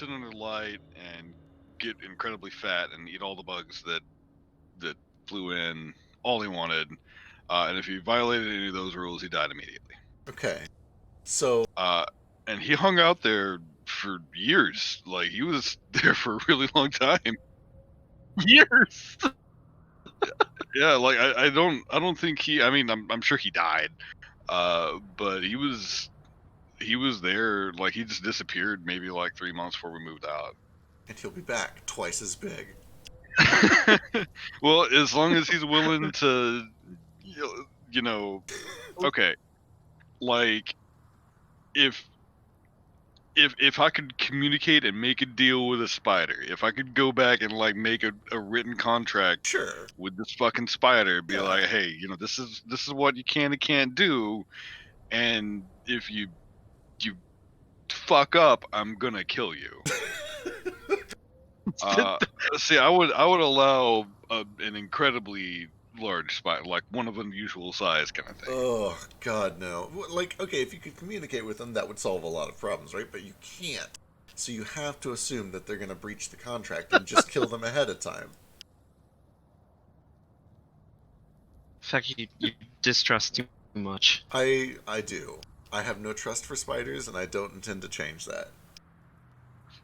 sit under the light and get incredibly fat and eat all the bugs that flew in, all he wanted. And if he violated any of those rules, he died immediately. Okay. So, And he hung out there for years. Like he was there for a really long time. Years. Yeah, like I don't think he. I mean, I'm sure he died. But he was there. Like he just disappeared. Maybe like 3 months before we moved out. and he'll be back twice as big. Well, as long as he's willing to, okay. Like if I could communicate and make a deal with a spider, if I could go back and like make a written contract Sure. with this fucking spider, be Yeah. like, hey, this is what you can and can't do, and if you fuck up, I'm gonna kill you. See, I would allow an incredibly large spider, like one of unusual size kind of thing. Oh, God, no. Like, okay, if you could communicate with them, that would solve a lot of problems, right? But you can't. So you have to assume that they're going to breach the contract and just kill them ahead of time. In fact, you distrust too much. I do. I have no trust for spiders, and I don't intend to change that.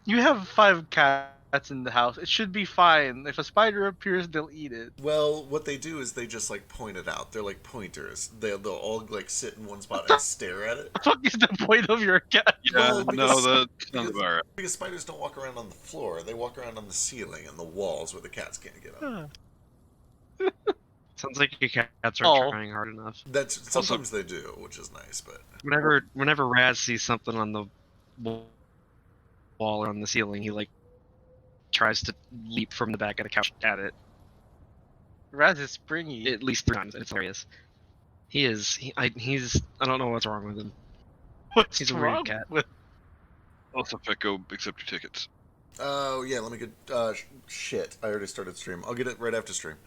You have 5 cats in the house. It should be fine. If a spider appears, they'll eat it. Well, what they do is they just, like, point it out. They're like pointers. They'll all, like, sit in one spot and stare at it. What the fuck is the point of your cat? Well, because- that sounds about right. Because spiders don't walk around on the floor. They walk around on the ceiling and the walls where the cats can't get up. Sounds like your cats Oh. aren't trying hard enough. That's sometimes they do, which is nice, but Whenever Raz sees something on the wall or on the ceiling, he like tries to leap from the back of the couch at it. Raz is springy. At least 3 times. It's hilarious. He's I don't know what's wrong with him. What's He's a wrong weird cat. with? Also, Fecko, accept your tickets. oh yeah, let me get shit. I already started stream. I'll get it right after stream.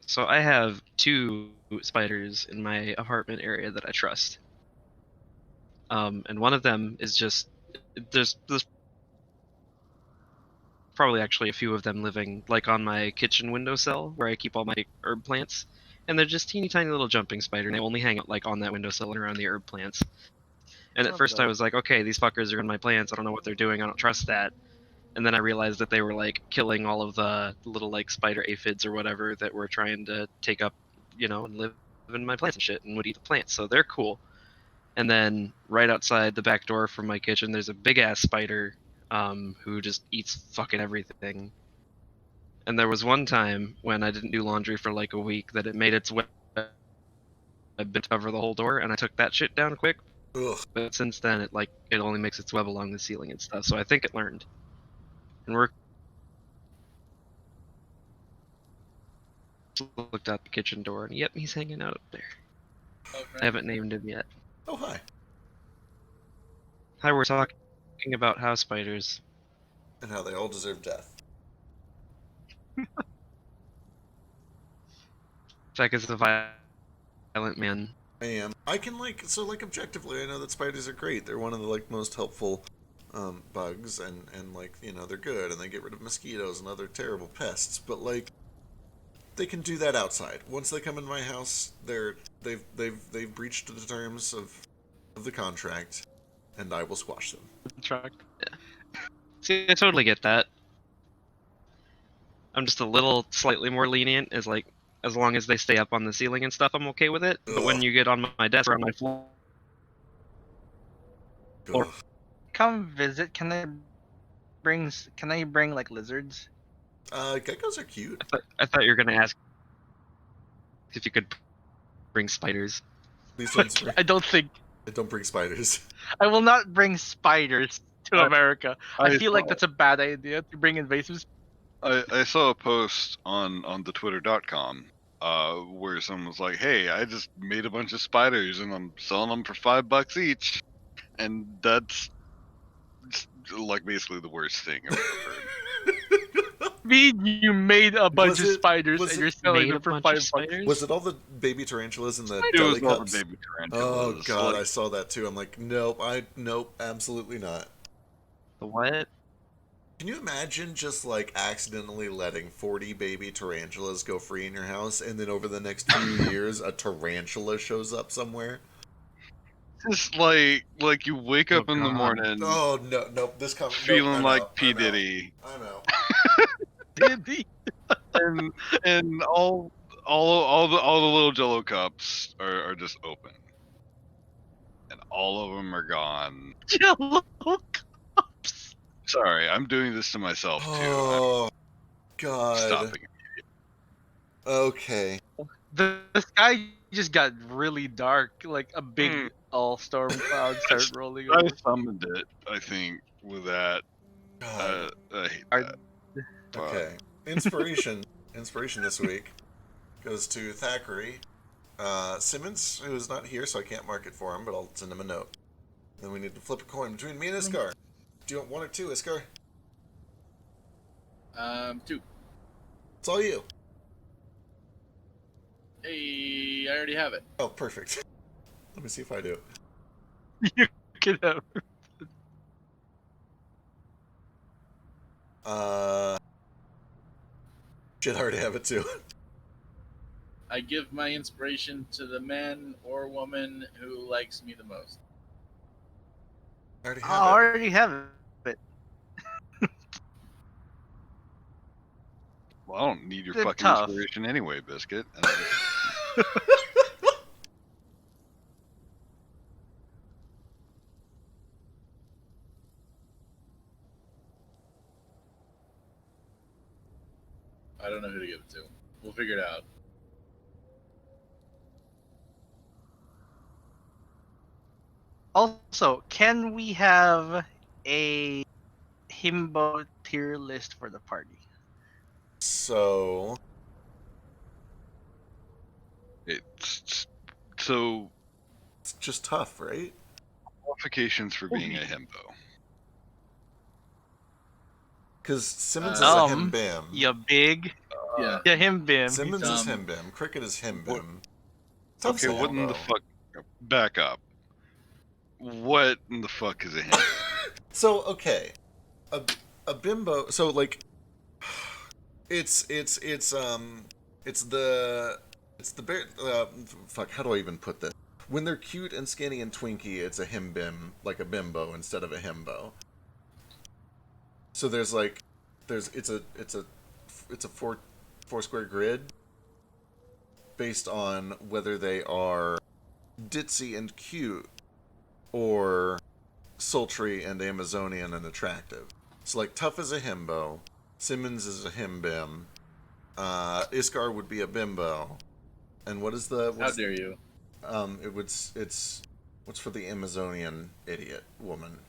So I have 2 spiders in my apartment area that I trust. And one of them is just there's probably actually a few of them living like on my kitchen windowsill where I keep all my herb plants, and they're just teeny tiny little jumping spider, and they only hang out like on that windowsill and around the herb plants. And at first I was like, okay, these fuckers are in my plants. I don't know what they're doing. I don't trust that. And then I realized that they were like killing all of the little like spider aphids or whatever that were trying to take up, and live in my plants and shit and would eat the plants. So they're cool. And then right outside the back door from my kitchen, there's a big ass spider who just eats fucking everything. And there was one time when I didn't do laundry for like a week that it made its web over the whole door, and I took that shit down quick. Ugh. But since then, it only makes its web along the ceiling and stuff. So I think it learned. And we're looked out the kitchen door, and yep, he's hanging out up there. Okay. I haven't named him yet. Oh hi. Hi, we're talking about house spiders. And how they all deserve death. Jack is a violent man. I am. I can objectively, I know that spiders are great. They're one of the like most helpful bugs, and like they're good, and they get rid of mosquitoes and other terrible pests. But like, they can do that outside. Once they come in my house, they've breached the terms of the contract, and I will squash them. Contract. See, I totally get that. I'm just a little slightly more lenient, as long as they stay up on the ceiling and stuff, I'm okay with it. But when you get on my desk or on my floor, Ugh. Come visit. Can I bring like lizards? Geckos are cute. I thought you were gonna ask if you could bring spiders. These ones. I don't think I don't bring spiders. I will not bring spiders to America. I feel like saw- that's a bad idea to bring invasive. I saw a post on the twitter.com where someone was like, hey, I just made a bunch of spiders and I'm selling them for $5 each, and that's like basically the worst thing I've ever heard. You made a bunch of it- spiders was and it you're selling Made them a for bunch $5. of spiders? Was it all the baby tarantulas and the It deli was all the cups? baby tarantulas. Oh god, like, I saw that too. I'm like, nope, absolutely not. The what? Can you imagine just like accidentally letting 40 baby tarantulas go free in your house, and then over the next few years, a tarantula shows up somewhere? Just like you wake Oh, up in the God. morning Oh no, no, this comes. feeling Nope, like I'm P out. Diddy, I'm out. Diddy. and all the little Jello cups are just open, and all of them are gone. Jello cups. Sorry, I'm doing this to myself too. I'm Oh God. stopping. Okay. The sky just got really dark. Like a big Hmm. all storm cloud started rolling I over. summoned it, I think, with that. God. I hate Our- that. But Okay. Inspiration. Inspiration this week goes to Thackeray. Simmons, who is not here, so I can't mark it for him, but I'll send him a note. Then we need to flip a coin between me and Iskar. Do you want one or two, Iskar? 2. It's all you. Hey, I already have it. Oh, perfect. Let me see if I do. You could have. Shit, I already have it too. I give my inspiration to the man or woman who likes me the most. I already I have it. already have it. well, I don't need your They're fucking tough. inspiration anyway, Biscuit. I don't know who to give it to. We'll figure it out. Also, can we have a himbo tier list for the party? So, It's so it's just tough, right? qualifications for being a himbo. Because Simmons is Uh, a him bim. Ya big. Yeah. Yeah, him bim. Simmons is dumb. him bim. Cricket is him What- bim. Tuff's Okay, a what in the himbo. fuck? Back up. What in the fuck is a himbo? So okay, a bimbo. So like, it's the bear. Fuck. How do I even put this? When they're cute and skinny and twinky, it's a him bim, like a bimbo instead of a himbo. So there's like, it's a four square grid based on whether they are ditzy and cute or sultry and Amazonian and attractive. So like Tough is a himbo, Simmons is a himbim, Iskar would be a bimbo, and what is the How dare you? it's what's for the Amazonian idiot woman?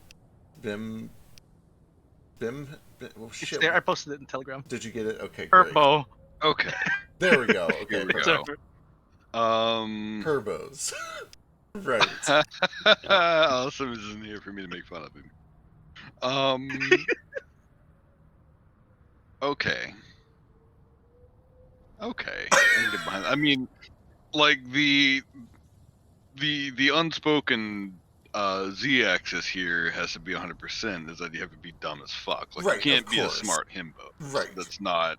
Bim. Oh, It's shit. there. I posted it in Telegram. Did you get it? Okay, great. Herbo. Okay. There we go. Okay, Here we perfect. go. Sorry. Herbos. Right. Awesome isn't here for me to make fun of him. Okay. Okay. I can get behind. I mean, like the unspoken z-axis here has to be 100%. Is that you have to be dumb as fuck. Like Right, you can't of be a course. smart himbo. Right. That's not.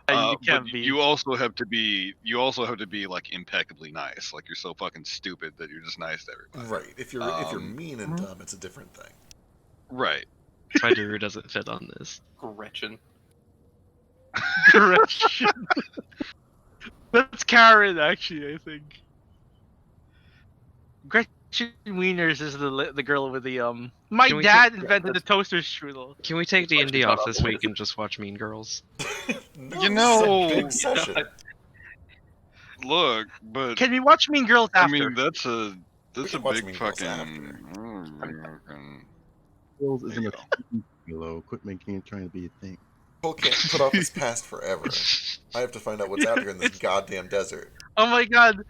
You But can't be. you also have to be. You also have to be like impeccably nice. Like you're so fucking stupid that you're just nice to everybody. Right. If you're mean and dumb, it's a different thing. Right. Spider doesn't fit on this. Gretchen. Gretchen. That's Karen, actually. I think. Gretchen Wieners is the girl with the My Can we dad take- invented the toaster strudel. Can we take That's why D&D she's off not on this the week list. and just watch Mean Girls? No, You this know- is a big session. Look, but Can we watch Mean Girls I after? mean that's a can watch big Mean Girls fucking. Girls There isn't you a go. thing, Halo. Quit making it trying to be a thing. Cole can't put off his past forever. I have to find out what's out here in this goddamn desert. Oh my god.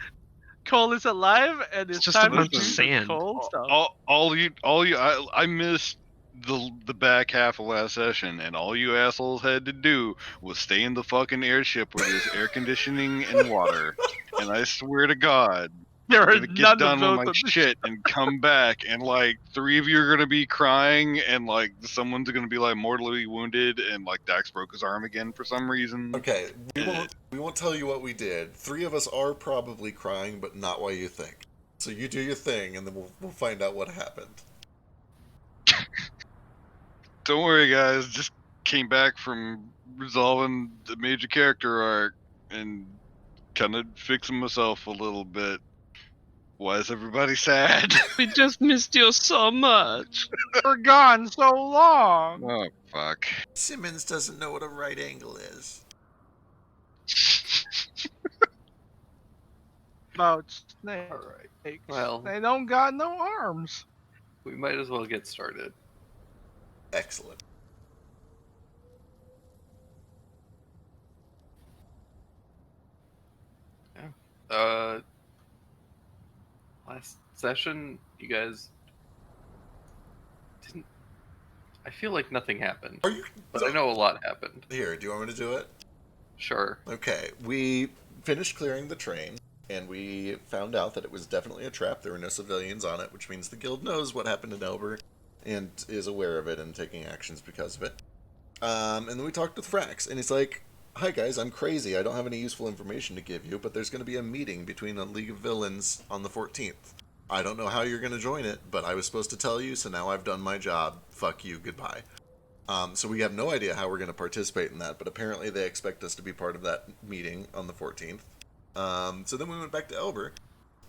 Cole is alive and it's just a time to bunch do of some sand. Cole stuff. all you I missed the back half of last session, and all you assholes had to do was stay in the fucking airship where there's air conditioning and water. And I swear to God, There I'm are gonna get none done of with those. my shit and come back, and like 3 of you are gonna be crying, and like someone's gonna be like mortally wounded, and like Dax broke his arm again for some reason. Okay, we won't tell you what we did. 3 of us are probably crying, but not what you think. So you do your thing, and then we'll find out what happened. Don't worry, guys. Just came back from resolving the major character arc and kind of fixing myself a little bit. Why is everybody sad? We just missed you so much. We're gone so long. Oh fuck. Simmons doesn't know what a right angle is. About snakes. All right. Well, They don't got no arms. we might as well get started. Excellent. Last session, you guys didn't. I feel like nothing happened, Are you? but I know a lot happened. Here, do you want me to do it? Sure. Okay, we finished clearing the train, and we found out that it was definitely a trap. There were no civilians on it, which means the guild knows what happened in Elber and is aware of it and taking actions because of it. And then we talked with Frax, and he's like, "Hi guys, I'm crazy. I don't have any useful information to give you, but there's going to be a meeting between a League of Villains on the 14th. I don't know how you're going to join it, but I was supposed to tell you, so now I've done my job. Fuck you, goodbye." So we have no idea how we're going to participate in that, but apparently they expect us to be part of that meeting on the 14th. So then we went back to Elber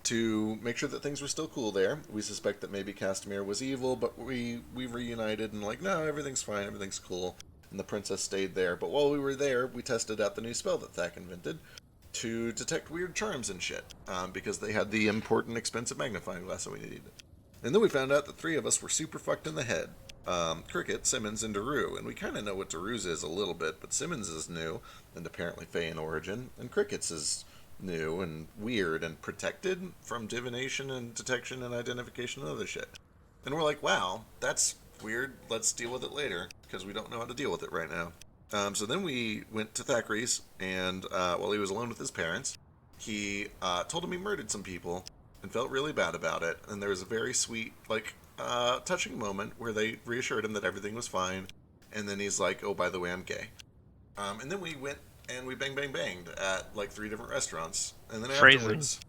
to make sure that things were still cool there. We suspect that maybe Castamere was evil, but we reunited and like, no, everything's fine, everything's cool. And the princess stayed there. But while we were there, we tested out the new spell that Thak invented to detect weird charms and shit, because they had the important, expensive magnifying glass that we needed. And then we found out that 3 of us were super fucked in the head. Cricket, Simmons, and Daru, and we kind of know what Daru's is a little bit, but Simmons is new, and apparently Fey in origin, and Cricket's is new and weird and protected from divination and detection and identification and other shit. And we're like, wow, that's weird, let's deal with it later, because we don't know how to deal with it right now. So then we went to Thackeray's, and while he was alone with his parents, he told him he murdered some people, and felt really bad about it, and there was a very sweet, like, touching moment where they reassured him that everything was fine, and then he's like, oh, by the way, I'm gay. And then we went and we banged at like 3 different restaurants, and then Phrasing. afterwards,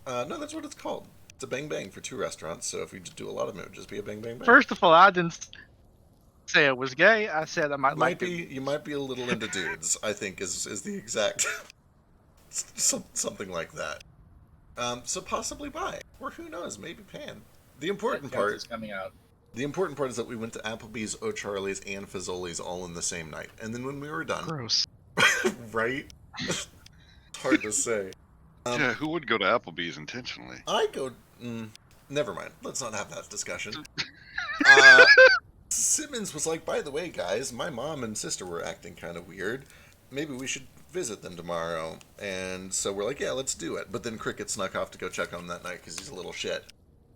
no, that's what it's called. It's a bang for 2 restaurants, so if you do a lot of them, it would just be a bang. First of all, I didn't say I was gay. I said I might like it. You might be a little into dudes, I think is the exact something like that. So possibly bi, or who knows, maybe pan. The important That part is coming out. The important part is that we went to Applebee's, O'Charlie's, and Fazoli's all in the same night. And then when we were done, Gross. right? It's hard to say. Yeah, who would go to Applebee's intentionally? I go. Never mind. Let's not have that discussion. Simmons was like, by the way, guys, my mom and sister were acting kind of weird. Maybe we should visit them tomorrow. And so we're like, yeah, let's do it. But then Cricket snuck off to go check on them that night because he's a little shit.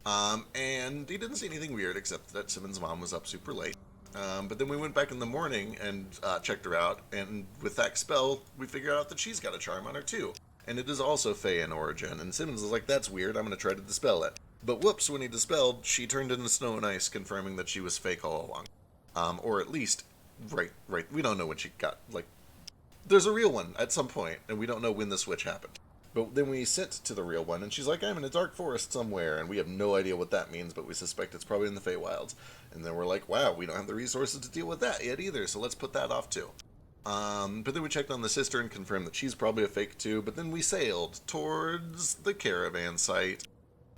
And he didn't see anything weird except that Simmons' mom was up super late. But then we went back in the morning and checked her out, and with that spell, we figured out that she's got a charm on her too. And it is also Fey in origin, and Simmons was like, that's weird, I'm going to try to dispel it. But whoops, when he dispelled, she turned into snow and ice, confirming that she was fake all along. Or at least, right, we don't know when she got, like, there's a real one at some point, and we don't know when the switch happened. But then we sent to the real one, and she's like, I'm in a dark forest somewhere, and we have no idea what that means, but we suspect it's probably in the Feywilds. And then we're like, wow, we don't have the resources to deal with that yet either, so let's put that off too. But then we checked on the sister and confirmed that she's probably a fake too, but then we sailed towards the caravan site.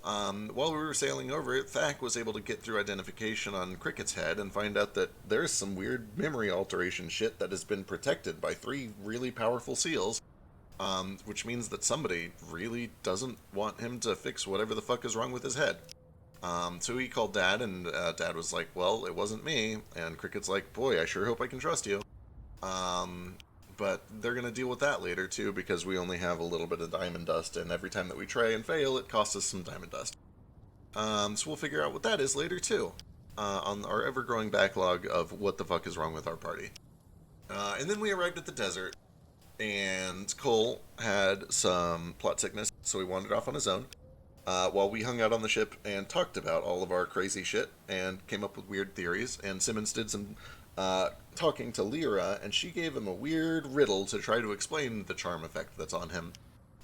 While we were sailing over it, Thak was able to get through identification on Cricket's head and find out that there's some weird memory alteration shit that has been protected by 3 really powerful seals. Which means that somebody really doesn't want him to fix whatever the fuck is wrong with his head. So he called Dad, and Dad was like, well, it wasn't me. And Cricket's like, boy, I sure hope I can trust you. But they're going to deal with that later, too, because we only have a little bit of diamond dust, and every time that we try and fail, it costs us some diamond dust. So we'll figure out what that is later, too, on our ever-growing backlog of what the fuck is wrong with our party. And then we arrived at the desert. And Cole had some plot sickness, so he wandered off on his own. while we hung out on the ship and talked about all of our crazy shit and came up with weird theories. And Simmons did some talking to Lyra, and she gave him a weird riddle to try to explain the charm effect that's on him.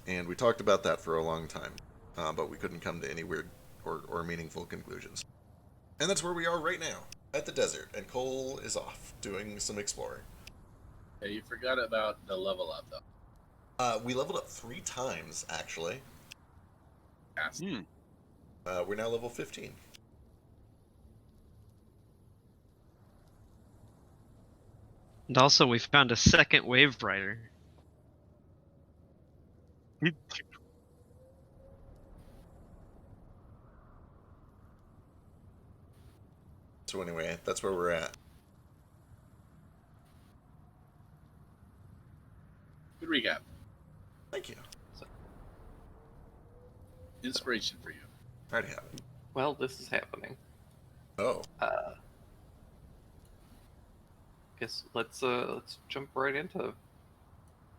And we talked about that for a long time, but we couldn't come to any weird or meaningful conclusions. And that's where we are right now, at the desert, and Cole is off doing some exploring. Yeah, you forgot about the level up, though. We leveled up 3 times, actually. Fast. We're now level 15. And also, we found a second wave rider. So anyway, that's where we're at. Good recap. Thank you. Inspiration for you. Already happened. Well, this is happening. Oh. Guess let's jump right into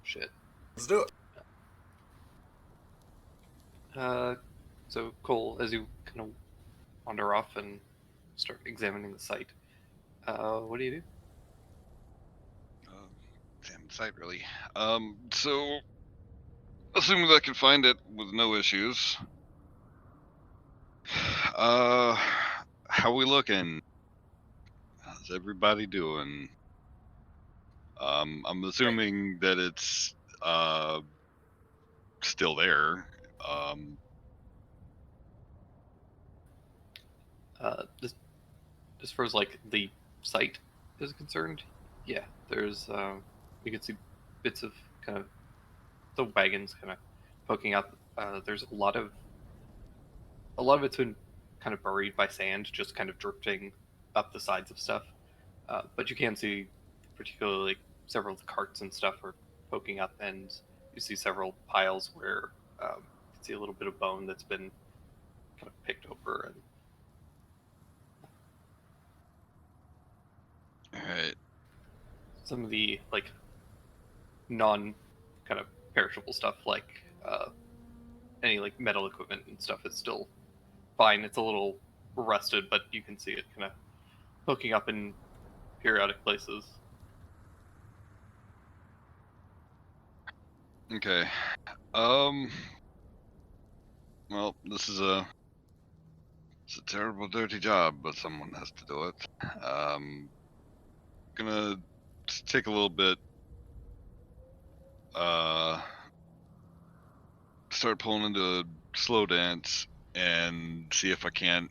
shit. Let's do it. So Cole, as you kind of wander off and start examining the site, what do you do? Examine the site, really. So, assuming that I can find it with no issues. How we looking? How's everybody doing? I'm assuming that it's still there. Just as far as like the site is concerned, yeah, there's you can see bits of kind of the wagons kind of poking out. There's a lot of it's been kind of buried by sand, just kind of drifting up the sides of stuff. But you can see, particularly several of the carts and stuff are poking up, and you see several piles where you can see a little bit of bone that's been kind of picked over. And Alright. some of the like non kind of perishable stuff, like any like metal equipment and stuff, is still fine. It's a little rusted, but you can see it kind of poking up in periodic places. Okay. Well, this is a terrible, dirty job, but someone has to do it. Gonna just take a little bit. Start pulling into a slow dance and see if I can't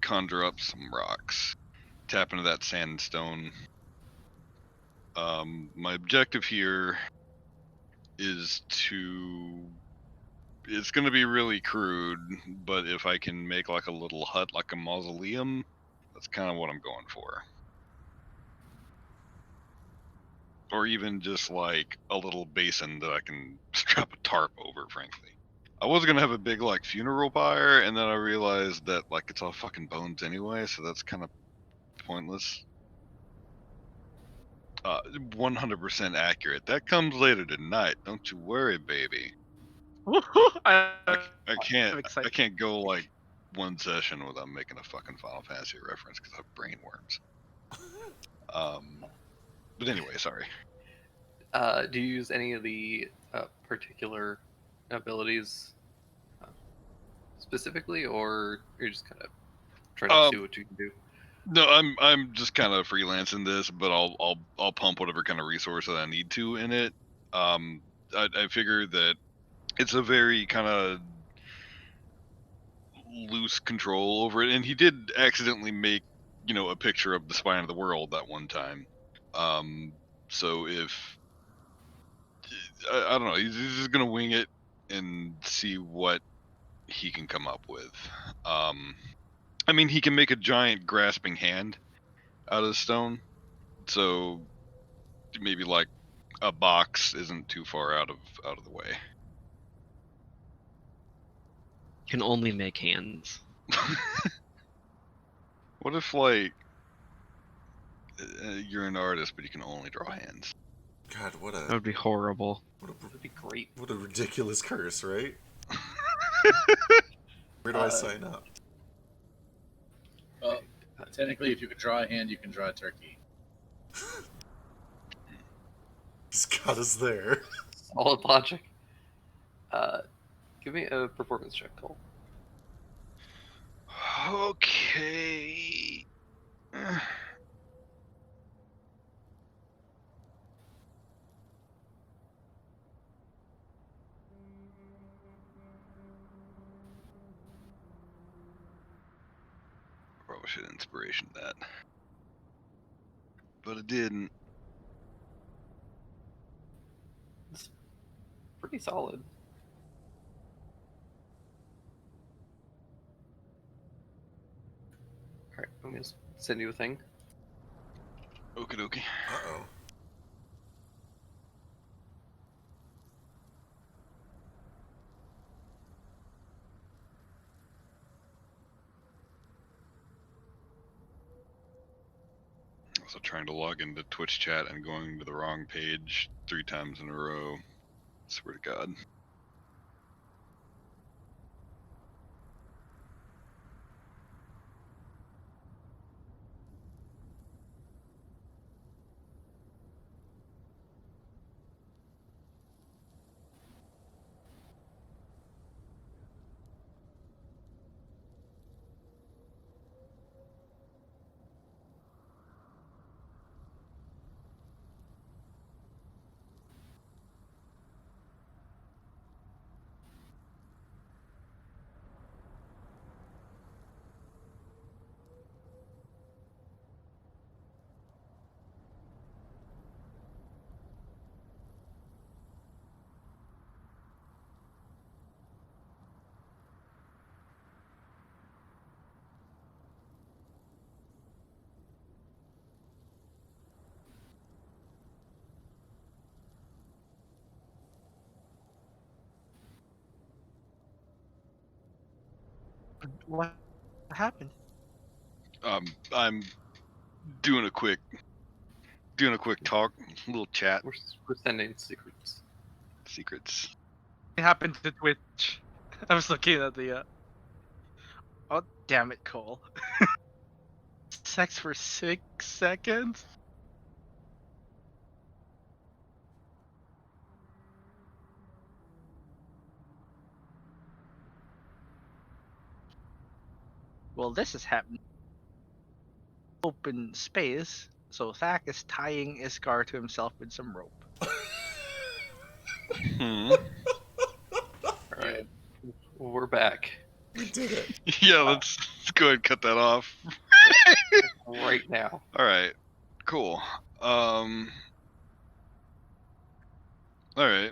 conjure up some rocks. Tap into that sandstone. My objective here is it's going to be really crude, but if I can make like a little hut, like a mausoleum, that's kind of what I'm going for. Or even just like a little basin that I can strap a tarp over, frankly. I was going to have a big like funeral pyre, and then I realized that like it's all fucking bones anyway, so that's kind of pointless. 100% accurate. That comes later tonight. Don't you worry, baby. I can't go like one session without making a fucking Final Fantasy reference because I have brain worms. But anyway, sorry. Do you use any of the particular abilities specifically, or you're just kind of trying to see what you can do? No, I'm just kind of freelancing this, but I'll pump whatever kind of resource that I need to in it. I figure that it's a very kind of loose control over it, and he did accidentally make a picture of the spine of the world that one time. So if I don't know, he's just gonna wing it and see what he can come up with. I mean, he can make a giant grasping hand out of stone, so maybe like a box isn't too far out of the way. Can only make hands. What if like you're an artist, but you can only draw hands? God, That would be horrible. That'd be great. what a ridiculous curse, right? Where do I sign up? Well, technically, if you could draw a hand, you can draw a turkey. He's got us there. Solid logic. Give me a performance check, Cole. Okay. Probably should inspiration that, but it didn't. Pretty solid. Alright, I'm gonna send you a thing. Okie dokie. Uh-oh. Also trying to log into Twitch chat and going to the wrong page 3 times in a row. Swear to God. What happened? I'm doing a quick talk, little chat, We're sending secrets. secrets. It happened to Twitch. I was looking at the. Oh damn it, Cole. Sex for 6 seconds. Well, this is happening. Open space. So Thak is tying Iskar to himself with some rope. Hmm. Alright. We're back. We did it. Yeah, let's go ahead and cut that off. Right now. All right, cool. All right.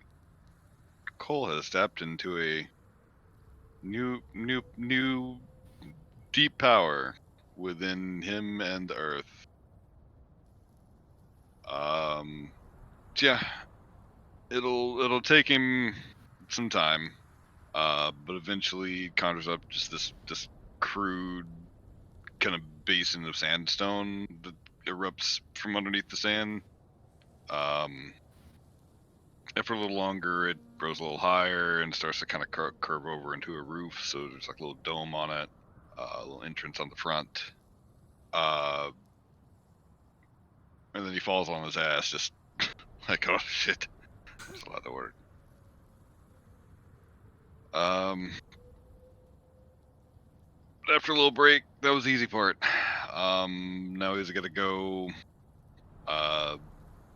Cole has stepped into a new deep power within him and the Earth. Yeah, it'll take him some time, but eventually conjures up just this crude kind of basin of sandstone that erupts from underneath the sand. After a little longer, it grows a little higher and starts to kind of curve over into a roof. So there's like a little dome on it, a little entrance on the front. And then he falls on his ass, just like, oh shit, that's a lot of work. But after a little break, that was the easy part. Now he's got to go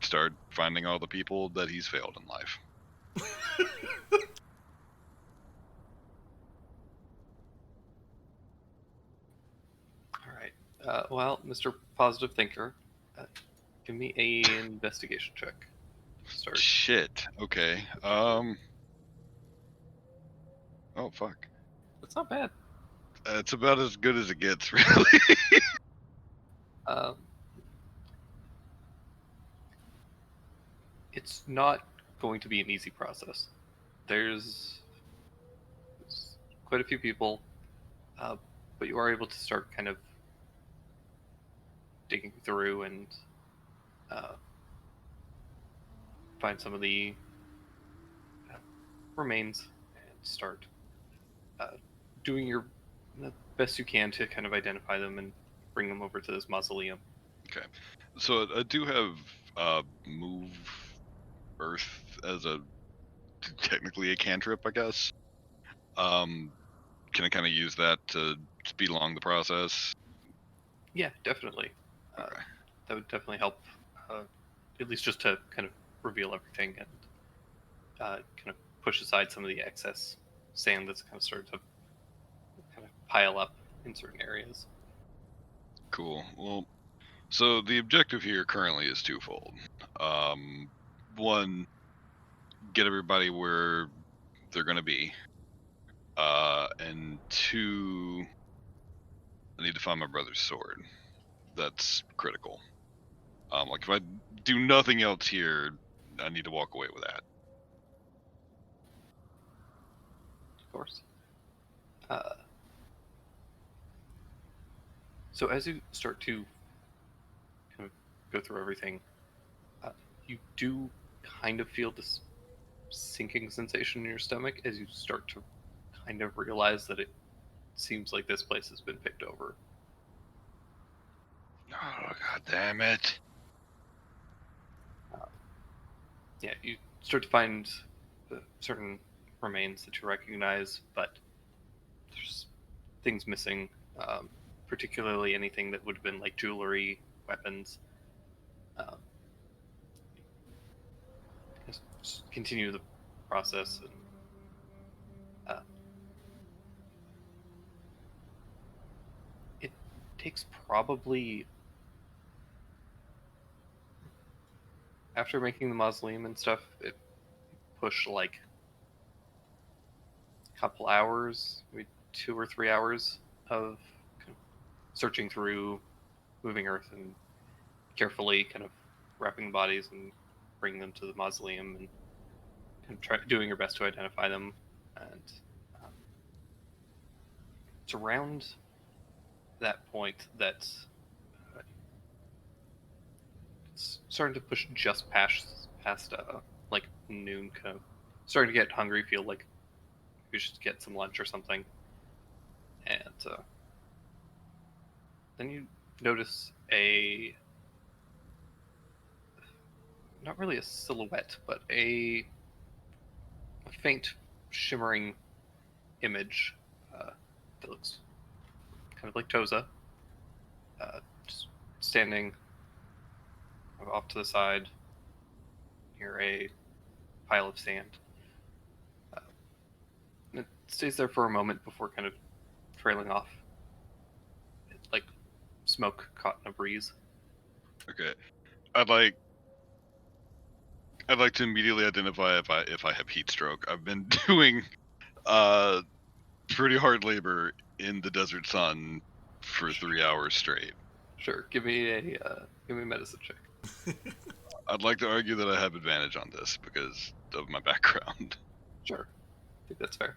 start finding all the people that he's failed in life. Alright. Well, Mr. Positive Thinker, give me a investigation check. Start. Shit. Okay. Oh fuck. That's not bad. It's about as good as it gets, really. It's not going to be an easy process. There's quite a few people, but you are able to start kind of digging through and find some of the remains and start doing your the best you can to kind of identify them and bring them over to this mausoleum. Okay. So I do have move earth as a technically a cantrip, I guess. Can I kind of use that to speed along the process? Yeah, definitely. Okay. That would definitely help, at least just to kind of reveal everything and kind of push aside some of the excess sand that's kind of started to kind of pile up in certain areas. Cool. Well, so the objective here currently is twofold. One, get everybody where they're going to be. And two, I need to find my brother's sword. That's critical. Like if I do nothing else here, I need to walk away with that. Of course. So as you start to kind of go through everything, you do kind of feel this sinking sensation in your stomach as you start to kind of realize that it seems like this place has been picked over. Oh, god damn it. Yeah, you start to find certain remains that you recognize, but there's things missing, particularly anything that would have been like jewelry, weapons. Just continue the process. And, it takes probably, after making the mausoleum and stuff, it pushed like a couple hours, maybe 2 or 3 hours of kind of searching through, moving earth, and carefully kind of wrapping the bodies and bringing them to the mausoleum and kind of doing your best to identify them. And it's around that point that it's starting to push just past like noon, kind of starting to get hungry, feel like we should get some lunch or something. And then you notice not really a silhouette, but a faint shimmering image that looks kind of like Toza, just standing off to the side near a pile of sand. And it stays there for a moment before kind of trailing off, like smoke caught in a breeze. Okay. I'd like to immediately identify if I have heat stroke. I've been doing pretty hard labor in the desert sun for 3 hours straight. Sure, give me a medicine check. I'd like to argue that I have advantage on this because of my background. Sure, I think that's fair.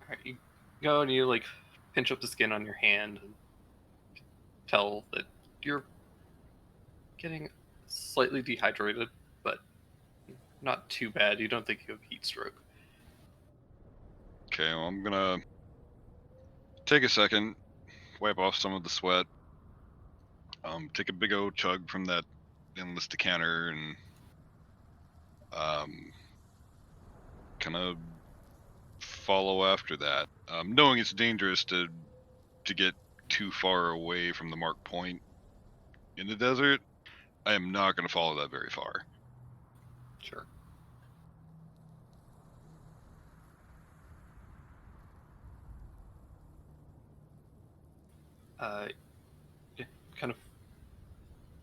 Alright, you go and you like pinch up the skin on your hand and tell that you're getting slightly dehydrated, but not too bad. You don't think you have heat stroke. Okay, well, I'm gonna take a second, wipe off some of the sweat, take a big old chug from that endless decanter, and kind of follow after that. Knowing it's dangerous to get too far away from the marked point in the desert, I am not going to follow that very far. Sure. Yeah, kind of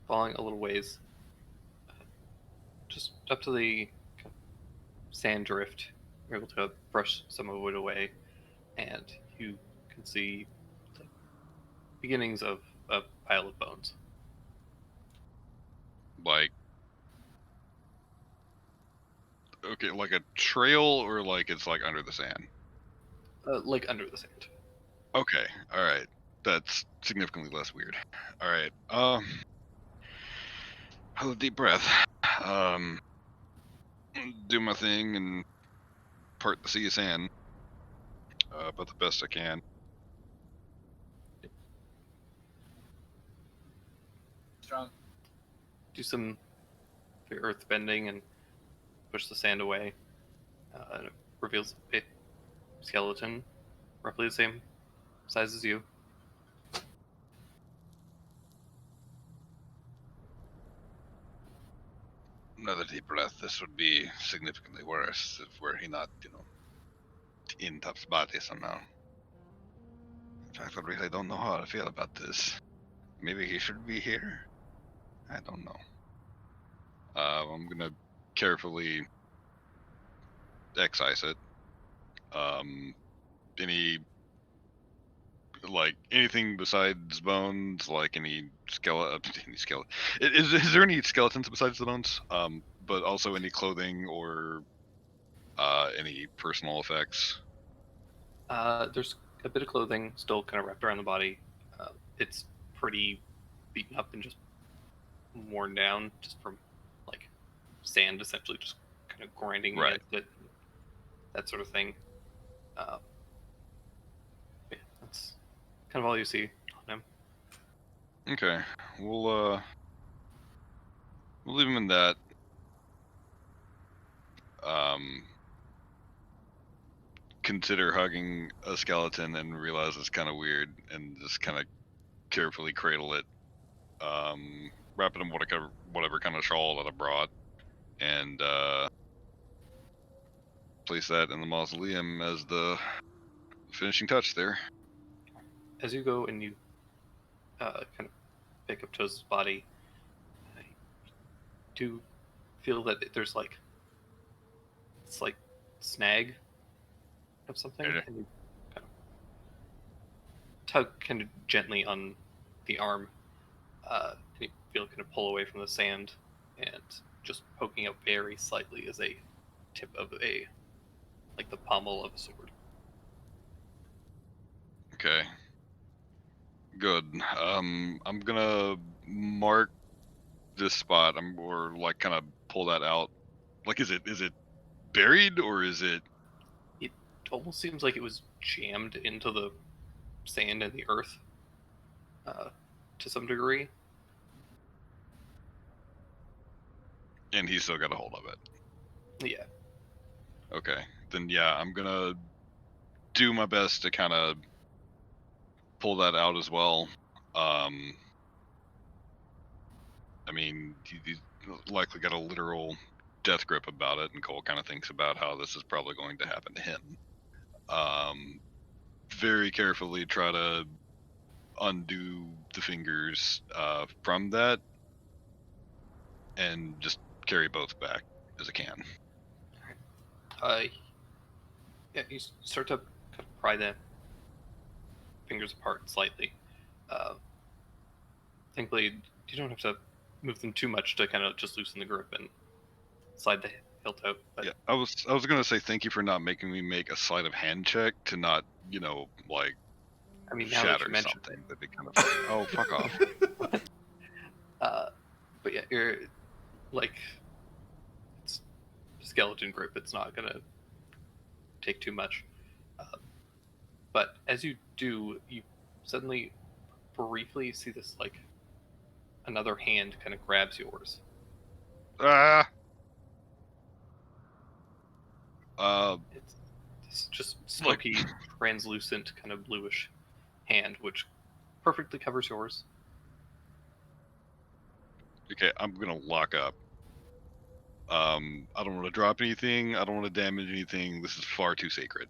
following a little ways, just up to the kind of sand drift. You're able to brush some of it away, and you can see the beginnings of a pile of bones. Like, okay, like a trail, or like it's like under the sand? Like under the sand. Okay, alright. That's significantly less weird. Alright, hold a deep breath. do my thing and part the sea of sand, but the best I can. Strong. Do some earth bending and push the sand away. And it reveals a skeleton, roughly the same size as you. Another deep breath. This would be significantly worse if were he not, in Tup's body somehow. In fact, I really don't know how I feel about this. Maybe he should be here. I don't know. I'm gonna carefully excise it. Any anything besides bones, like any skeleton. Any skeleton. Is there any skeletons besides the bones? But also any clothing or any personal effects. There's a bit of clothing still kind of wrapped around the body. It's pretty beaten up and just worn down, just from like sand, essentially, just kind of grinding Right. against it, that sort of thing. Yeah, that's kind of all you see on him. Okay, we'll leave him in that. Consider hugging a skeleton and realize it's kind of weird, and just kind of carefully cradle it. Wrap it in whatever kind of shawl that I brought, and place that in the mausoleum as the finishing touch there. As you go and you kind of pick up Toes' body, you do feel that there's like it's like snag of something, Okay. and you kind of tug kind of gently on the arm, and you feel it kind of pull away from the sand, and just poking out very slightly is a tip of like the pommel of a sword. Okay. Good. I'm gonna mark this spot. Or like kind of pull that out. Like, is it buried or is it? It almost seems like it was jammed into the sand and the earth, to some degree. And he's still got a hold of it. Yeah. Okay. Then yeah, I'm gonna do my best to kind of pull that out as well. I mean, he's likely got a literal death grip about it, and Cole kind of thinks about how this is probably going to happen to him. Very carefully try to undo the fingers from that, and just carry both back as I can. Yeah, you start to kind of pry the fingers apart slightly. Thankfully, you don't have to move them too much to kind of just loosen the grip and slide the hilt out. But Yeah, I was gonna say thank you for not making me make a sleight of hand check to not, like I mean, now that shatter you mentioned something. That'd be kind of funny. Oh, fuck off. but yeah, you're like, it's skeleton grip. It's not gonna take too much. But as you do, you suddenly briefly see this like another hand kind of grabs yours. Ah. It's this just smoky, translucent, kind of bluish hand, which perfectly covers yours. Okay, I'm gonna lock up. I don't want to drop anything. I don't want to damage anything. This is far too sacred.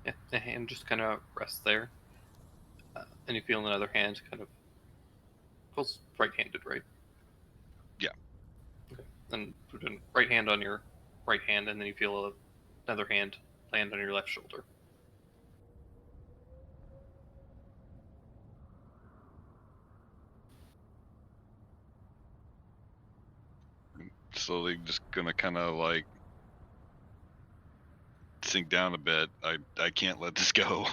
Yeah, the hand just kind of rests there, and you feel another hand kind of feels right-handed, right? Yeah. Okay. Then put a right hand on your right hand, and then you feel another hand land on your left shoulder. Slowly, just gonna kind of like sink down a bit. I can't let this go.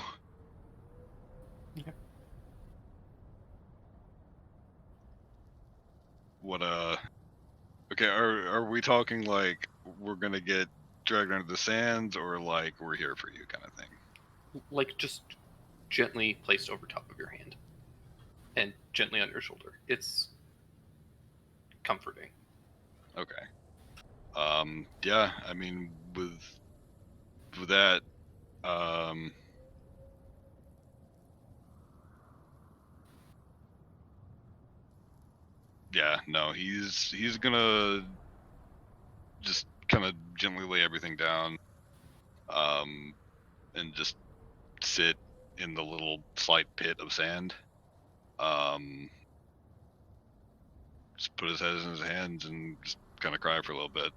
what okay, are we talking like we're gonna get dragged under the sands, or like we're here for you kind of thing? Like just gently placed over top of your hand and gently on your shoulder. It's comforting. Okay. Yeah, I mean, with that, yeah, no, he's gonna just kind of gently lay everything down, and just sit in the little slight pit of sand. Just put his head in his hands and just kind of cry for a little bit,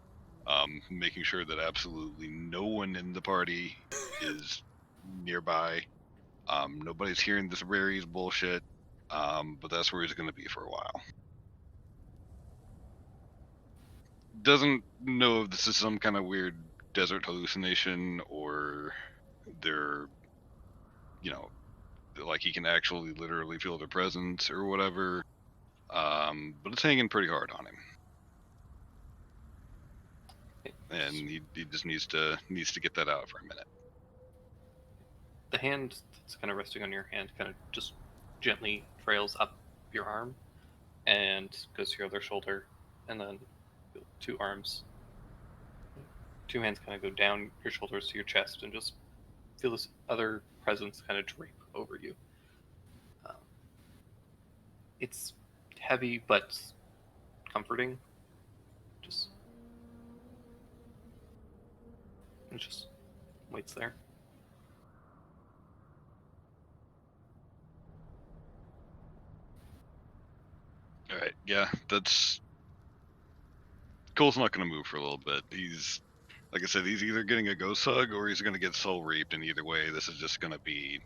making sure that absolutely no one in the party is nearby. Nobody's hearing this Rary's bullshit, but that's where he's going to be for a while. Doesn't know if this is some kind of weird desert hallucination or they're, you know, like he can actually literally feel their presence or whatever. But it's hanging pretty hard on him, and he just needs to get that out for a minute. The hand that's kind of resting on your hand kind of just gently trails up your arm and goes to your other shoulder, and then two arms, two hands kind of go down your shoulders to your chest and just feel this other presence kind of drape over you. It's heavy but comforting. It just waits there. All right, yeah, that's Cole's not going to move for a little bit. He's, like I said, he's either getting a ghost hug or he's going to get soul reaped, and either way, this is just going to be.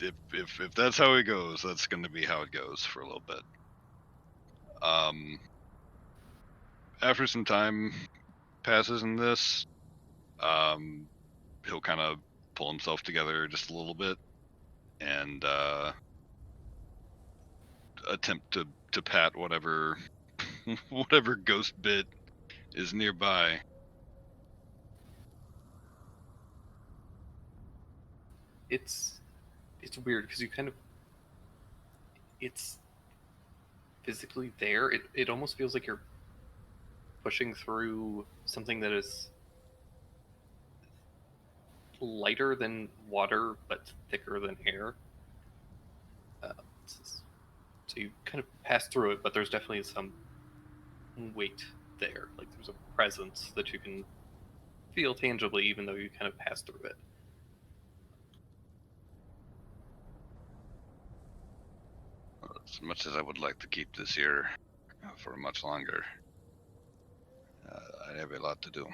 If that's how it goes, that's going to be how it goes for a little bit. After some time passes in this, he'll kind of pull himself together just a little bit and attempt to pat whatever whatever ghost bit is nearby. It's weird because you kind of, it's physically there. It almost feels like you're pushing through something that is lighter than water but thicker than air. So you kind of pass through it, but there's definitely some weight there. Like there's a presence that you can feel tangibly, even though you kind of pass through it. As much as I would like to keep this here for much longer, I have a lot to do.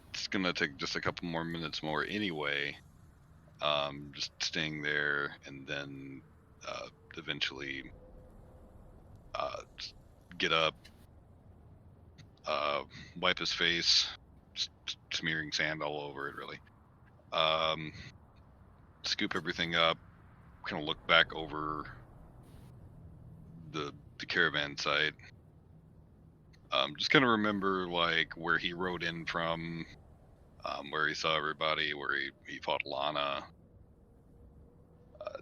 It's gonna take just a couple more minutes more anyway. Just staying there, and then eventually get up, wipe his face, smearing sand all over it, really. Scoop everything up, kind of look back over the caravan site. Just kind of remember like where he rode in from, where he saw everybody, where he fought Lana.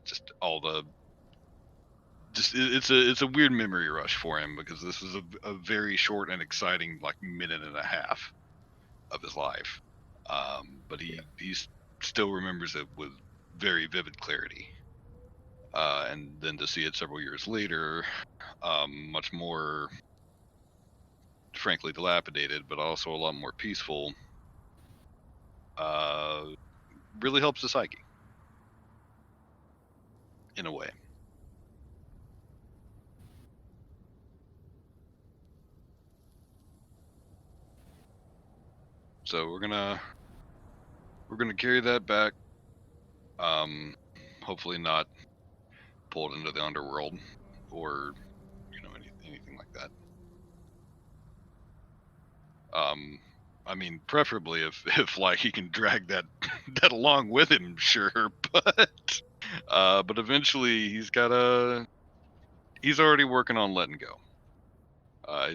Just all the, it's a weird memory rush for him because this was a very short and exciting like minute and a half of his life. But he still remembers it with very vivid clarity. And then to see it several years later, much more, frankly, dilapidated, but also a lot more peaceful, really helps the psyche in a way. So we're gonna carry that back. Hopefully not pulled into the underworld or anything like that. I mean, preferably if like he can drag that that along with him, sure. But eventually he's already working on letting go.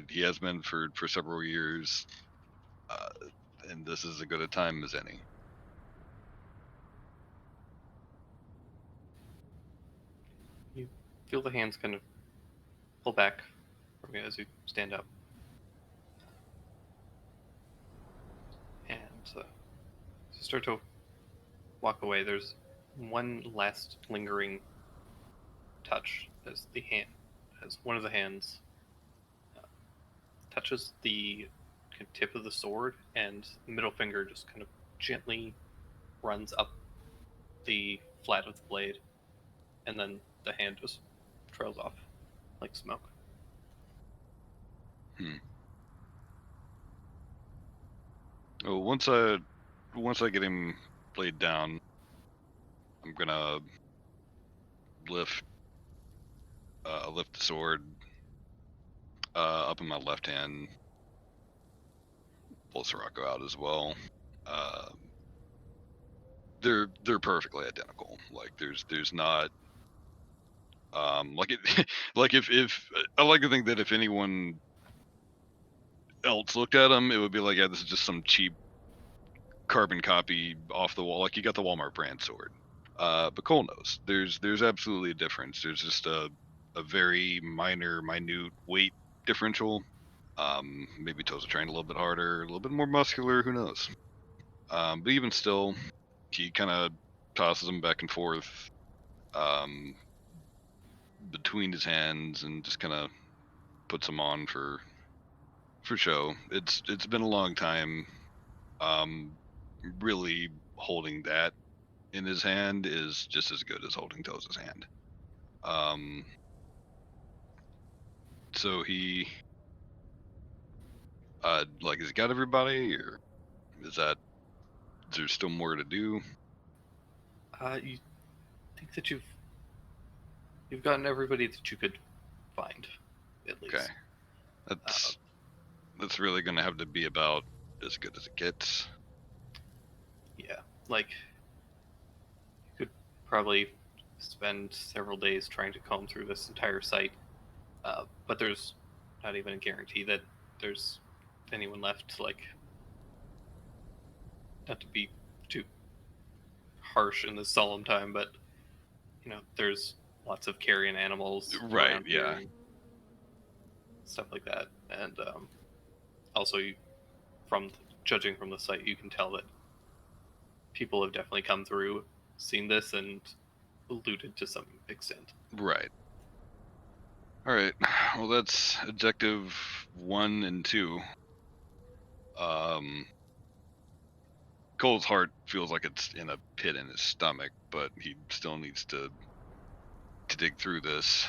He has been for several years, uh, and this is as good a time as any. You feel the hands kind of pull back from you as you stand up. And as you start to walk away, there's one last lingering touch as one of the hands touches the tip of the sword, and the middle finger just kind of gently runs up the flat of the blade, and then the hand just trails off like smoke. Oh, once I get him laid down, I'm gonna lift the sword up in my left hand, pull Sirocco out as well. Uh, they're perfectly identical. Like there's not like it like if I like to think that if anyone else looked at them, it would be like, yeah, this is just some cheap carbon copy off the wall. Like you got the Walmart brand sword. But Cole knows there's absolutely a difference. There's just a very minute weight differential. Maybe toes are trained a little bit harder, a little bit more muscular. Who knows? But even still, he kind of tosses them back and forth between his hands and just kind of puts them on for show. It's been a long time. Really holding that in his hand is just as good as holding Toes' hand. So he like has he got everybody, or is there still more to do? You think that you've gotten everybody that you could find, at least. Okay. That's really gonna have to be about as good as it gets. Yeah, like you could probably spend several days trying to comb through this entire site, but there's not even a guarantee that there's anyone left. Like, not to be too harsh in this solemn time, but there's lots of carrion animals, Right, around here yeah. and stuff like that, and also judging from the site, you can tell that people have definitely come through, seen this, and looted to some extent. Right. All right. Well, that's objective 1 and 2. Cole's heart feels like it's in a pit in his stomach, but he still needs to dig through this.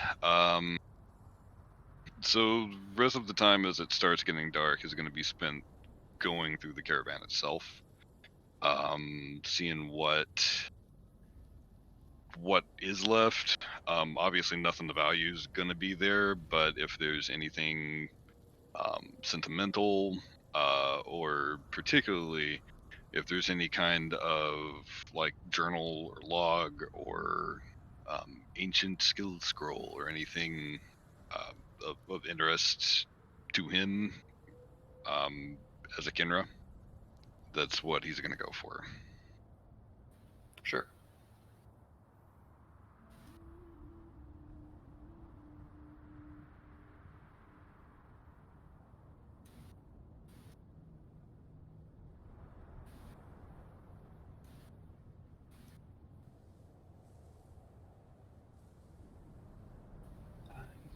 So the rest of the time as it starts getting dark is going to be spent going through the caravan itself, seeing what is left. Obviously nothing of value is going to be there, but if there's anything sentimental, or particularly if there's any kind of like journal or log or ancient skill scroll or anything of interest to him as a Kinra, that's what he's going to go for. Sure.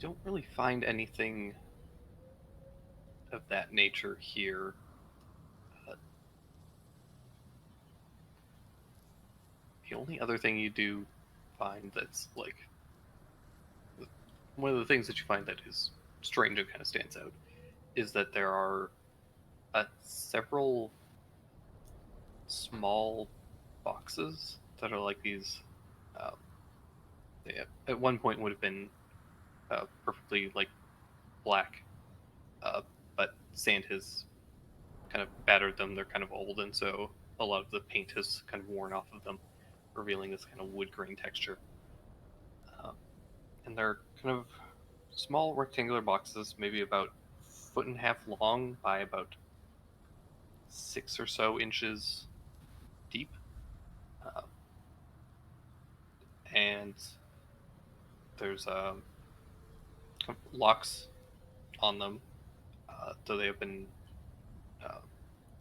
You don't really find anything of that nature here. The only other thing you do find that's like one of the things that you find that is strange and kind of stands out is that there are several small boxes that are like these. They at one point would have been perfectly like black, but sand has kind of battered them. They're kind of old, and so a lot of the paint has kind of worn off of them, revealing this kind of wood grain texture. And they're kind of small rectangular boxes, maybe about 1.5 feet long by about 6 or so inches deep. And there's locks on them, though they have been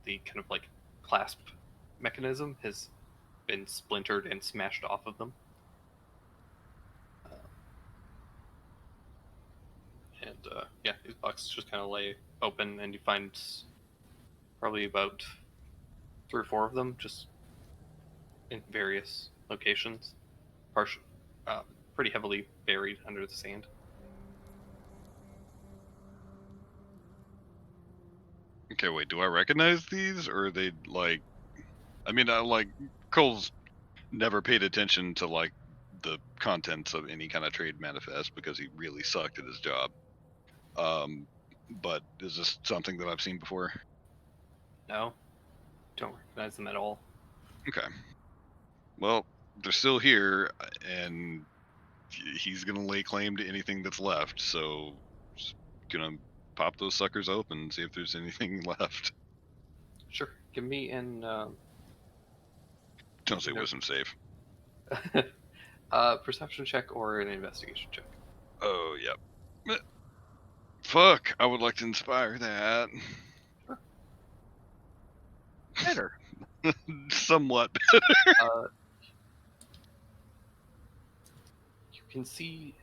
the kind of like clasp mechanism has been splintered and smashed off of them. Yeah, these boxes just kind of lay open, and you find probably about 3 or 4 of them just in various locations, pretty heavily buried under the sand. Okay, wait. Do I recognize these, or are they like? I mean, like Cole's never paid attention to like the contents of any kind of trade manifest because he really sucked at his job. But is this something that I've seen before? No, don't recognize them at all. Okay. Well, they're still here, and he's gonna lay claim to anything that's left. So, just gonna pop those suckers open and see if there's anything left. Sure, give me an Don't say No. wisdom save. perception check or an investigation check. Oh, yep. Fuck, I would like to inspire that. Better. Somewhat. You can see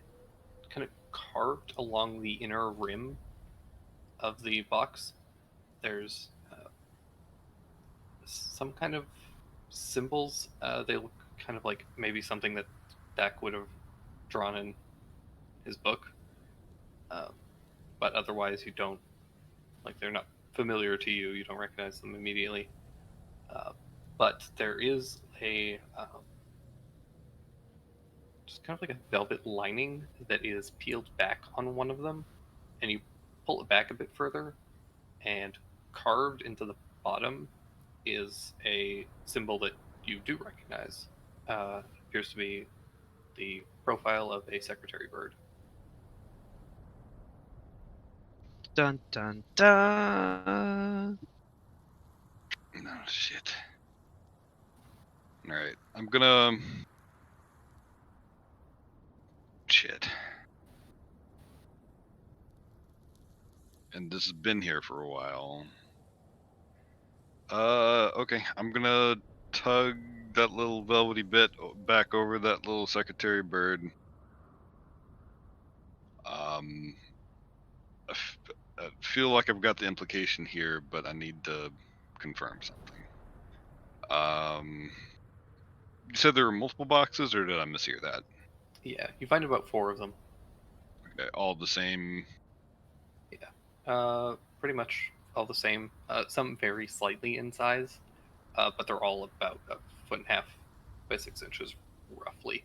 kind of carved along the inner rim of the box, there's some kind of symbols. They look kind of like maybe something that Dak would have drawn in his book. But otherwise, you don't, like, they're not familiar to you. You don't recognize them immediately. But there is a just kind of like a velvet lining that is peeled back on one of them, and you pull it back a bit further, and carved into the bottom is a symbol that you do recognize. Appears to be the profile of a secretary bird. Dun dun dun. No shit. Alright, I'm gonna... Shit. And this has been here for a while. Okay, I'm gonna tug that little velvety bit back over that little secretary bird. I feel like I've got the implication here, but I need to confirm something. You said there were multiple boxes, or did I mishear that? Yeah, you find about 4 of them. Okay, all the same. Pretty much all the same. Some vary slightly in size, but they're all about 1.5 feet by 6 inches, roughly.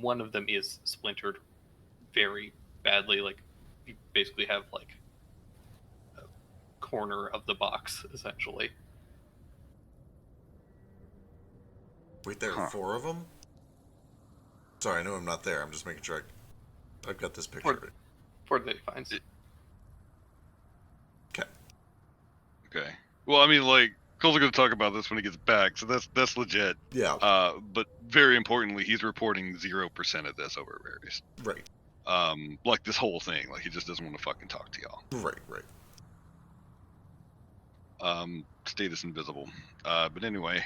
One of them is splintered very badly. Like, you basically have like a corner of the box, essentially. Wait, there are 4 of them? Sorry, I know I'm not there. I'm just making sure I've got this picture of it. 4 that he finds. Okay. Well, I mean, like, Cole's gonna talk about this when he gets back, so that's legit. Yeah. But very importantly, he's reporting 0% of this over at Rarius. Right. Like this whole thing, like he just doesn't want to fucking talk to y'all. Right. Status invisible. But anyway,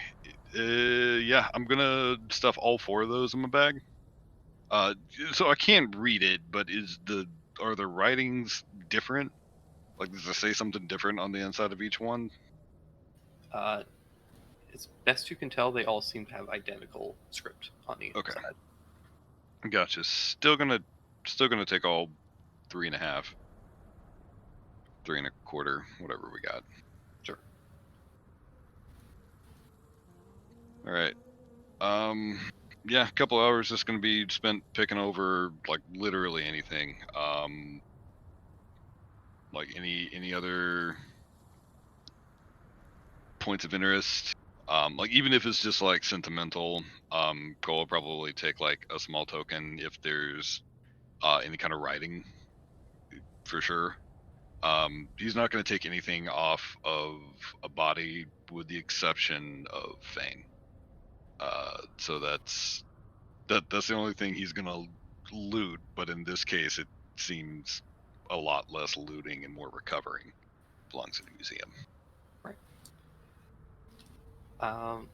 yeah, I'm gonna stuff all 4 of those in my bag. So I can't read it, but are the writings different? Like, does it say something different on the inside of each one? As best you can tell, they all seem to have identical script on the inside. Gotcha. Still gonna take all 3.5, 3.25, whatever we got. Sure. All right. Yeah, a couple hours just gonna be spent picking over like literally anything. Like any other points of interest. Like even if it's just like sentimental, Cole will probably take like a small token if there's any kind of writing, for sure. He's not going to take anything off of a body with the exception of Fane. So that's the only thing he's going to loot, but in this case it seems a lot less looting and more recovering belongs in the museum. Um,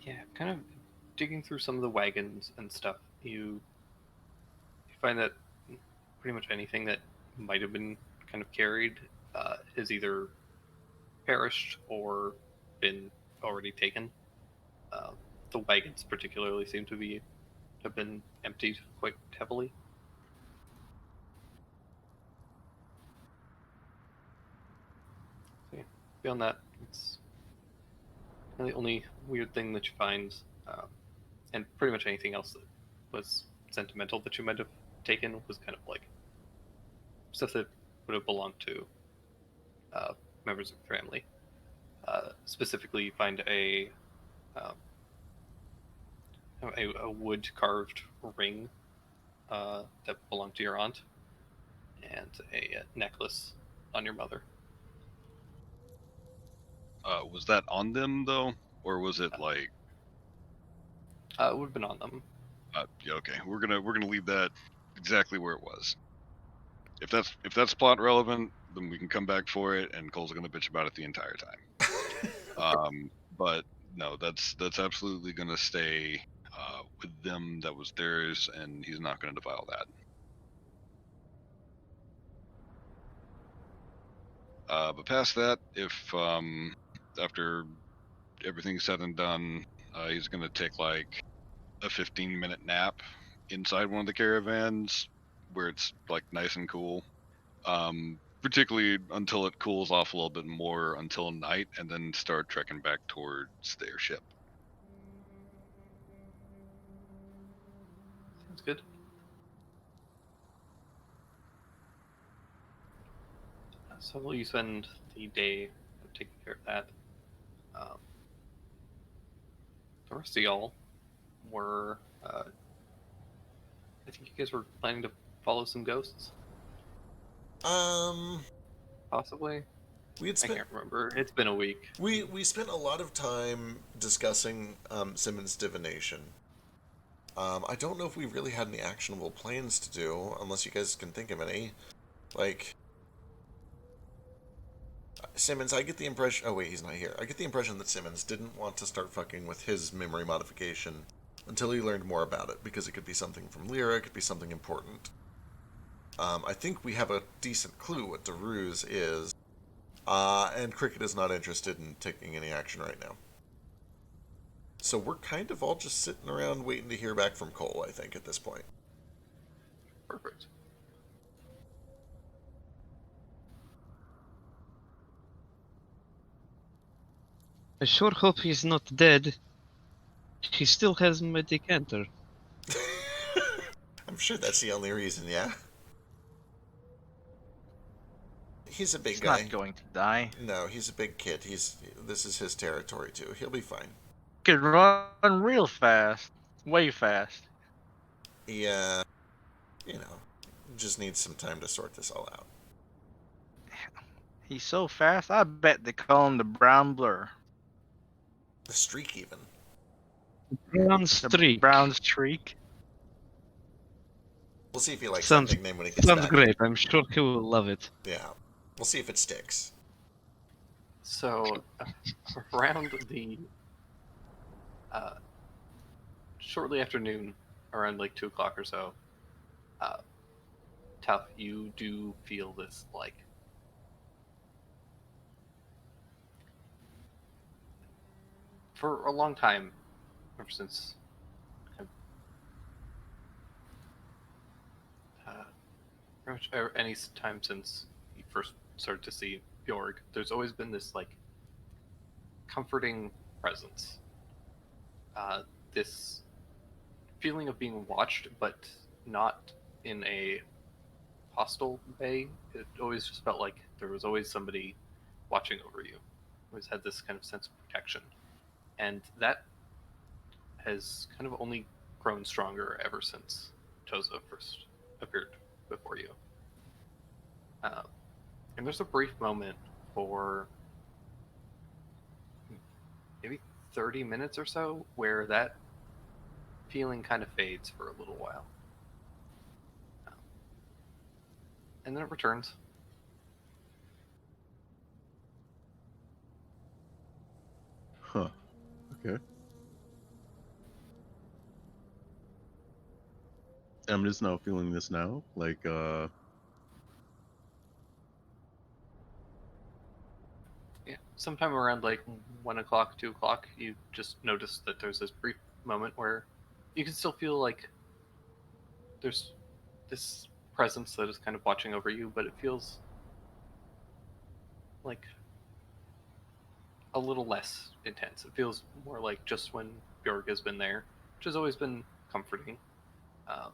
yeah, kind of digging through some of the wagons and stuff. You find that pretty much anything that might have been kind of carried is either perished or been already taken. Uh, the wagons particularly seem to have been emptied quite heavily. So, yeah, beyond that, it's the only weird thing that you find, and pretty much anything else that was sentimental that you might have taken was kind of like stuff that would have belonged to members of the family. Specifically, you find um, a wood carved ring that belonged to your aunt, and a necklace on your mother. Was that on them though, or was it like? It would have been on them. Yeah, okay, we're gonna leave that exactly where it was. If that's plot relevant, then we can come back for it, and Cole's gonna bitch about it the entire time. But no, that's absolutely gonna stay with them. That was theirs, and he's not gonna defile that. But past that, if after everything's said and done, he's gonna take like a 15-minute nap inside one of the caravans where it's like nice and cool. Particularly until it cools off a little bit more until night, and then start trekking back towards their ship. Sounds good. So will you spend the day taking care of that? Um, the rest of y'all were, I think you guys were planning to follow some ghosts, possibly. We had I spent can't remember. It's been a week. we spent a lot of time discussing Simmons' divination. I don't know if we really had any actionable plans to do, unless you guys can think of any. Like, Simmons, I get the impression... Oh, wait, he's not here. I get the impression that Simmons didn't want to start fucking with his memory modification until he learned more about it, because it could be something from Lyra, it could be something important. I think we have a decent clue what the ruse is, and Cricket is not interested in taking any action right now. So we're kind of all just sitting around waiting to hear back from Cole, I think, at this point. Perfect. I sure hope he's not dead. He still has my decanter. I'm sure that's the only reason, yeah? He's a big He's guy. not going to die. No, he's a big kid. This is his territory too. He'll be fine. Could run real fast, way fast. He, just needs some time to sort this all out. He's so fast. I bet they call him the Brown Blur. The streak, even. Brown The streak. Brown Streak. We'll see if he likes Sounds- that nickname when he gets Sounds back. great. I'm sure he will love it. Yeah. We'll see if it sticks. So, around the shortly after noon, around like 2 o'clock or so, Tough, you do feel this like for a long time, ever since pretty much any time since you first started to see Bjorg, there's always been this like comforting presence. This feeling of being watched, but not in a hostile way. It always just felt like there was always somebody watching over you. Always had this kind of sense of protection, and that has kind of only grown stronger ever since Toza first appeared before you. And there's a brief moment for maybe 30 minutes or so where that feeling kind of fades for a little while. And then it returns. Huh. Okay. I'm just now feeling this now. Like, Yeah, sometime around like 1 o'clock, 2 o'clock, you just notice that there's this brief moment where you can still feel like there's this presence that is kind of watching over you, but it feels like a little less intense. It feels more like just when Bjorg has been there, which has always been comforting. Um,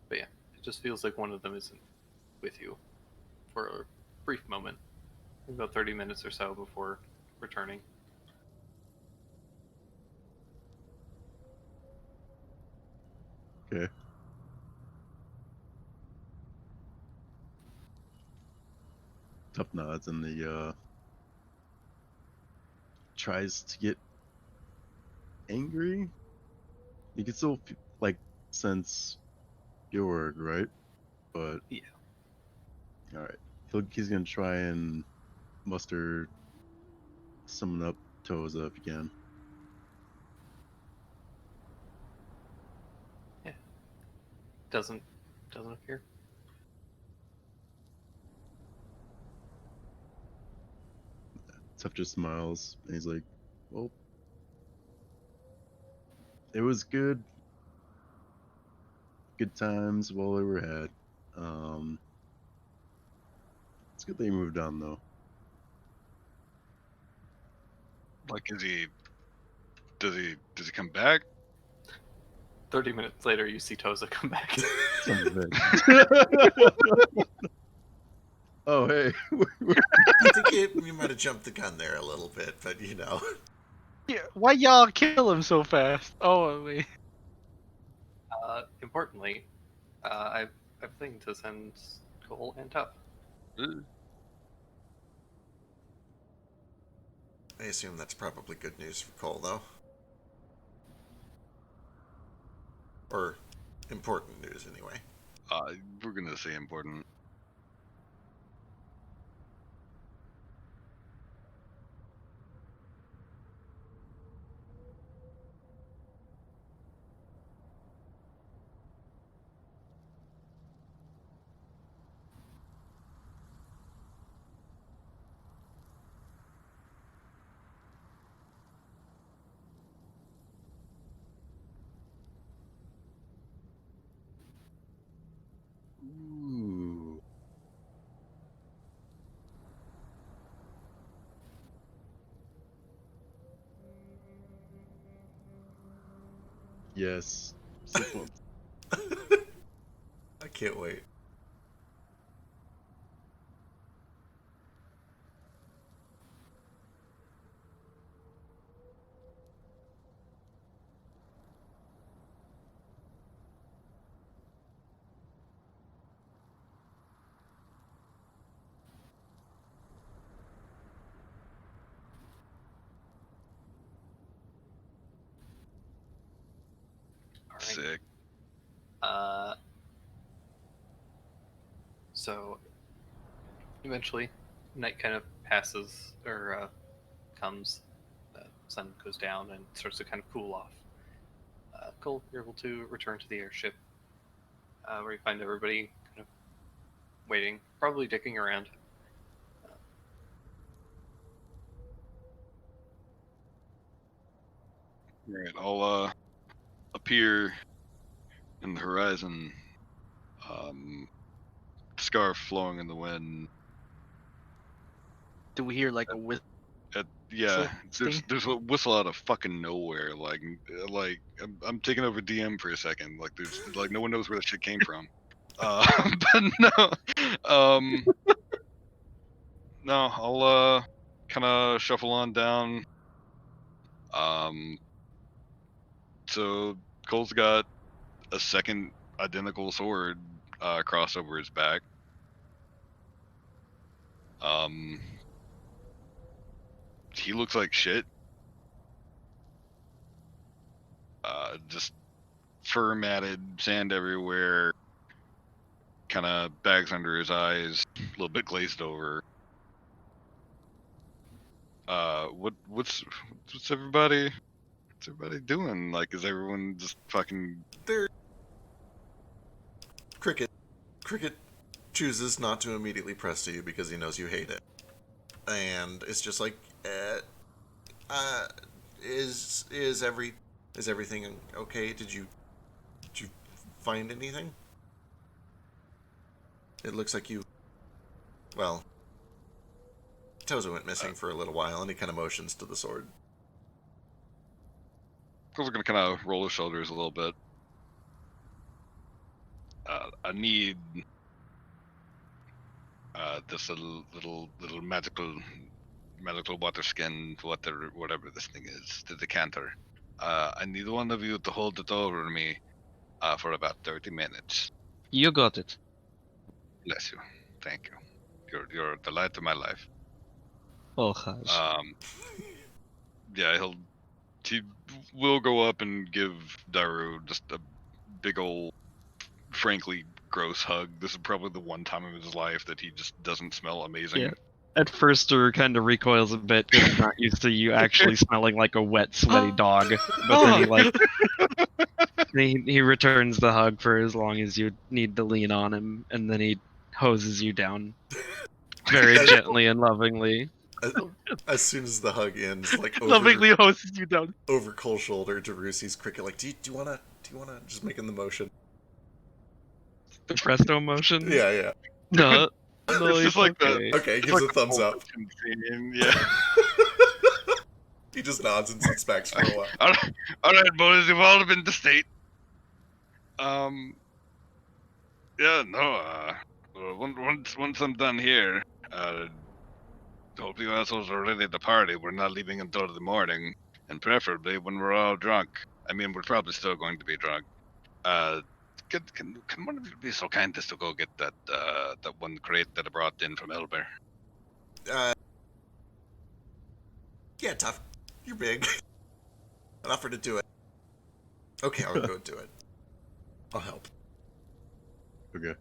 but yeah, it just feels like one of them isn't with you for a brief moment, about 30 minutes or so before returning. okay. Tough nods, and the tries to get angry. You can still like sense Bjorg, right? But Yeah. all right, he's gonna try and summon up Toza if he can. Yeah. Doesn't appear. Tough just smiles, and he's like, "Well, it was good times while they were had. Um, it's good they moved on though." Like, does he come back? 30 minutes later, you see Toza come back. Son of a bitch. Oh hey, I think you might have jumped the gun there a little bit, but you know. Yeah, why y'all kill him so fast? Oh, wait. Importantly, I've a thing to send Cole and Tough. I assume that's probably good news for Cole, though. Or important news, anyway. We're gonna say important. ooh, yes, so pumped. I can't wait. All right. Sick. So eventually, night kind of passes or comes. The sun goes down and starts to kind of cool off. Cole, you're able to return to the airship, where you find everybody kind of waiting, probably dicking around. Alright, I'll appear in the horizon. Scarf flowing in the wind. Do we hear like a whistle? Yeah, sting? there's a whistle out of fucking nowhere. Like I'm taking over DM for a second. Like there's like no one knows where that shit came from. But no, no, I'll kind of shuffle on down. So Cole's got a second identical sword crossed over his back. He looks like shit. Just fur matted, sand everywhere, kind of bags under his eyes, a little bit glazed over. What's everybody? What's everybody doing? Like, is everyone just fucking? There. Cricket chooses not to immediately press to you because he knows you hate it, and it's just like, is everything okay? Did you find anything? It looks like you. Well, Toza went missing for a little while, and he kind of motions to the sword. Cole's gonna kind of roll his shoulders a little bit. I need this little magical water skin, whatever this thing is, the decanter. I need one of you to hold it over me for about 30 minutes. You got it. Bless you. Thank you. You're the light of my life. Oh, gosh. Yeah, he will go up and give Daru just a big old, frankly gross hug. This is probably the one time in his life that he just doesn't smell amazing. Yeah. At first, Dur kind of recoils a bit because he's not used to you actually smelling like a wet, sweaty dog. But then he like he returns the hug for as long as you need to lean on him, and then he hoses you down very gently and lovingly. As soon as the hug ends, like Lovingly hosts you down. over Cole's shoulder, Daru sees Cricket like, do you wanna just making the motion? The presto motion. Yeah. No, It's he's just like okay. Okay, he it's gives like a thumbs the up. whole scene, yeah. He just nods and sits back for a while. All right, boys, you've all been to state. Yeah, no. Once I'm done here, hope you assholes are ready to party. We're not leaving until the morning, and preferably when we're all drunk. I mean, we're probably still going to be drunk. Can one of you be so kind as to go get that one crate that I brought in from Elber? Yeah, tough. You're big. I'll offer to do it. Okay, I'll go do it. I'll help. Okay.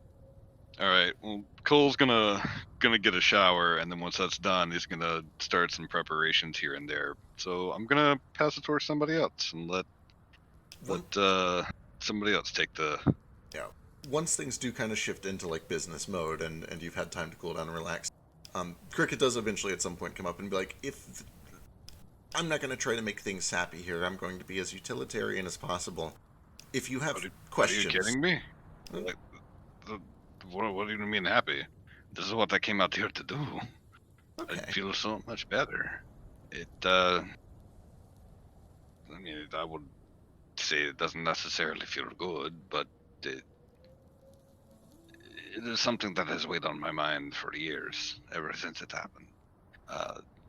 All right. Well, Cole's gonna get a shower, and then once that's done, he's gonna start some preparations here and there. So I'm gonna pass it towards somebody else and let somebody else take the. Yeah. Once things do kind of shift into like business mode, and you've had time to cool down and relax, Cricket does eventually at some point come up and be like, I'm not going to try to make things sappy here. I'm going to be as utilitarian as possible. If you have questions, Are you kidding me? Like, what do you mean happy? This is what I came out here to do. Okay. I feel so much better. I mean, I would say it doesn't necessarily feel good, but it is something that has weighed on my mind for years, ever since it happened.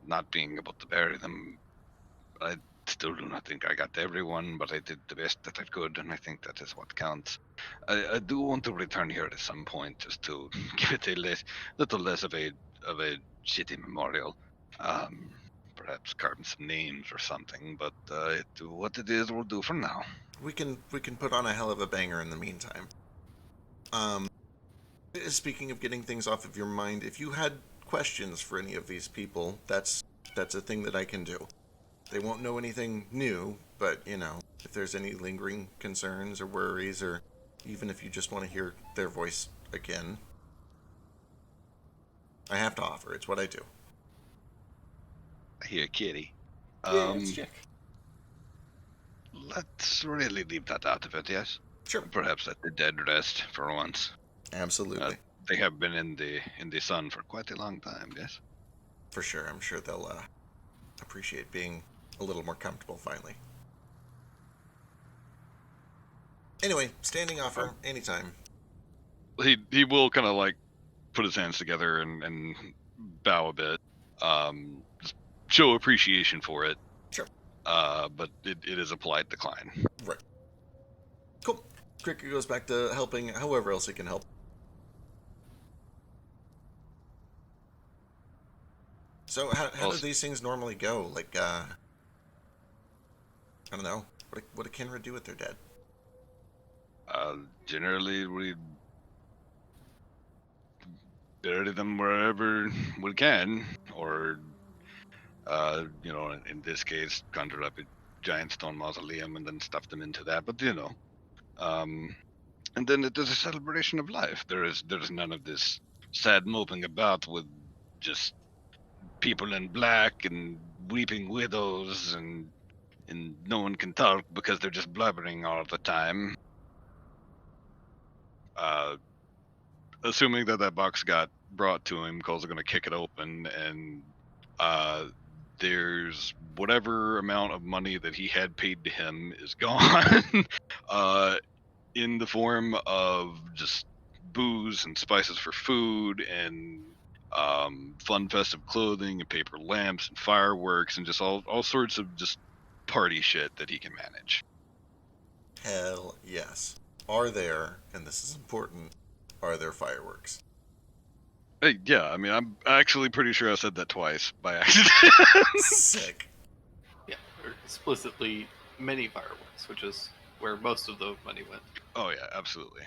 Not being able to bury them, I still do not think I got everyone, but I did the best that I could, and I think that is what counts. I do want to return here at some point, just to give it a little less of a shitty memorial. Perhaps carving some names or something, but what it is will do for now. We can put on a hell of a banger in the meantime. Speaking of getting things off of your mind, if you had questions for any of these people, that's a thing that I can do. They won't know anything new, but if there's any lingering concerns or worries, or even if you just want to hear their voice again, I have to offer. It's what I do. I hear kitty. Yeah, it's Jack. let's really leave that out of it, yes? Sure. Perhaps let the dead rest for once. Absolutely. They have been in the sun for quite a long time, yes? For sure. I'm sure they'll appreciate being a little more comfortable finally. Anyway, standing offer anytime. He will kind of like put his hands together and bow a bit. Just show appreciation for it. Sure. But it is a polite decline. Right. Cool. Cricket goes back to helping however else he can help. So how do Also- these things normally go? Like, I don't know. What do Kenra do with their dead? Generally, we bury them wherever we can, or, in this case, conjure up a giant stone mausoleum and then stuff them into that. But and then it is a celebration of life. There's none of this sad moping about with just people in black and weeping widows and no one can talk because they're just blubbering all the time. Assuming that box got brought to him, Cole's going to kick it open, and there's whatever amount of money that he had paid to him is gone, in the form of just booze and spices for food and fun festive clothing and paper lamps and fireworks and just all sorts of just party shit that he can manage. Hell yes. Are there, and this is important, are there fireworks? Hey, yeah, I mean, I'm actually pretty sure I said that twice by accident. Sick. Yeah, or explicitly many fireworks, which is where most of the money went. Oh yeah, absolutely.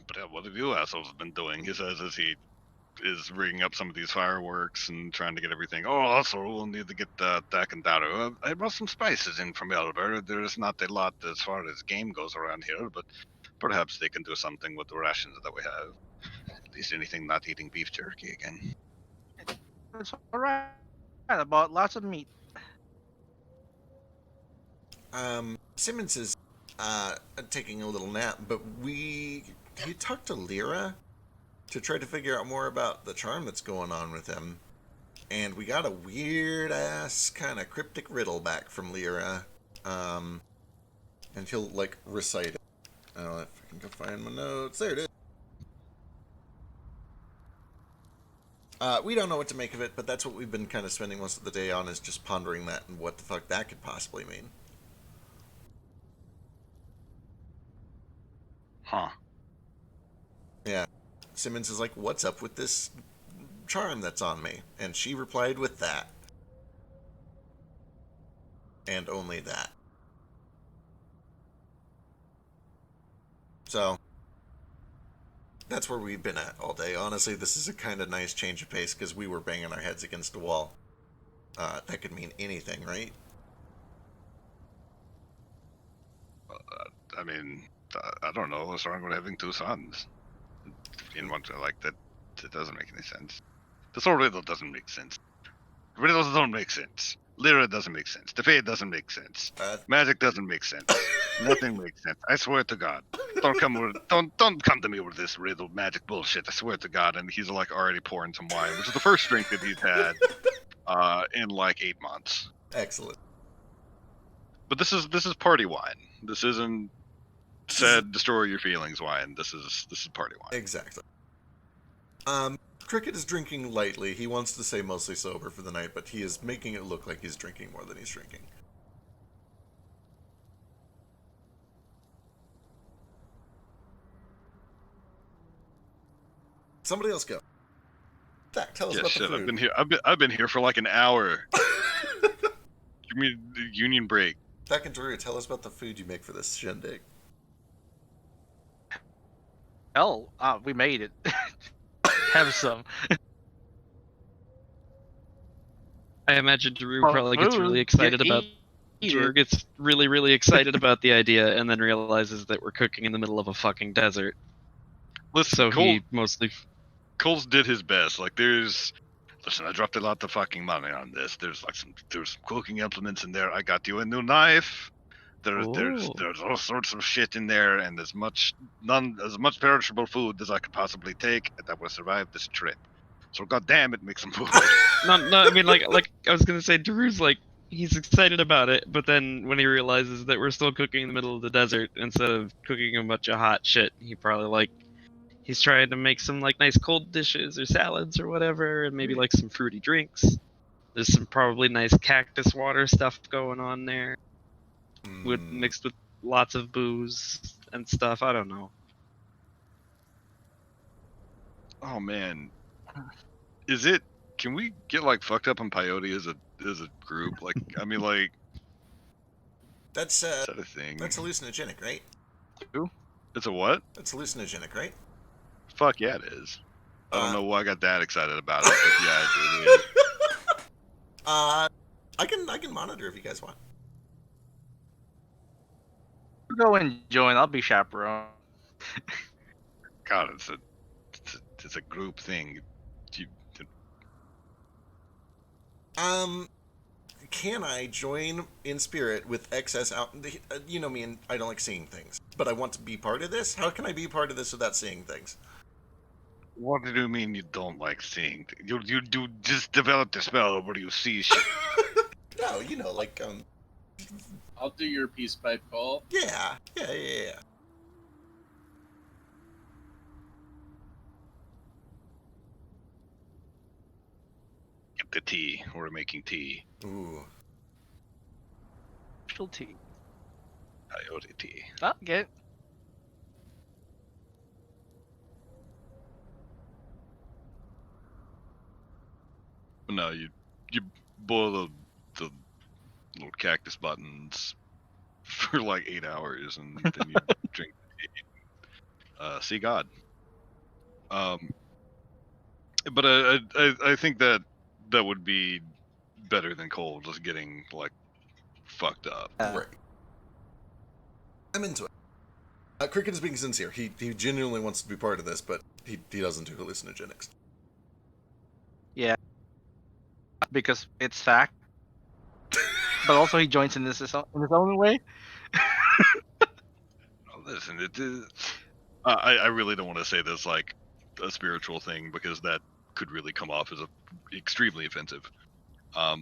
But yeah, what have you assholes been doing? He says as he is rigging up some of these fireworks and trying to get everything. Oh, also we'll need to get Dak and Daru. I brought some spices in from Elver. There's not a lot as far as game goes around here, but perhaps they can do something with the rations that we have. At least anything not eating beef jerky again. It's alright. I bought lots of meat. Simmons is taking a little nap, but he talked to Lyra to try to figure out more about the charm that's going on with him. And we got a weird ass kind of cryptic riddle back from Lyra. And he'll like recite it. I don't know if I can go find my notes. There it is. We don't know what to make of it, but that's what we've been kind of spending most of the day on, is just pondering that and what the fuck that could possibly mean. Huh. Yeah. Simmons is like, what's up with this charm that's on me? And she replied with that. And only that. So, that's where we've been at all day. Honestly, this is a kind of nice change of pace because we were banging our heads against a wall. That could mean anything, right? I mean, I don't know what's wrong with having two sons. In one like that, it doesn't make any sense. This whole riddle doesn't make sense. Riddles don't make sense. Lyra doesn't make sense. The Fade doesn't make sense. Magic doesn't make sense. Nothing makes sense. I swear to God. Don't come to me with this riddle magic bullshit. I swear to God. And he's like already pouring some wine, which is the first drink that he's had in like 8 months. Excellent. But this is party wine. This isn't sad destroy your feelings wine. This is party wine. Exactly. Cricket is drinking lightly. He wants to say mostly sober for the night, but he is making it look like he's drinking more than he's drinking. Somebody else go. Zach, tell us Yeah, about shit. the food. I've been here for like an hour. Give me the union break. Zach and Drew, tell us about the food you make for this shindig. Hell, we made it. Have some. I imagine Drew Well, probably gets food, really excited you about. eat Eat Drew it. gets really, really excited about the idea and then realizes that we're cooking in the middle of a fucking desert. Listen, So he mostly. Coles did his best. Like, listen, I dropped a lot of fucking money on this. There's some cooking implements in there. I got you a new knife. There's Oh. all sorts of shit in there, and as much perishable food as I could possibly take that will survive this trip. So goddamn it, make some food. No, I mean, like I was gonna say, Drew's like, he's excited about it, but then when he realizes that we're still cooking in the middle of the desert instead of cooking a bunch of hot shit, he probably like, he's trying to make some like nice cold dishes or salads or whatever, and maybe like some fruity drinks. There's some probably nice cactus water stuff going on there, with Mm. mixed with lots of booze and stuff. I don't know. Oh man, is it? Can we get like fucked up on peyote as a group? Like, I mean, like, That's is that a thing? that's hallucinogenic, right? It's a what? That's hallucinogenic, right? Fuck yeah, it is. I don't Uh, know why I got that excited about it, but yeah, it is. I can monitor if you guys want. Go and join. I'll be chaperone. God, it's a group thing. Can I join in spirit with excess out? You know me, and I don't like seeing things, but I want to be part of this. How can I be part of this without seeing things? What do you mean you don't like seeing? You do just develop the spell where you see shit. No, you know, like I'll do your peace pipe call. yeah. Get the tea. We're making tea. Ooh. Specialty. Peyote tea. Oh, get it. No, you boil the little cactus buttons for like 8 hours, and then you drink the tea. See God. But I think that would be better than Cole just getting like fucked up. Right. I'm into it. Cricket is being sincere. He genuinely wants to be part of this, but he doesn't do hallucinogenics. Because it's fact. But also he joins in this in his own way. Listen, it is. I really don't want to say this like a spiritual thing because that could really come off as extremely offensive. I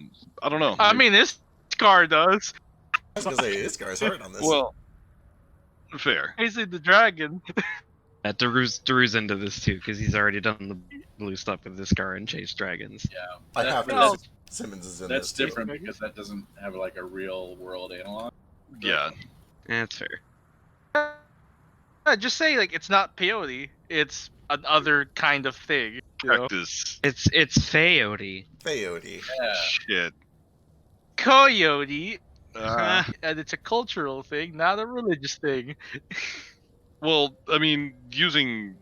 don't know. I mean, this car does. I was gonna say this guy's hard on this. Well, fair. He's in the dragon. Yeah, Drew's into this too because he's already done the blue stuff with this car and chased dragons. Yeah, I that- have to. no. Simmons is in That's this too. different because that doesn't have like a real world analog. Yeah. That's fair. Just say like it's not peyote. It's another kind of thing. You know? Practice It's peyote. Peyote. Yeah, shit. Coyote, Ah. and it's a cultural thing, not a religious thing. Well, I mean, using.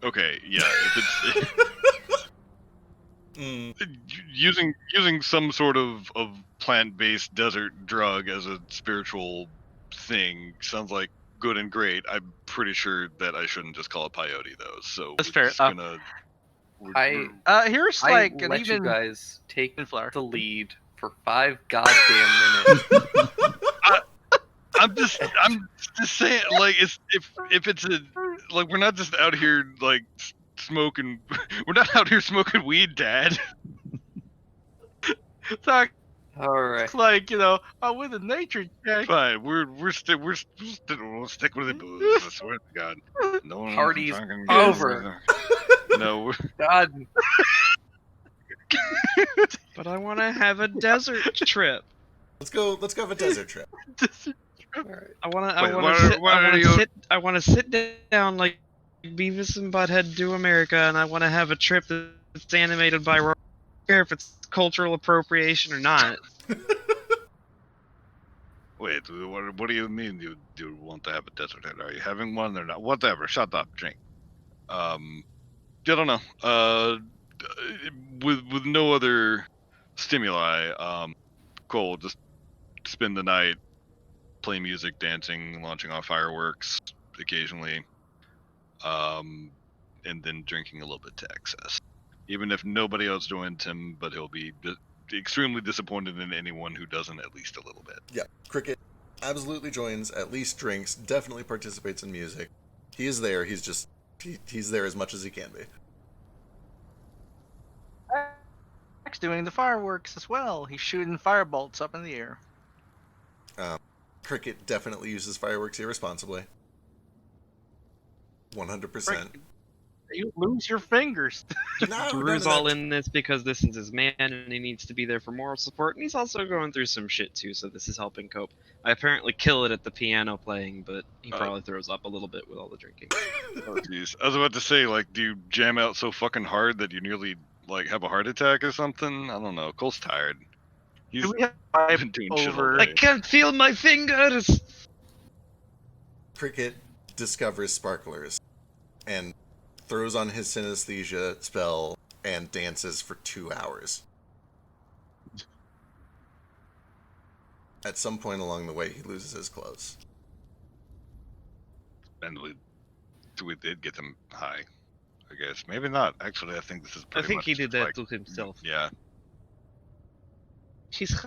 Okay, yeah. If it's Mm. using some sort of plant-based desert drug as a spiritual thing sounds like good and great. I'm pretty sure that I shouldn't just call it peyote though. So That's we're fair. just gonna. Here's I like will an let even you guys take flower. the lead for 5 goddamn minutes. I'm just saying, like, if it's a like we're not just out here like smoking. We're not out here smoking weed, Dad. Talk All right. like with a nature check. Fine, we'll stick with the booze. I swear to God. No one Party's fucking over. No, God. But I want to have a desert trip. Let's go have a desert trip. All right. I want Wait, to. why are you- I want to sit down like Beavis and Butthead do America, and I want to have a trip that's animated by. I don't care if it's cultural appropriation or not. wait. What do you mean you want to have a desert head? Are you having one or not? Whatever. Shut up. Drink. I don't know. With no other stimuli, Cole, just spend the night, play music, dancing, launching off fireworks occasionally, and then drinking a little bit to excess. Even if nobody else joins him, but he'll be extremely disappointed in anyone who doesn't at least a little bit. Yeah, Cricket absolutely joins, at least drinks, definitely participates in music. He is there. He's just he's there as much as he can be. Jack's doing the fireworks as well. He's shooting firebolts up in the air. Cricket definitely uses fireworks irresponsibly. 100%. You lose your fingers. No, Drew's no, all in this because this is his man and he needs to be there for moral support, and he's also going through some shit too, so this is helping cope. I apparently kill it at the piano playing, but he probably throws up a little bit with all the drinking. Oh, jeez. I was about to say, like, do you jam out so fucking hard that you nearly, like, have a heart attack or something? I don't know. Cole's tired. He's Do we have been doing shit all over? I day. can't feel my fingers! Cricket discovers sparklers and throws on his synesthesia spell and dances for 2 hours. At some point along the way, he loses his clothes. And we did get him high, I guess. Maybe not. Actually, I think this is I pretty think much he did just that like, to himself. Yeah. He's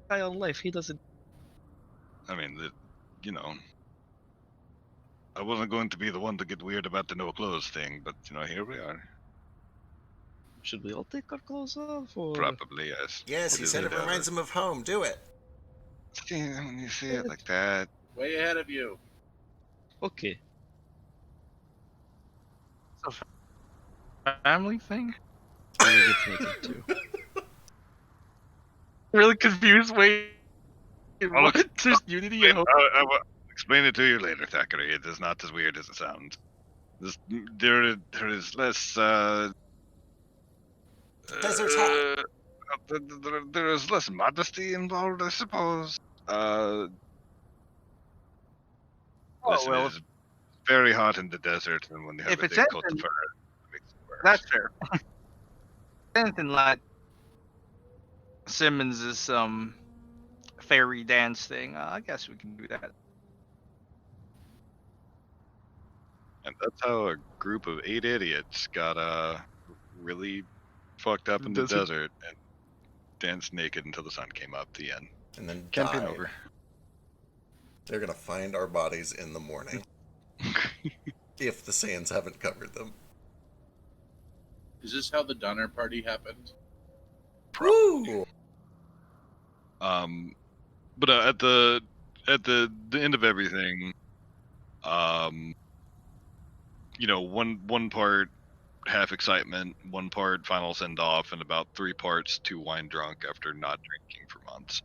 high on life, he doesn't. I mean, you know, I wasn't going to be the one to get weird about the no clothes thing, but, you know, here we are. Should we all take our clothes off? Or... Probably, yes. Yes, What he is said it reminds him of home. Do it. See, when you see it like that. Way ahead of you. Okay. Family thing? He gets naked too. Really confused. Wait, I'll what? There's unity and hope. I will explain it to you later, Thackeray. It is not as weird as it sounds. There is less, Desert's hot. there is less modesty involved, I suppose. Oh, Listen, well, it's very hot in the desert, and when you have if a it's thick coat of anything- fur, it makes it worse. That's fair. Anything like Simmons' fairy dance thing, I guess we can do that. And that's how a group of 8 idiots got really fucked up in the desert and danced naked until the sun came up. The end. And then Campaign die. over. They're gonna find our bodies in the morning. If the sands haven't covered them. Is this how the Donner Party happened? Woo! But at the end of everything, you know, one part half excitement, one part final send off, and about 3 parts too wine drunk after not drinking for months.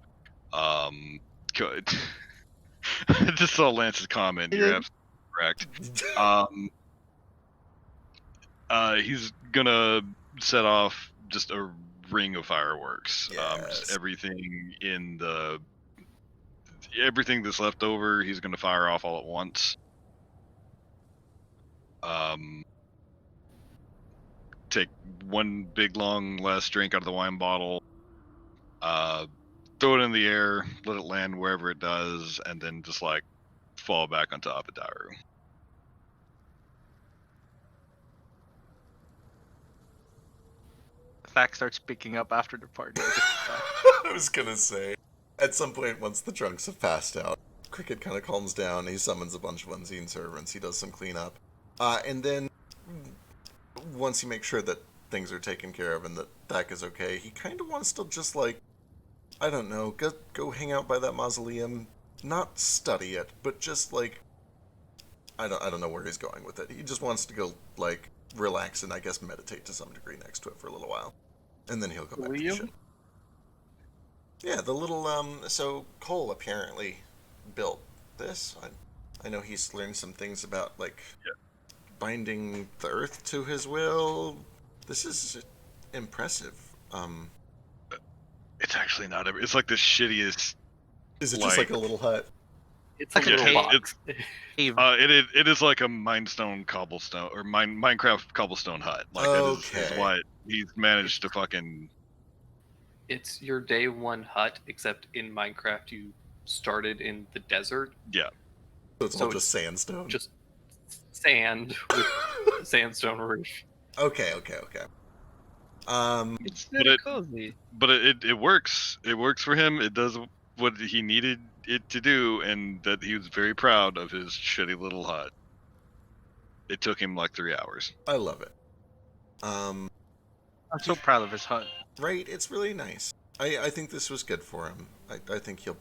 Good. I just saw Lance's comment. You're absolutely correct. He's gonna set off just a ring of fireworks. Just Yes. everything that's left over, he's gonna fire off all at once. Take one big long last drink out of the wine bottle, throw it in the air, let it land wherever it does, and then just like fall back on top of Daru. Fact starts picking up after the party. I was gonna say, at some point, once the drunks have passed out, Cricket kind of calms down. He summons a bunch of unseen servants. He does some cleanup. And then, once he makes sure that things are taken care of and that Dak is okay, he kind of wants to just, like, I don't know, go hang out by that mausoleum. Not study it, but just, like, I don't know where he's going with it. He just wants to go, like, relax and I guess meditate to some degree next to it for a little while. And then he'll go back to the Liam? ship. Yeah, the little, so Cole apparently built this. I know he's learned some things about, like, binding the earth to his will. This is impressive. It's actually not. It's like the shittiest. Is it just like a little hut? It's Like a a little cave. box. Cave. It is like a Mindstone cobblestone or Minecraft cobblestone hut. Like that is Okay. what he's managed to fucking. It's your day one hut, except in Minecraft you started in the desert. Yeah. So it's So all just sandstone. Just sand with a sandstone roof. Okay. It's But very it- cozy. But it works. It works for him. It does what he needed it to do, and that he was very proud of his shitty little hut. It took him like 3 hours. I love it. I'm so proud of his hut. Right? It's really nice. I think this was good for him. I think he'll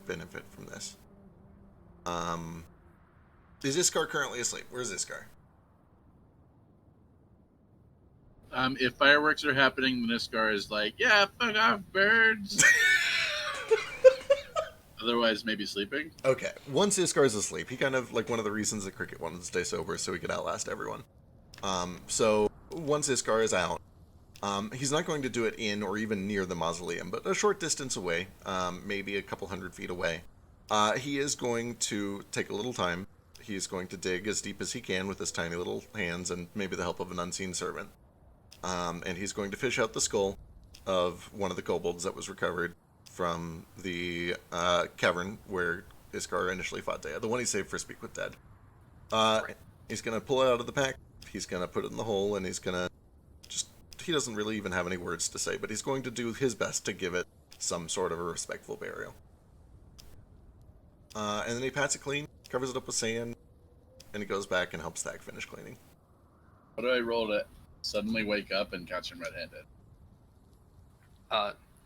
benefit from this. Is Iskar currently asleep? Where's Iskar? If fireworks are happening, Niskar is like, yeah, fuck off, birds. Otherwise, maybe sleeping. Okay. Once Iskar's asleep, he kind of, like, one of the reasons that Cricket wanted to stay sober so he could outlast everyone. So once Iskar is out, he's not going to do it in or even near the mausoleum, but a short distance away, maybe a couple 100 feet away. He is going to take a little time. He's going to dig as deep as he can with his tiny little hands and maybe the help of an unseen servant. And he's going to fish out the skull of one of the kobolds that was recovered from the cavern where Iskar initially fought Dea, the one he saved for Speak with Dead. He's going to pull it out of the pack, he's going to put it in the hole, and he's going to he doesn't really even have any words to say, but he's going to do his best to give it some sort of a respectful burial. And then he pats it clean, covers it up with sand, and he goes back and helps Thak finish cleaning. What do I roll to suddenly wake up and catch him red-handed?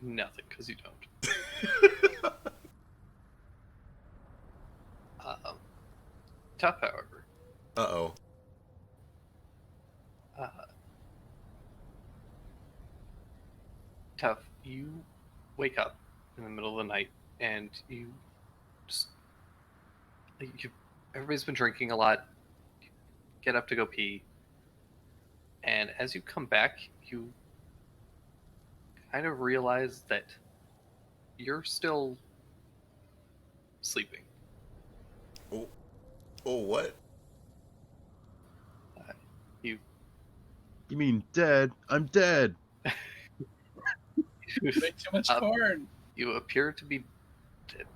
Nothing, because you don't. Tough, however. Uh-oh. Tough, you wake up in the middle of the night and you just everybody's been drinking a lot. You get up to go pee, and as you come back, you kind of realize that you're still sleeping. Oh, what? You mean dead? I'm dead. Make too much corn. You appear to be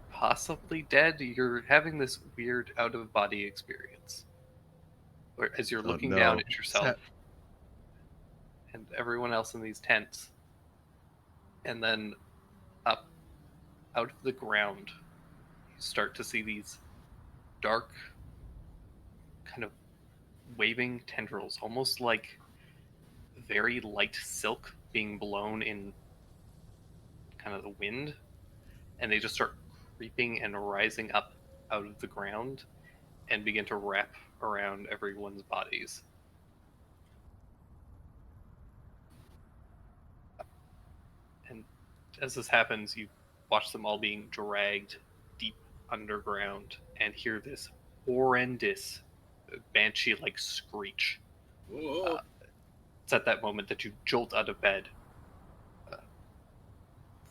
possibly dead. You're having this weird out-of-body experience, where as you're looking no. down at yourself and everyone else in these tents, and then up out of the ground, you start to see these dark, kind of waving tendrils, almost like very light silk being blown in kind of the wind, and they just start creeping and rising up out of the ground and begin to wrap around everyone's bodies. And as this happens, you watch them all being dragged deep underground and hear this horrendous banshee-like screech. Whoa. It's at that moment that you jolt out of bed.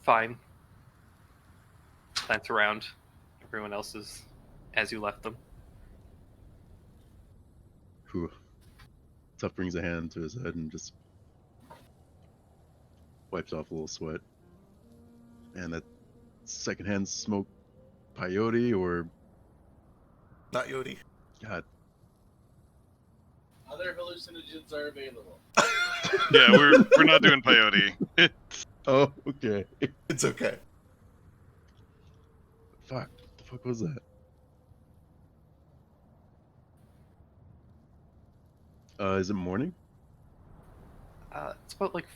Fine. Glance around. Everyone else is as you left them. Whew. Tough brings a hand to his head and just wipes off a little sweat. And that secondhand smoke peyote or Not Yodi. God. Other hallucinogens are available. Yeah, we're not doing peyote. Oh, okay. It's okay. Fuck. What the fuck was that? Is it morning? It's about like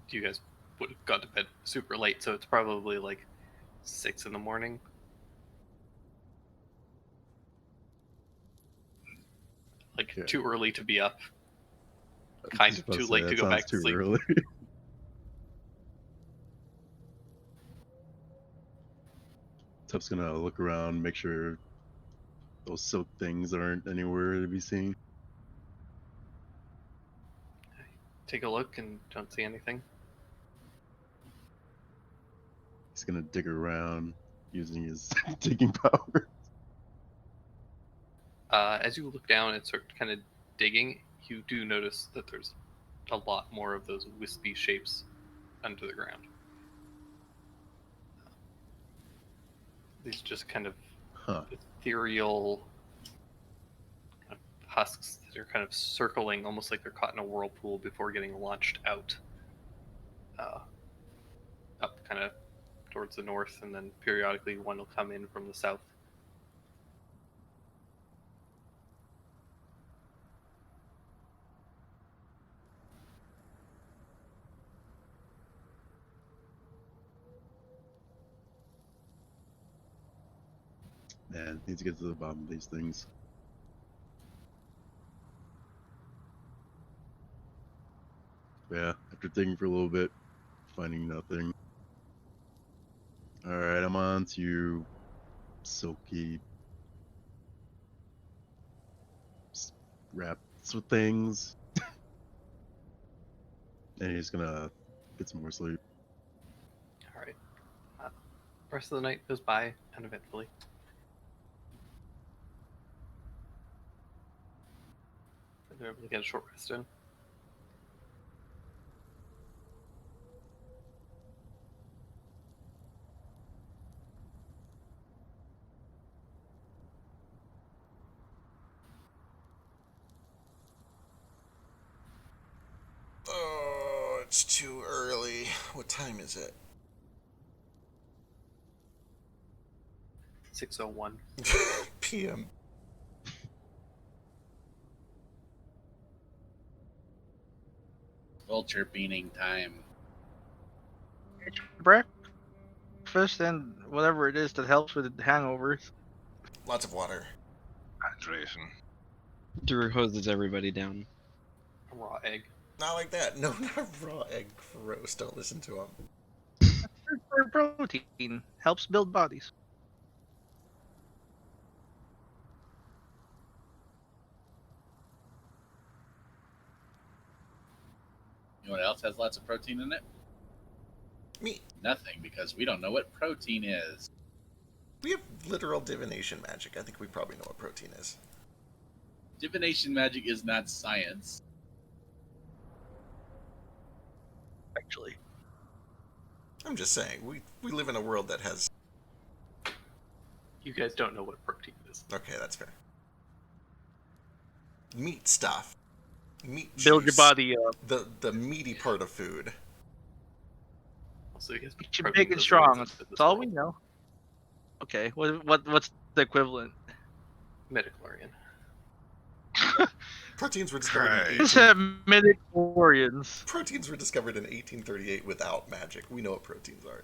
you guys would have gone to bed super late, so it's probably like 6 in the morning. Like Okay. too early to be up, I was kind just of about too say, late that to go sounds back to too sleep. early. Tuff's gonna look around, make sure those silk things aren't anywhere to be seen. Take a look and don't see anything. He's gonna dig around using his digging power. As you look down and start kind of digging, you do notice that there's a lot more of those wispy shapes under the ground. These just kind of Huh. ethereal kind of husks that are kind of circling, almost like they're caught in a whirlpool before getting launched out, up kind of towards the north, and then periodically one will come in from the south. Man, need to get to the bottom of these things. Yeah, after digging for a little bit, finding nothing. Alright, I'm on to silky wraps with things. And he's gonna get some more sleep. All right. Rest of the night goes by uneventfully. They're able to get a short rest in. Oh, it's too early. What time is it? 6:01. PM. Vulture beaning time. Breakfast and whatever it is that helps with hangovers. Lots of water. Hydration. Drew hoses everybody down. A raw egg. Not like that. No, not raw egg. Gross. Don't listen to him. For protein helps build bodies. You know what else has lots of protein in it? Meat. Nothing, because we don't know what protein is. We have literal divination magic. I think we probably know what protein is. Divination magic is not science. Actually, I'm just saying, we live in a world that has... You guys don't know what protein is. Okay, that's fair. Meat stuff. Meat build your juice. body up. The meaty part of food. Also, you guys Keep you protein big and doesn't strong. exist at this That's all point. we know. Okay, what's the equivalent? Midichlorian. Proteins were discovered in Right. 18... It's midichlorians. Proteins were discovered in 1838 without magic. We know what proteins are.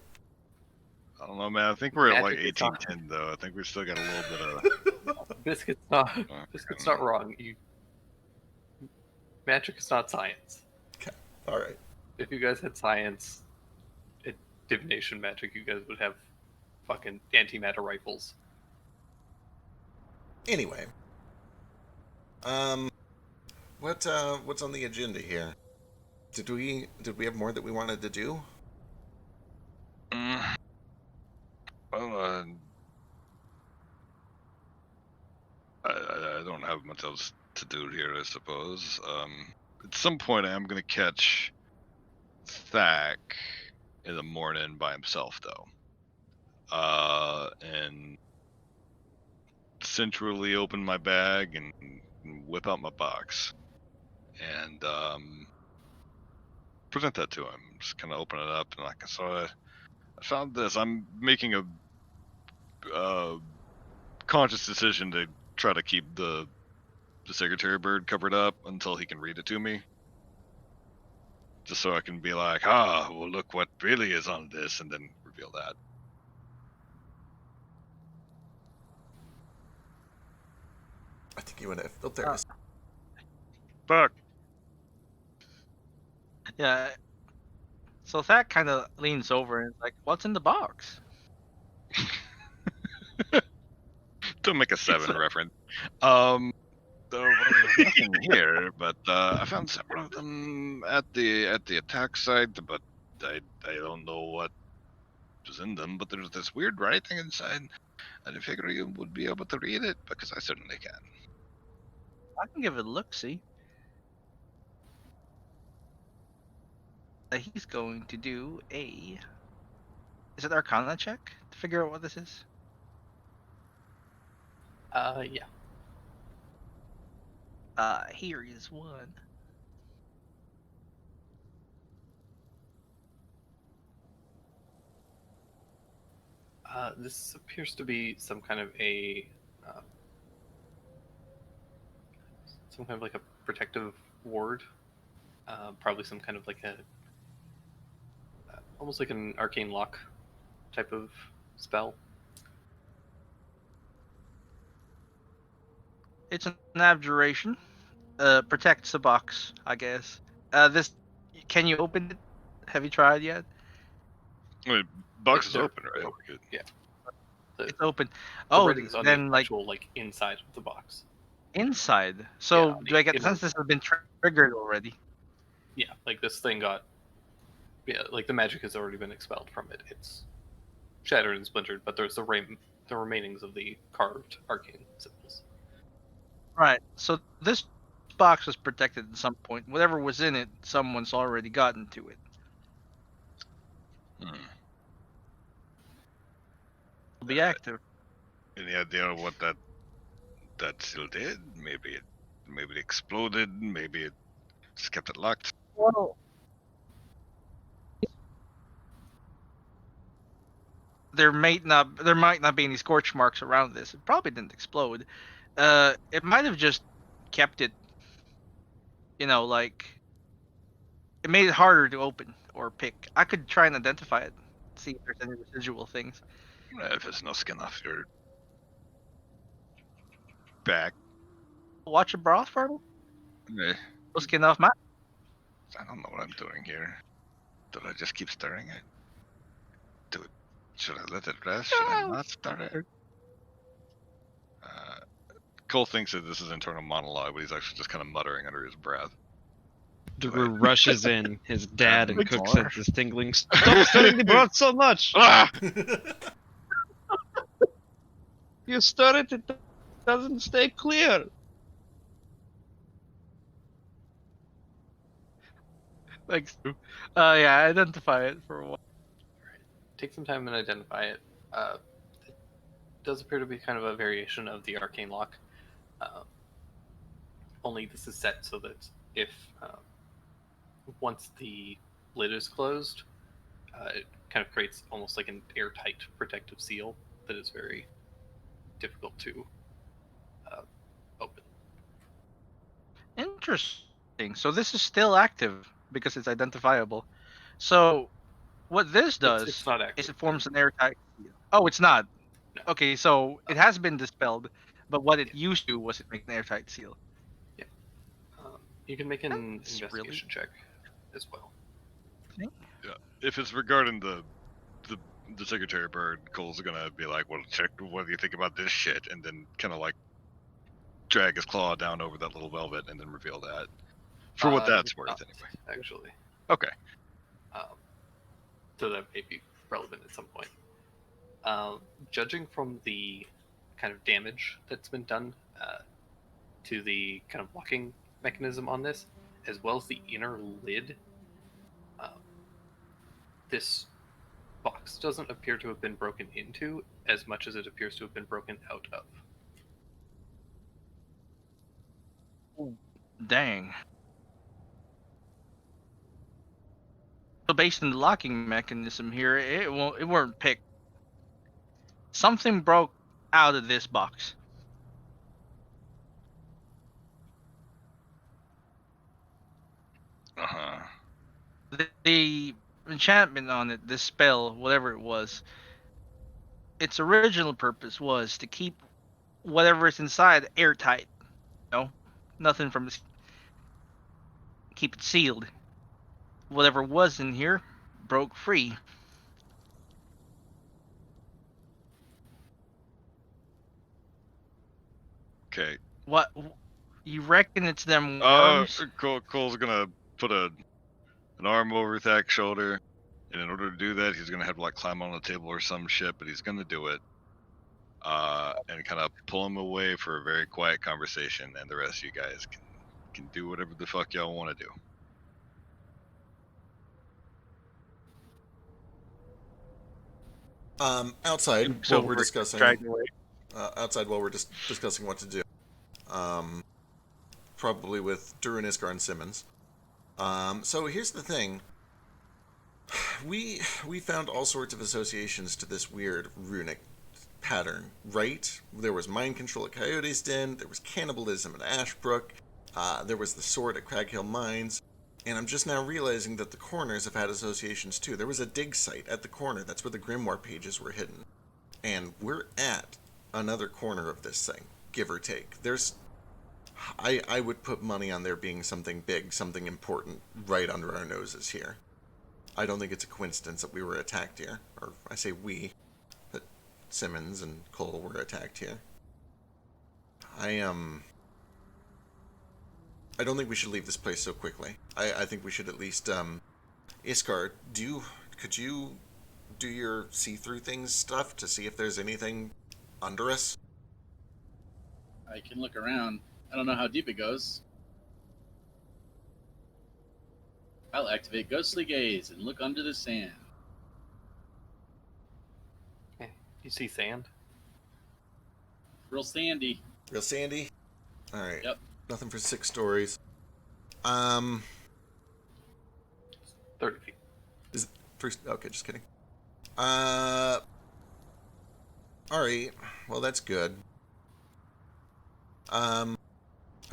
I don't know, man. I think we're at like Magic is not- 1810 though. I think we still got a little bit of. Biscuit's not wrong. Magic is not science. All right. If you guys had science, divination magic, you guys would have fucking antimatter rifles. Anyway. What's on the agenda here? Did we have more that we wanted to do? Well, I don't have much else to do here, I suppose. At some point, I am going to catch Thack in the morning by himself, though. And centrally open my bag and whip out my box. And present that to him. Just kind of open it up and like, so I found this. I'm making a conscious decision to try to keep the secretary bird covered up until he can read it to me. Just so I can be like, well, look what really is on this, and then reveal that. I think you want to... Oh, there it is. Fuck. Yeah. So that kind of leans over and is like, "What's in the box?" Don't make a 7 reference. There's nothing here, but I found several of them at the attack site, but I don't know what was in them. But there's this weird writing inside, and I figure you would be able to read it because I certainly can. I can give it a look. See. he's going to do a. Is it Arcana check to figure out what this is? Yeah. Here is one. This appears to be some kind of like a protective ward. Probably some kind of like a almost like an arcane lock type of spell. It's an abjuration. Protects the box, I guess. This. Can you open it? Have you tried yet? Wait, box is They're open, right? open. Good. Yeah. The, It's open. the Oh, writing's on then the like actual like inside of the box. inside. So Yeah, do I get the inner- sense this has been triggered already? Yeah, like this thing got. Yeah, like the magic has already been expelled from it. It's shattered and splintered, but there's the remainings of the carved arcane symbols. Right. So this box was protected at some point. Whatever was in it, someone's already gotten to it. Hmm. It'll be active. Any idea what that seal did? Maybe it exploded. Maybe it just kept it locked. Well, there might not be any scorch marks around this. It probably didn't explode. It might have just kept it. Like it made it harder to open or pick. I could try and identify it, see if there's any residual things. If there's no skin off your back, Watch a broth for me. eh, No skin off my. I don't know what I'm doing here. Do I just keep stirring it? Should I let it rest? Should I not stir it? Cole thinks that this is internal monologue, but he's actually just kind of muttering under his breath. Drew rushes in, his dad, and Big cooks bar. at this tingling. Stop stirring the broth so much! Ah! You stir it, it doesn't stay clear. Thanks. Yeah, identify it for a while. Take some time and identify it. It does appear to be kind of a variation of the arcane lock. Only this is set so that if once the lid is closed, it kind of creates almost like an airtight protective seal that is very difficult to open. Interesting. So this is still active because it's identifiable. So what this does It's not is active. it forms an airtight seal. Oh, it's not. No. Okay, so it has been dispelled, but what it used to was it make an airtight seal. You can make an That's investigation check as well. If it's regarding the Secretary Bird, Cole's gonna be like, "Well, check. What do you think about this shit?" And then kind of like drag his claw down over that little velvet, and then reveal that. For what that's It's worth, not, anyway. Actually, Okay. so that may be relevant at some point. Judging from the kind of damage that's been done to the kind of locking mechanism on this, as well as the inner lid, this box doesn't appear to have been broken into as much as it appears to have been broken out of. Dang. So based on the locking mechanism here, it weren't picked. Something broke out of this box. Uh huh. The enchantment on it, this spell, whatever it was, its original purpose was to keep whatever is inside airtight. Nothing from this. Keep it sealed. Whatever was in here broke free. Okay. What? You reckon it's them Uh, worms? Cole's gonna put an arm over Thak's shoulder, and in order to do that, he's gonna have to like climb on a table or some shit, but he's gonna do it. And kind of pull him away for a very quiet conversation, and the rest of you guys can do whatever the fuck y'all want to do. Outside So while we're discussing. dragged away. Outside while we're just discussing what to do. Probably with Drew and Iskar and Simmons. So here's the thing. We found all sorts of associations to this weird runic pattern, right? There was mind control at Coyote's Den, there was cannibalism at Ashbrook, there was the sword at Craghill Mines, and I'm just now realizing that the corners have had associations too. There was a dig site at the corner, that's where the Grimoire pages were hidden. And we're at another corner of this thing, give or take. I would put money on there being something big, something important right under our noses here. I don't think it's a coincidence that we were attacked here. Or I say we, that Simmons and Cole were attacked here. I don't think we should leave this place so quickly. I think we should at least, Iskar, could you do your see-through things stuff to see if there's anything under us? I can look around. I don't know how deep it goes. I'll activate Ghostly Gaze and look under the sand. You see sand? Real sandy. Real sandy? Alright. Yep. Nothing for 6 stories. 30 feet. Is it 3? Okay, just kidding. Alright. Well, that's good. I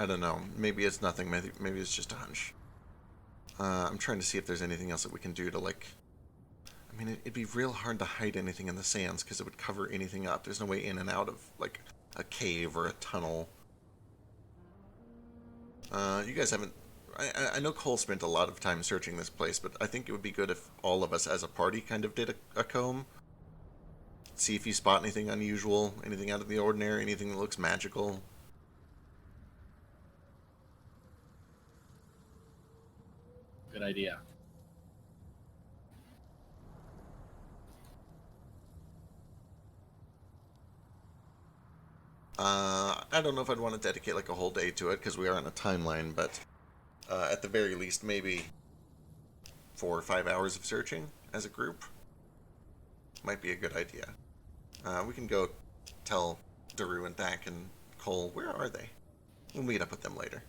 don't know. Maybe it's nothing. Maybe it's just a hunch. I'm trying to see if there's anything else that we can do to, like... I mean, it'd be real hard to hide anything in the sands because it would cover anything up. There's no way in and out of, like, a cave or a tunnel. You guys haven't... I know Cole spent a lot of time searching this place, but I think it would be good if all of us as a party kind of did a comb. See if you spot anything unusual, anything out of the ordinary, anything that looks magical. Good idea. I don't know if I'd want to dedicate like a whole day to it because we are on a timeline, but at the very least, maybe 4 or 5 hours of searching as a group might be a good idea. We can go tell Daru and Dak and Cole, where are they? We'll meet up with them later.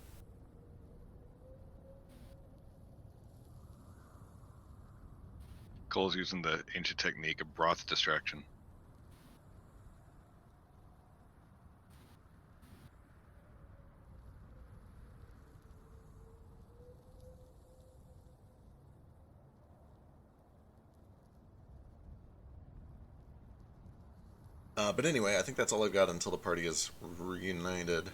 Cole's using the ancient technique of broth distraction. But anyway, I think that's all I've got until the party is reunited.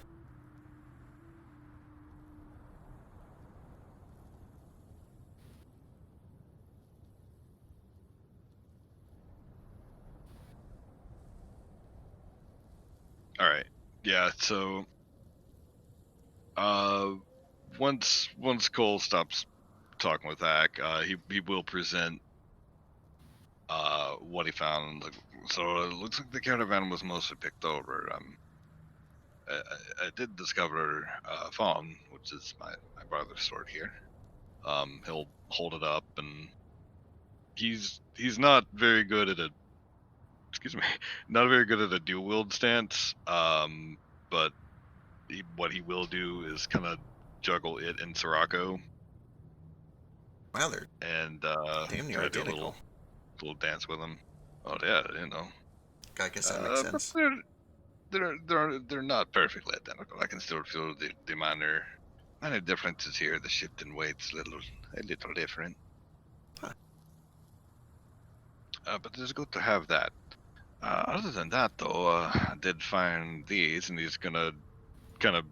All right. Yeah. So, once Cole stops talking with Zach, he will present what he found. So it looks like the caravan was mostly picked over. I did discover Fawn, which is my brother's sword here. He'll hold it up, and he's not very good at not very good at a dual wield stance. But what he will do is kind of juggle it and Sirocco. Wow, they're and damn near try to do a identical. little dance with him. Oh yeah, you know. I guess that makes But sense. they're not perfectly identical. I can still feel the minor differences here. The shift in weight's a little different. Huh. But it's good to have that. Other than that, though, I did find these, and he's gonna kind of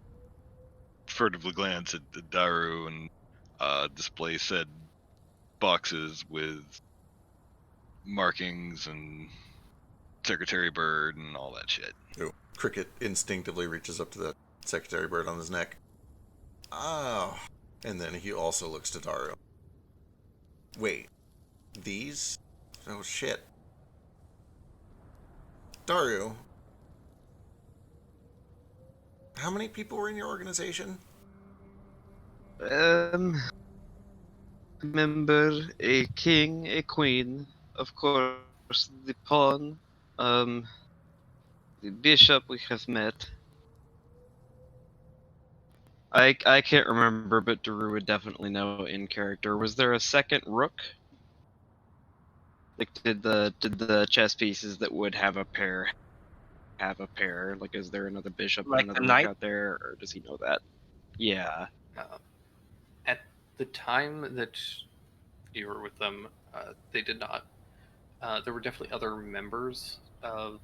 furtively glance at the Daru and display said boxes with markings and Secretary Bird and all that shit. Ooh, Cricket instinctively reaches up to the Secretary Bird on his neck. Oh. And then he also looks to Daru. Wait. These? Oh, shit. Daru. How many people were in your organization? Remember a king, a queen, of course, the pawn, the bishop we have met. I can't remember, but Daru would definitely know in character. Was there a second rook? Like, did the chess pieces that would have a pair have a pair? Like, is there another bishop Like and the another rook knight? out there, or does he know that? Yeah. At the time that you were with them, they did not. There were definitely other members of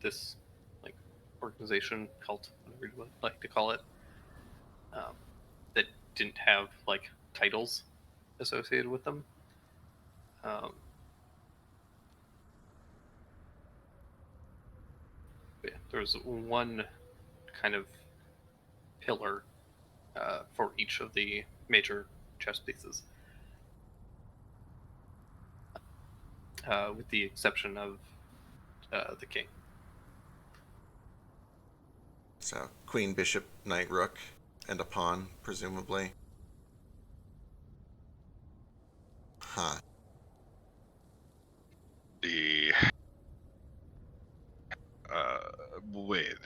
this like organization, cult, whatever you would like to call it, that didn't have like titles associated with them. Yeah, there's one kind of pillar for each of the major chess pieces, with the exception of the king. So queen, bishop, knight, rook, and a pawn, presumably. Huh. The wait,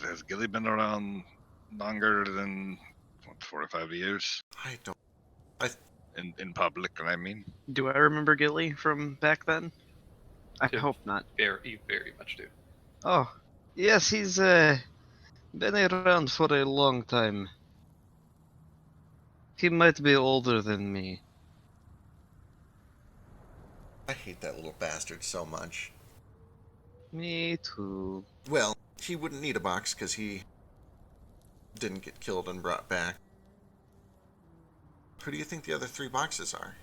has Gilly been around longer than 45 years I don't. in public? I mean, Do I remember Gilly from back then? I You hope not. you very much do. Oh, yes, he's been around for a long time. He might be older than me. I hate that little bastard so much. Me too. Well, he wouldn't need a box because he didn't get killed and brought back. Who do you think the other 3 boxes are?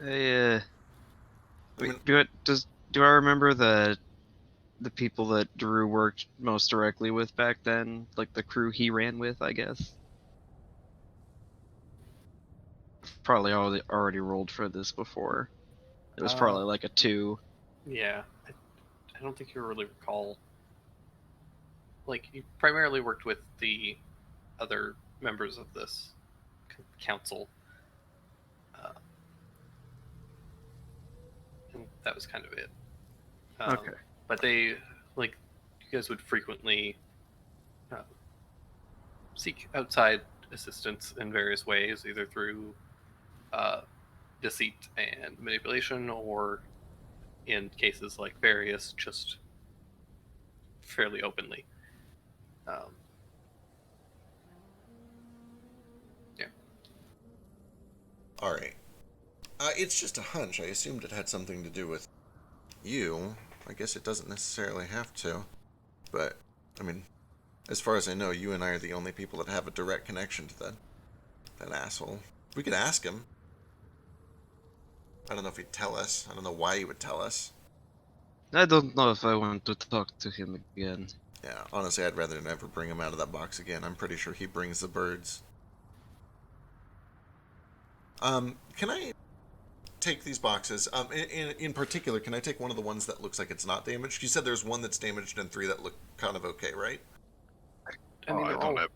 I I mean, do I remember the people that Drew worked most directly with back then? Like the crew he ran with, I guess? Probably already rolled for this before. It was probably like a 2. Yeah, I don't think you really recall. Like, you primarily worked with the other members of this council. And that was kind of it. Okay. But they, like, you guys would frequently seek outside assistance in various ways, either through deceit and manipulation, or in cases like various, just fairly openly. Yeah. alright. It's just a hunch. I assumed it had something to do with you. I guess it doesn't necessarily have to. But, I mean, as far as I know, you and I are the only people that have a direct connection to that asshole. We could ask him. I don't know if he'd tell us. I don't know why he would tell us. I don't know if I want to talk to him again. Yeah, honestly, I'd rather never bring him out of that box again. I'm pretty sure he brings the birds. Can I take these boxes? In particular, can I take one of the ones that looks like it's not damaged? You said there's one that's damaged and 3 that look kind of okay, right? I mean, I they're don't all, have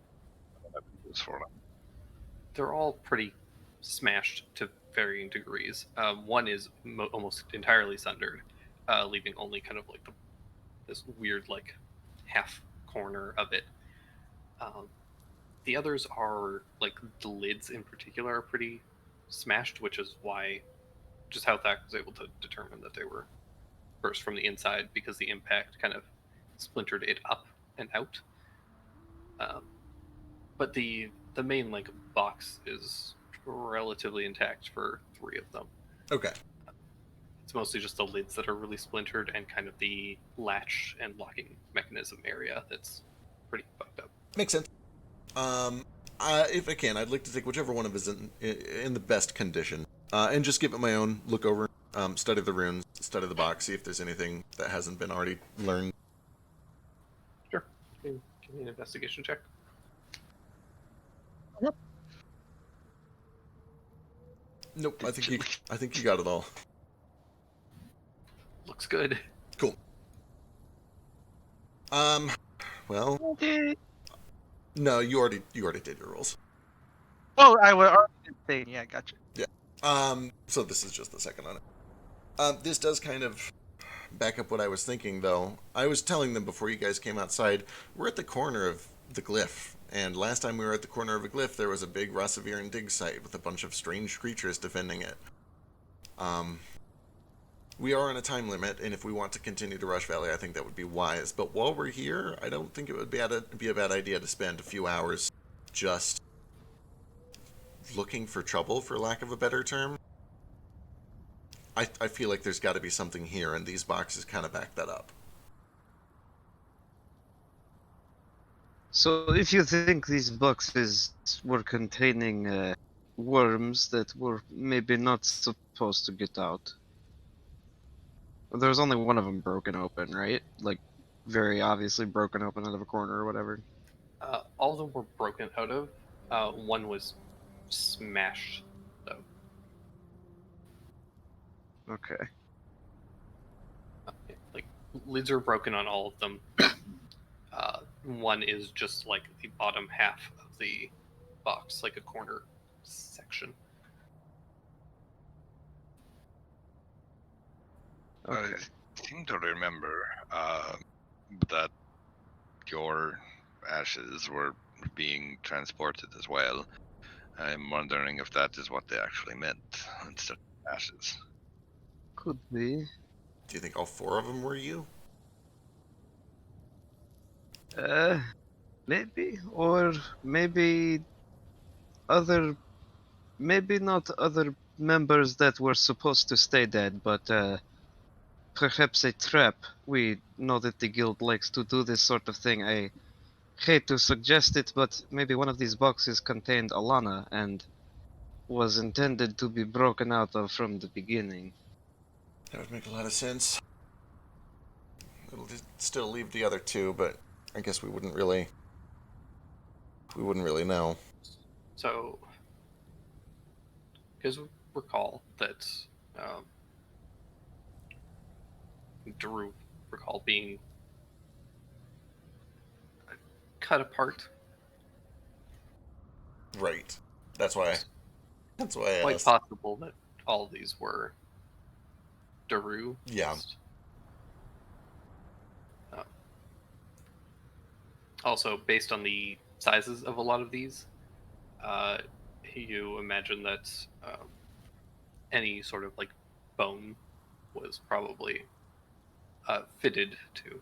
use for them. they're all pretty smashed to varying degrees. One is almost entirely sundered, leaving only kind of like this weird like half corner of it. The others are like the lids in particular are pretty smashed, which is why just how Thack was able to determine that they were burst from the inside, because the impact kind of splintered it up and out. But the main like box is relatively intact for 3 of them. Okay. It's mostly just the lids that are really splintered, and kind of the latch and locking mechanism area that's pretty fucked up. Makes sense. If I can, I'd like to take whichever one of us in the best condition, and just give it my own look over, study the runes, study the box, see if there's anything that hasn't been already learned. Sure. Give me an investigation check. Nope, I think you got it all. Looks good. Cool. Well, no, you already did your rolls. Oh, I was already saying, yeah, gotcha. So this is just the second on it. This does kind of back up what I was thinking, though. I was telling them before you guys came outside, we're at the corner of the glyph, and last time we were at the corner of a glyph, there was a big Rosaviran dig site with a bunch of strange creatures defending it. We are on a time limit, and if we want to continue to Rush Valley, I think that would be wise. But while we're here, I don't think it would be a bad idea to spend a few hours just looking for trouble, for lack of a better term. I feel like there's got to be something here, and these boxes kind of back that up. So if you think these boxes were containing worms that were maybe not supposed to get out, there's only one of them broken open, right? Like, very obviously broken open out of a corner or whatever. All of them were broken out of. One was smashed, though. Okay. Like, lids are broken on all of them. One is just like the bottom half of the box, like a corner section. Okay. I seem to remember that your ashes were being transported as well. I'm wondering if that is what they actually meant instead of ashes. Could be. Do you think all 4 of them were you? Maybe. Or maybe maybe not other members that were supposed to stay dead, but perhaps a trap. We know that the guild likes to do this sort of thing. I hate to suggest it, but maybe one of these boxes contained Alana and was intended to be broken out of from the beginning. That would make a lot of sense. It'll still leave the other 2, but I guess we wouldn't really know. So, because recall that Drew recall being cut apart. Right. That's why I Quite asked. possible that all of these were Daru. Yeah. Also, based on the sizes of a lot of these, you imagine that any sort of like bone was probably fitted to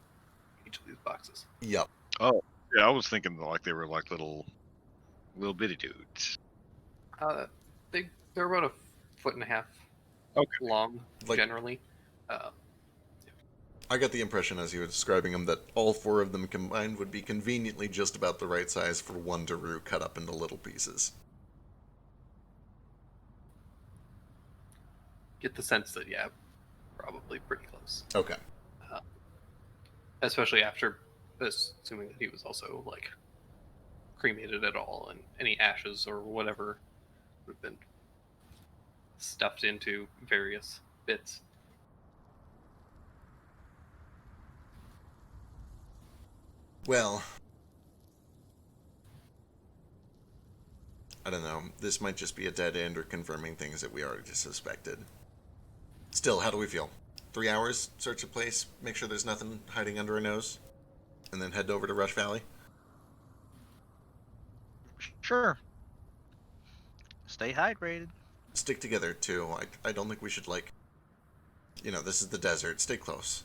each of these boxes. Yep. Oh, yeah, I was thinking like they were like little bitty dudes. They're about 1.5 feet long, Like- generally. I got the impression as you were describing them that all 4 of them combined would be conveniently just about the right size for one Daru cut up into little pieces. Get the sense that, yeah, probably pretty close. Okay. Especially after assuming that he was also, like, cremated at all, and any ashes or whatever would have been stuffed into various bits. Well, I don't know. This might just be a dead end or confirming things that we already suspected. Still, how do we feel? 3 hours, search the place, make sure there's nothing hiding under our nose, and then head over to Rush Valley? Sure. Stay hydrated. Stick together, too. I don't think we should, like... You know, this is the desert. Stay close.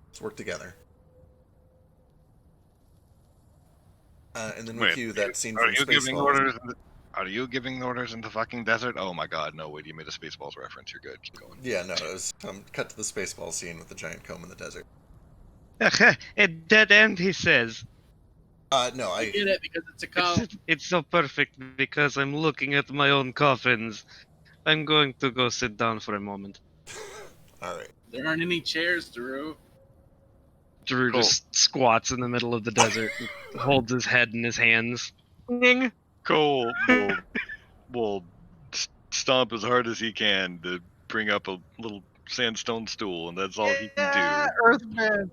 Let's work together. And then we Wait, cue that scene Are from you giving Spaceballs. orders? Are you giving orders in the fucking desert? Oh my god, no, wait, you made a Spaceballs reference. You're good. Keep going. Yeah, no, it was cut to the Spaceball scene with the giant comb in the desert. A dead end, he says. No, I get it because it's a call. It's so perfect because I'm looking at my own coffins. I'm going to go sit down for a moment. Alright. There aren't any chairs, Drew. Drew Cool. just squats in the middle of the desert and holds his head in his hands. Ning. Cole will stomp as hard as he can to bring up a little sandstone stool, and that's all he can do. Earthman.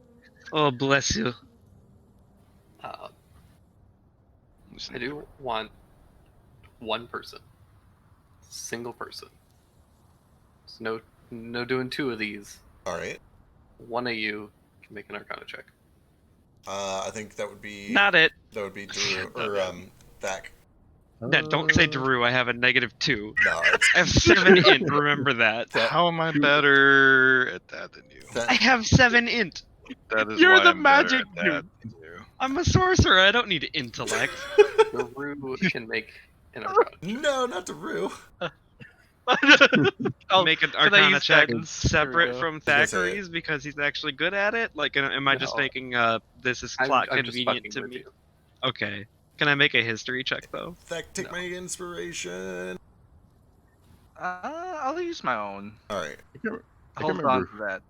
Oh, bless you. I do want one person, single person. There's no No doing 2 of these. All right. One of you can make an Arcana check. I think that would be Not it. That would be Drew Not or bad. Thak. No, don't say Uh, Drew. I have a -2. No, it's I have 7 int. Remember that. That- How am I better at that than you? That- I have 7 int. That is You're why the I'm better magic at that dude. than you. I'm a sorcerer. I don't need intellect. Rue can make an Arcana check. No, not Drew. Oh, Make an I Arcana use check guidance? separate There we from guys say it. Thackeray's because he's actually good at it. Like, am I just No. making this is I'm plot just convenient fucking to with me? you. Okay. Can I make a history check though? Thak, take No. my inspiration. I'll use my own. All right. I can't Hold on remember. to that.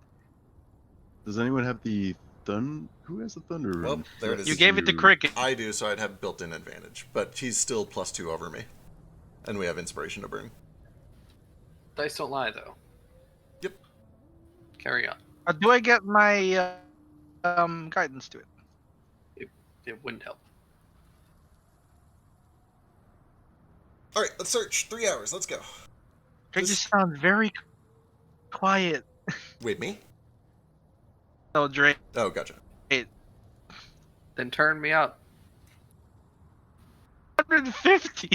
Does anyone have the Who has the Thunder Rune? Well, there it is. You gave it to Cricket. I do, so I'd have built-in advantage, but he's still +2 over me, and we have inspiration to burn. Dice don't lie, though. Yep. Carry on. Do I get my guidance to it? It wouldn't help. All right, let's search. 3 hours. Let's go. It This- just sounds very quiet. Wait, me? No, Drake. Oh, gotcha. Then turn me up. 150.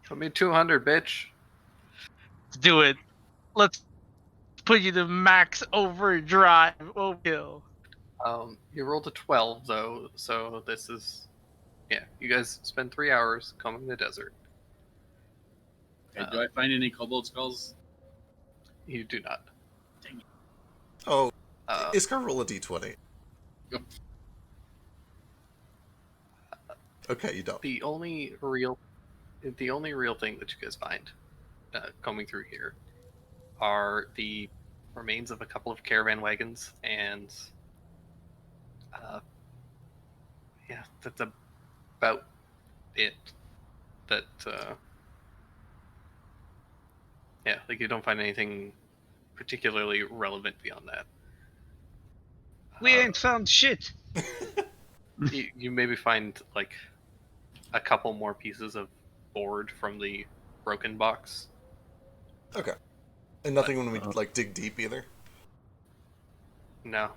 Put me 200, bitch. Let's do it. Let's put you to max overdrive. Oh, kill. You rolled a 12, though, so this is... Yeah, you guys spend 3 hours combing the desert. Okay, do I find any kobold skulls? You do not. Oh, Uh, Iskar, roll a d20. Yep. Okay, you don't. the only real thing that you guys find combing through here are the remains of a couple of caravan wagons, and yeah, that's about it. That yeah, like you don't find anything particularly relevant beyond that. We ain't found shit. You maybe find like a couple more pieces of board from the broken box. Okay. And nothing when we like dig deep either. No,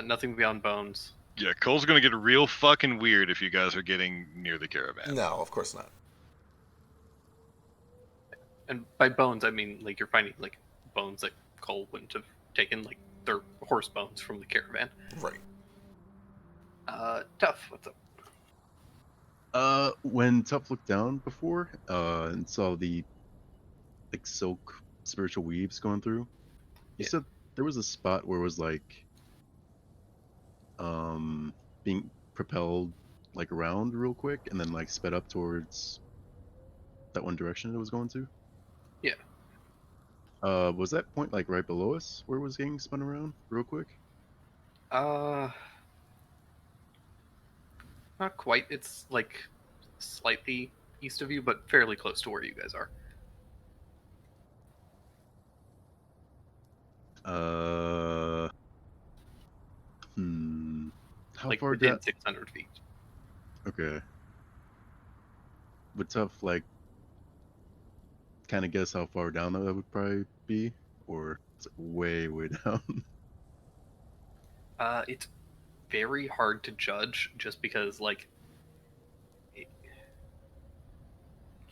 nothing beyond bones. Yeah, Cole's gonna get real fucking weird if you guys are getting near the caravan. No, of course not. And by bones, I mean like you're finding like bones that Cole wouldn't have taken, like their horse bones from the caravan. Right. Tough. What's up? When Tuff looked down before, and saw the like silk spiritual weaves going through, you Yeah. said there was a spot where it was like being propelled like around real quick and then like sped up towards that one direction it was going to? Yeah. Was that point like right below us where it was getting spun around real quick? Not quite. It's like slightly east of you, but fairly close to where you guys are. How Like far within down? 600 feet. Okay. Would Tough like kind of guess how far down that would probably be, or is it way down? It's very hard to judge just because, like,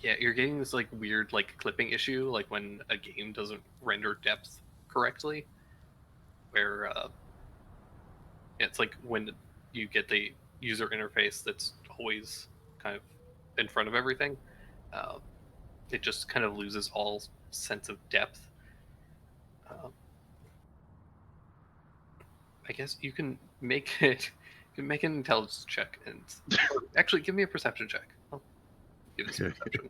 yeah, you're getting this like weird like clipping issue, like when a game doesn't render depth correctly, where it's like when you get the user interface that's always kind of in front of everything, it just kind of loses all sense of depth. I guess you can make it. You can make an intelligence check, and or actually give me a perception check. I'll give this Okay. perception.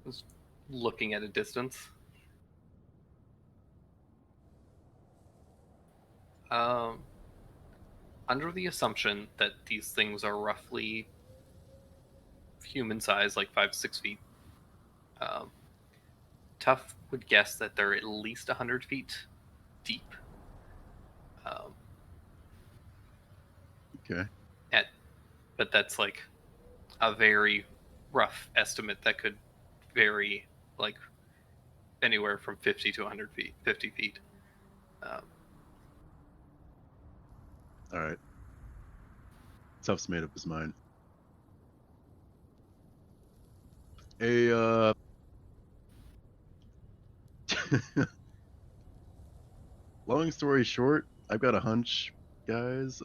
Just looking at a distance. Under the assumption that these things are roughly human size, like 5 to 6 feet, Tough would guess that they're at least 100 feet deep. Okay. But that's like a very rough estimate that could vary, like anywhere from 50 to 100 feet, 50 feet. All right. Tuff's made up his mind. Long story short, I've got a hunch, guys.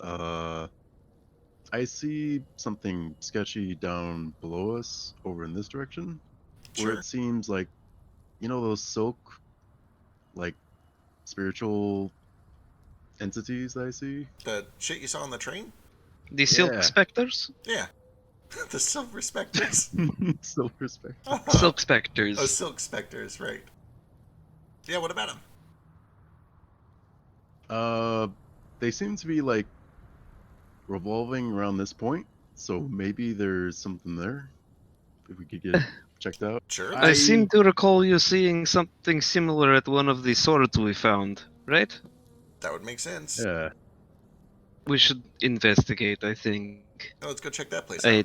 I see something sketchy down below us over in this direction, where Sure. it seems like, you know, those silk, like, spiritual entities that I see? The shit you saw on the train? The Silk Yeah. Specters? Yeah. The Silver Spectres. Silver specter. Silk Oh, Specters. Silk Spectres, right. Yeah, what about them? They seem to be, like, revolving around this point, so maybe there's something there. If we could get it checked out. Sure. I seem to recall you seeing something similar at one of the swords we found, right? That would make sense. Yeah. We should investigate, I think. Oh, let's go check that place out.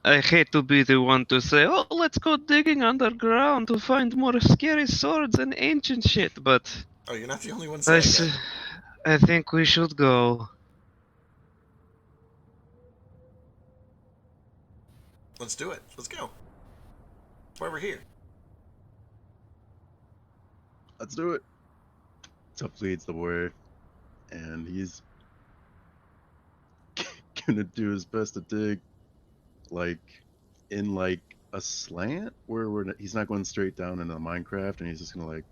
I hate to be the one to say, oh, let's go digging underground to find more scary swords and ancient shit, but Oh, you're not the only one I, saying s- that. I think we should go. Let's do it. Let's go. That's why we're here. Let's do it. Tuff leads the way, and he's gonna do his best to dig, like, in, like, a slant where he's not going straight down into Minecraft, and he's just gonna, like,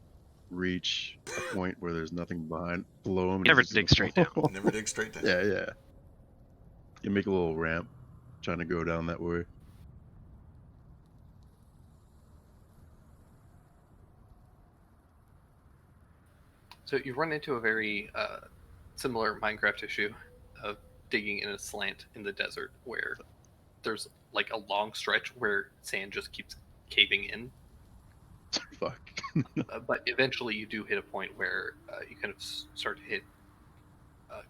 reach a point where there's nothing below him. and Never he's just dig gonna straight down. fall. Never dig straight down. Yeah. You make a little ramp, trying to go down that way. So you run into a very similar Minecraft issue of digging in a slant in the desert where there's like a long stretch where sand just keeps caving in. Fuck. But eventually you do hit a point where you kind of start to hit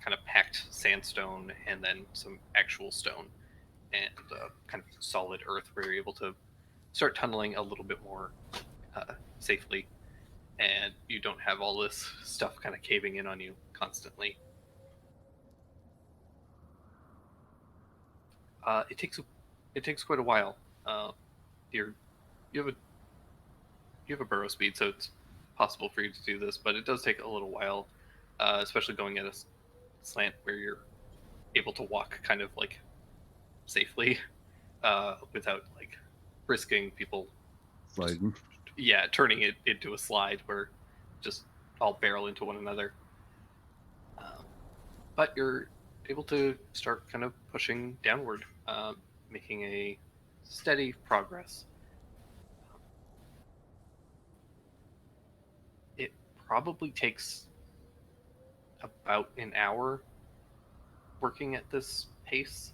kind of packed sandstone and then some actual stone and kind of solid earth where you're able to start tunneling a little bit more safely, and you don't have all this stuff kind of caving in on you constantly. It takes quite a while. You have a burrow speed, so it's possible for you to do this, but it does take a little while, especially going at a slant where you're able to walk kind of like safely without like risking people Sliding. turning it into a slide where just all barrel into one another. But you're able to start kind of pushing downward, making a steady progress. It probably takes about an hour working at this pace.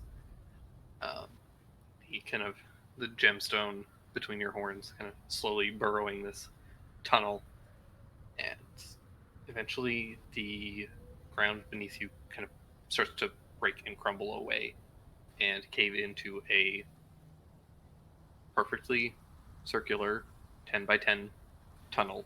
The gemstone between your horns kind of slowly burrowing this tunnel, and eventually the ground beneath you kind of starts to break and crumble away and cave into a perfectly circular 10 by 10 tunnel.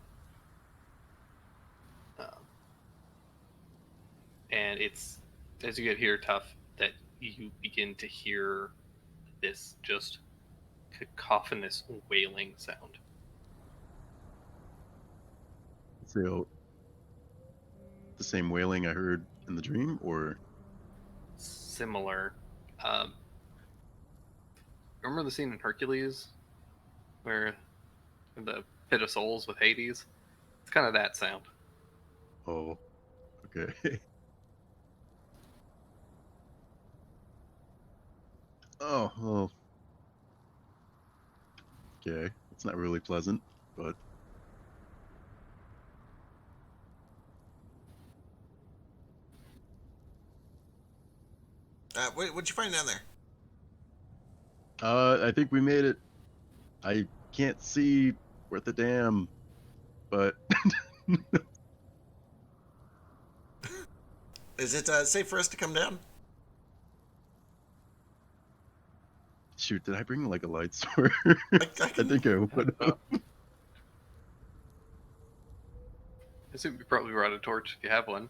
And it's as you get here, Tuff, that you begin to hear this just cacophonous wailing sound. So, the same wailing I heard in the dream, or Similar. Remember the scene in Hercules where in the pit of souls with Hades? It's kind of that sound. oh, okay. Oh, well. Okay, it's not really pleasant, but What'd you find down there? I think we made it. I can't see worth the damn, but Is it safe for us to come down? shoot, did I bring like a light sword? I I can, think I would have. assume you probably brought a torch if you have one.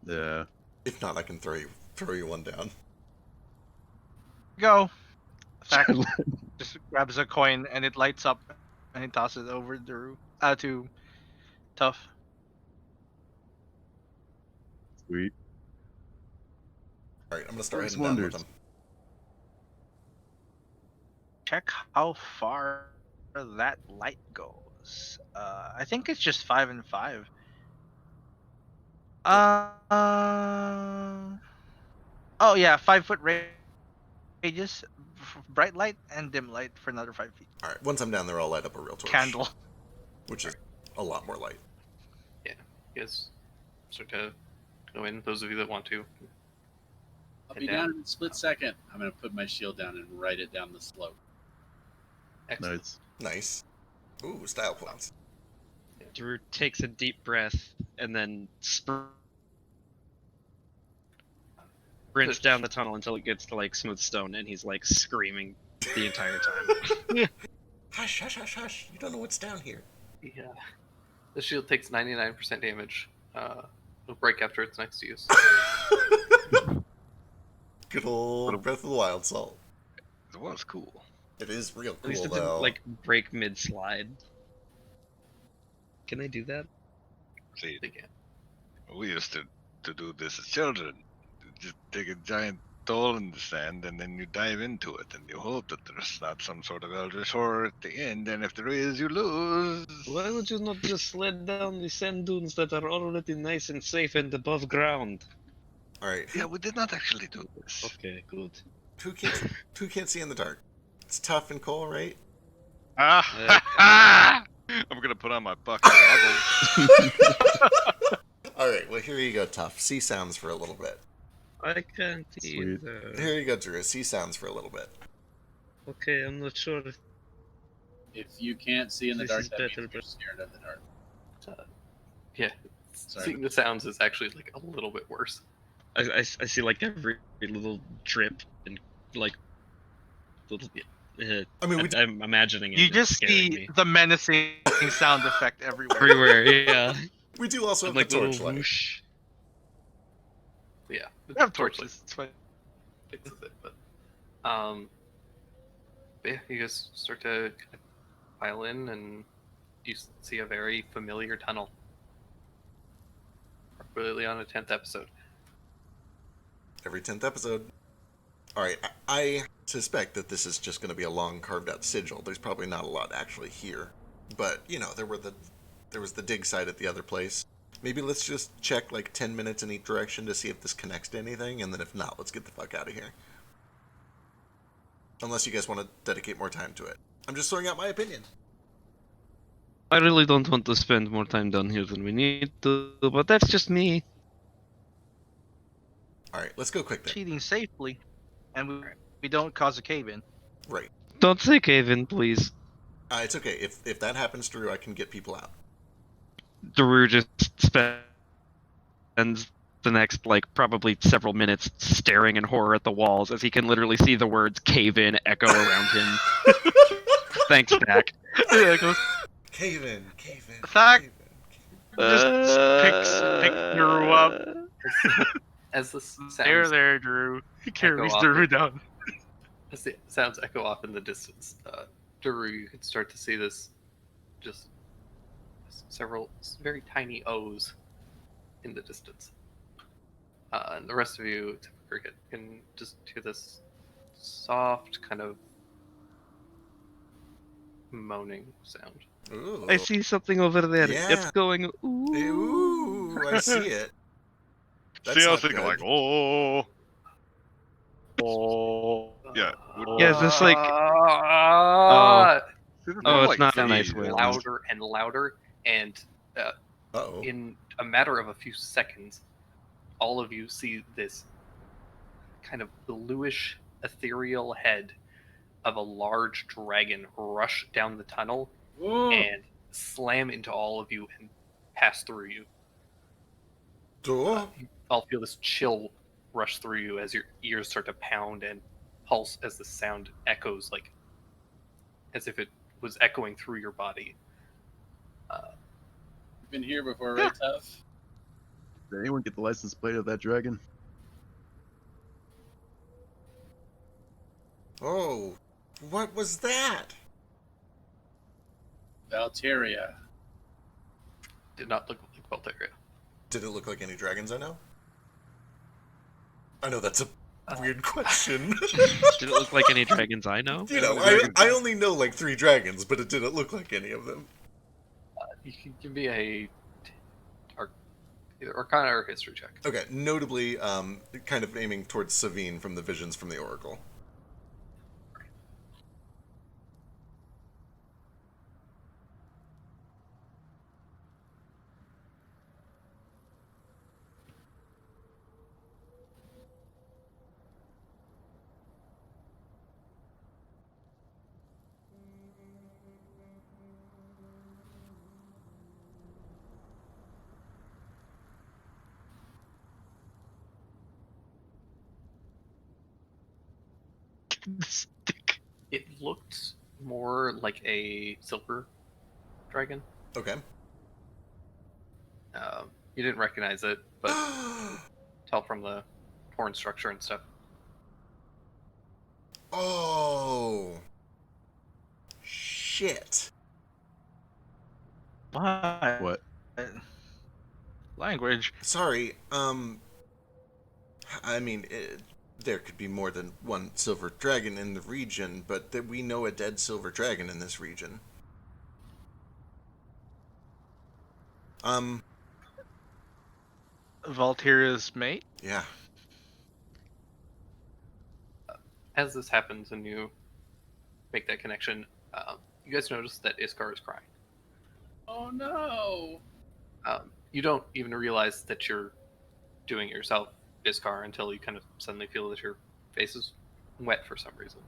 Yeah. If not, I can throw you one down. Go. Fact just grabs a coin and it lights up, and he tosses it over to Tough. Sweet. All right, I'm gonna start Works heading down with wonders. them. Check how far that light goes. I think it's just 5 and 5. Oh yeah, 5 foot radius, bright light and dim light for another 5 feet. All right, once I'm down there, I'll light up a real torch. Candle. Which is a lot more light. You guys start to go in, those of you that want to. I'll be down in a split second. I'm going to put my shield down and write it down the slope. Excellent. Nice. Nice. Ooh, style points. Drew takes a deep breath and then sprints down the tunnel until it gets to like smooth stone, and he's like screaming the entire time. Hush, hush, hush, hush. You don't know what's down here. Yeah. The shield takes 99% damage. It'll break after its next use. Good old Breath of the Wild salt. It was cool. It is real At least cool, it didn't though. like break mid slide. Can I do that? See, They can. we used to do this as children. Just dig a giant hole in the sand, and then you dive into it, and you hope that there's not some sort of eldritch horror at the end, and if there is, you lose. Why would you not just sled down the sand dunes that are already nice and safe and above ground? All right, Yeah, we did not actually do this. Okay, good. who can't see in the dark? It's Tough and Cole, right? I'm gonna put on my bucket goggles. All right, well, here you go, Tough. See sounds for a little bit. I can't Sweet. either. Here you go, Drew. See sounds for a little bit. Okay, I'm not sure. If you can't see in the This dark, is that better, means you're but- scared of the dark. Yeah. Sorry. Seeing the sounds is actually like a little bit worse. I see like every little drip and like little. I mean, I'm imagining it. You it's just scaring see me. the menacing sound effect everywhere. Everywhere. Yeah. we do also have like the little torchlight. whoosh. Yeah. We have torchlight torches. It's fine. fixes it, but yeah, you guys start to kind of pile in, and you see a very familiar tunnel. Particularly on a 10th episode. Every 10th episode. All right, I suspect that this is just going to be a long carved out sigil. There's probably not a lot actually here, but you know, there was the dig site at the other place. Maybe let's just check like 10 minutes in each direction to see if this connects to anything, and then if not, let's get the fuck out of here. Unless you guys want to dedicate more time to it. I'm just throwing out my opinion. I really don't want to spend more time down here than we need to, but that's just me. All right, let's go quick then. Cheating safely, and we don't cause a cave-in. Right. Don't say cave in, please. It's okay. If that happens, Drew, I can get people out. Daru just spends the next, like, probably several minutes staring in horror at the walls as he can literally see the words cave in echo around him. Thanks, Dak. Yeah, it goes, Cave in, cave in. Fuck. Cave in. just pick Drew up. As the sounds, There, Drew. He carries off. Drew down. as the sounds echo off in the distance, Daru, you can start to see this, just several very tiny O's in the distance. And the rest of you, except for Cricket, can just hear this soft kind of moaning sound. Ooh. I see something over there. Yeah. It's going, ooh. Ooh, I see it. That's See, I not was thinking good. like, oh, yeah. Yeah, is this like... Oh, Oh, it's not a nice way. louder and louder, and Uh-oh. in a matter of a few seconds, all of you see this kind of bluish, ethereal head of a large dragon rush down the tunnel Whoa. and slam into all of you and pass through you. Duh. You all feel this chill rush through you as your ears start to pound and pulse as the sound echoes, like as if it was echoing through your body. been here before, right, Tough? Did anyone get the license plate of that dragon? Oh, what was that? Valteria. Did not look like Valteria. Did it look like any dragons I know? I know that's a weird question. Did it look like any dragons I know? You know, I only know like 3 dragons, but it didn't look like any of them. You can give me a either Arcana or History check. Okay, notably, kind of aiming towards Savine from the Visions from the Oracle. It looked more like a silver dragon. Okay. You didn't recognize it, but tell from the horn structure and stuff. Oh. Shit. What? What? Language. Sorry, I mean, there could be more than one silver dragon in the region, but that we know a dead silver dragon in this region. Valteria's mate? Yeah. As this happens and you make that connection, you guys notice that Iskar is crying. Oh no! You don't even realize that you're doing it yourself, Iskar, until you kind of suddenly feel that your face is wet for some reason.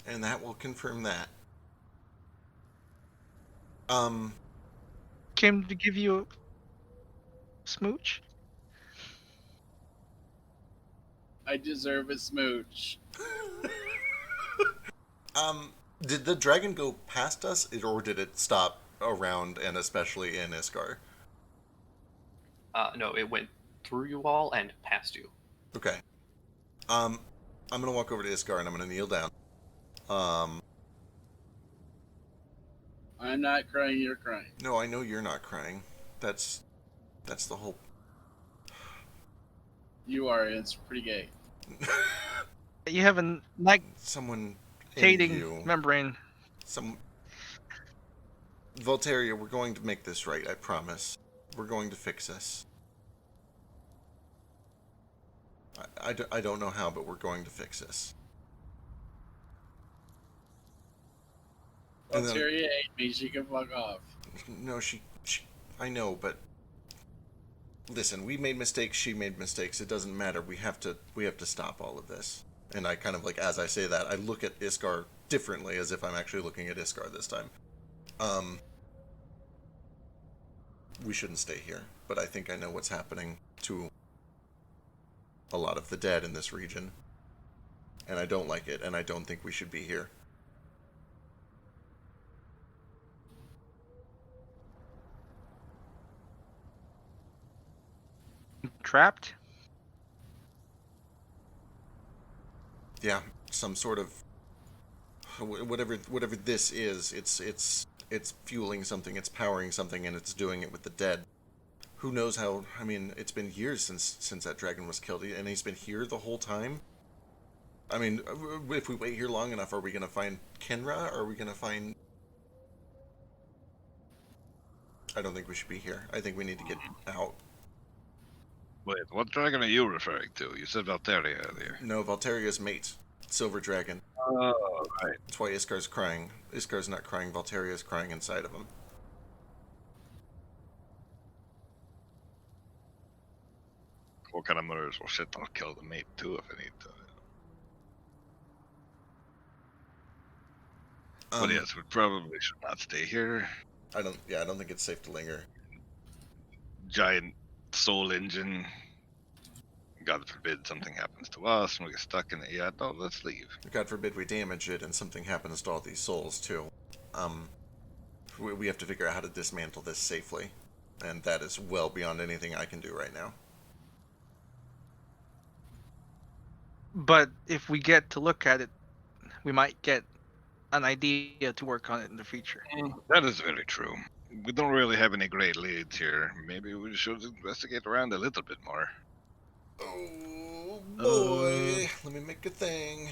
And that will confirm that. Came to give you a smooch? I deserve a smooch. Did the dragon go past us, or did it stop around and especially in Iskar? No, it went through you all and past you. Okay. I'm gonna walk over to Iskar and I'm gonna kneel down. I'm not crying, you're crying. No, I know you're not crying. That's the whole. You are, and it's pretty gay. You have a Someone in lactating you. membrane. Valteria, we're going to make this right, I promise. We're going to fix this. I don't know how, but we're going to fix this. And then- Valteria ate me, she can fuck off. No, she I know, but listen, we made mistakes, she made mistakes. It doesn't matter. We have to stop all of this. And I kind of like, as I say that, I look at Iskar differently, as if I'm actually looking at Iskar this time. We shouldn't stay here, but I think I know what's happening to a lot of the dead in this region. And I don't like it, and I don't think we should be here. Trapped? Yeah, some sort of whatever this is, it's fueling something, it's powering something, and it's doing it with the dead. Who knows how? I mean, it's been years since that dragon was killed, and he's been here the whole time. I mean, if we wait here long enough, are we gonna find Kenra? Or are we gonna find? I don't think we should be here. I think we need to get out. Wait, what dragon are you referring to? You said Valteria earlier. No, Valteria's mate, Silver Dragon. Oh, right. That's why Iskar's crying. Iskar's not crying. Valteria's crying inside of him. What kind of murders? Well, shit, I'll kill the mate too if I need to. But yes, we probably should not stay here. I don't think it's safe to linger. Giant soul engine. God forbid something happens to us and we get stuck in it. Yeah, no, let's leave. God forbid we damage it and something happens to all these souls too. we have to figure out how to dismantle this safely, and that is well beyond anything I can do right now. But if we get to look at it, we might get an idea to work on it in the future. That is very true. We don't really have any great leads here. Maybe we should investigate around a little bit more. Oh boy, let me make a thing.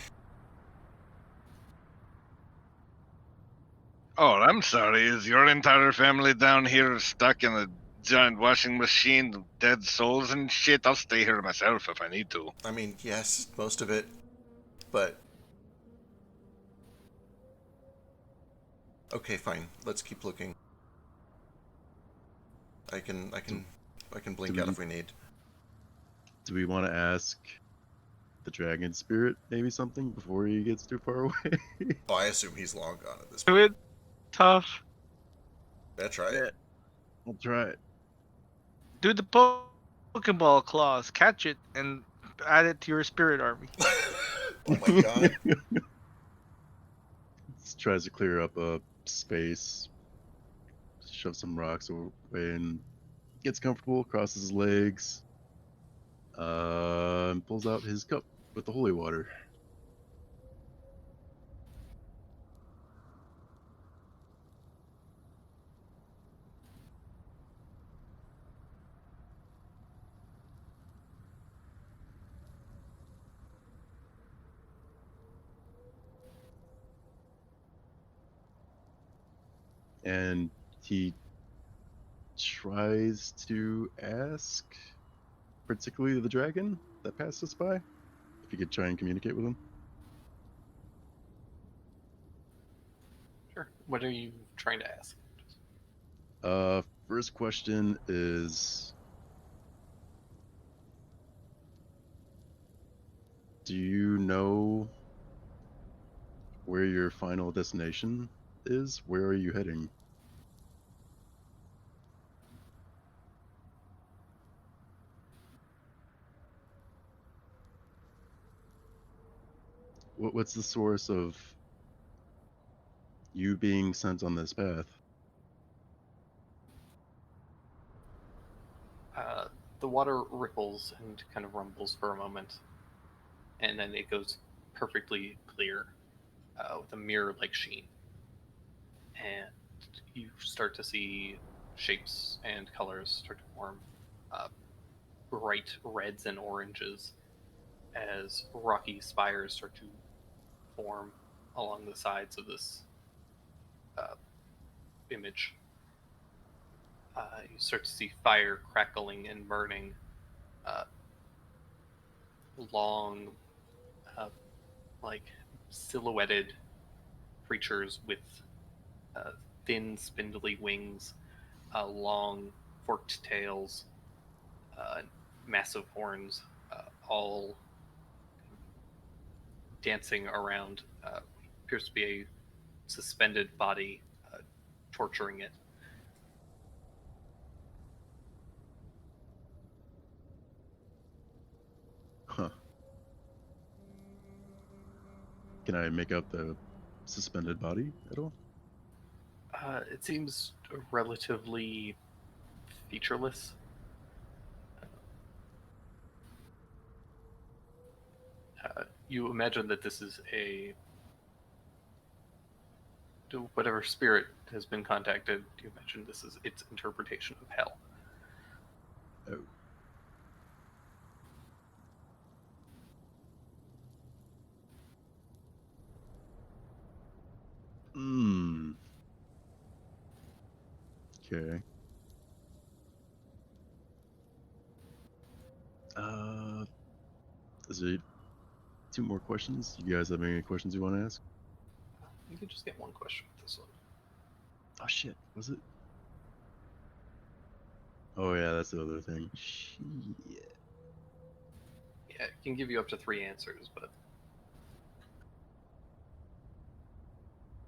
Oh, I'm sorry. Is your entire family down here stuck in a giant washing machine, dead souls and shit? I'll stay here myself if I need to. I mean, yes, most of it, but okay, fine. Let's keep looking. I can blink Do out we- if we need. Do we want to ask the dragon spirit maybe something before he gets too far away? Oh, I assume he's long gone at this Do point. it tough. That's right. Yeah. I'll try it. Do the Pokeball claws, catch it, and add it to your spirit army. Oh my god. Tries to clear up a space, shove some rocks away, and gets comfortable, crosses his legs, and pulls out his cup with the holy water. And he tries to ask, particularly the dragon that passed us by, if you could try and communicate with him. Sure. What are you trying to ask? First question is, do you know where your final destination is? Where are you heading? What's the source of you being sent on this path? The water ripples and kind of rumbles for a moment, and then it goes perfectly clear with a mirror-like sheen. And you start to see shapes and colors start to form, bright reds and oranges as rocky spires start to form along the sides of this image. You start to see fire crackling and burning, long, like silhouetted creatures with thin, spindly wings, long, forked tails, massive horns, all dancing around appears to be a suspended body, torturing it. Huh. Can I make out the suspended body at all? It seems relatively featureless. You imagine that this is whatever spirit has been contacted. You imagine this is its interpretation of hell. Oh. Hmm. Okay. Is it two more questions? You guys have any questions you want to ask? You could just get one question with this one. Oh shit, was it? Oh yeah, that's the other thing. Shit. Yeah, it can give you up to 3 answers, but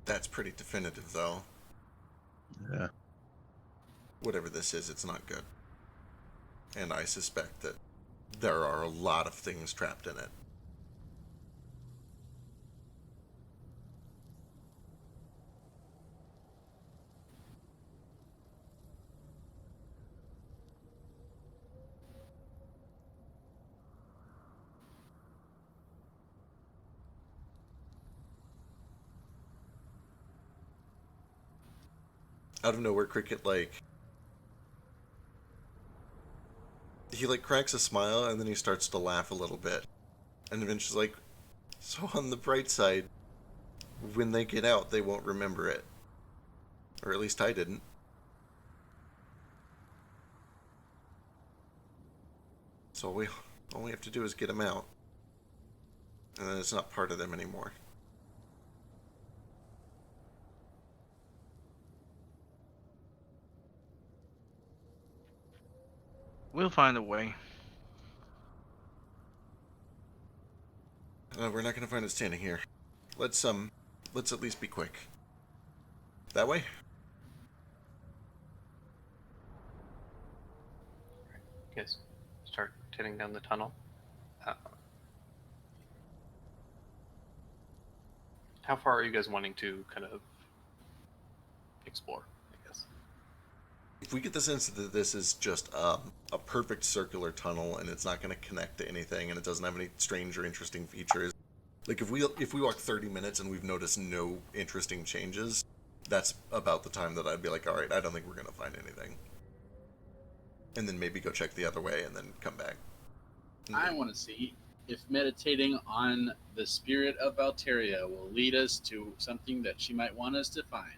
That's pretty definitive, though. Yeah. Whatever this is, it's not good. And I suspect that there are a lot of things trapped in it. out of nowhere, Cricket, like, he, like, cracks a smile, and then he starts to laugh a little bit. And then she's like, so on the bright side, when they get out, they won't remember it. Or at least I didn't. So all we have to do is get them out. And then it's not part of them anymore. We'll find a way. We're not gonna find it standing here. Let's at least be quick. That way? You guys start heading down the tunnel. How far are you guys wanting to kind of explore, I guess? If we get the sense that this is just a perfect circular tunnel and it's not going to connect to anything and it doesn't have any strange or interesting features, like if we walk 30 minutes and we've noticed no interesting changes, that's about the time that I'd be like, all right, I don't think we're going to find anything. And then maybe go check the other way and then come back. I want to see if meditating on the spirit of Valteria will lead us to something that she might want us to find.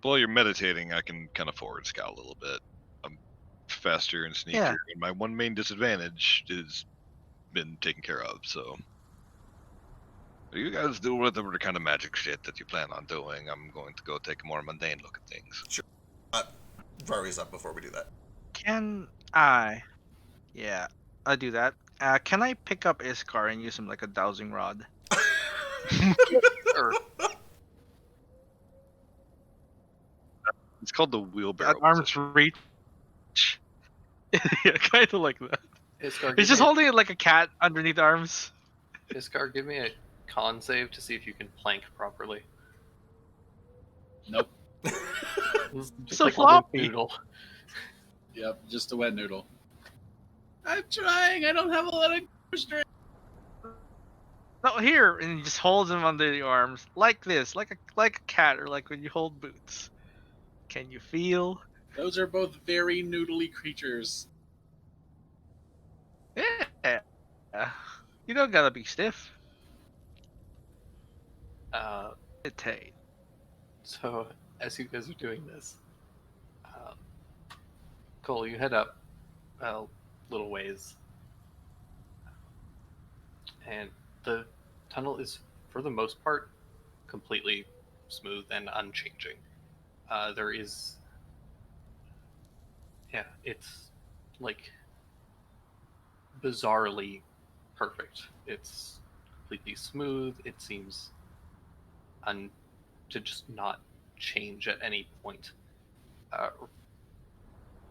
While you're meditating, I can kind of forward scout a little bit. I'm faster and sneakier, Yeah. and my one main disadvantage is been taken care of. So, you guys do whatever kind of magic shit that you plan on doing. I'm going to go take a more mundane look at things. Vari's up before we do that. Can I? Yeah, I do that. Can I pick up Iskar and use him like a dowsing rod? Or It's called the wheelbarrow. At arm's position. reach. Yeah, kind of like that. Iskar, He's just holding it like a cat underneath the arms. Iskar, give me a con save to see if you can plank properly. Nope. Just So like a floppy. limp noodle. Yep, just a wet noodle. I'm trying. I don't have a lot of strength. No, here, and he just holds him under the arms like this, like a cat, or like when you hold boots. Can you feel? Those are both very noodly creatures. Yeah. You don't gotta be stiff. Meditate. So, as you guys are doing this, Cole, you head up a little ways, and the tunnel is, for the most part, completely smooth and unchanging. There is, yeah, it's like bizarrely perfect. It's completely smooth. It seems to just not change at any point.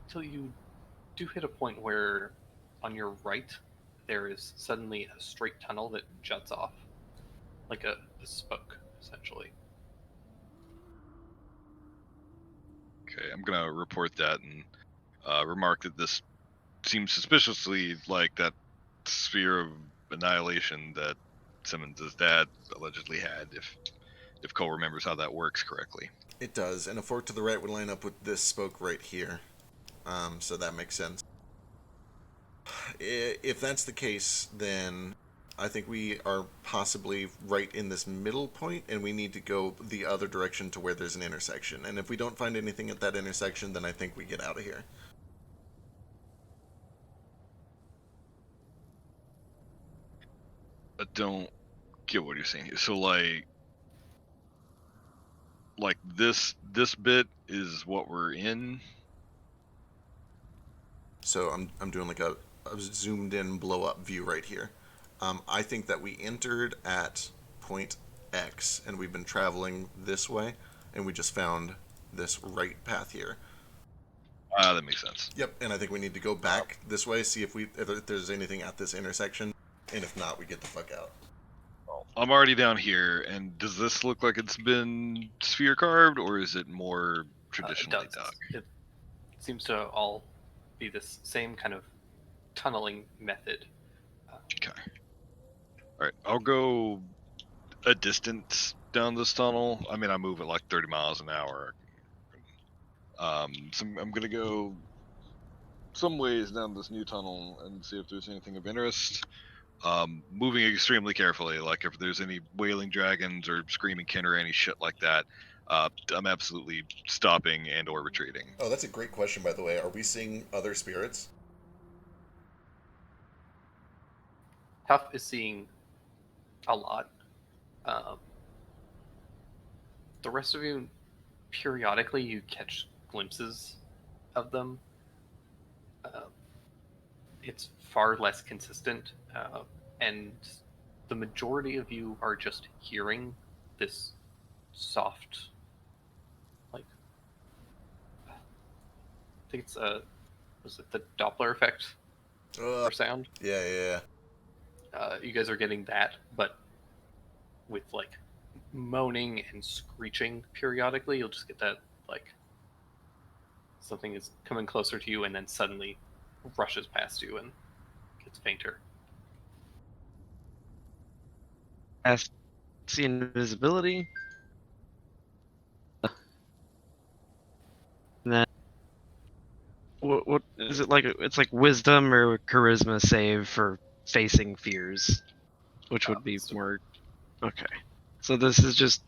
Till you do hit a point where on your right there is suddenly a straight tunnel that juts off, like a spoke, essentially. Okay, I'm gonna report that and remark that this seems suspiciously like that sphere of annihilation that Simmons' dad allegedly had. If Cole remembers how that works correctly. It does, and a fork to the right would line up with this spoke right here. So that makes sense. If that's the case, then I think we are possibly right in this middle point, and we need to go the other direction to where there's an intersection. And if we don't find anything at that intersection, then I think we get out of here. I don't get what you're saying here. So like this bit is what we're in. So I'm doing like a zoomed in blow up view right here. I think that we entered at point X and we've been traveling this way, and we just found this right path here. That makes sense. Yep, and I think we need to go back this way, see if there's anything at this intersection, and if not, we get the fuck out. I'm already down here, and does this look like it's been sphere carved, or is it more traditionally It does. dug? It seems to all be this same kind of tunneling method. Okay. All right, I'll go a distance down this tunnel. I mean, I move at like 30 miles an hour. So I'm gonna go some ways down this new tunnel and see if there's anything of interest. Moving extremely carefully, like if there's any wailing dragons or screaming kin or any shit like that, I'm absolutely stopping and or retreating. Oh, that's a great question, by the way. Are we seeing other spirits? Tough is seeing a lot. The rest of you, periodically, you catch glimpses of them. It's far less consistent, and the majority of you are just hearing this soft, like, I think it's was it the Doppler effect for sound? Yeah. You guys are getting that, but with like moaning and screeching periodically. You'll just get that, like, something is coming closer to you and then suddenly rushes past you and gets fainter. See invisibility. And then, what is it like? It's like wisdom or charisma save for facing fears, which would be more. Okay, so this is just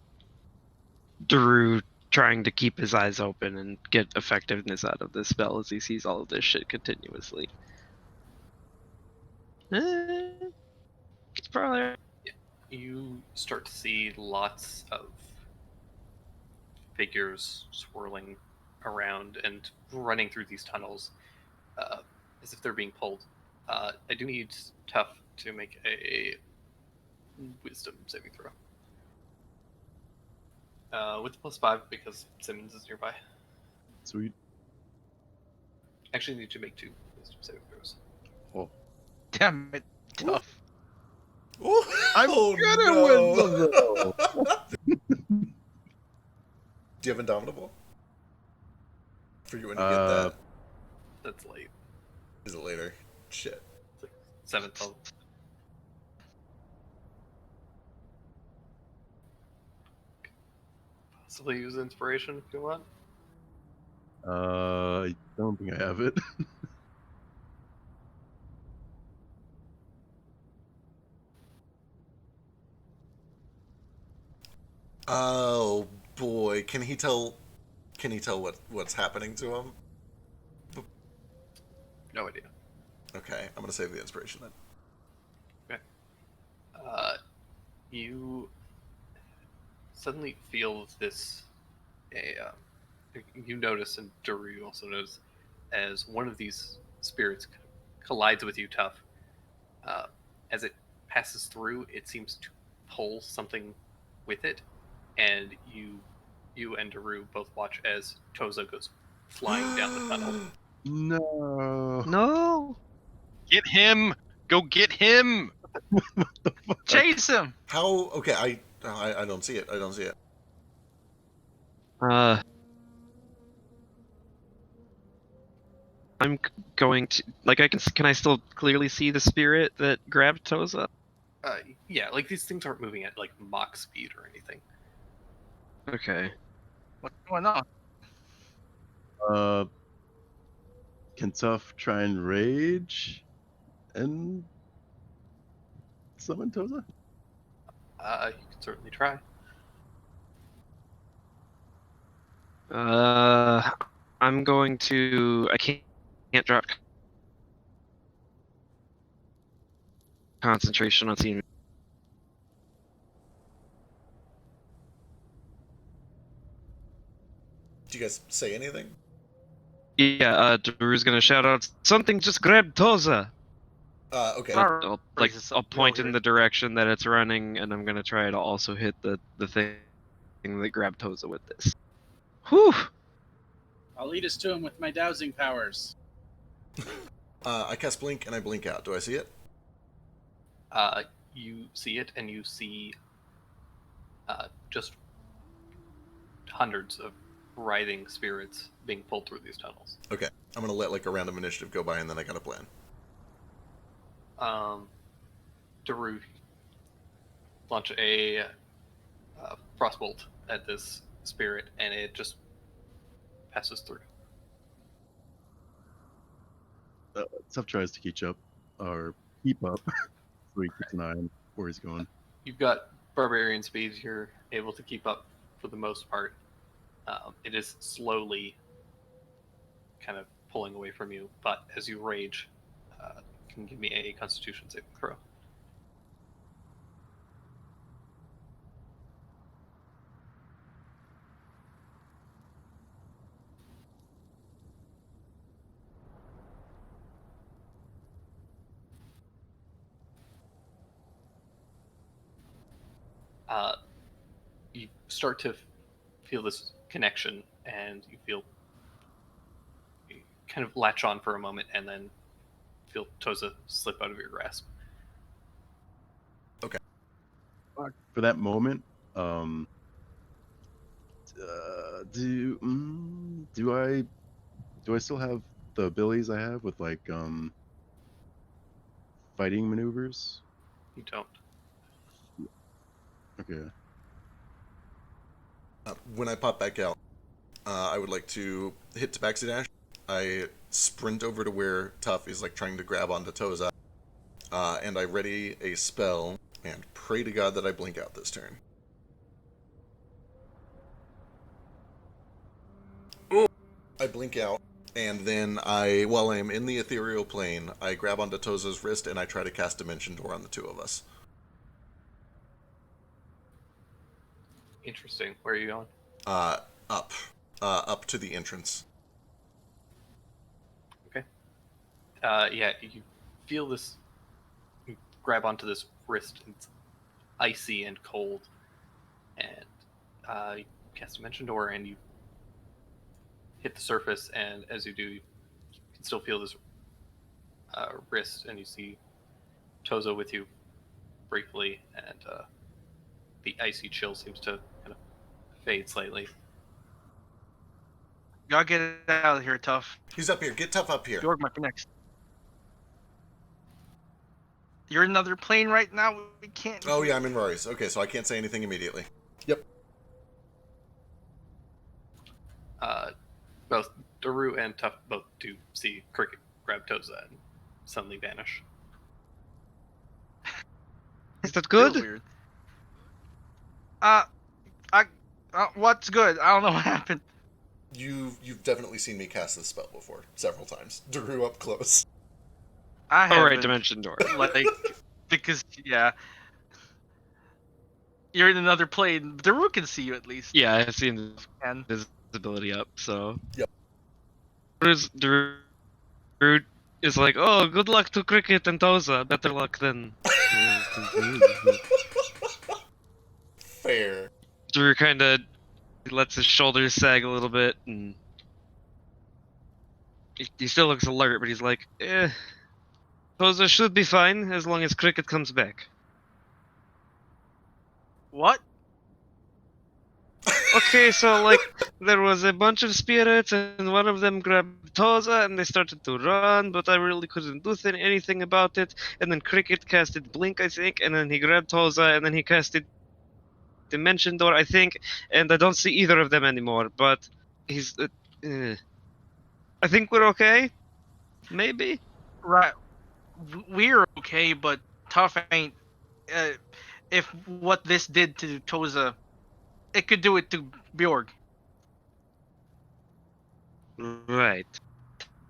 Daru trying to keep his eyes open and get effectiveness out of this spell as he sees all of this shit continuously. It's probably. You start to see lots of figures swirling around and running through these tunnels as if they're being pulled. I do need Tough to make a wisdom saving throw. With +5 because Simmons is nearby. Sweet. Actually, need to make 2 wisdom saving throws. Oh. Damn it, Tough. I'm good at wisdom, Do you have Indomitable? For you when you get that. That's late. Is it later? Shit. It's like 7th level. Possibly use inspiration if you want. I don't think I have it. Oh boy, can he tell what's happening to him? No idea. Okay, I'm gonna save the inspiration then. You suddenly feel this. You notice, and Daru also notice, as one of these spirits collides with you, Tough. As it passes through, it seems to pull something with it, and you and Daru both watch as Toza goes flying down the tunnel. No. No. Get him! Go get him! Chase him! How? Okay, I don't see it. I don't see it. I'm going to can I still clearly see the spirit that grabbed Toza? Yeah, like these things aren't moving at like Mach speed or anything. Okay. What's going on? Can Tough try and rage and summon Toza? You can certainly try. I'm going to. I can't drop concentration on seeing. Do you guys say anything? Yeah, Daru's gonna shout out, "Something just grabbed Toza!" Okay. I'll point in the direction that it's running, and I'm gonna try to also hit the thing that grabbed Toza with this. Whew! I'll lead us to him with my dowsing powers. I cast blink and I blink out. Do I see it? You see it, and you see just hundreds of writhing spirits being pulled through these tunnels. Okay. I'm gonna let like a random initiative go by, and then I got a plan. Daru, launch a frostbolt at this spirit, and it just passes through. Seth tries to keep up, so he keeps an eye on where he's going. You've got barbarian speed. You're able to keep up for the most part. It is slowly kind of pulling away from you, but as you rage, you can give me a Constitution saving throw. You start to feel this connection, and you kind of latch on for a moment, and then feel Toza slip out of your grasp. For that moment, do I still have the abilities I have with like fighting maneuvers? You don't. Okay. When I pop back out, I would like to hit Tabaxi Dash. I sprint over to where Tough is like trying to grab onto Toza, and I ready a spell and pray to God that I blink out this turn. Oh! I blink out, and then while I'm in the ethereal plane, I grab onto Toza's wrist and I try to cast Dimension Door on the two of us. Interesting. Where are you going? Up to the entrance. Okay. Yeah, you feel this. You grab onto this wrist. It's icy and cold, and you cast Dimension Door, and you hit the surface. And as you do, you can still feel this wrist, and you see Toza with you briefly, and the icy chill seems to kind of fade slightly. Y'all get out of here, Tough. He's up here. Get Tough up here. Bjorg might be next. You're in another plane right now. We can't. Oh yeah, I'm in Rory's. Okay, so I can't say anything immediately. Yep. Both Daru and Tough both do see Cricket grab Toza and suddenly vanish. Is that Real good? weird. What's good? I don't know what happened. You've definitely seen me cast this spell before, several times. Daru up close. I All right, haven't, Dimension Door. like, because yeah, you're in another plane. Daru can see you at least. Yeah, I've seen And his ability up, so. Yep. Daru is like, oh, good luck to Cricket and Toza. Better luck than. Fair. Daru kind of lets his shoulders sag a little bit, and he still looks alert, but he's like, Toza should be fine as long as Cricket comes back. what? Okay, so like there was a bunch of spirits, and one of them grabbed Toza, and they started to run, but I really couldn't do anything about it. And then Cricket casted Blink, I think, and then he grabbed Toza, and then he casted Dimension Door, I think, and I don't see either of them anymore. But he's, I think we're okay. Maybe. Right. We're okay, but Tough ain't. If what this did to Toza, it could do it to Bjorg. Right.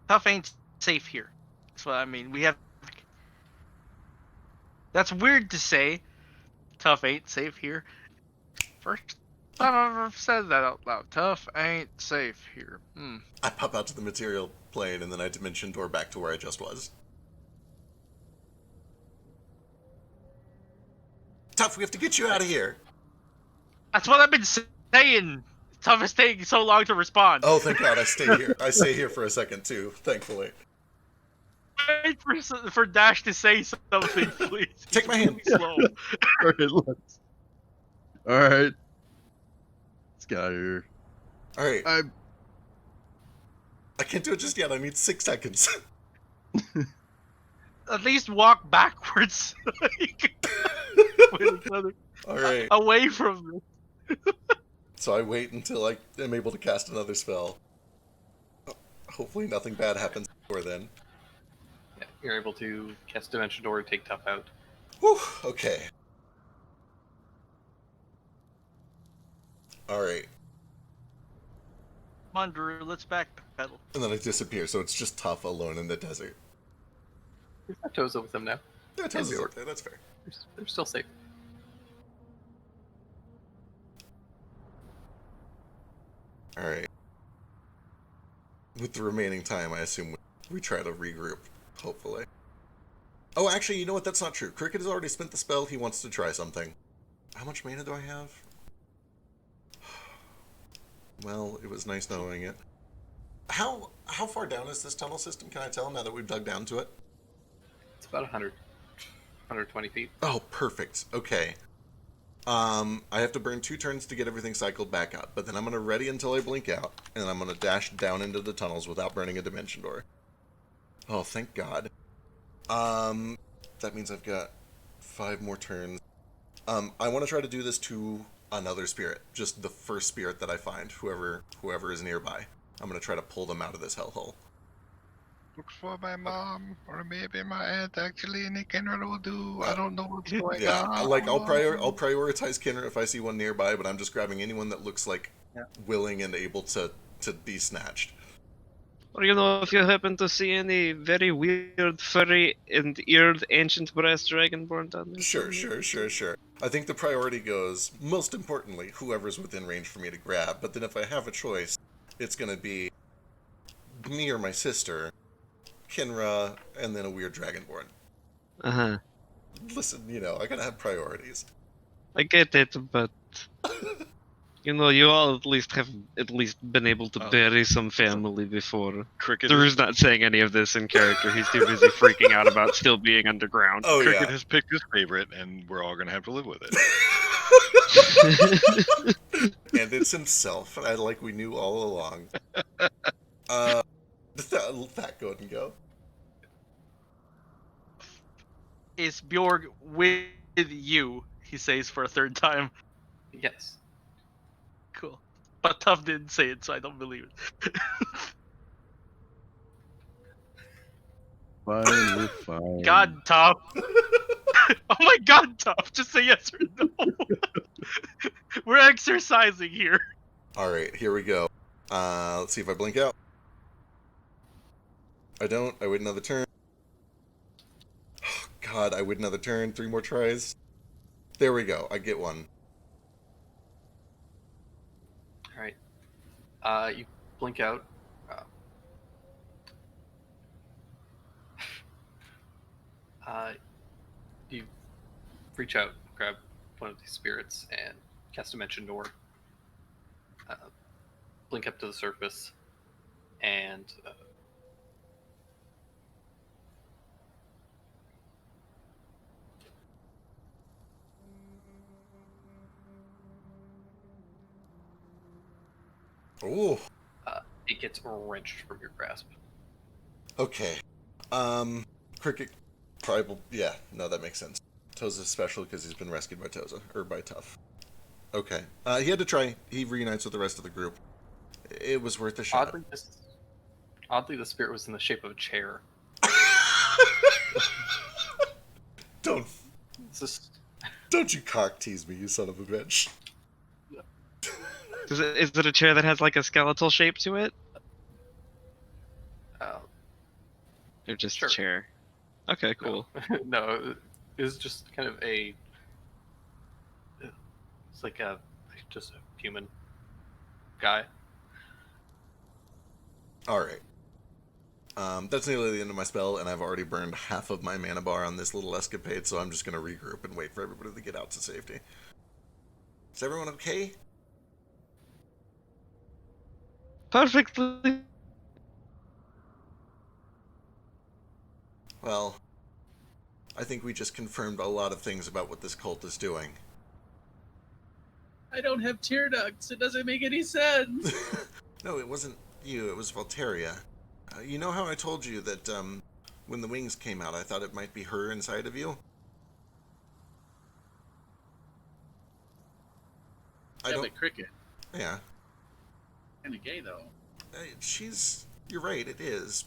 Tough ain't safe here. That's what I mean. We have. That's weird to say. Tough ain't safe here. First time I've ever said that out loud. Tough ain't safe here. I pop out to the material plane and then I Dimension Door back to where I just was. Tough, we have to get you out of here. That's what I've been saying. Tough is taking so long to respond. Oh, thank God, I stay here. I stay here for a second too, thankfully. Wait for Dash to say something, please. Take my hand. He's slow. Alright, let's. Alright. Let's get out of here. Alright. I can't do it just yet. I need 6 seconds. At least walk backwards. With each other. Alright. Away from this. So I wait until I am able to cast another spell. Hopefully nothing bad happens before then. Yeah, you're able to cast Dimension Door and take Tough out. Whew, okay. Alright. Come on, Drew, let's backpedal. And then I disappear, so it's just Tough alone in the desert. We've got Toza with them now. Yeah, And Toza's Bjork. okay, that's fair. They're still safe. Alright. With the remaining time, I assume we try to regroup, hopefully. Oh, actually, you know what? That's not true. Cricket has already spent the spell. He wants to try something. How much mana do I have? Well, it was nice knowing it. How far down is this tunnel system? Can I tell now that we've dug down to it? It's about 120 feet. Oh, perfect. Okay. I have to burn 2 turns to get everything cycled back up, but then I'm going to ready until I blink out, and I'm going to dash down into the tunnels without burning a dimension door. Oh, thank God. That means I've got 5 more turns. I want to try to do this to another spirit, just the first spirit that I find, whoever is nearby. I'm going to try to pull them out of this hellhole. Look for my mom, or maybe my aunt actually, and Kenra will do. I don't know what's going Yeah, on. like I'll prioritize Kinner if I see one nearby, but I'm just grabbing anyone that looks like willing and able to be snatched. Or if you happen to see any very weird, furry, and eared ancient brass dragonborn down there. Sure. I think the priority goes, most importantly, whoever's within range for me to grab, but then if I have a choice, it's gonna be me or my sister, Kinra, and then a weird dragonborn. Uh-huh. Listen, I gotta have priorities. I get it, but... you all at least have been able to bury some family before. Cricket. Drew's not saying any of this in character. He's too busy freaking out about still being underground. Oh, Cricket yeah. has picked his favorite, and we're all gonna have to live with it. And it's himself, like we knew all along. Let that go and go. Is Bjorg with you? He says for a 3rd time. Yes. Cool. But Tough didn't say it, so I don't believe it. Fine, we're fine. God, Tough. Oh my God, Tough. Just say yes or no. We're exercising here. Alright, here we go. Let's see if I blink out. I don't. I wait another turn. Oh, God, I wait another turn. 3 more tries. There we go. I get one. Alright. You blink out. You reach out, grab one of these spirits, and cast Dimension Door. Blink up to the surface, and Ooh. it gets wrenched from your grasp. Okay. Cricket. Yeah, no, that makes sense. Toza's special because he's been rescued by Toza, or by Tough. Okay. He had to try. He reunites with the rest of the group. It was worth a shot. Oddly, the spirit was in the shape of a chair. Don't you cock tease me, you son of a bitch. Is it a chair that has like a skeletal shape to it? Or just Sure. a chair? Okay, cool. No, it was just kind of it's like just a human guy. Alright. That's nearly the end of my spell, and I've already burned half of my mana bar on this little escapade, so I'm just going to regroup and wait for everybody to get out to safety. Is everyone okay? Perfectly. Well, I think we just confirmed a lot of things about what this cult is doing. I don't have tear ducts. It doesn't make any sense. No, it wasn't you, it was Valteria. You know how I told you that when the wings came out, I thought it might be her inside of you? I Yeah, don't. but cricket. Yeah, Kind of gay though. she's. You're right. It is.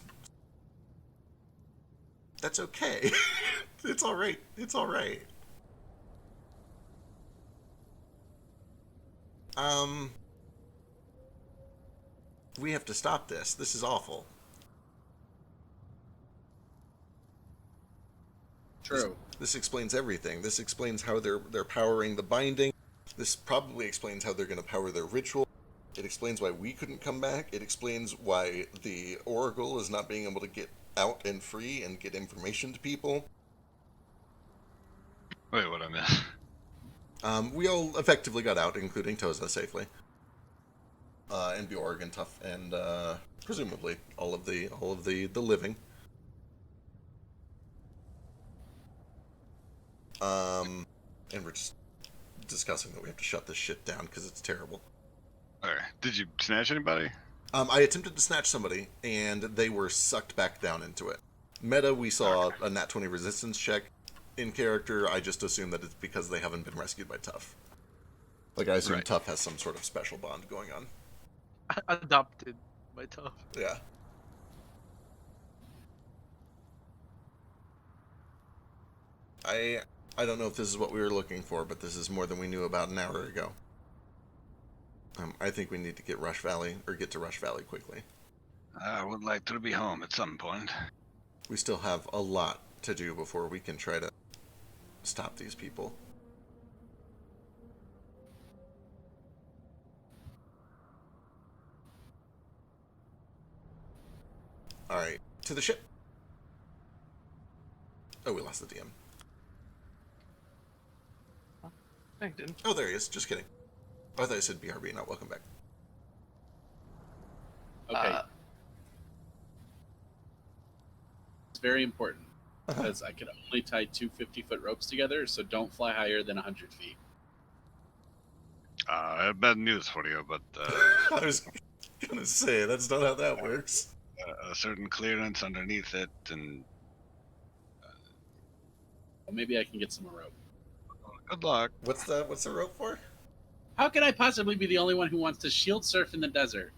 That's okay. It's all right. It's all right. We have to stop this. This is awful. True. This explains everything. This explains how they're powering the binding. This probably explains how they're going to power their ritual. It explains why we couldn't come back. It explains why the Oracle is not being able to get out and free and get information to people. Wait, what I missed? We all effectively got out, including Toza safely, and Bjorg and Tuff, and presumably all of the living. And we're just discussing that we have to shut this shit down because it's terrible. Alright, did you snatch anybody? I attempted to snatch somebody, and they were sucked back down into it. Meta, we saw a nat 20 resistance check. In character, I just assume that it's because they haven't been rescued by Tuff. Like, I assume Right. Tuff has some sort of special bond going on. Adopted by Tough. Yeah. I don't know if this is what we were looking for, but this is more than we knew about an hour ago. I think we need to get to Rush Valley quickly. I would like to be home at some point. We still have a lot to do before we can try to stop these people. Alright, to the ship. Oh, we lost the DM. I didn't. Oh, there he is. Just kidding. Oh, I thought I said BRB, not welcome back. Okay. It's very important because I can only tie two 50-foot ropes together, so don't fly higher than 100 feet. I have bad news for you, but I was gonna say, that's not how that works. a certain clearance underneath it, and Well, maybe I can get some more rope. good luck. What's the rope for? How can I possibly be the only one who wants to shield surf in the desert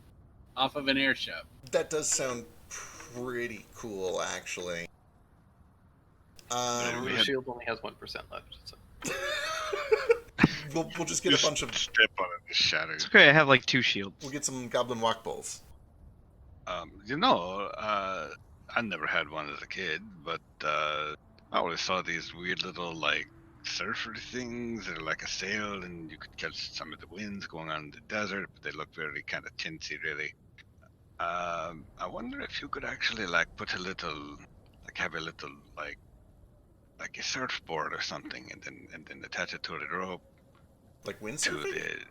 off of an airship? That does sound pretty cool, actually. We The had- shield only has 1% left. So. we'll just get a bunch of. Step on it, just shatters. It's okay. I have like 2 shields. We'll get some goblin walk bowls. I never had one as a kid, but I always saw these weird little like surfer things that are like a sail, and you could catch some of the winds going on in the desert, but they look very kind of tinsy, really. I wonder if you could actually like put a little, like have a little like a surfboard or something, and then attach it to the rope Like to windsurfing?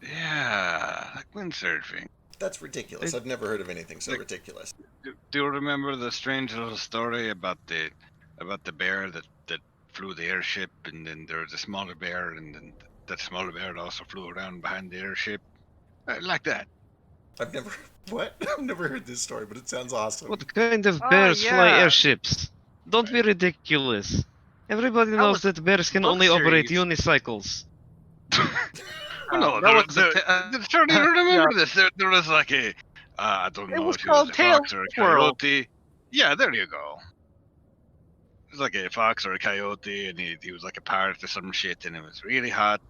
yeah, like windsurfing. That's ridiculous. I've never heard of anything so ridiculous. Do you remember the strange little story about the bear that flew the airship, and then there was a smaller bear, and then that smaller bear also flew around behind the airship, like that? I've never. What? I've never heard this story, but it sounds awesome. What kind of Ah, bears fly yeah. airships? Don't be ridiculous. Everybody That knows was that bears can book only operate series. unicycles. No, that was the sure, do you remember this? There was like a, I don't It know was if it was called a Tail fox or a Squirrel. coyote. Yeah, there you go. It was like a fox or a coyote, and he was like a pirate or some shit, and it was really hot.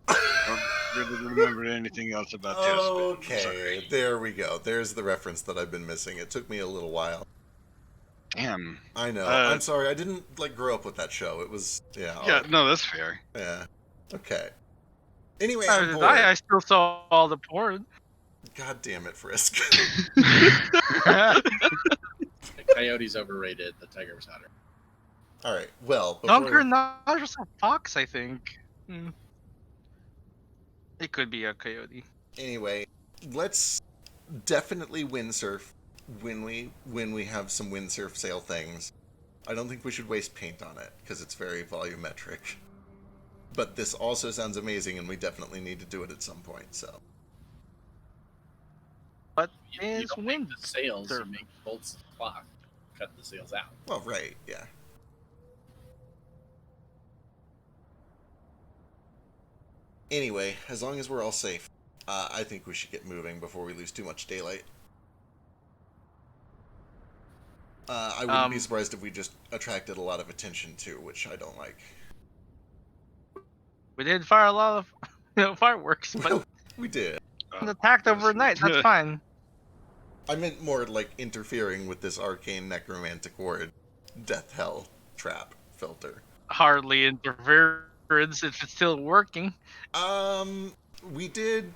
Don't really remember anything else about Tailspin. Okay, Sorry. there we go. There's the reference that I've been missing. It took me a little while. Damn. I know. Uh, I'm sorry. I didn't grow up with that show. It was Yeah, alright. no, that's fair. Yeah. Okay. Anyway, Neither I'm did bored. I still saw all the porn. God damn it, Frisk. The coyote's overrated. The tiger was hotter. All right. Well, Dunker before, not just a fox, I think. It could be a coyote. anyway, let's definitely windsurf when we have some windsurf sail things. I don't think we should waste paint on it because it's very volumetric. But this also sounds amazing, and we definitely need to do it at some point. So But You is don't wind make the sails. surf. You make bolts of cloth. Cut the sails out. well, right, yeah. Anyway, as long as we're all safe, I think we should get moving before we lose too much daylight. I wouldn't be surprised if we just attracted a lot of attention too, which I don't like. We did fire a lot of fireworks, but We did. attacked overnight. That's fine. I meant more like interfering with this arcane necromantic ward death hell trap filter. Hardly interference if it's still working. We did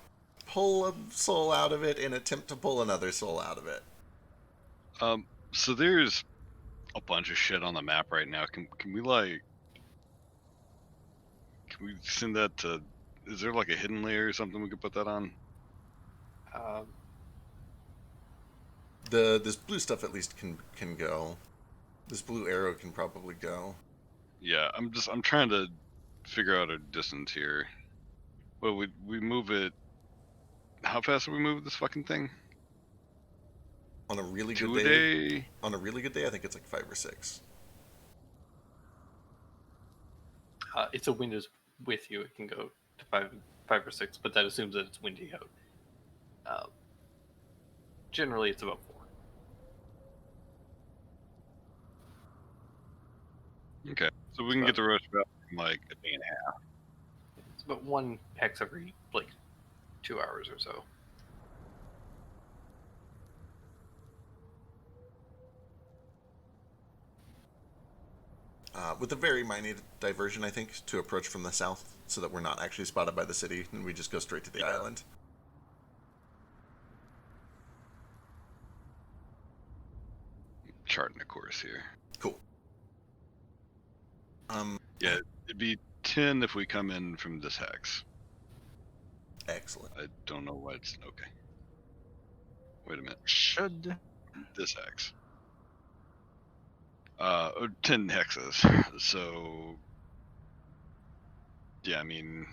pull a soul out of it and attempt to pull another soul out of it. So there's a bunch of shit on the map right now. Can we send that to? Is there like a hidden layer or something we could put that on? This blue stuff at least can go. This blue arrow can probably go. Yeah, I'm trying to figure out a distance here. Well, we move it. How fast do we move this fucking thing? On a really good 2 a day. day. On a really good day, I think it's like 5 or 6. It's a windows with you. It can go to five or 6, but that assumes that it's windy out. Generally, it's about 4. Okay, so we can get the rush back in like a day and a half. It's about 1 hex every like 2 hours or so. With a very minor diversion, I think, to approach from the south, so that we're not actually spotted by the city, and we just go straight to the island. Charting a course here. Cool. Yeah, it'd be 10 if we come in from this hex. Excellent. I don't know why it's okay. Wait a minute. Should. This hex. 10 hexes. So yeah, I mean,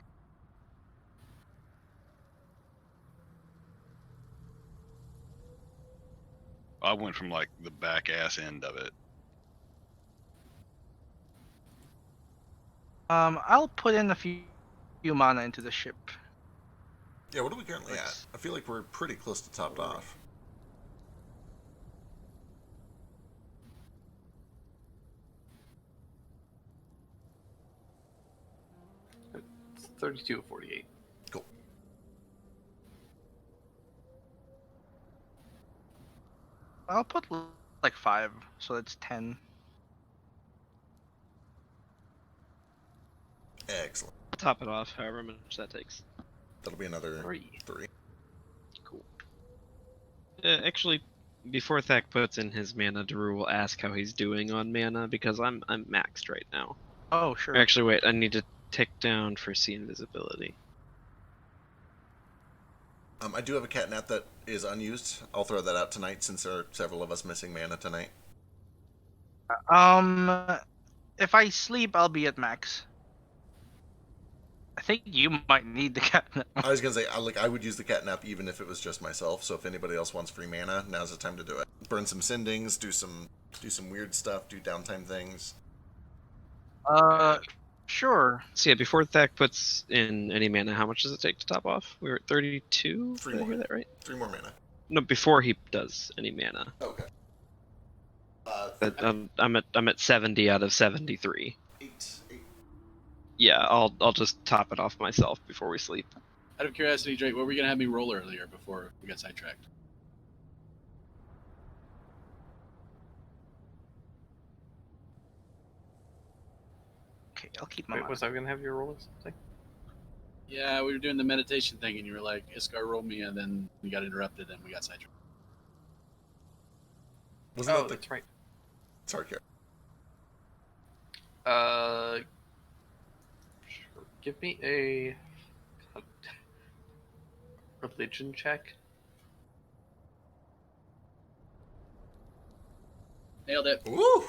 I went from like the back ass end of it. I'll put in a few mana into the ship. Yeah, what are we currently at? I feel like we're pretty close to topped off. It's 32 of 48. Cool. I'll put like 5, so that's 10. Excellent. Top it off, however much that takes. That'll be another 3. 3. Cool. Actually, before Thak puts in his mana, Daru will ask how he's doing on mana because I'm maxed right now. Oh, sure. Actually, wait, I need to tick down for see invisibility. I do have a catnap that is unused. I'll throw that out tonight since there are several of us missing mana tonight. If I sleep, I'll be at max. I think you might need the catnap. I was gonna say, I would use the catnap even if it was just myself. So if anybody else wants free mana, now's the time to do it. Burn some sendings, do some weird stuff, do downtime things. Sure. So yeah, before Thak puts in any mana, how much does it take to top off? We were at 32? 3 Did I more. hear that right? 3 more mana. No, before he does any mana. Okay. But I'm at 70 out of 73. 8. Yeah, I'll just top it off myself before we sleep. Out of curiosity, Drake, what were you gonna have me roll earlier before we got sidetracked? Okay, I'll keep my Wait, mana. was I gonna have you roll something? Yeah, we were doing the meditation thing, and you were like, "Iskar, roll me," and then we got interrupted, and we got sidetracked. Wasn't Oh, that the... that's right. Sorry, Karen. Sure. Give me a religion check. Nailed it. Woo!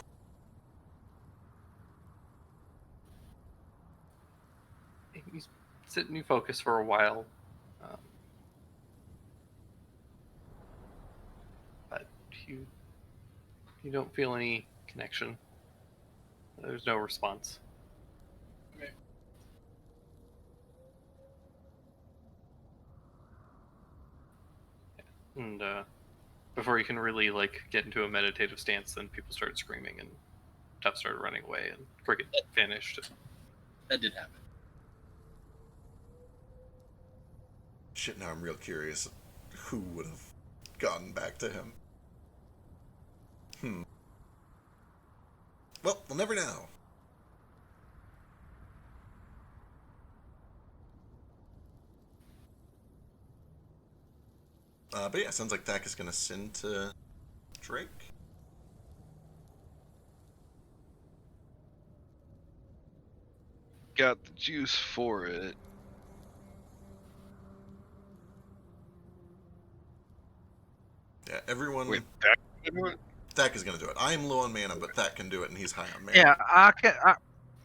He's sitting in focus for a while. But you don't feel any connection. There's no response. Okay. And before you can really like get into a meditative stance, then people started screaming and Tuff started running away and Cricket vanished. That did happen. Shit, now I'm real curious who would have gotten back to him. Well, we'll never know. But yeah, sounds like Thack is going to send to Drake. Got the juice for it. Yeah, everyone. Wait, that can do it? Thack is going to do it. I am low on mana, but Thack can do it, and he's high on mana.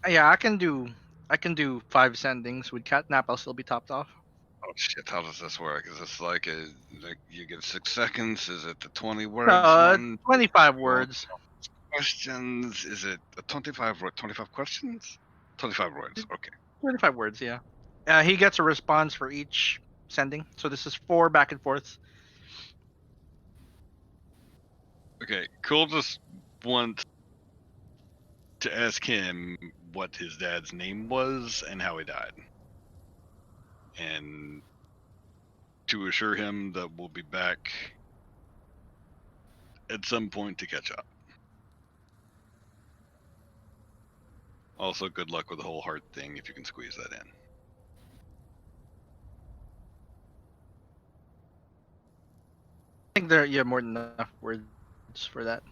Yeah, I can do 5 sendings with Catnap. I'll still be topped off. Oh shit! How does this work? Is this like you get 6 seconds? Is it the 20 words? 25 words. Questions? Is it a 25 questions? 25 words. Okay. 25 words, yeah. He gets a response for each sending. So this is 4 back and forth. Okay. Cool. Just want to ask him what his dad's name was and how he died, and to assure him that we'll be back at some point to catch up. Also, good luck with the whole heart thing if you can squeeze that in. I think there are more than enough words for that.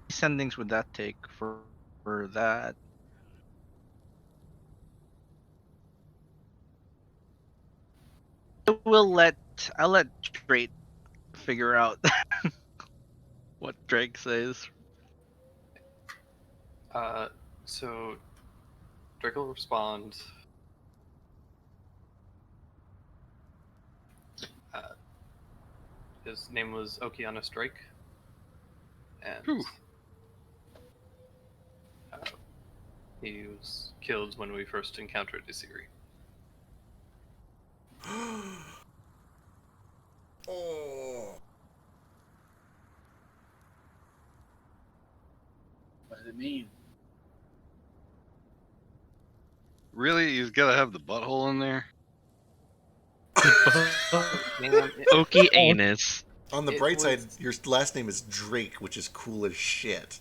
Sendings would that take for that? I'll let Drake figure out what Drake says. So Drake will respond. His name was Okeanos Drake, and Whew. he was killed when we first encountered Isiri. Oh. What does it mean? Really, he's got to have the butthole in there. Okie anus. On the It bright side, was- your last name is Drake, which is cool as shit.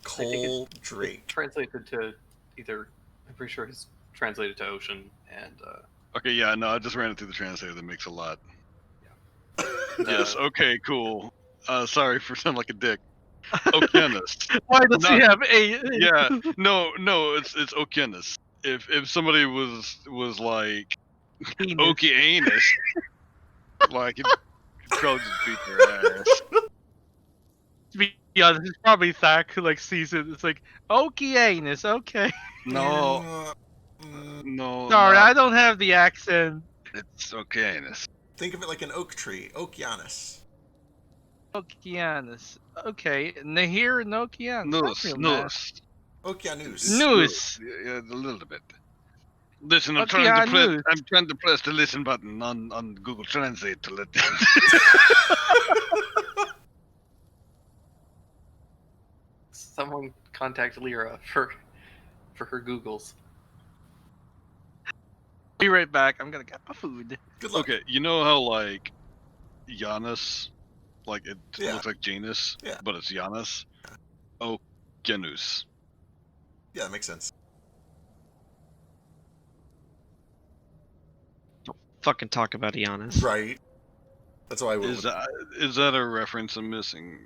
Cole Drake. Translated to either, I'm pretty sure it's translated to ocean, and Okay, yeah, no, I just ran it through the translator. That makes a lot. Yes. Okay. Cool. Sorry for sounding like a dick. Okeanos. Why does he No, have a? Yeah. No. It's Okeanos. If somebody was like Penis. Okie anus, like it could probably just beat their ass. To be honest, it's probably Thack who like sees it. It's like Okeanos, okay. No. Mm, No. Sorry, not- I don't have the accent. It's Okeanos. think of it like an oak tree. Okeanos. Okeanos. Okay, Nahir and Okeanos. That's real nice. Okeanos. Noose. Yeah, a little bit. Listen, I'm Okay, trying to press. news. I'm trying to press the listen button on Google Translate to let. someone contact Lyra for her Googles. Be right back. I'm gonna get my food. Good luck. Okay, you know how like Janus, like it Yeah. looks like Janus, Yeah. but it's Janus. Okeanos. Yeah, that makes sense. Fucking talk about Giannis. Right. That's why I would. Is that a reference I'm missing?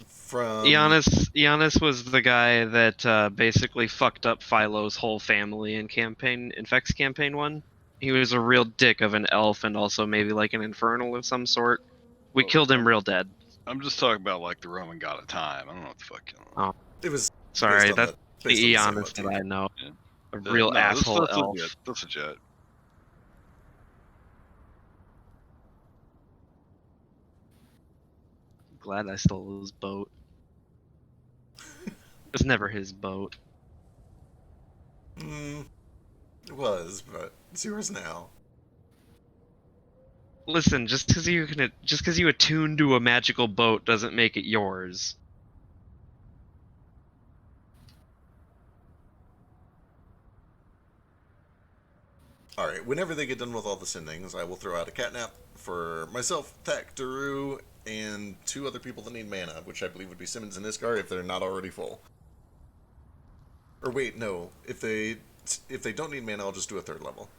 From Giannis was the guy that basically fucked up Philo's whole family in Infect's campaign 1. He was a real dick of an elf and also maybe like an infernal of some sort. We Oh, killed him real dead. I'm just talking about like the Roman god of time. I don't know what the fuck. It was. Sorry, based on that's based the on Giannis same that motif. I know. Yeah. A real No, asshole that's elf. legit. That's legit. Glad I stole his boat. It was never his boat. Mm, It was, but it's yours now. Listen, just because you attune to a magical boat doesn't make it yours. All right. Whenever they get done with all the sendings, I will throw out a catnap for myself, Tech, Daru, and 2 other people that need mana, which I believe would be Simmons and Iskar if they're not already full. Or wait, no. If they don't need mana, I'll just do a 3rd level.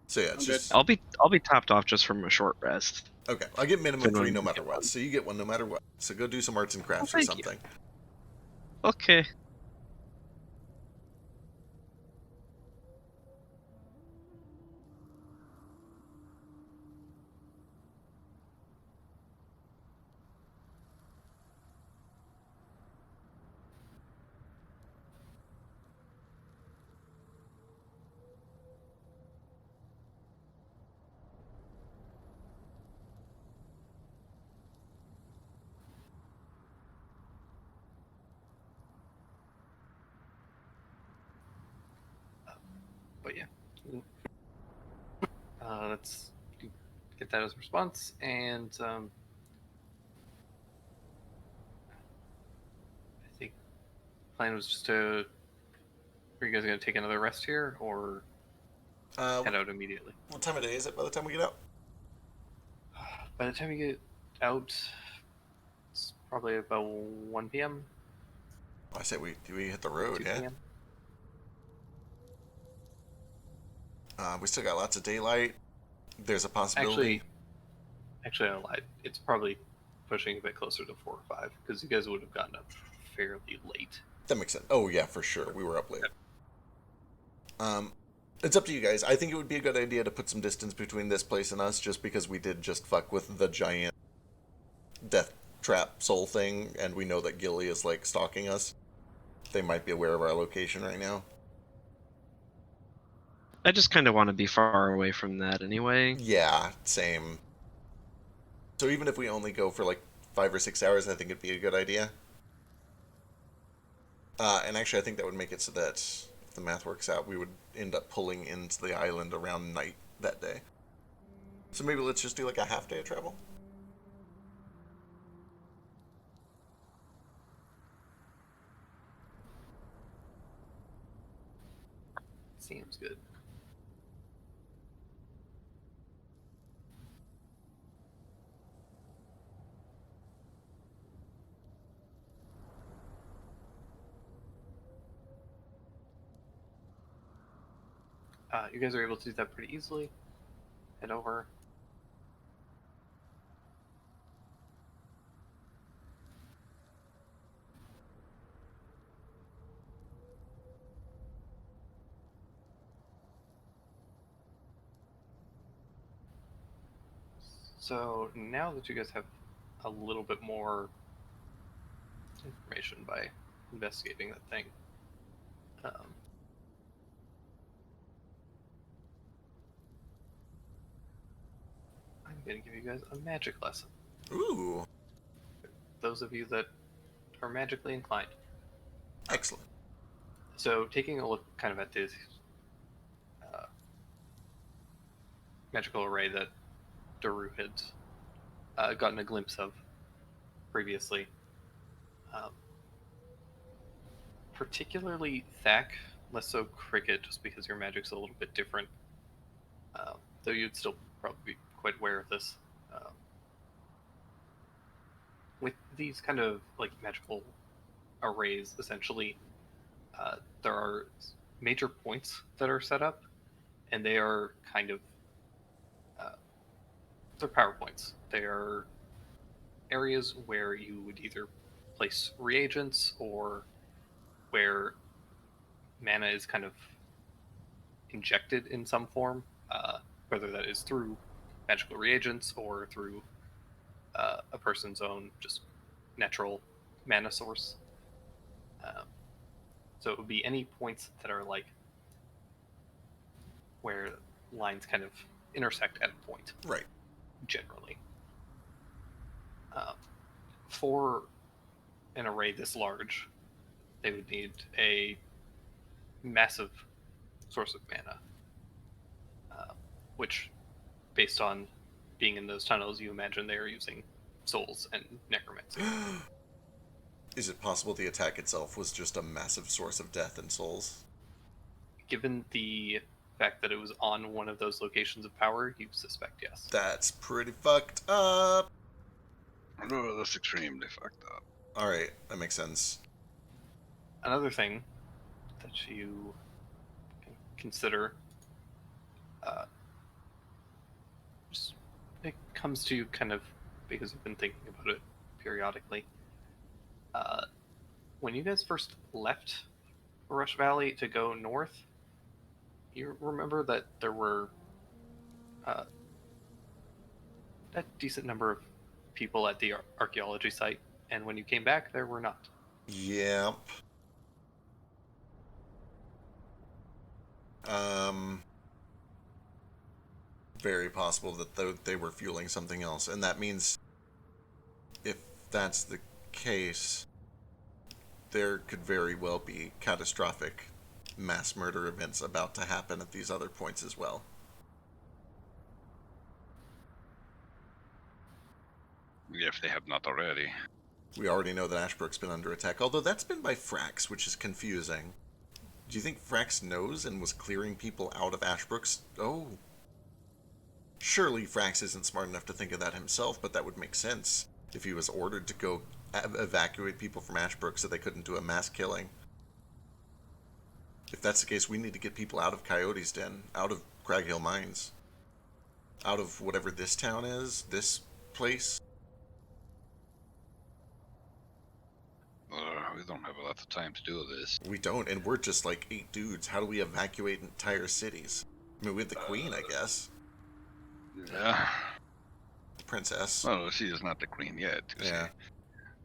So yeah, it's I'm good. just I'll be topped off just from a short rest. okay. I get minimum Then 3 no you matter get what. one. So you get 1 no matter what. So go do some arts and crafts or thank you. something. Okay. But yeah, let's get that as a response, and I think the plan was just to. Are you guys gonna take another rest here, or head out immediately? What time of day is it by the time we get out? By the time you get out, it's probably about 1 p.m. I say we hit the road, 2 yeah. p.m. We still got lots of daylight. There's a possibility. Actually, I lied. It's probably pushing a bit closer to 4 or 5 because you guys would have gotten up fairly late. That makes sense. Oh yeah, for sure. We were up late. It's up to you guys. I think it would be a good idea to put some distance between this place and us, just because we did just fuck with the giant death trap soul thing, and we know that Gilly is like stalking us. They might be aware of our location right now. I just kind of want to be far away from that anyway. Yeah, same. So even if we only go for like 5 or 6 hours, I think it'd be a good idea. And actually, I think that would make it so that if the math works out, we would end up pulling into the island around night that day. So maybe let's just do like a half day of travel. Seems good. You guys are able to do that pretty easily. Head over. So now that you guys have a little bit more information by investigating that thing, I'm going to give you guys a magic lesson. Ooh, Those of you that are magically inclined. excellent. So taking a look kind of at this magical array that Daru had gotten a glimpse of previously, particularly Thack, less so Cricket, just because your magic's a little bit different, though you'd still probably be quite aware of this. With these kind of like magical arrays, essentially, there are major points that are set up, and they are kind of they're power points. They are areas where you would either place reagents or where mana is kind of injected in some form, whether that is through magical reagents or through a person's own just natural mana source. So it would be any points that are like where lines kind of intersect at a point. Right. Generally. For an array this large, they would need a massive source of mana, which, based on being in those tunnels, you imagine they are using souls and necromancy. Is it possible the attack itself was just a massive source of death and souls? Given the fact that it was on one of those locations of power, you suspect yes. That's pretty fucked up. Oh, that's extremely fucked up. Alright, that makes sense. Another thing that you can consider, just, it comes to you kind of because you've been thinking about it periodically. When you guys first left Rush Valley to go north, you remember that there were a decent number of people at the archaeology site, and when you came back, there were not. Yep. Very possible that they were fueling something else, and that means if that's the case, there could very well be catastrophic mass murder events about to happen at these other points as well. If they have not already. We already know that Ashbrook's been under attack, although that's been by Frax, which is confusing. Do you think Frax knows and was clearing people out of Ashbrook's? Oh. Surely Frax isn't smart enough to think of that himself, but that would make sense if he was ordered to go evacuate people from Ashbrook so they couldn't do a mass killing. If that's the case, we need to get people out of Coyote's Den, out of Crag Hill Mines, out of whatever this town is, this place. We don't have a lot of time to do this. We don't, and we're just like 8 dudes. How do we evacuate entire cities? I mean, we have the Queen, I guess. Yeah. Princess. Well, she is not the queen yet. You Yeah.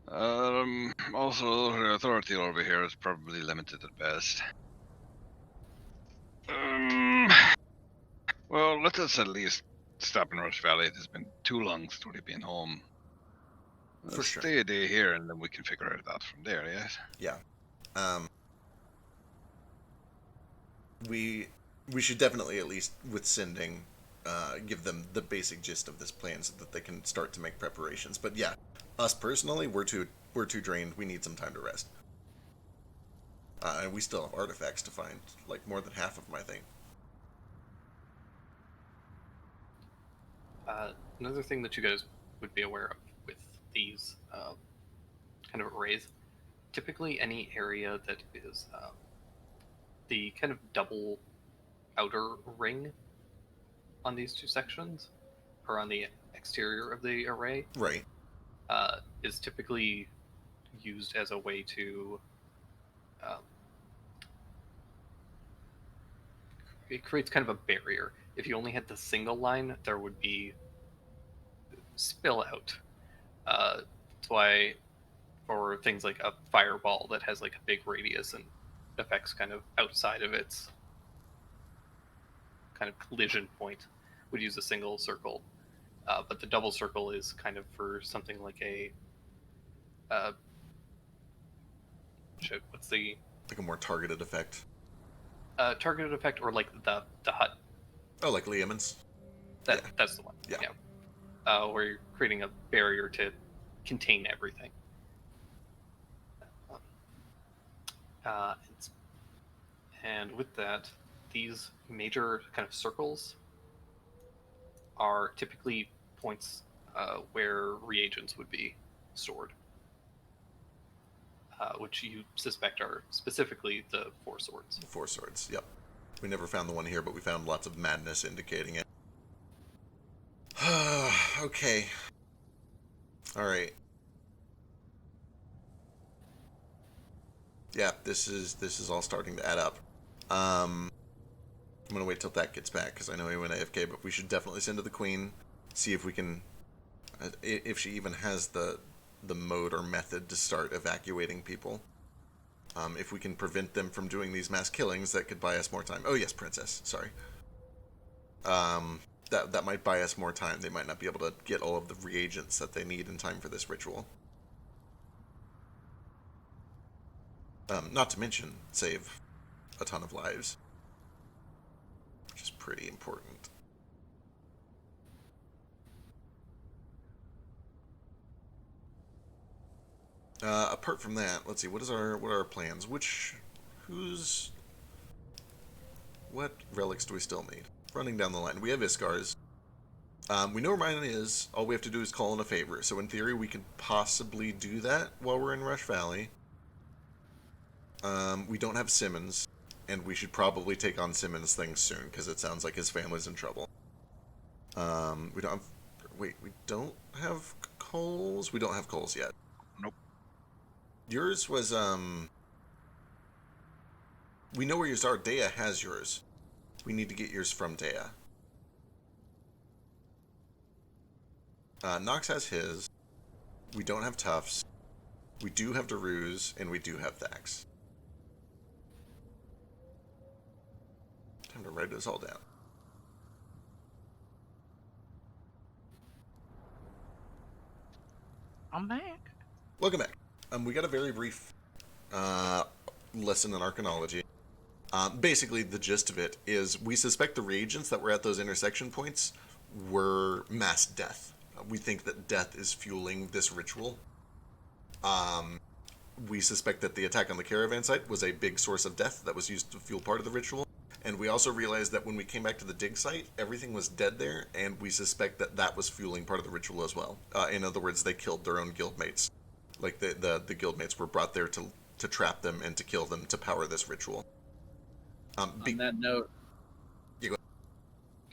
see. Also, her authority over here is probably limited at best. Well, let us at least stop in Rush Valley. It has been too long since we've been home. For sure. Stay a day here, and then we can figure it out from there, yes? Yeah. We should definitely, at least with sending, give them the basic gist of this plan so that they can start to make preparations. But yeah, us personally, we're too drained. We need some time to rest. And we still have artifacts to find, like more than half of them, I think. Another thing that you guys would be aware of with these kind of arrays, typically any area that is the kind of double outer ring on these two sections, or on the exterior of the array, Right. is typically used as a way to it creates kind of a barrier. If you only had the single line, there would be spill out. That's why for things like a fireball that has like a big radius and affects kind of outside of its kind of collision point, would use a single circle. But the double circle is kind of for something like a what's the Like a more targeted effect. targeted effect, or like the hut. Oh, like Liam's? That's the one. Yeah. Where you're creating a barrier to contain everything. And with that, these major kind of circles are typically points where reagents would be stored, which you suspect are specifically the Four Swords. 4 Swords, yep. We never found the one here, but we found lots of madness indicating it. Okay. Alright. Yeah, this is all starting to add up. I'm gonna wait till that gets back, because I know he went AFK, but we should definitely send to the Queen, see if we can, if she even has the mode or method to start evacuating people. If we can prevent them from doing these mass killings, that could buy us more time. Oh yes, Princess, sorry. That might buy us more time. They might not be able to get all of the reagents that they need in time for this ritual. Not to mention, save a ton of lives, which is pretty important. Apart from that, let's see, what are our plans? What relics do we still need? Running down the line, we have Iskars. We know where mine is. All we have to do is call in a favor. So in theory, we could possibly do that while we're in Rush Valley. We don't have Simmons, and we should probably take on Simmons' things soon because it sounds like his family's in trouble. We don't have. Wait, we don't have coals. We don't have coals yet. Nope. Yours was We know where yours are. Dea has yours. We need to get yours from Dea. Nox has his. We don't have Tufts. We do have Daruz, and we do have Thax. Time to write this all down. I'm back. Welcome back. We got a very brief lesson in Arcanology. Basically, the gist of it is we suspect the reagents that were at those intersection points were mass death. We think that death is fueling this ritual. We suspect that the attack on the caravan site was a big source of death that was used to fuel part of the ritual. And we also realized that when we came back to the dig site, everything was dead there, and we suspect that that was fueling part of the ritual as well. In other words, they killed their own guildmates. Like, the guildmates were brought there to trap them and to kill them to power this ritual. On that note,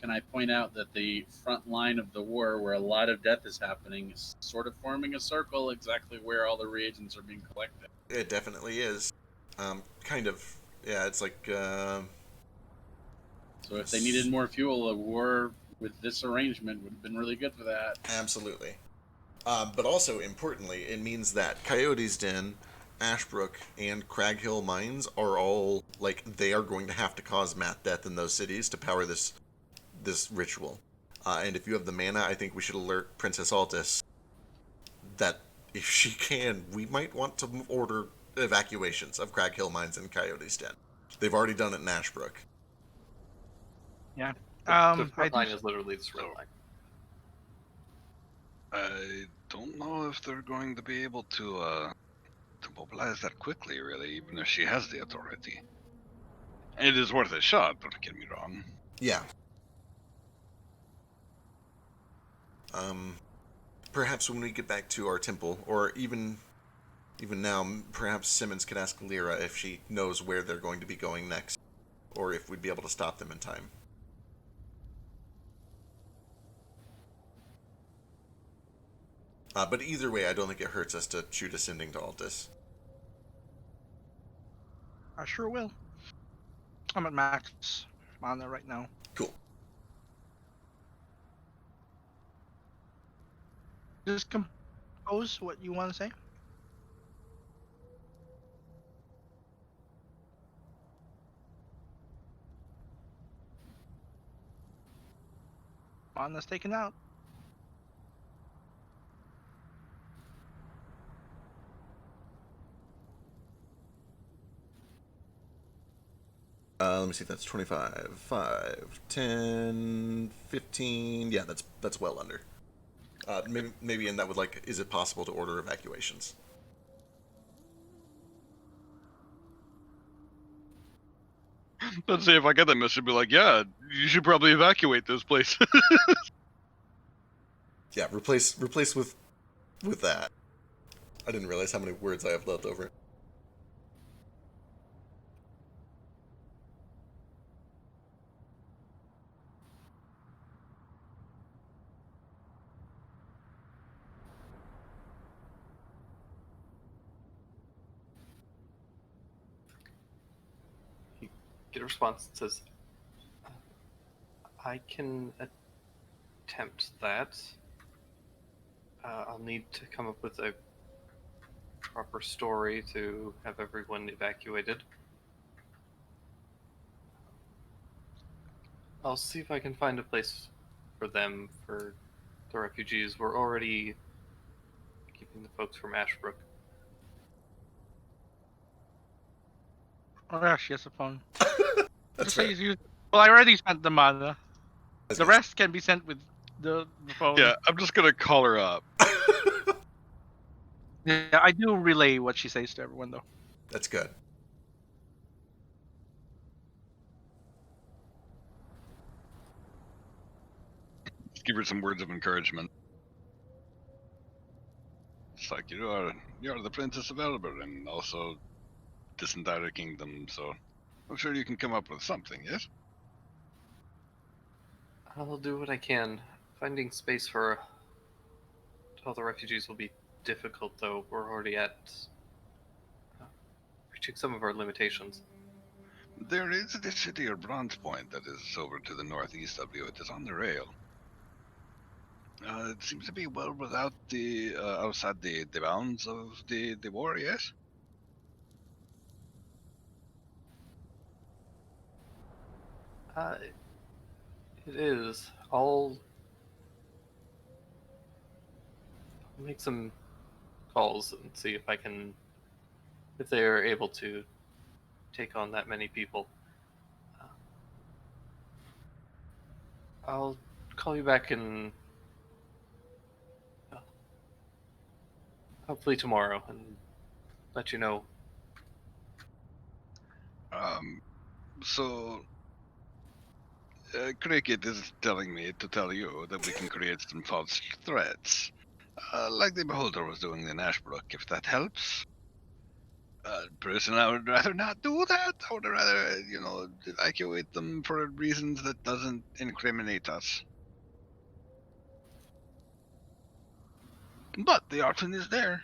can I point out that the front line of the war, where a lot of death is happening, is sort of forming a circle exactly where all the reagents are being collected? It definitely is. Kind of. Yeah, it's like... So if they needed more fuel, a war with this arrangement would have been really good for that. Absolutely. But also, importantly, it means that Coyote's Den, Ashbrook, and Craghill mines are all, like, they are going to have to cause mass death in those cities to power this ritual. And if you have the mana, I think we should alert Princess Altis that if she can, we might want to order evacuations of Craghill mines and Coyote's Den. They've already done it in Ashbrook. Yeah. The front line is literally this red line. I don't know if they're going to be able to mobilize that quickly, really, even if she has the authority. It is worth a shot, don't get me wrong. Yeah. Perhaps when we get back to our temple, or even now, perhaps Simmons could ask Lyra if she knows where they're going to be going next, or if we'd be able to stop them in time. But either way, I don't think it hurts us to shoot ascending to Altis. I sure will. I'm at max mana right now. Cool. Just compose what you want to say. Mana's taken out. Let me see if that's 25, 5, 10, 15. Yeah, that's well under. Maybe and that would, like, is it possible to order evacuations? Let's see if I get that message. Be like, yeah, you should probably evacuate this place. Yeah, replace with that. I didn't realize how many words I have left over. You get a response that says, I can attempt that. I'll need to come up with a proper story to have everyone evacuated. I'll see if I can find a place for them, for the refugees. We're already keeping the folks from Ashbrook. Oh yeah, she has a phone. That's Just say right. you. Well, I already sent the mana. That's The good. rest can be sent with the phone. Yeah, I'm just gonna call her up. Yeah, I do relay what she says to everyone though. That's good. Just give her some words of encouragement. It's like you are the princess of Elber, and also this entire kingdom. So I'm sure you can come up with something. Yes. I'll do what I can. Finding space for all the refugees will be difficult, though. We're already at reaching some of our limitations. There is the city of Bronze Point that is over to the northeast of you. It is on the rail. It seems to be well without the outside the bounds of the war. Yes. It is. I'll make some calls and see if they are able to take on that many people. I'll call you back in hopefully tomorrow and let you know. So Cricket is telling me to tell you that we can create some false threats, like the Beholder was doing in Ashbrook, if that helps. Personally, I would rather not do that. I would rather, evacuate them for reasons that doesn't incriminate us. But the option is there.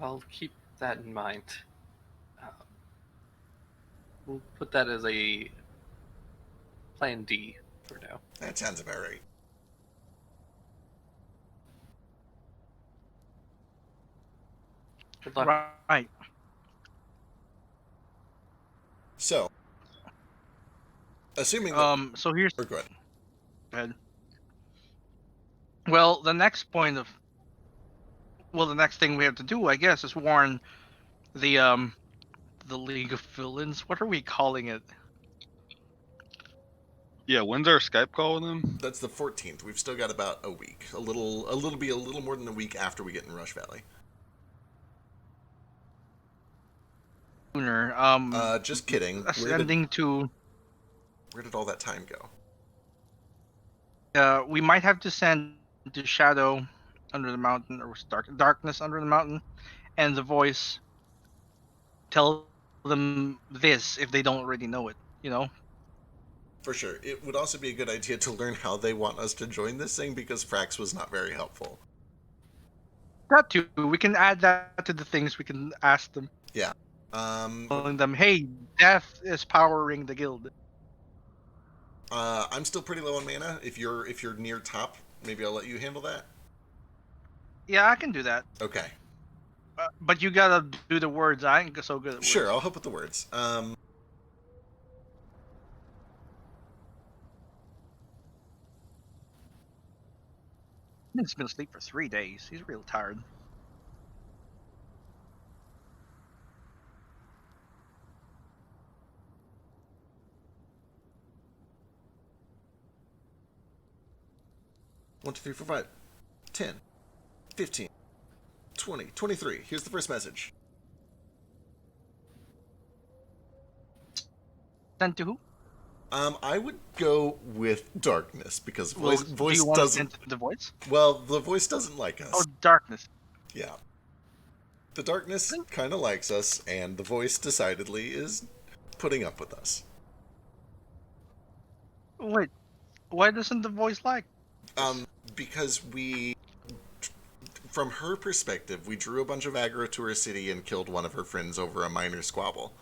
I'll keep that in mind. We'll put that as a plan D for now. That sounds about right. Good luck. Right. So, assuming that, So here's or go ahead. ahead. Well, the next thing we have to do, I guess, is warn the League of Villains. What are we calling it? Yeah, when's our Skype call with them? That's the 14th. We've still got about a week. A little more than a week after we get in Rush Valley. Sooner. Just kidding. Ascending to. Where did all that time go? We might have to send to Shadow under the mountain, or Darkness under the mountain, and the voice tell them this if they don't already know it. You know. For sure. It would also be a good idea to learn how they want us to join this thing, because Frax was not very helpful. That too. We can add that to the things we can ask them. Yeah. Telling them, hey, death is powering the guild. I'm still pretty low on mana. If you're near top, maybe I'll let you handle that. Yeah, I can do that. Okay. But you gotta do the words. I ain't so good at words. Sure, I'll help with the words. He's been asleep for 3 days. He's real tired. One, 2, 3, 4, 5, 10, 15, 20, 23. Here's the first message. Sent to who? I would go with Darkness, because voice do you want to doesn't. send the voice? Well, the voice doesn't like us. Oh, Darkness. Yeah. The Darkness kind of likes us, and the voice decidedly is putting up with us. Wait, why doesn't the voice like? Because from her perspective, we drew a bunch of aggro to her city and killed one of her friends over a minor squabble.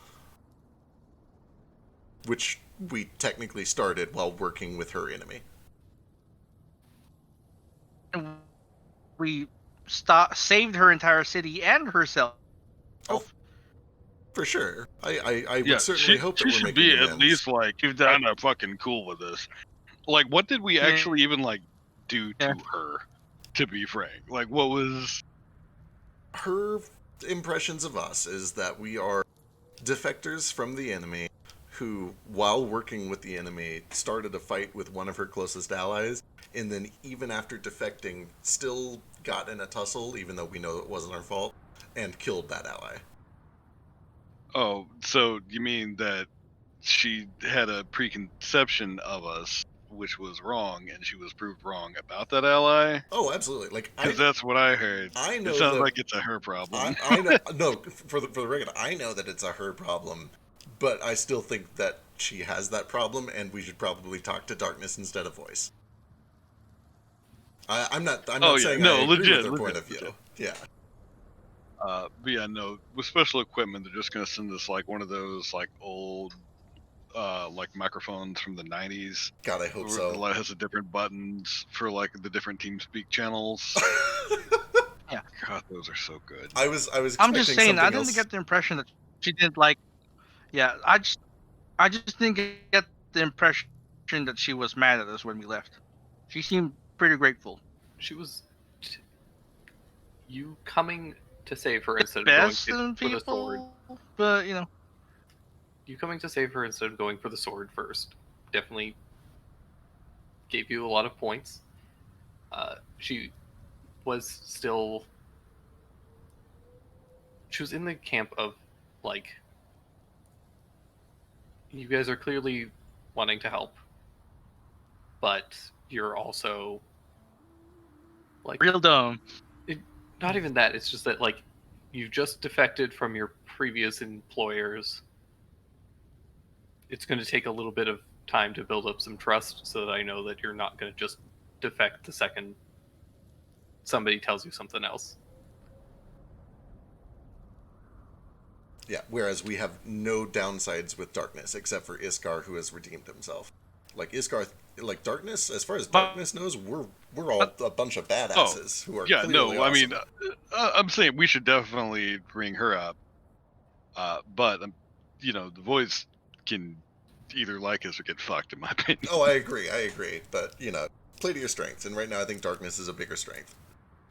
Which we technically started while working with her enemy. And we saved her entire city and herself. Oh, for sure. I Yeah, would certainly hope that we're she should making be amends. at least like kind of fucking cool with this. Like, what did we actually even like do to her? To be frank, like, what was her impressions of us is that we are defectors from the enemy who, while working with the enemy, started a fight with one of her closest allies, and then even after defecting, still got in a tussle, even though we know it wasn't our fault, and killed that ally. Oh, so you mean that she had a preconception of us, which was wrong, and she was proved wrong about that ally? Oh, absolutely. Like, Because that's what I heard. I know It sounds that- like it's a her problem. I know, no, for the record, I know that it's a her problem, but I still think that she has that problem, and we should probably talk to Darkness instead of Voice. I'm not Oh, yeah. saying No, I agree legit, with her legit, point of view. legit. Yeah. But yeah, no. With special equipment, they're just gonna send us like one of those like old, like microphones from the '90s. God, I hope where so. It has the different buttons for like the different TeamSpeak channels. Yeah. God, those are so good. I was I'm just expecting saying, I something didn't else. get the impression that she didn't like. Yeah, I just didn't get the impression that she was mad at us when we left. She seemed pretty grateful. She was. You coming to save her instead of going Best in for the sword. people, but you know, You coming to save her instead of going for the sword first definitely gave you a lot of points. She was still. She was in the camp of, like, you guys are clearly wanting to help, but you're also, like, real dumb. not even that. It's just that, like, you just defected from your previous employers. It's going to take a little bit of time to build up some trust so that I know that you're not going to just defect the second somebody tells you something else. Yeah, whereas we have no downsides with Darkness, except for Iskar, who has redeemed himself. Like, Iskar, like, Darkness, as far as Darkness knows, we're all a bunch of badasses who are Yeah, clearly no. I mean, awesome. I'm saying we should definitely bring her up. But you know, the Voice can either like us or get fucked, in my opinion. Oh, I agree, but, you know, play to your strengths, and right now I think Darkness is a bigger strength.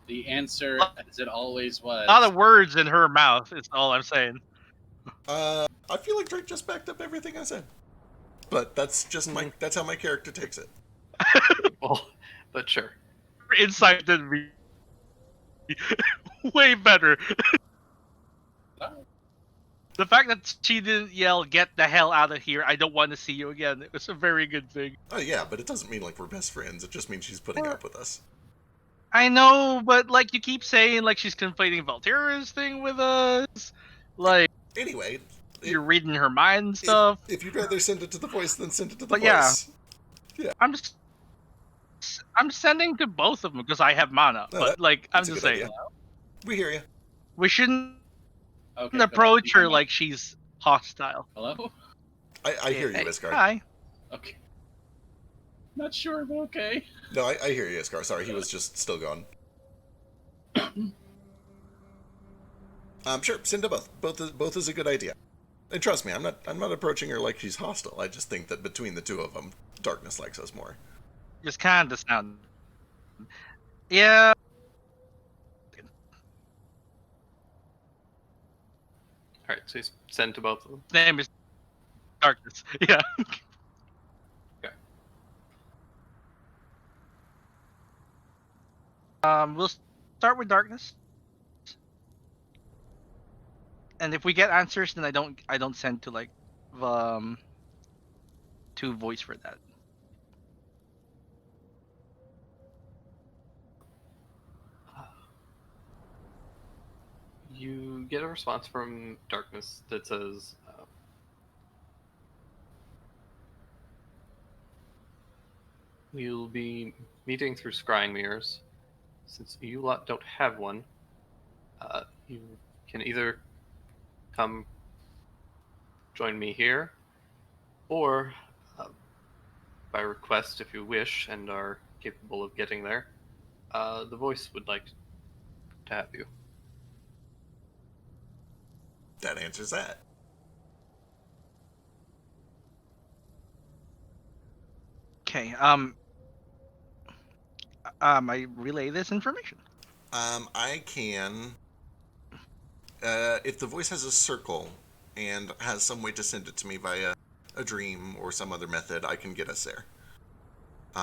The answer, as it always was. A lot of words in her mouth. Is all I'm saying. I feel like Drake just backed up everything I said. But that's just that's how my character takes it. Well, but sure. Her insight than me. Way better. The fact that she didn't yell, "Get the hell out of here! I don't want to see you again," it was a very good thing. Oh yeah, but it doesn't mean like we're best friends. It just means she's putting up with us. I know, but like you keep saying, like she's conflating Valtera's thing with us. Like Anyway, you're reading her mind and stuff. If you'd rather send it to the Voice, then send it to the But yeah. Voice. I'm sending to both of them because I have mana. No, but like I'm that's a just good saying, idea. We hear you. we shouldn't Okay, approach but- her like she's hostile. Hello? I hear you, Hey, Iskar. Hi. Okay. Not sure, but okay. No, I hear you, Iskar. Sorry, he was just still gone. Sure, send to both. Both is a good idea. And trust me, I'm not approaching her like she's hostile. I just think that between the two of them, Darkness likes us more. Just kind of sound. Yeah. All right, so you send to both of them. His name is Darkness. Yeah. Okay. We'll start with Darkness. And if we get answers, then I don't send to like to Voice for that. You get a response from Darkness that says, we'll be meeting through scrying mirrors. Since you lot don't have one, you can either come join me here, or by request, if you wish and are capable of getting there, the Voice would like to have you. That answers that. Okay. I relay this information. I can. if the voice has a circle and has some way to send it to me via a dream or some other method, I can get us there.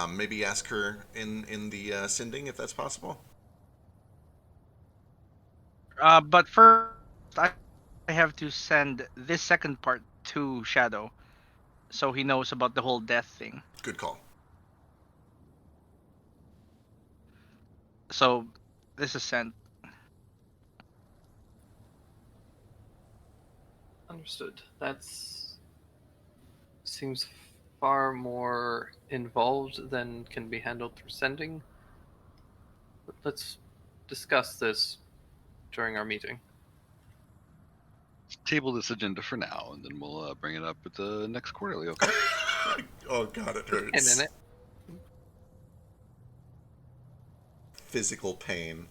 Maybe ask her in the sending if that's possible. But first, I have to send this second part to Shadow, so he knows about the whole death thing. Good call. So this is sent. Understood. That's seems far more involved than can be handled through sending. But let's discuss this during our meeting. Table this agenda for now, and then we'll bring it up at the next quarterly. Okay. Oh god, it hurts. And in it, Physical pain.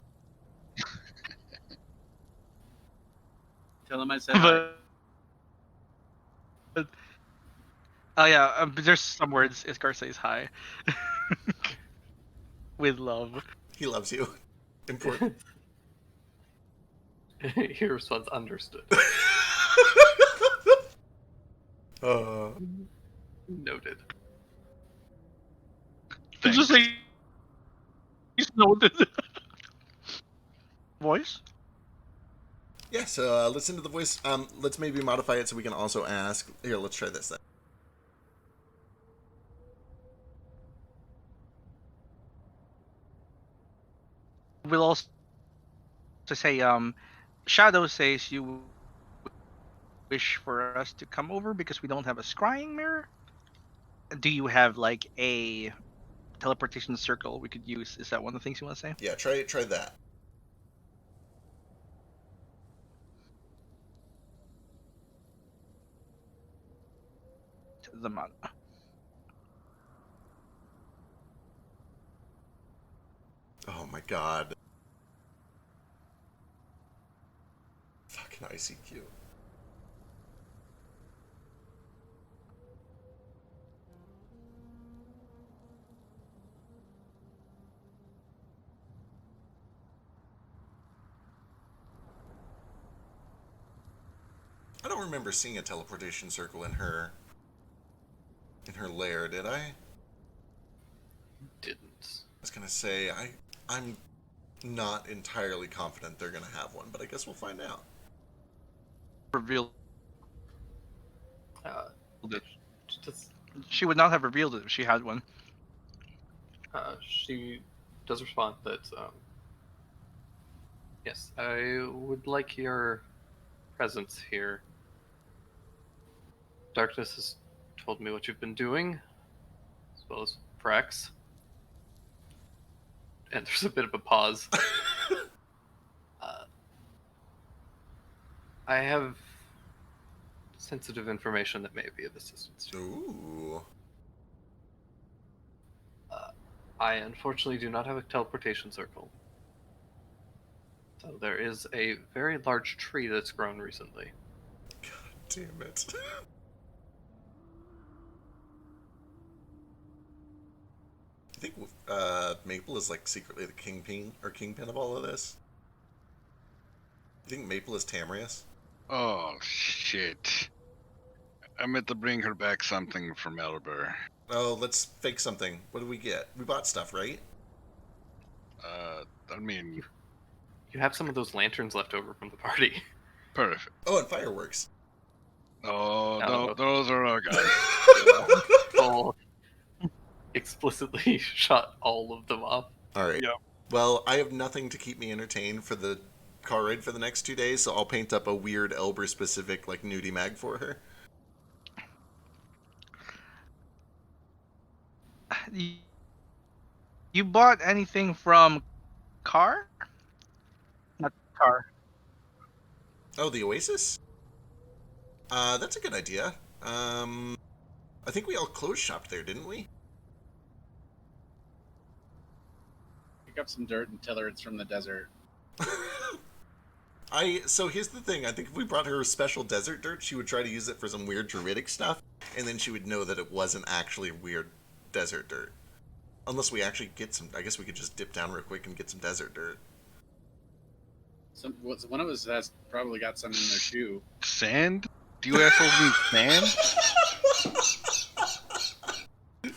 Tell him I said hi. Oh yeah, there's some words Iskar says hi. With love. He loves you. Important. he responds, understood. Noted. Thanks. Just like he's noted. Voice. Yeah, so listen to the voice. Let's maybe modify it so we can also ask. Here, let's try this then. We'll also say, Shadow says you wish for us to come over because we don't have a scrying mirror. Do you have like a teleportation circle we could use? Is that one of the things you want to say? Yeah, try that. The mod. Oh my god. Fucking ICQ. I don't remember seeing a teleportation circle in her lair, did I? Didn't. I was gonna say I'm not entirely confident they're gonna have one, but I guess we'll find out. Revealed. Just, She would not have revealed it if she had one. she does respond that, yes, I would like your presence here. Darkness has told me what you've been doing, as well as Prax. And there's a bit of a pause. I have sensitive information that may be of assistance to you. Ooh. I unfortunately do not have a teleportation circle. So there is a very large tree that's grown recently. God damn it. I think Maple is like secretly the kingpin of all of this. You think Maple is Tamrius? Oh shit! I meant to bring her back something from Elber. Oh, let's fake something. What did we get? We bought stuff, right? I mean, You have some of those lanterns left over from the party. perfect. Oh, and fireworks. Oh No. no, those are all gone. Paul explicitly shot all of them off. All right. Yep. Well, I have nothing to keep me entertained for the car ride for the next 2 days, so I'll paint up a weird Elber-specific, like, nudie mag for her. You bought anything from Car? Not Car. Oh, the Oasis? That's a good idea. I think we all closed shop there, didn't we? Pick up some dirt and tell her it's from the desert. So here's the thing. I think if we brought her special desert dirt, she would try to use it for some weird druidic stuff, and then she would know that it wasn't actually weird desert dirt. Unless we actually get some, I guess we could just dip down real quick and get some desert dirt. One of us has probably got some in their shoe. Sand? Do you assholes need sand?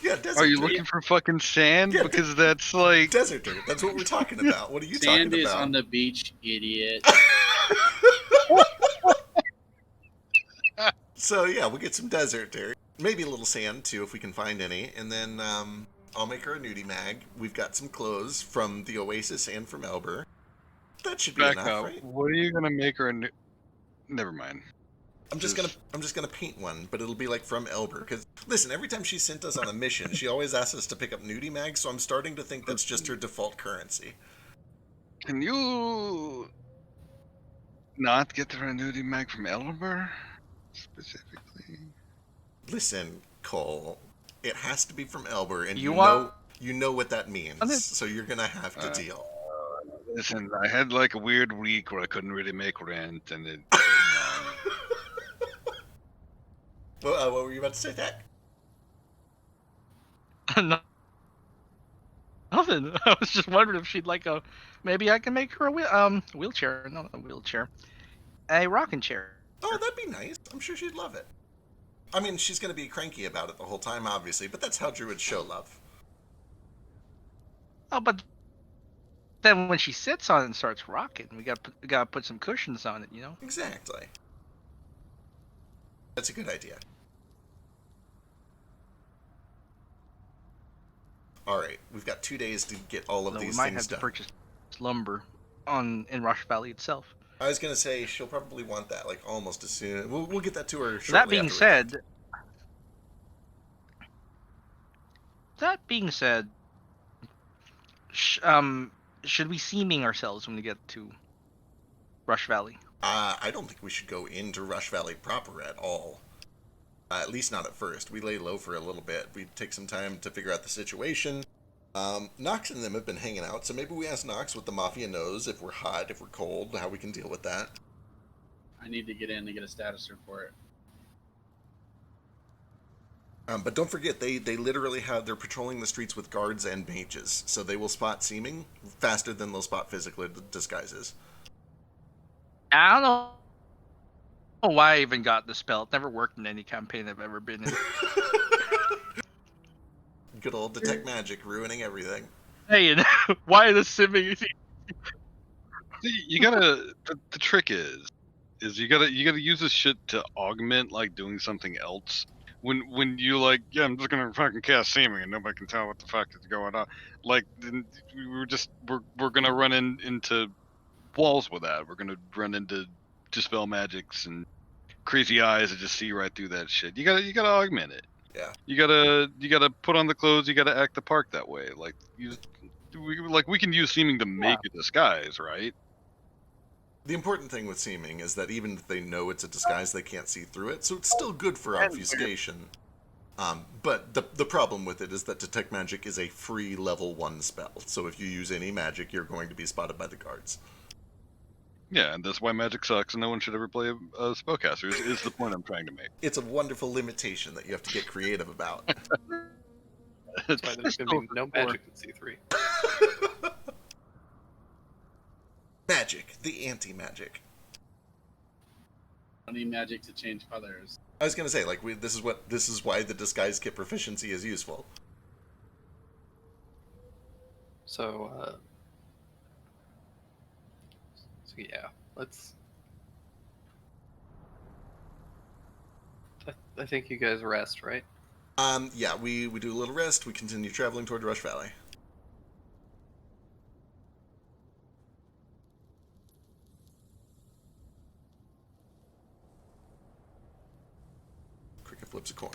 Yeah, desert Are you dirt. looking for fucking sand? Yeah, Because that's like. Desert dirt. That's what we're talking about. What are you Sand talking is about? on the beach, idiot. So yeah, we'll get some desert dirt. Maybe a little sand too, if we can find any. And then I'll make her a nudie mag. We've got some clothes from the Oasis and from Elber. That should be Back enough, up. right? What are you gonna make her a new. Never mind. I'm just gonna paint one, but it'll be like from Elber. Because listen, every time she sent us on a mission, she always asks us to pick up nudie mags. So I'm starting to think that's just her default currency. Can you not get her a nudie mag from Elber? Specifically? Listen, Cole, it has to be from Elber, and You you know what that means. it? So you're gonna have to deal. Listen, I had like a weird week where I couldn't really make rent, and it. Well, what were you about to say, Dak? No- Nothing. I was just wondering if she'd like a. Maybe I can make her a wheelchair. No, not a wheelchair. A rocking chair. Oh, that'd be nice. I'm sure she'd love it. I mean, she's going to be cranky about it the whole time, obviously, but that's how druids show love. Oh, but then when she sits on it and starts rocking, we gotta put some cushions on it, you know. Exactly. That's a good idea. All right, we've got 2 days to get all of So we these might things have to done. purchase lumber in Rush Valley itself. I was going to say she'll probably want that like almost as soon. We'll get that to her shortly. That being after we're done. said, should we seaming ourselves when we get to Rush Valley? I don't think we should go into Rush Valley proper at all. At least not at first. We lay low for a little bit. We take some time to figure out the situation. Nox and them have been hanging out, so maybe we ask Nox what the Mafia knows, if we're hot, if we're cold, how we can deal with that. I need to get in to get a status report. But don't forget, they literally they're patrolling the streets with guards and mages, so they will spot seeming faster than they'll spot physical disguises. I don't know why I even got the spell. It never worked in any campaign I've ever been in. Good old detect magic, ruining everything. Hey, and why the simming? See, you gotta. The trick is you gotta use this shit to augment like doing something else. When you like, yeah, I'm just gonna fucking cast seeming and nobody can tell what the fuck is going on. Like, then we're gonna run into walls with that. We're gonna run into dispel magics and crazy eyes that just see right through that shit. You gotta augment it. Yeah. You gotta put on the clothes. You gotta act the part that way. Like we can use seeming to make a disguise, right? The important thing with seeming is that even if they know it's a disguise, they can't see through it, so it's still good for obfuscation. But the problem with it is that detect magic is a free level 1 spell, so if you use any magic, you're going to be spotted by the guards. Yeah, and that's why magic sucks, and no one should ever play a spellcaster. Is the point I'm trying to make. It's a wonderful limitation that you have to get creative about. That's why there's going to be no magic in C3. Magic, the anti-magic. I don't need magic to change colors. I was gonna say, like, this is why the disguise kit proficiency is useful. So yeah, let's. I think you guys rest, right? Yeah, we do a little rest. We continue traveling toward Rush Valley. Cricket flips a coin.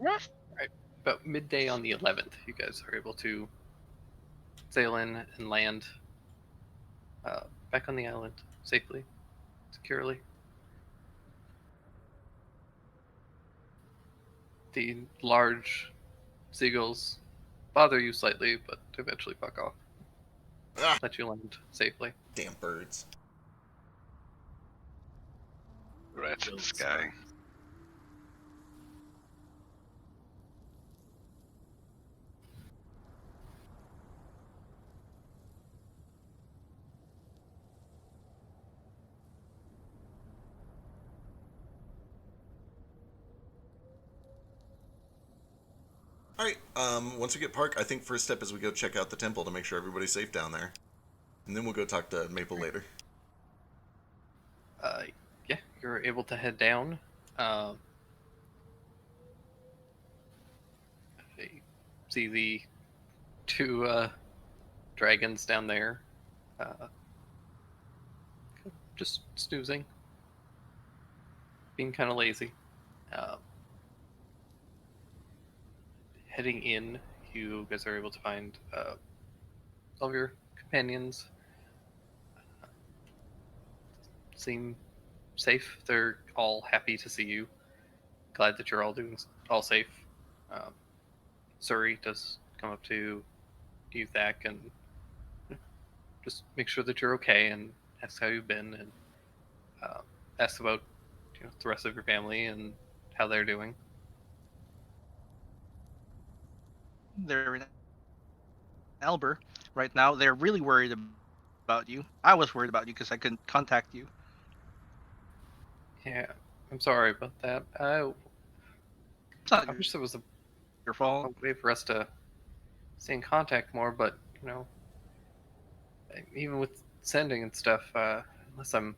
Rush. About midday on the 11th, you guys are able to sail in and land back on the island safely, securely. The large seagulls bother you slightly, but eventually fuck off. Ah, Let you land safely. damn birds. Rats in the sky. All right. Once we get Park, I think first step is we go check out the temple to make sure everybody's safe down there, and then we'll go talk to Maple later. Yeah, you're able to head down. You see the two dragons down there, just snoozing, being kind of lazy. Heading in, you guys are able to find all of your companions. Seem safe. They're all happy to see you. Glad that you're all safe. Suri does come up to you, Thak, and just make sure that you're okay and ask how you've been and ask about the rest of your family and how they're doing. They're in Elber right now. They're really worried about you. I was worried about you because I couldn't contact you. Yeah, I'm sorry about that. It's not I wish there was a your fault. way for us to stay in contact more, but even with sending and stuff, unless I'm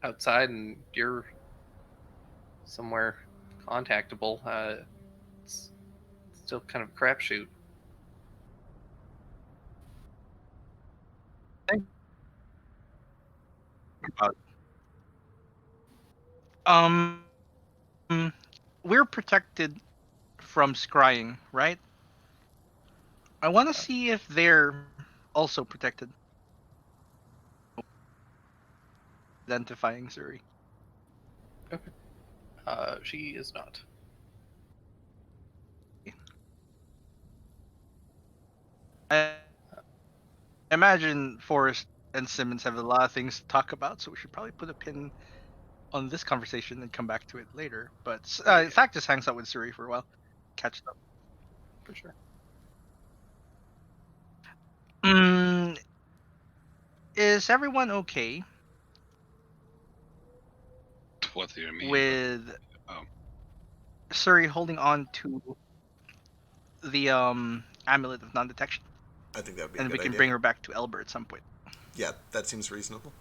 outside and you're somewhere contactable, it's still kind of a crapshoot. Um, we're protected from scrying, right? I want to see if they're also protected. Identifying Suri. She is not. I imagine Forrest and Simmons have a lot of things to talk about, so we should probably put a pin on this conversation and come back to it later. But in fact, just hangs out with Suri for a while, catch up. For sure. Is everyone okay What do you mean? with Oh. Suri holding on to the amulet of non-detection? I think that would be And a we good can idea. bring her back to Elber at some point. Yeah, that seems reasonable.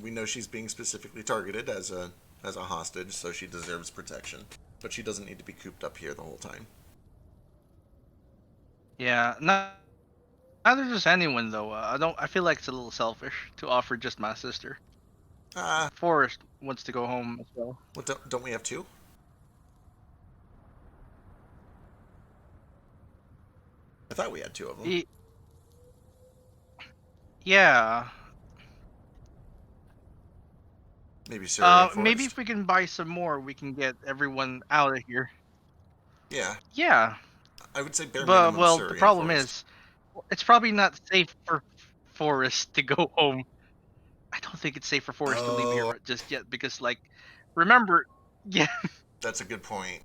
We know she's being specifically targeted as a hostage, so she deserves protection. But she doesn't need to be cooped up here the whole time. Yeah, neither does anyone though. I feel like it's a little selfish to offer just my sister. Forrest wants to go home as well. Well, don't we have two? I thought we had two of them. Yeah. Maybe Suri and Forrest? Maybe if we can buy some more, we can get everyone out of here. Yeah. Yeah. I would say bare But minimum well, Suri the and problem Forrest. is, it's probably not safe for Forrest to go home. I don't think it's safe for Forrest to leave here just yet because, like, remember, yeah, That's a good point.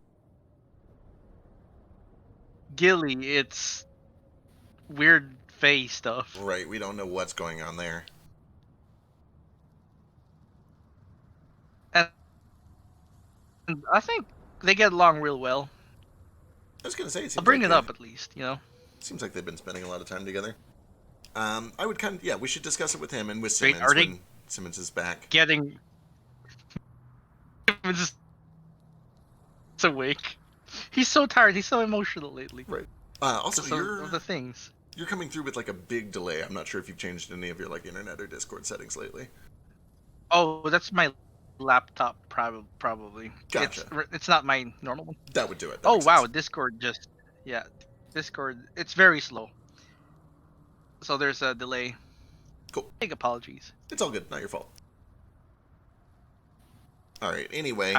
Gilly, it's weird face stuff. Right, we don't know what's going on there. And I think they get along real well. I was gonna say, I'll bring it up at least, Seems like they've been spending a lot of time together. I would we should discuss it with him and with Wait, Simmons are they when Simmons is back. getting it's awake. He's so tired. He's so emotional lately. Right. Also, Because of the things. You're coming through with like a big delay. I'm not sure if you've changed any of your like internet or Discord settings lately. Oh, that's my laptop, probably. Gotcha. It's not my normal one. That would do it. Oh wow, Discord Discord. It's very slow. So there's a delay. Cool. Big apologies. It's all good. Not your fault. All right. Anyway,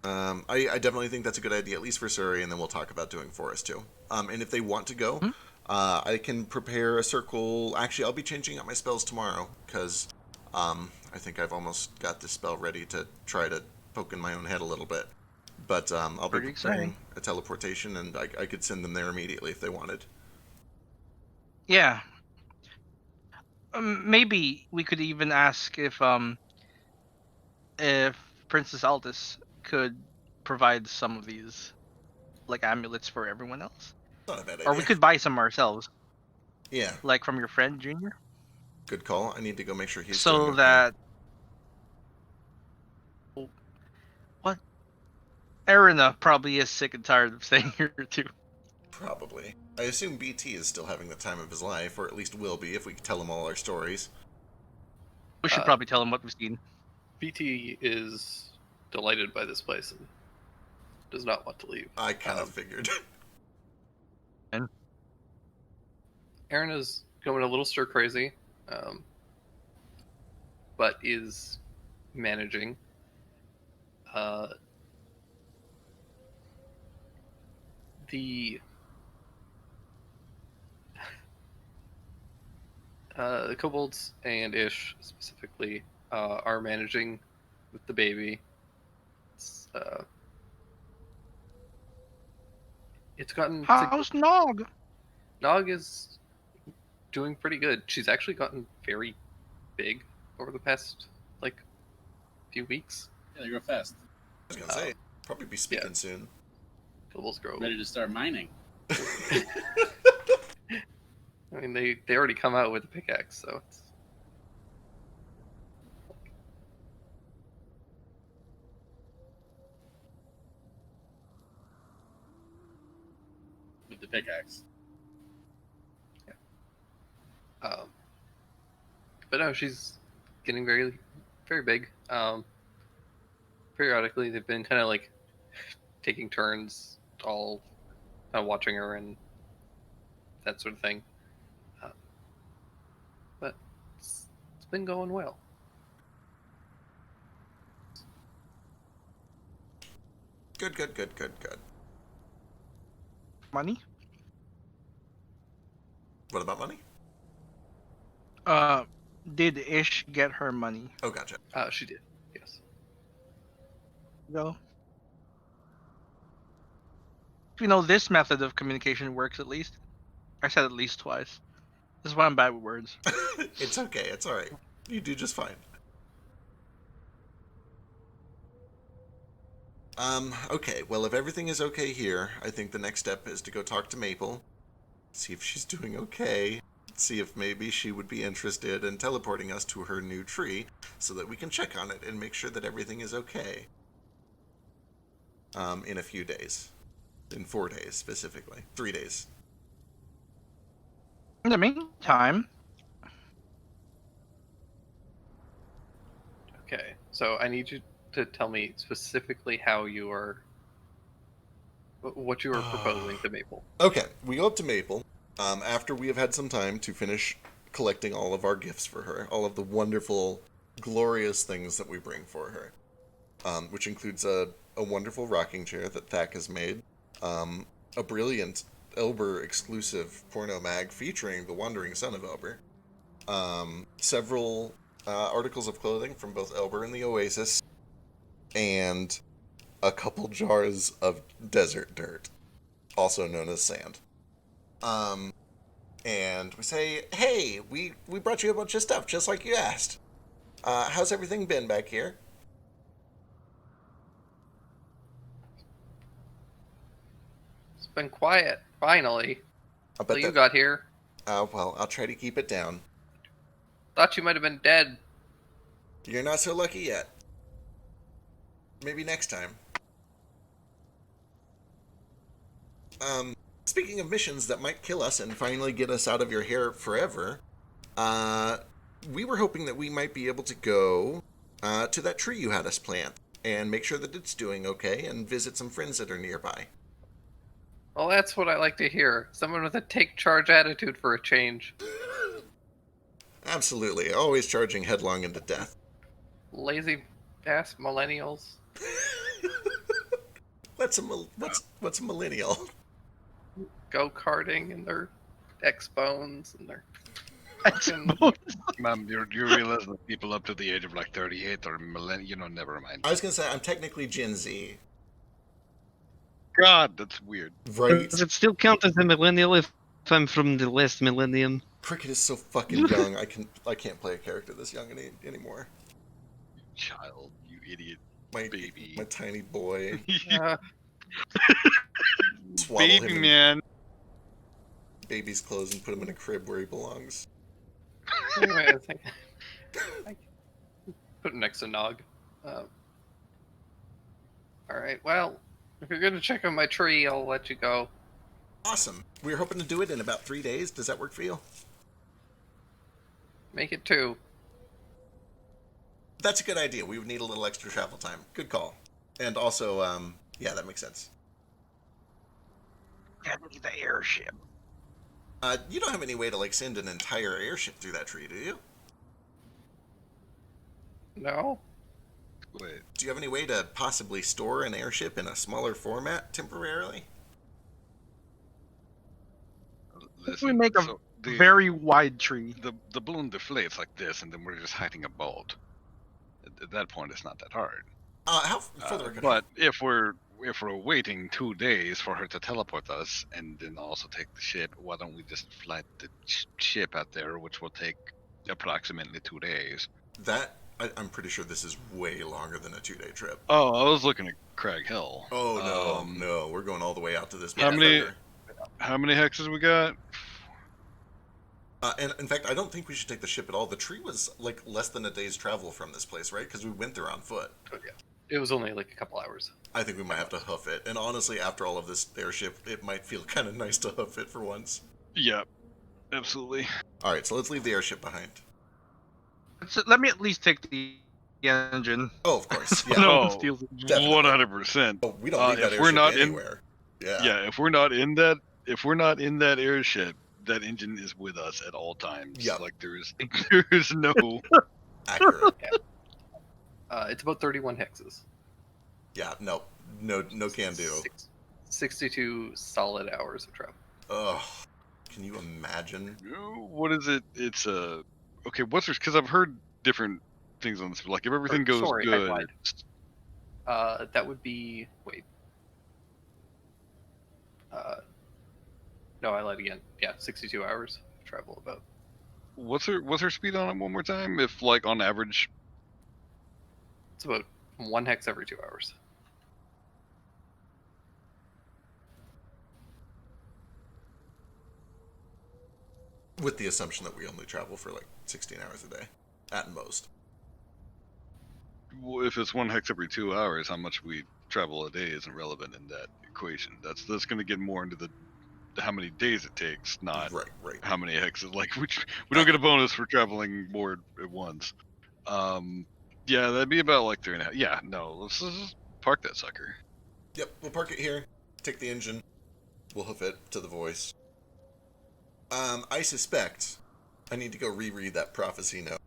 I definitely think that's a good idea, at least for Suri, and then we'll talk about doing Forest too. And if they want to go, I can prepare a circle. Actually, I'll be changing out my spells tomorrow because I think I've almost got this spell ready to try to poke in my own head a little bit. But I'll be preparing a teleportation, and I could send them there immediately if they wanted. Yeah. Maybe we could even ask if Princess Aldous could provide some of these, like amulets for everyone else, Not a bad idea. or we could buy some ourselves, Yeah, like from your friend Junior, good call. I need to go make sure he's so doing okay. that. What? Erina probably is sick and tired of staying here too. Probably. I assume BT is still having the time of his life, or at least will be if we tell him all our stories. We should probably tell him what we've seen. BT is delighted by this place and does not want to leave. I kind of figured. Erina's going a little stir crazy, but is managing. The kobolds and Ish specifically are managing with the baby. It's gotten How's Nog? Nog is doing pretty good. She's actually gotten very big over the past few weeks. Yeah, they grow fast. I was gonna say, probably be speaking soon. Kobolds grow. Ready to start mining. I mean, they already come out with a pickaxe, so it's. With the pickaxe. But no, she's getting very, very big. Periodically, they've been kind of taking turns, all kind of watching her and that sort of thing. But it's been going well. Good. Money? What about money? Did Ish get her money? Oh, gotcha. She did, yes. No. You know, this method of communication works at least. I said at least twice. This is why I'm bad with words. It's okay. It's all right. You do just fine. Okay. Well, if everything is okay here, I think the next step is to go talk to Maple, see if she's doing okay, see if maybe she would be interested in teleporting us to her new tree so that we can check on it and make sure that everything is okay. In a few days. In 4 days, specifically. 3 days. In the meantime, Okay, so I need you to tell me specifically how you are. What you are proposing to Maple. Okay, we go up to Maple after we have had some time to finish collecting all of our gifts for her, all of the wonderful, glorious things that we bring for her, which includes a wonderful rocking chair that Thack has made, a brilliant Elber exclusive porno mag featuring the wandering son of Elber, several articles of clothing from both Elber and the Oasis, and a couple jars of desert dirt, also known as sand. And we say, hey, we brought you a bunch of stuff, just like you asked. How's everything been back here? It's been quiet, finally. I bet Till you that, got here. well, I'll try to keep it down. Thought you might have been dead. You're not so lucky yet. Maybe next time. Speaking of missions that might kill us and finally get us out of your hair forever, we were hoping that we might be able to go to that tree you had us plant and make sure that it's doing okay and visit some friends that are nearby. Well, that's what I like to hear. Someone with a take charge attitude for a change. Absolutely, always charging headlong into death. Lazy ass millennials. What's a millennial? Go karting and their X-Bones and their. Ma'am, you realize that people up to the age of 38 are never mind. I was gonna say I'm technically Gen Z, God, that's weird. right? Does it still count as a millennial if I'm from the last millennium? Cricket is so fucking young. I can't play a character this young anymore. Child, you idiot. My Baby. my tiny boy. Swaddle him Baby in man. baby's clothes and put him in a crib where he belongs. Anyway, I think I put it next to Nog. All right. Well, if you're gonna check on my tree, I'll let you go. Awesome. We were hoping to do it in about 3 days. Does that work for you? Make it 2. That's a good idea. We would need a little extra travel time. Good call. And also, yeah, that makes sense. I need the airship. You don't have any way to like send an entire airship through that tree, do you? No. Wait. Do you have any way to possibly store an airship in a smaller format temporarily? We make a so the, very wide tree. the balloon deflates like this, and then we're just hiding a bolt. At that point, it's not that hard. For the record, But if we're waiting 2 days for her to teleport us, and then also take the ship, why don't we just fly the ship out there, which will take approximately 2 days? I'm pretty sure this is way longer than a 2-day trip. Oh, I was looking at Crag Hill. Oh no, we're going all the way out to this. How many- motherfucker. How many hexes we got? And in fact, I don't think we should take the ship at all. The tree was like less than a day's travel from this place, right? Because we went there on foot. Oh, yeah. It was only like a couple hours. I think we might have to hoof it. And honestly, after all of this airship, it might feel kind of nice to hoof it for once. Yep, absolutely. All right, so let's leave the airship behind. So let me at least take the engine. Oh, of course. Yeah. No Oh, one steals it. Definitely. 100%. Oh, we don't leave that if we're airship not in- anywhere. Yeah. Yeah, if we're not in that airship, that engine is with us at all times. Yep. Like there's no. Accurate. It's about 31 hexes. Yeah. No can do. 62 solid hours of travel. Ugh. Can you imagine? What is it? It's okay. What's there? Because I've heard different things on this. Like if everything goes sorry, I good, lied. That would be wait. No, I lied again. Yeah, 62 hours of travel about. what's her speed on it one more time? If like on average, It's about 1 hex every 2 hours. With the assumption that we only travel for like 16 hours a day, at most. if it's 1 hex every 2 hours, how much we travel a day isn't relevant in that equation. That's going to get more into the how many days it takes, not Right. how many hexes. Like we don't get a bonus for traveling more at once. Yeah, that'd be about like 3.5. Yeah, no, let's just park that sucker. Yep, we'll park it here. Take the engine. We'll hoof it to the voice. I suspect I need to go reread that prophecy note,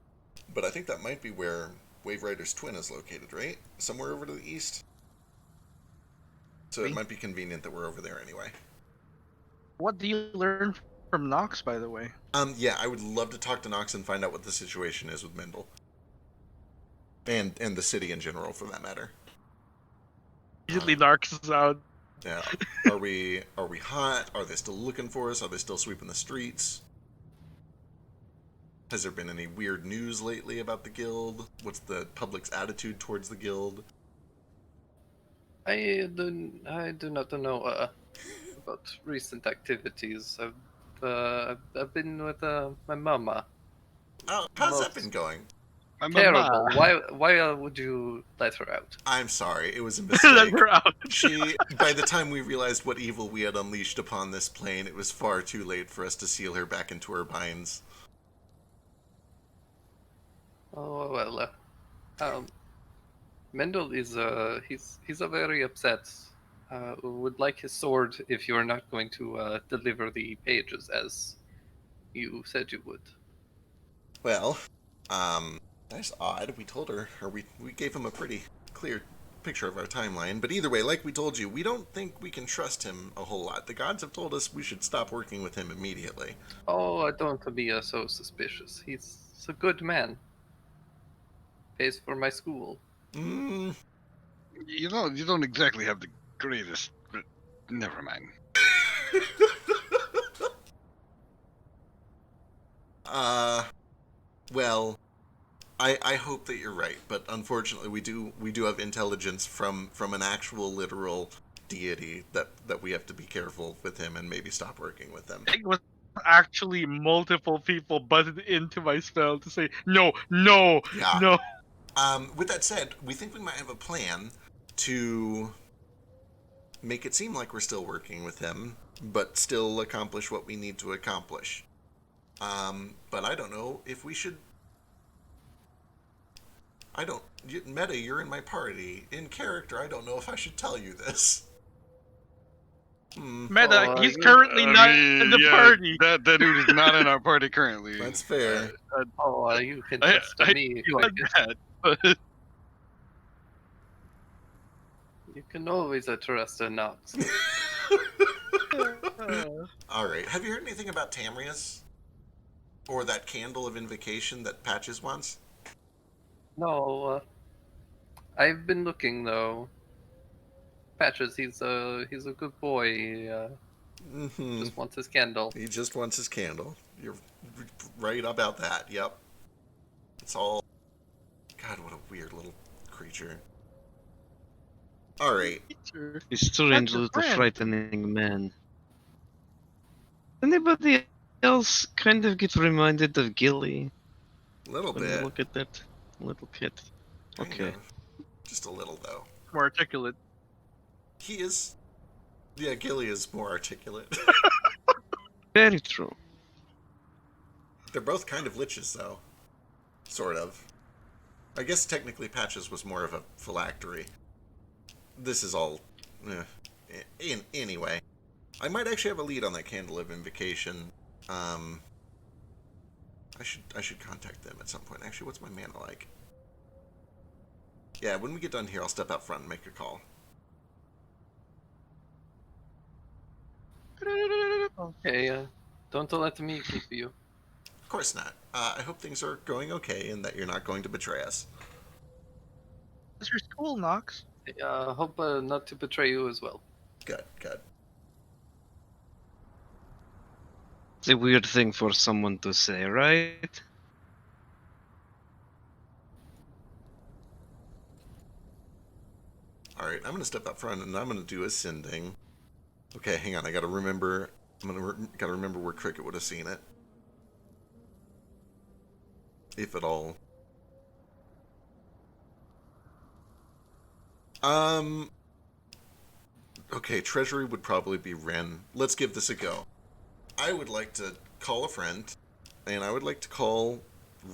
but I think that might be where Wave Rider's twin is located, right? Somewhere over to the east. So it might be convenient that we're over there anyway. What do you learn from Nox, by the way? Yeah, I would love to talk to Nox and find out what the situation is with Mendel. And the city in general, for that matter. Usually Nox is out. Yeah. Are we hot? Are they still looking for us? Are they still sweeping the streets? Has there been any weird news lately about the guild? What's the public's attitude towards the guild? I do not know about recent activities. I've been with my mama. Oh, how's that been going? Terrible. Why would you let her out? I'm sorry, it was a Let mistake. her out. By the time we realized what evil we had unleashed upon this plane, it was far too late for us to seal her back into her binds. Oh well. Mendel is he's a very upset. Would like his sword if you're not going to deliver the pages as you said you would. Well, that's odd. We told her, or we gave him a pretty clear picture of our timeline. But either way, like we told you, we don't think we can trust him a whole lot. The gods have told us we should stop working with him immediately. Oh, I don't be so suspicious. He's a good man. Pays for my school. Mm, You don't exactly have the greatest. But never mind. well, I hope that you're right, but unfortunately we do have intelligence from an actual literal deity that we have to be careful with him and maybe stop working with them. It was actually multiple people butted into my spell to say no, no, Yeah. no. With that said, we think we might have a plan to make it seem like we're still working with him, but still accomplish what we need to accomplish. But I don't know if we should. Meta, you're in my party. In character, I don't know if I should tell you this. Meta, Oh, he's you- currently not in the party. That dude is not in our party currently. That's fair. Oh, you can I trust me. feel like that, but You can always trust a Nox. All right. Have you heard anything about Tamrius? Or that candle of invocation that Patches wants? No, I've been looking though. Patches, he's a good boy. He Mm-hmm. just wants his candle. He just wants his candle. You're right about that. Yep. It's all. God, what a weird little creature. All right. A strange your little friend. frightening man. Anybody else kind of get reminded of Gilly A little when you bit. look at that little kid? Kind Okay. of. Just a little, though. More articulate. He is. Yeah, Gilly is more articulate. Very true. They're both kind of liches, though. Sort of. I guess technically Patches was more of a phylactery. This is all. Anyway. I might actually have a lead on that Candle of Invocation. I should contact them at some point. Actually, what's my mana like? Yeah, when we get done here, I'll step out front and make a call. Okay, don't let me keep you. Of course not. I hope things are going okay and that you're not going to betray us. It's your school, Nox. Hope not to betray you as well. Good, good. It's a weird thing for someone to say, right? Alright, I'm gonna step up front and I'm gonna do ascending. Okay, hang on, I gotta remember. Gotta remember where Cricket would have seen it. If at all. Okay, Treasury would probably be Ren. Let's give this a go. I would like to call a friend, and I would like to call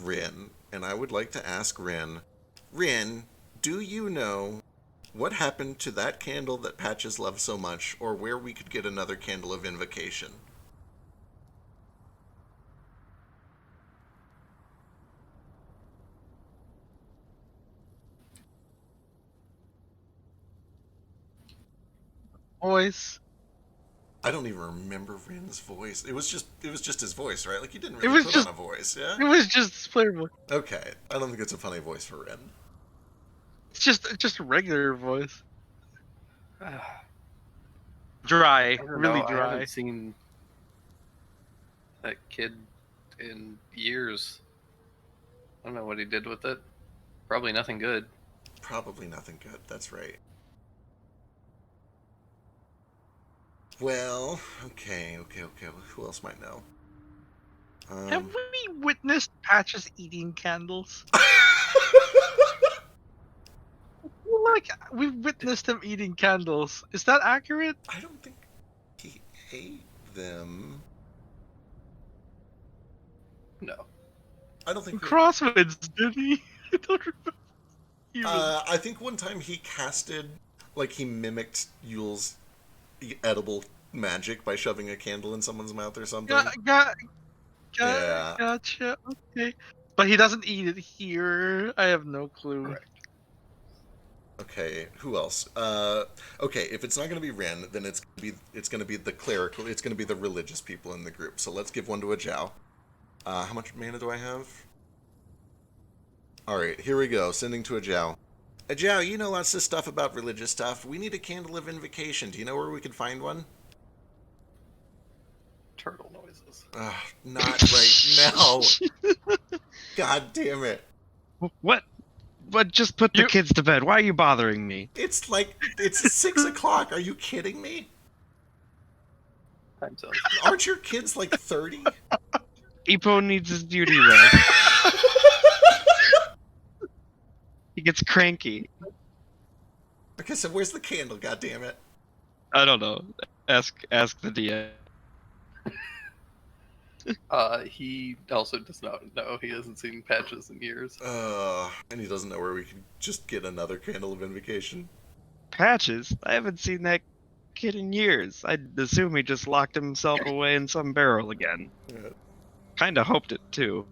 Ren, and I would like to ask Ren, Ren, do you know what happened to that candle that Patches loves so much, or where we could get another Candle of Invocation? Voice. I don't even remember Ren's voice. It was just his voice, right? Like, you didn't It really was put just- on a voice, yeah? It was just playable. Okay, I don't think it's a funny voice for Ren. It's just a regular voice. Dry, I don't really know, I dry. haven't seen that kid in years. I don't know what he did with it. Probably nothing good. Probably nothing good, that's right. Well, okay. Who else might know? Have we witnessed Patches eating candles? Like, we've witnessed him eating candles. Is that accurate? I don't think he ate them. No. I don't think. Crosswinds, did he? I don't remember. Even. I think one time he casted, like, he mimicked Yule's edible magic by shoving a candle in someone's mouth or something. Yeah. Gotcha. Okay. But he doesn't eat it here. I have no clue. Correct. Okay, who else? Okay, if it's not going to be Ren, then it's going to be the clerical. It's going to be the religious people in the group. So let's give one to Ajao. How much mana do I have? All right, here we go. Sending to Ajao. Ajao, you know lots of stuff about religious stuff. We need a Candle of Invocation. Do you know where we can find one? Turtle noises. Not right now. God damn it. What? But just put the kids to bed. Why are you bothering me? It's 6 o'clock. Are you kidding me? Time zone. Aren't your kids like 30? Epo needs his beauty rest. He gets cranky. Like I said, where's the candle? God damn it! I don't know. Ask the DM. He also does not know. He hasn't seen Patches in years. And he doesn't know where we can just get another candle of invocation. Patches? I haven't seen that kid in years. I'd assume he just locked himself away in some barrel again. Yeah. Kinda hoped it too.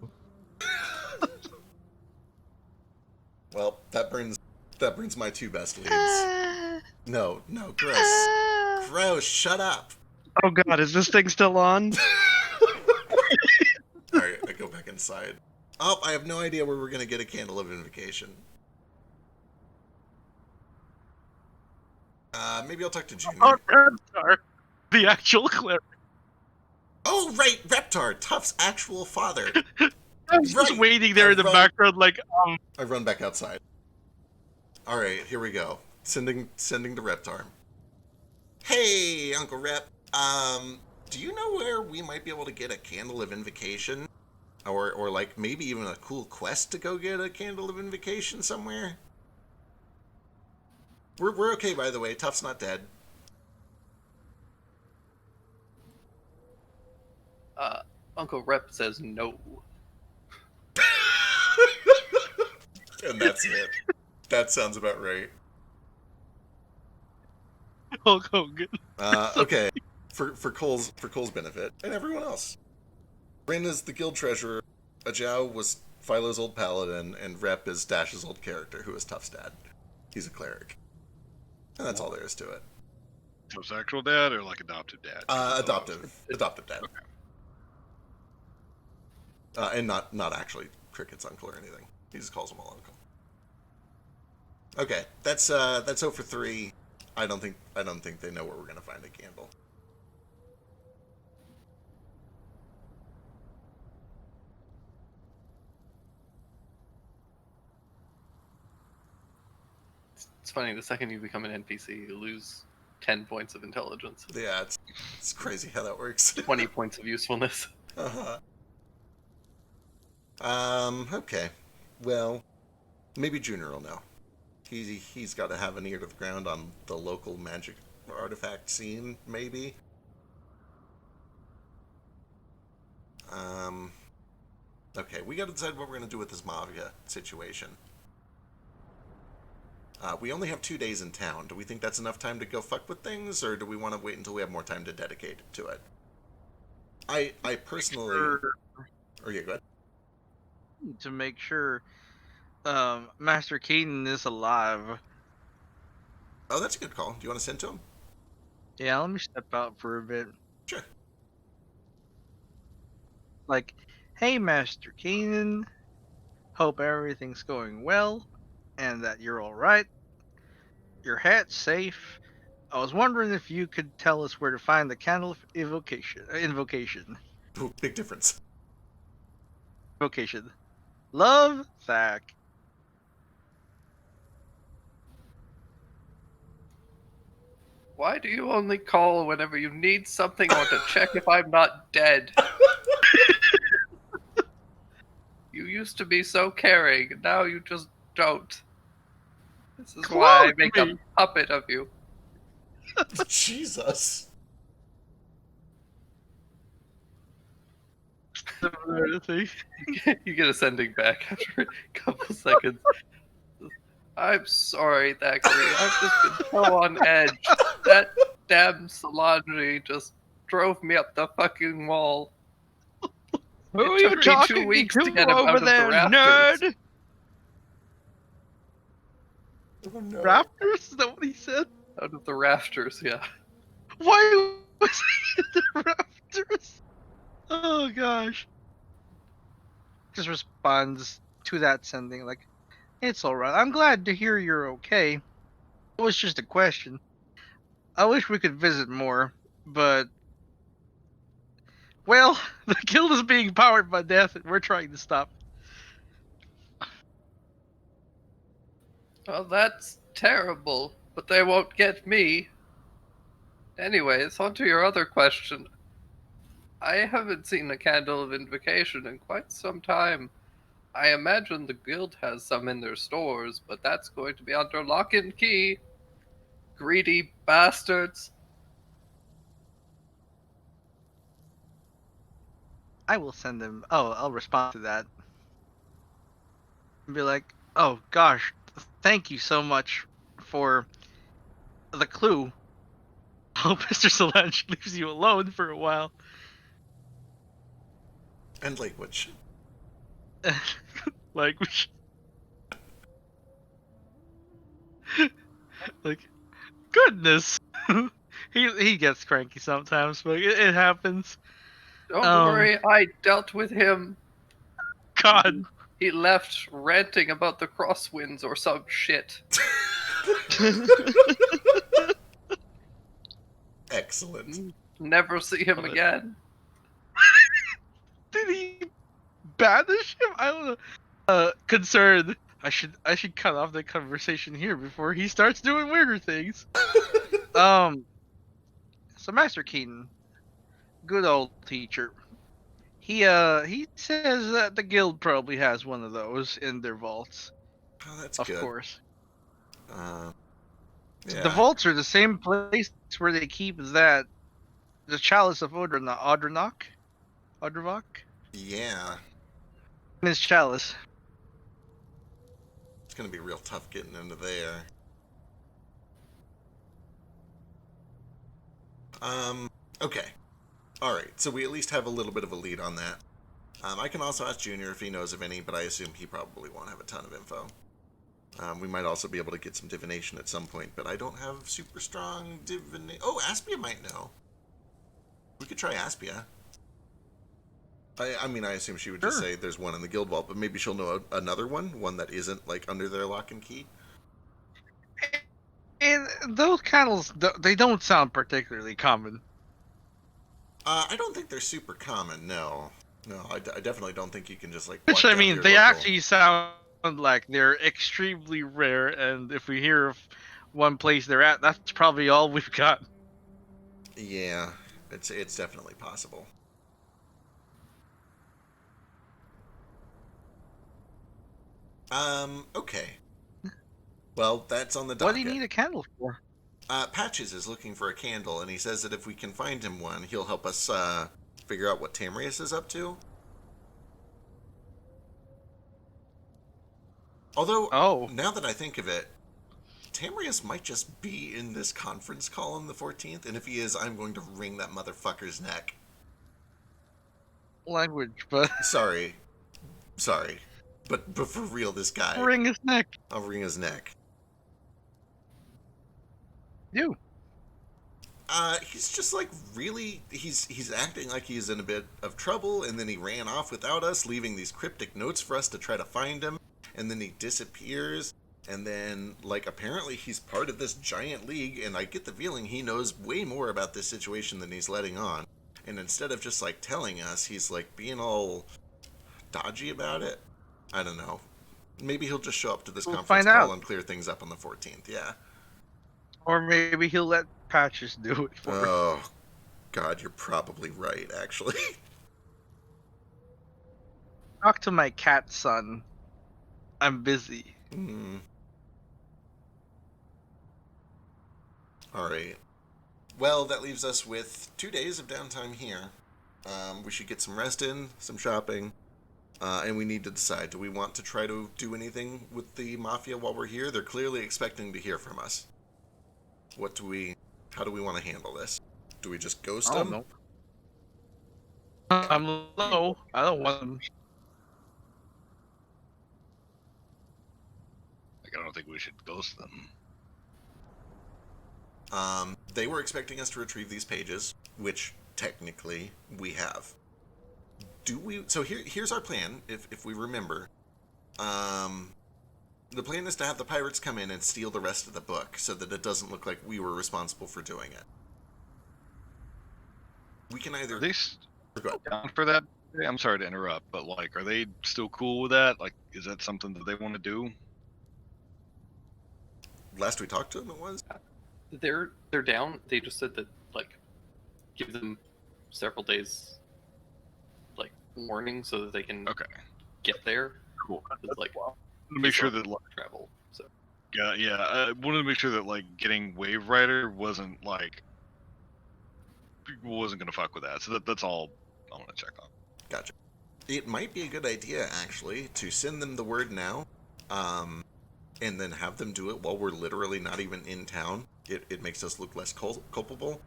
Well, that brings my two best leads. No, gross. Gross, shut up. Oh god, is this thing still on? Alright, I go back inside. Oh, I have no idea where we're gonna get a candle of invocation. Maybe I'll talk to Junior. Oh, Reptar, the actual cleric. Oh, right, Reptar, Tuff's actual father. I was just Right. waiting there in the background, like, I run back outside. Alright, here we go. Sending to Reptar. Hey, Uncle Rep. Do you know where we might be able to get a candle of invocation? Or like maybe even a cool quest to go get a candle of invocation somewhere? We're okay, by the way. Tuff's not dead. Uncle Rep says no. And that's it. That sounds about right. Hulk Hogan. Okay. For Cole's benefit and everyone else. Rin is the guild treasurer. Ajao was Philo's old paladin, and Rep is Dash's old character, who is Tuff's dad. He's a cleric. And that's all there is to it. Tuff's actual dad or like adopted dad? Adoptive dad. Okay. And not actually Cricket's uncle or anything. He just calls him all uncle. Okay, that's 0 for 3. I don't think they know where we're gonna find a candle. It's funny, the second you become an NPC, you lose 10 points of intelligence. Yeah, it's crazy how that works. 20 points of usefulness. Uh-huh. Okay. Well, maybe Junior will know. He's got to have an ear to the ground on the local magic artifact scene, maybe. Okay, we got to decide what we're going to do with this Mavia situation. We only have 2 days in town. Do we think that's enough time to go fuck with things, or do we want to wait until we have more time to dedicate to it? I personally... Oh, yeah, go ahead. To make sure Master Caden is alive. Oh, that's a good call. Do you want to send to him? Yeah, let me step out for a bit. Sure. Like, hey, Master Caden. Hope everything's going well, and that you're all right. Your hat's safe. I was wondering if you could tell us where to find the candle of invocation. Ooh, big difference. Invocation. Love, Thack. Why do you only call whenever you need something or to check if I'm not dead? You used to be so caring, now you just don't. This is why I make a puppet of you. Jesus. You get a sending back after a couple seconds. I'm sorry, Thackeray. I've just been so on edge. That damn Solange just drove me up the fucking wall. Who are It you took me talking 2 weeks to to get him over out of the there, rafters. nerd? Oh, no. Raptors? Is that what he said? Out of the rafters, yeah. Why was he in the rafters? Oh gosh. Just responds to that sending like, it's alright. I'm glad to hear you're okay. It was just a question. I wish we could visit more, but well, the guild is being powered by death and we're trying to stop. Well, that's terrible, but they won't get me. Anyways, on to your other question. I haven't seen a Candle of Invocation in quite some time. I imagine the guild has some in their stores, but that's going to be under lock and key. Greedy bastards. I will send them. Oh, I'll respond to that. And be like, oh gosh, thank you so much for the clue. I hope Mr. Solange leaves you alone for a while. And language. Like, like, goodness. he gets cranky sometimes, but it happens. Don't Um, worry, I dealt with him. God. He left ranting about the crosswinds or some shit. Excellent. Never see him Love it. again. Did he banish him? I don't know. Concerned. I should cut off the conversation here before he starts doing weirder things. So Master Keaton, good old teacher. He says that the guild probably has one of those in their vaults. Oh, that's Of good. course. Yeah. The vaults are the same place where they keep the chalice of Odronok. Yeah. His chalice. It's gonna be real tough getting into there. Okay. Alright, so we at least have a little bit of a lead on that. I can also ask Junior if he knows of any, but I assume he probably won't have a ton of info. We might also be able to get some divination at some point, but I don't have super strong divination. Oh, Aspia might know. We could try Aspia. I mean, I assume she would just Sure. say there's one in the guild vault, but maybe she'll know another one that isn't, like, under their lock and key. And those candles, they don't sound particularly common. I don't think they're super common, no. No, I definitely don't think you can just, like, Which, walk I down to mean, your they local- actually sound like they're extremely rare, and if we hear of one place they're at, that's probably all we've got. Yeah, it's definitely possible. Okay. Well, that's on the docket. What do you need a candle for? Patches is looking for a candle, and he says that if we can find him one, he'll help us figure out what Tamrius is up to. Although, now that I think of it, Tamrius might just be in this conference call on the 14th, and if he is, I'm going to wring that motherfucker's neck. Language, but Sorry. But for real, this guy. wring his neck. I'll wring his neck. You. He's just like really, he's acting like he's in a bit of trouble, and then he ran off without us, leaving these cryptic notes for us to try to find him, and then he disappears, and then, like, apparently he's part of this giant league, and I get the feeling he knows way more about this situation than he's letting on, and instead of just, like, telling us, he's, like, being all dodgy about it. I don't know. Maybe he'll just show up to this We'll conference find call out. and clear things up on the 14th, yeah. Or maybe he'll let Patches do it for us. Oh, God, you're probably right, actually. Talk to my cat son. I'm busy. Alright. Well, that leaves us with 2 days of downtime here. We should get some rest in, some shopping, and we need to decide, do we want to try to do anything with the Mafia while we're here? They're clearly expecting to hear from us. How do we want to handle this? Do we just ghost I don't them? know. I'm low. I don't want them. Like, I don't think we should ghost them. They were expecting us to retrieve these pages, which technically we have. So here's our plan, if we remember. The plan is to have the pirates come in and steal the rest of the book, so that it doesn't look like we were responsible for doing it. We can either... Are they down for that? I'm sorry to interrupt, but, like, are they still cool with that? Like, is that something that they want to do? last we talked to them, it was. They're down. They just said that like give them several days like warning so that they can Okay. get there. Cool. It's like To make sure that travel. So yeah, I wanted to make sure that like getting Wave Rider wasn't gonna fuck with that. So that's all I want to check on. Gotcha. It might be a good idea, actually, to send them the word now, and then have them do it while we're literally not even in town. It makes us look less culpable.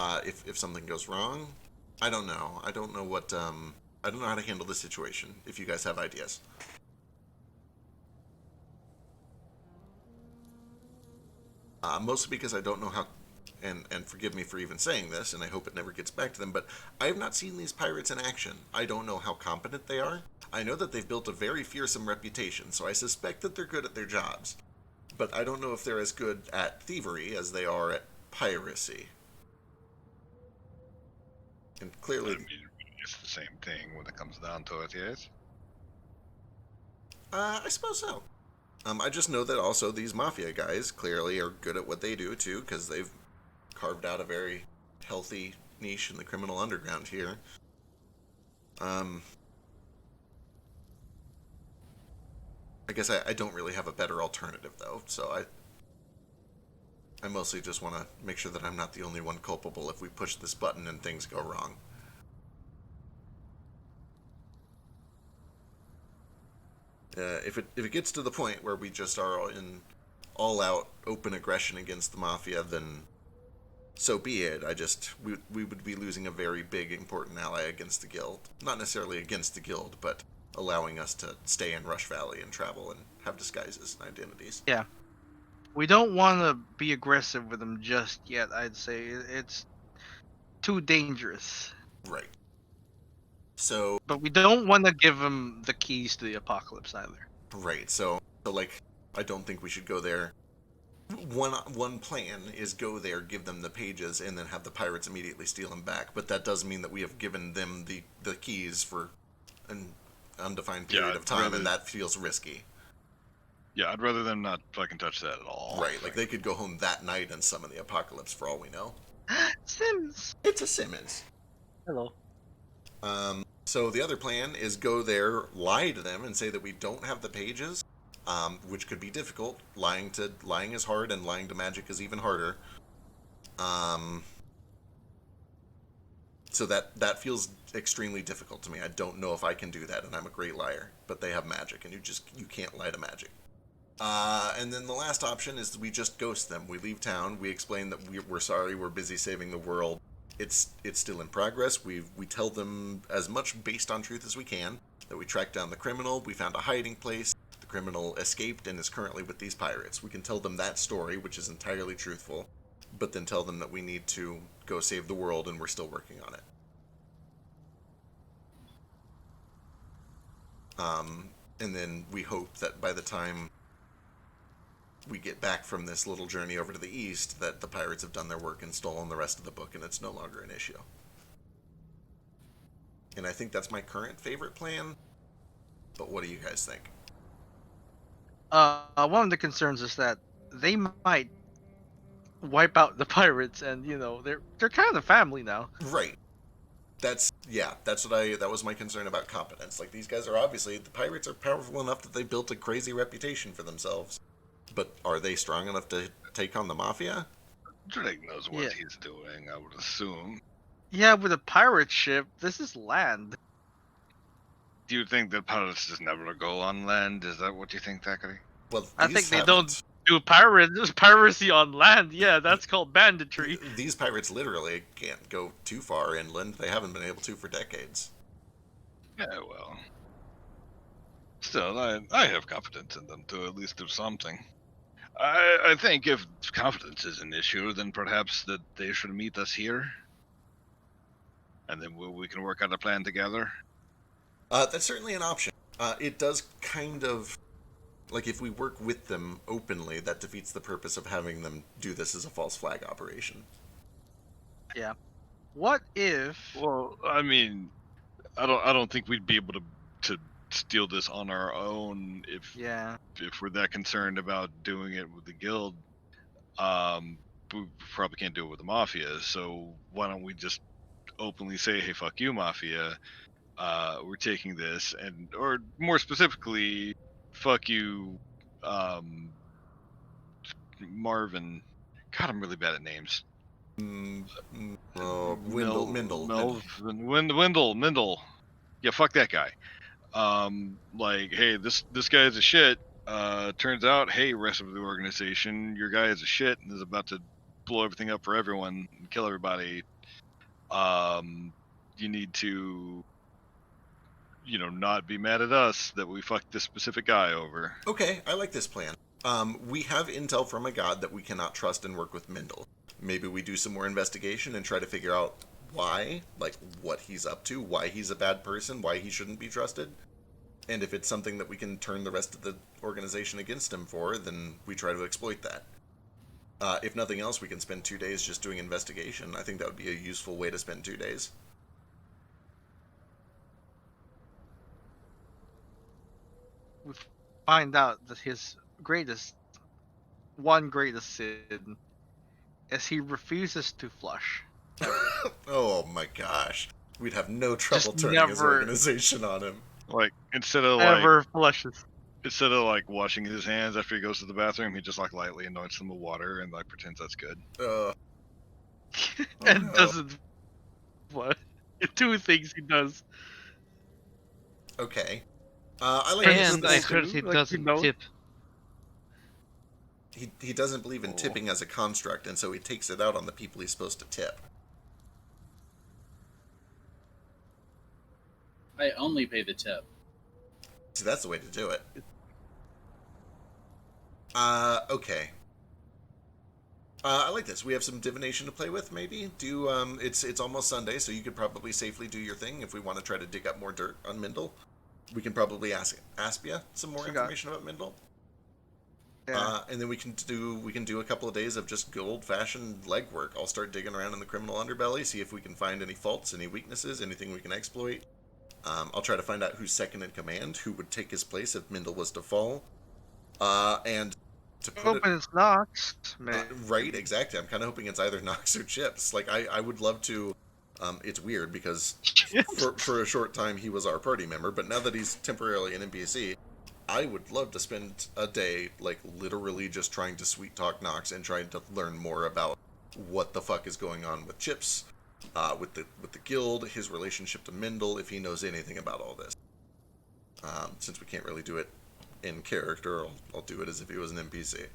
If something goes wrong, I don't know. I don't know what. I don't know how to handle the situation. If you guys have ideas. Mostly because I don't know how. And forgive me for even saying this, and I hope it never gets back to them, but I have not seen these pirates in action. I don't know how competent they are. I know that they've built a very fearsome reputation, so I suspect that they're good at their jobs. But I don't know if they're as good at thievery as they are at piracy. And clearly... I mean, it's the same thing when it comes down to it, yes? I suppose so. I just know that also these mafia guys clearly are good at what they do, too, because they've carved out a very healthy niche in the criminal underground here. I guess I don't really have a better alternative, though, so I mostly just want to make sure that I'm not the only one culpable if we push this button and things go wrong. If it gets to the point where we just are in all-out open aggression against the mafia, then so be it. We would be losing a very big, important ally against the guild. Not necessarily against the guild, but allowing us to stay in Rush Valley and travel and have disguises and identities. Yeah. We don't want to be aggressive with them just yet, I'd say. It's too dangerous. Right. So... But we don't want to give them the keys to the apocalypse either. Right, so like, I don't think we should go there. One plan is go there, give them the pages, and then have the pirates immediately steal them back. But that does mean that we have given them the keys for an undefined period of time, and that feels risky. Yeah, I'd rather them not fucking touch that at all. Right, like they could go home that night and summon the apocalypse for all we know. Sims! It's a Simmons. Hello. So the other plan is go there, lie to them, and say that we don't have the pages, which could be difficult. Lying is hard, and lying to magic is even harder. So that feels extremely difficult to me. I don't know if I can do that, and I'm a great liar. But they have magic, and you can't lie to magic. And then the last option is we just ghost them. We leave town. We explain that we're sorry. We're busy saving the world. It's still in progress. We tell them as much based on truth as we can. That we tracked down the criminal. We found a hiding place. The criminal escaped and is currently with these pirates. We can tell them that story, which is entirely truthful. But then tell them that we need to go save the world and we're still working on it. And then we hope that by the time we get back from this little journey over to the east, that the pirates have done their work and stolen the rest of the book and it's no longer an issue. And I think that's my current favorite plan. But what do you guys think? One of the concerns is that they might wipe out the pirates, and they're kind of family now. Right. That was my concern about competence. Like, these guys are obviously, the pirates are powerful enough that they built a crazy reputation for themselves. But are they strong enough to take on the mafia? Drake knows what he's doing, I would assume. Yeah, with a pirate ship, this is land. Do you think that pirates just never go on land? Is that what you think, Thackeray? Well, I think they don't do piracy on land. Yeah, that's called banditry. These pirates literally can't go too far inland. They haven't been able to for decades. Yeah, well. Still, I have confidence in them to at least do something. I think if confidence is an issue, then perhaps that they should meet us here. And then we can work out a plan together. That's certainly an option. It does kind of... Like, if we work with them openly, that defeats the purpose of having them do this as a false flag operation. Yeah. What if... Well, I mean, I don't think we'd be able to steal this on our own if Yeah. we're that concerned about doing it with the guild. We probably can't do it with the mafia. So why don't we just openly say, "Hey, fuck you, mafia. We're taking this," or more specifically, "Fuck you, Marvin." God, I'm really bad at names. Windle. Yeah, fuck that guy. Like, hey, this guy is a shit. Turns out, hey, rest of the organization, your guy is a shit and is about to blow everything up for everyone and kill everybody. You need to, not be mad at us that we fucked this specific guy over. Okay, I like this plan. We have intel from a god that we cannot trust and work with Mindel. Maybe we do some more investigation and try to figure out why, like what he's up to, why he's a bad person, why he shouldn't be trusted. And if it's something that we can turn the rest of the organization against him for, then we try to exploit that. If nothing else, we can spend 2 days just doing investigation. I think that would be a useful way to spend 2 days. We find out that his greatest sin is he refuses to flush. Oh my gosh. We'd have no trouble Just turning his never- organization on him. Like, instead of Flushes. washing his hands after he goes to the bathroom, he just lightly anoints them with water and pretends that's good. And no. doesn't flush. 2 things he does. Okay. I like this. And I heard he doesn't tip. He doesn't believe in tipping as a construct, and so he takes it out on the people he's supposed to tip. I only pay the tip. See, that's the way to do it. Okay. I like this. We have some divination to play with, maybe. It's almost Sunday, so you could probably safely do your thing if we want to try to dig up more dirt on Mindel. We can probably ask Aspia some more information about Mindel. Yeah. And then we can do a couple of days of just good old-fashioned legwork. I'll start digging around in the criminal underbelly, see if we can find any faults, any weaknesses, anything we can exploit. I'll try to find out who's second in command, who would take his place if Mindel was to fall. And to put Hoping it's Nox. right, exactly. I'm kind of hoping it's either Nox or Chips. Like, I would love to. It's weird because for a short time he was our party member, but now that he's temporarily an NPC, I would love to spend a day, like, literally just trying to sweet talk Nox and trying to learn more about what the fuck is going on with Chips, with the guild, his relationship to Mindel, if he knows anything about all this. Since we can't really do it in character, I'll do it as if he was an NPC.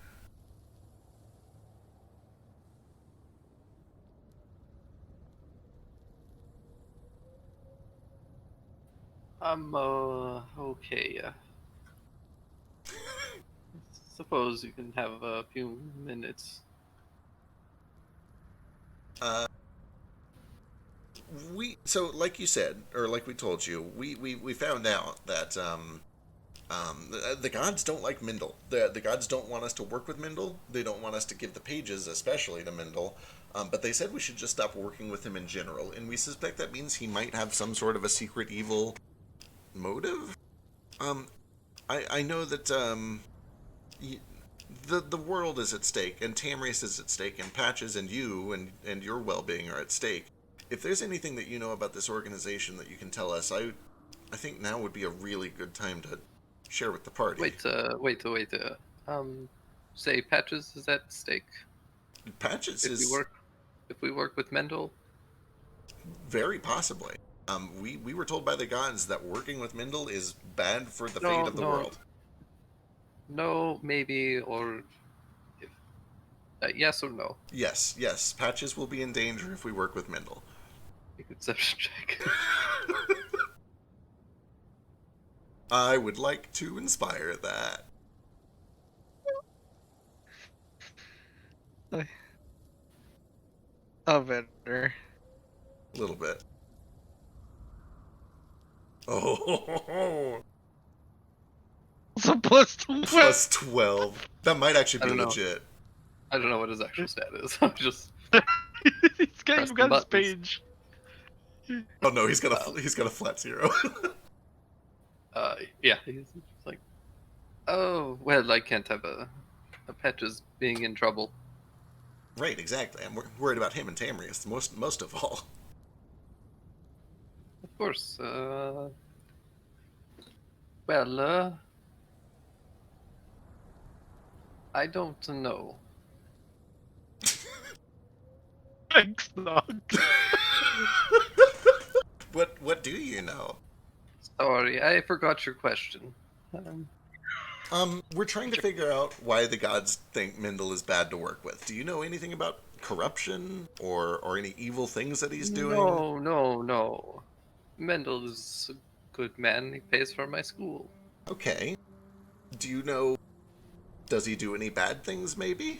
Okay. Suppose you can have a few minutes. So like you said, or like we told you, we found out that the gods don't like Mindel. The gods don't want us to work with Mindel. They don't want us to give the pages, especially to Mindel. But they said we should just stop working with him in general, and we suspect that means he might have some sort of a secret evil motive. I know that the world is at stake, and Tamrius is at stake, and Patches and you and your well-being are at stake. If there's anything that you know about this organization that you can tell us, I think now would be a really good time to share with the party. Wait. Say Patches is at stake. Patches If we work with Mindel. Very possibly. We were told by the gods that working with Mindel is bad for the fate of the world. No, maybe, or yes or no. Yes. Patches will be in danger if we work with Mindel. Conception check. I would like to inspire that. Oh, better. A little bit. Oh, So plus 12. plus 12. That might actually I be don't know. legit. I don't know what his actual stat is. I'm just He's got Press his the buttons. page. Oh no, he's got a flat 0. Yeah, he's like, oh well, I can't have a pet as being in trouble. Right, exactly. I'm worried about him and Tamrius most of all. Of course. Well, I don't know. Thanks, Nog. What do you know? Sorry, I forgot your question. We're trying to figure out why the gods think Mendel is bad to work with. Do you know anything about corruption or any evil things that he's doing? No. Mendel is a good man. He pays for my school. Okay. Do you know, does he do any bad things maybe?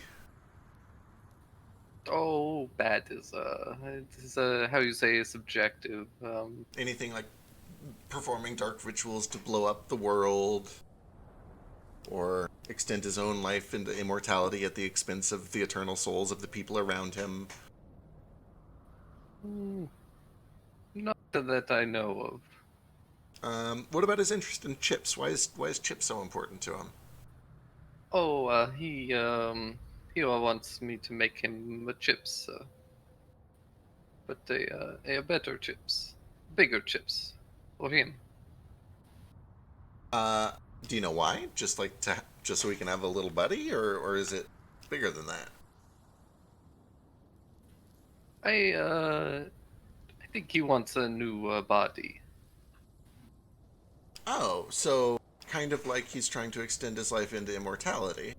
Oh, bad is how you say subjective. Anything like performing dark rituals to blow up the world? Or extend his own life into immortality at the expense of the eternal souls of the people around him? Not that I know of. What about his interest in chips? Why is chips so important to him? Oh, he wants me to make him chips, but they better chips, bigger chips, for him. Do you know why? Just so he can have a little buddy, or is it bigger than that? I think he wants a new body. Oh, so kind of like he's trying to extend his life into immortality.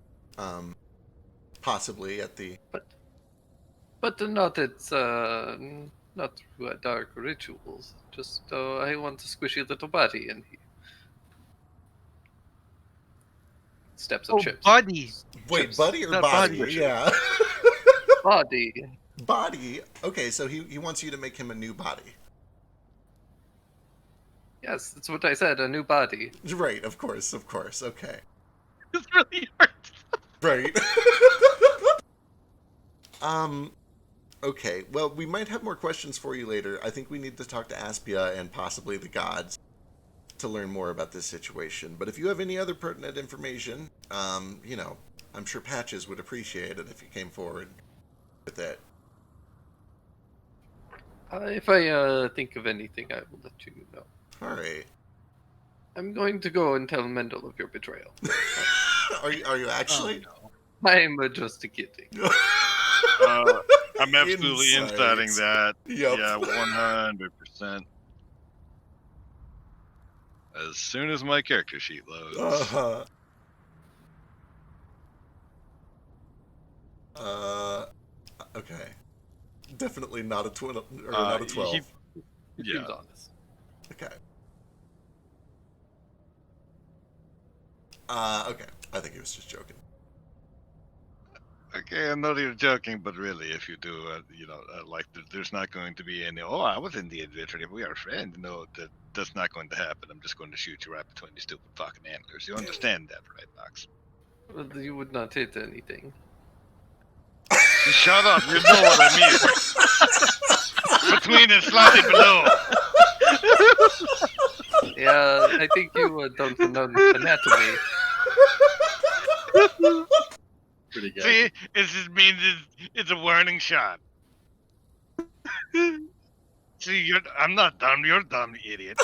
Possibly at the... But not not through dark rituals. Just I want a squishy little body, and he steps of chips. Buddy. Wait, Chips. buddy or Not body? body. Yeah. Body. Body? Okay, so he wants you to make him a new body. Yes, that's what I said. A new body. Right, of course, okay. It's really hard. Right. Okay, well, we might have more questions for you later. I think we need to talk to Aspia and possibly the gods to learn more about this situation. But if you have any other pertinent information, you know, I'm sure Patches would appreciate it if you came forward with that. If I think of anything, I will let you know. All right. I'm going to go and tell Mendel of your betrayal. Are you actually? I'm just kidding. I'm absolutely Insight. insighting that. Yep. Yeah, 100%. As soon as my character sheet loads. Okay. Definitely not a 20 or not a 12. He Yeah. seems honest. Okay. Okay. I think he was just joking. Okay, I know you're joking, but really, if you do, like, there's not going to be any, oh, I was in the adventure, we are friends. No, that's not going to happen. I'm just going to shoot you right between your stupid fucking antlers. You understand that, right, Nox? Well, you would not hit anything. Shut up, you know what I mean. Between and slightly below. Yeah, I think you don't know anatomy. Pretty good. See, it just means it's a warning shot. See, I'm not dumb, you're dumb, you idiot.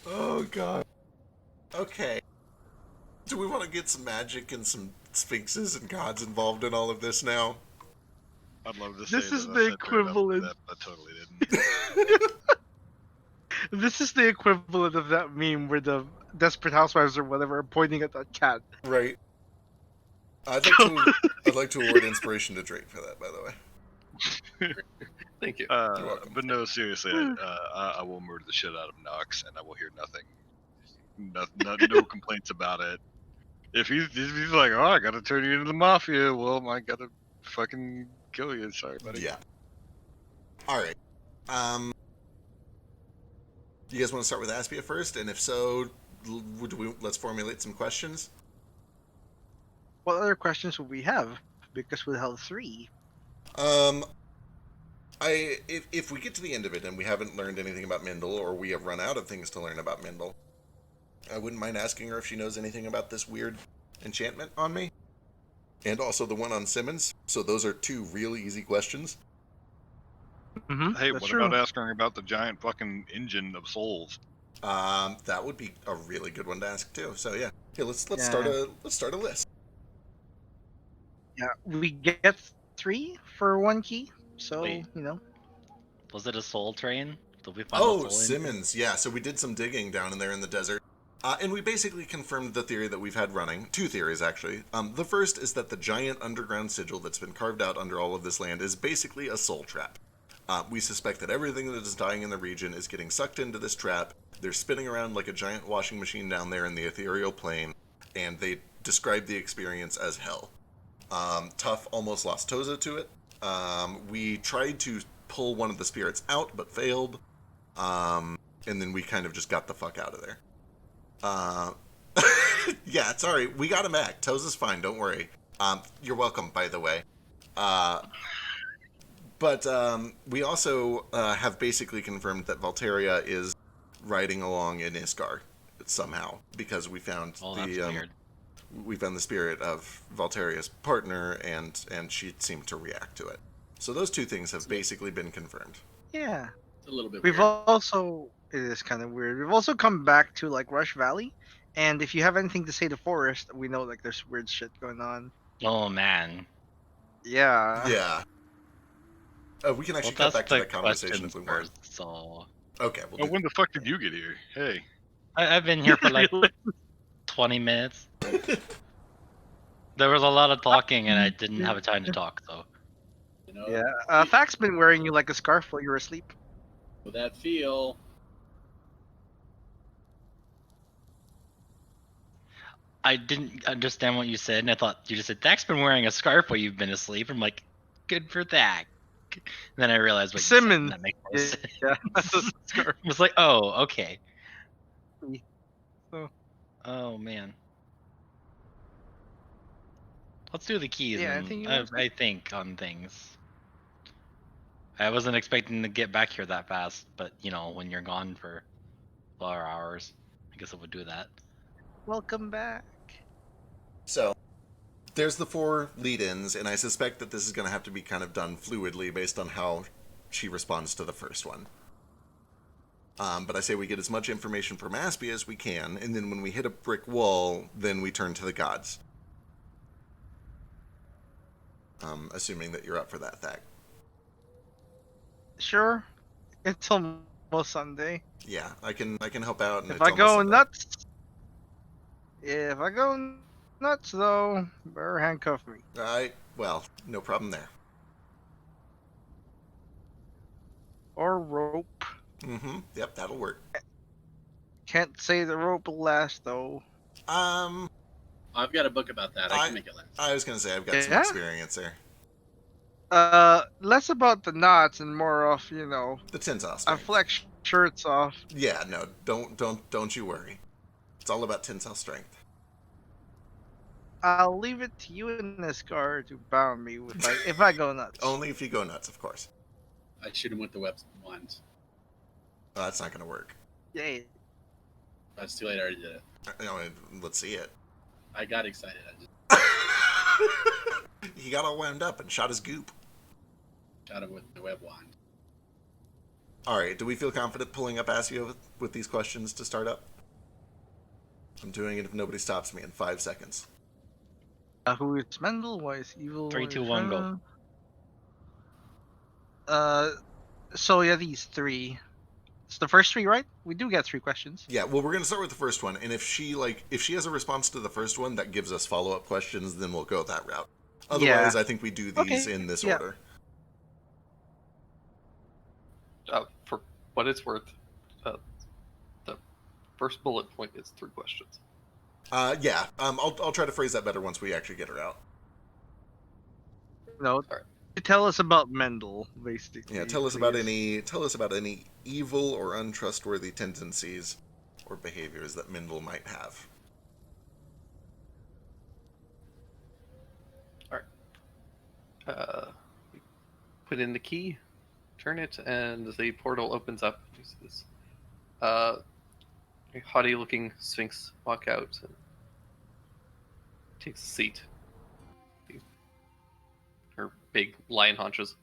Oh, God. Okay. Do we want to get some magic and some sphinxes and gods involved in all of this now? I'd love to say This is that I the set right up for equivalent. that, but I totally didn't. This is the equivalent of that meme where the Desperate Housewives or whatever are pointing at that cat. Right. I'd like to award inspiration to Drake for that, by the way. Thank you. You're welcome. But no, seriously, I will murder the shit out of Nox, and I will hear nothing. No complaints about it. If he's like, oh, I gotta turn you into the mafia, well, I gotta fucking kill you. Sorry, buddy. Yeah. All right. You guys want to start with Aspia first? And if so, let's formulate some questions. What other questions would we have? Because we held 3. If we get to the end of it and we haven't learned anything about Mindle, or we have run out of things to learn about Mindle, I wouldn't mind asking her if she knows anything about this weird enchantment on me, and also the one on Simmons. So those are two really easy questions. Mm-hmm. Hey, That's what true. about asking her about the giant fucking engine of souls? That would be a really good one to ask too. So yeah, let's Yeah. start a list. Yeah, we get 3 for 1 key, so Wait. you know. Was it a soul train? Did we find Oh, the soul Simmons. Yeah, so we did some digging down in there in the desert. And we basically confirmed the theory that we've had running. 2 theories, actually. The first is that the giant underground sigil that's been carved out under all of this land is basically a soul trap. We suspect that everything that is dying in the region is getting sucked into this trap. They're spinning around like a giant washing machine down there in the ethereal plane, and they describe the experience as hell. Tough almost lost Toza to it. We tried to pull one of the spirits out, but failed. And then we kind of just got the fuck out of there. Yeah, sorry, we got him back. Toza's fine, don't worry. You're welcome, by the way. But we also have basically confirmed that Valteria is riding along in Iskar somehow, because we found that's weird. we found the spirit of Valteria's partner, and she seemed to react to it. So those 2 things have basically been confirmed. Yeah. It's a little bit We've weird. also, it is kind of weird. We've also come back to like Rush Valley, and if you have anything to say to Forest, we know like there's weird shit going on. Oh man. Yeah. Yeah. We can actually cut back to that conversation if we want. First, so Okay. Oh, We'll do when the fuck did you get here? Hey. I've been here for like 20 minutes. There was a lot of talking, and I didn't have time to talk. So You know, Yeah. Thak's been wearing you like a scarf while you were asleep. with that feel, I didn't understand what you said, and I thought you just said Dak's been wearing a scarf while you've been asleep. I'm like, good for Dak. And then I realized what you said, Simmons. and that makes more sense. Yeah. That's a scarf. I was like, oh, okay. So- Oh man. Let's do the keys. Yeah, I and think you I think on things. I wasn't expecting to get back here that fast, but you know, when you're gone for 4 hours, I guess it would do that. Welcome back. So, there's the 4 lead-ins, and I suspect that this is going to have to be kind of done fluidly based on how she responds to the first one. But I say we get as much information from Aspie as we can, and then when we hit a brick wall, then we turn to the gods. Assuming that you're up for that, Thak. Sure. It's almost Sunday. Yeah, I can help out. And If it's I almost go Sunday. nuts, if I go nuts though, better handcuff me. Well, no problem there. Or rope. Mm-hmm. Yep, that'll work. Can't say the rope will last though. I've got a book about that. I can make it last. I was gonna say I've got some Yeah? experience there. Less about the knots and more of, you know, The tensile I strength. flex shirts off. Yeah, no, don't you worry. It's all about tensile strength. I'll leave it to you and Iskar to bound me if I go nuts. Only if you go nuts, of course. I shoot him with the web wand. That's not gonna work. Yay. That's too late. I already did it. Let's see it. I got excited. I just He got all wound up and shot his goop. shot him with the web wand. All right, do we feel confident pulling up Asio with these questions to start up? I'm doing it if nobody stops me in 5 seconds. Who is Mendel? Why is evil? 3, 2, 1, go. So yeah, these 3. It's the first 3, right? We do get 3 questions. Yeah, well, we're gonna start with the first one, and if she has a response to the first one that gives us follow-up questions, then we'll go that route. Otherwise, Yeah. I think we do these Okay, in this yeah. order. For what it's worth, the first bullet point is 3 questions. Yeah. I'll try to phrase that better once we actually get her out. No. Alright. Tell us about Mendel, basically. Yeah, tell us about please. any evil or untrustworthy tendencies or behaviors that Mindle might have. Put in the key. turn it, and the portal opens up. You see this a haughty-looking Sphinx walk out and takes a seat. Her big lion haunches.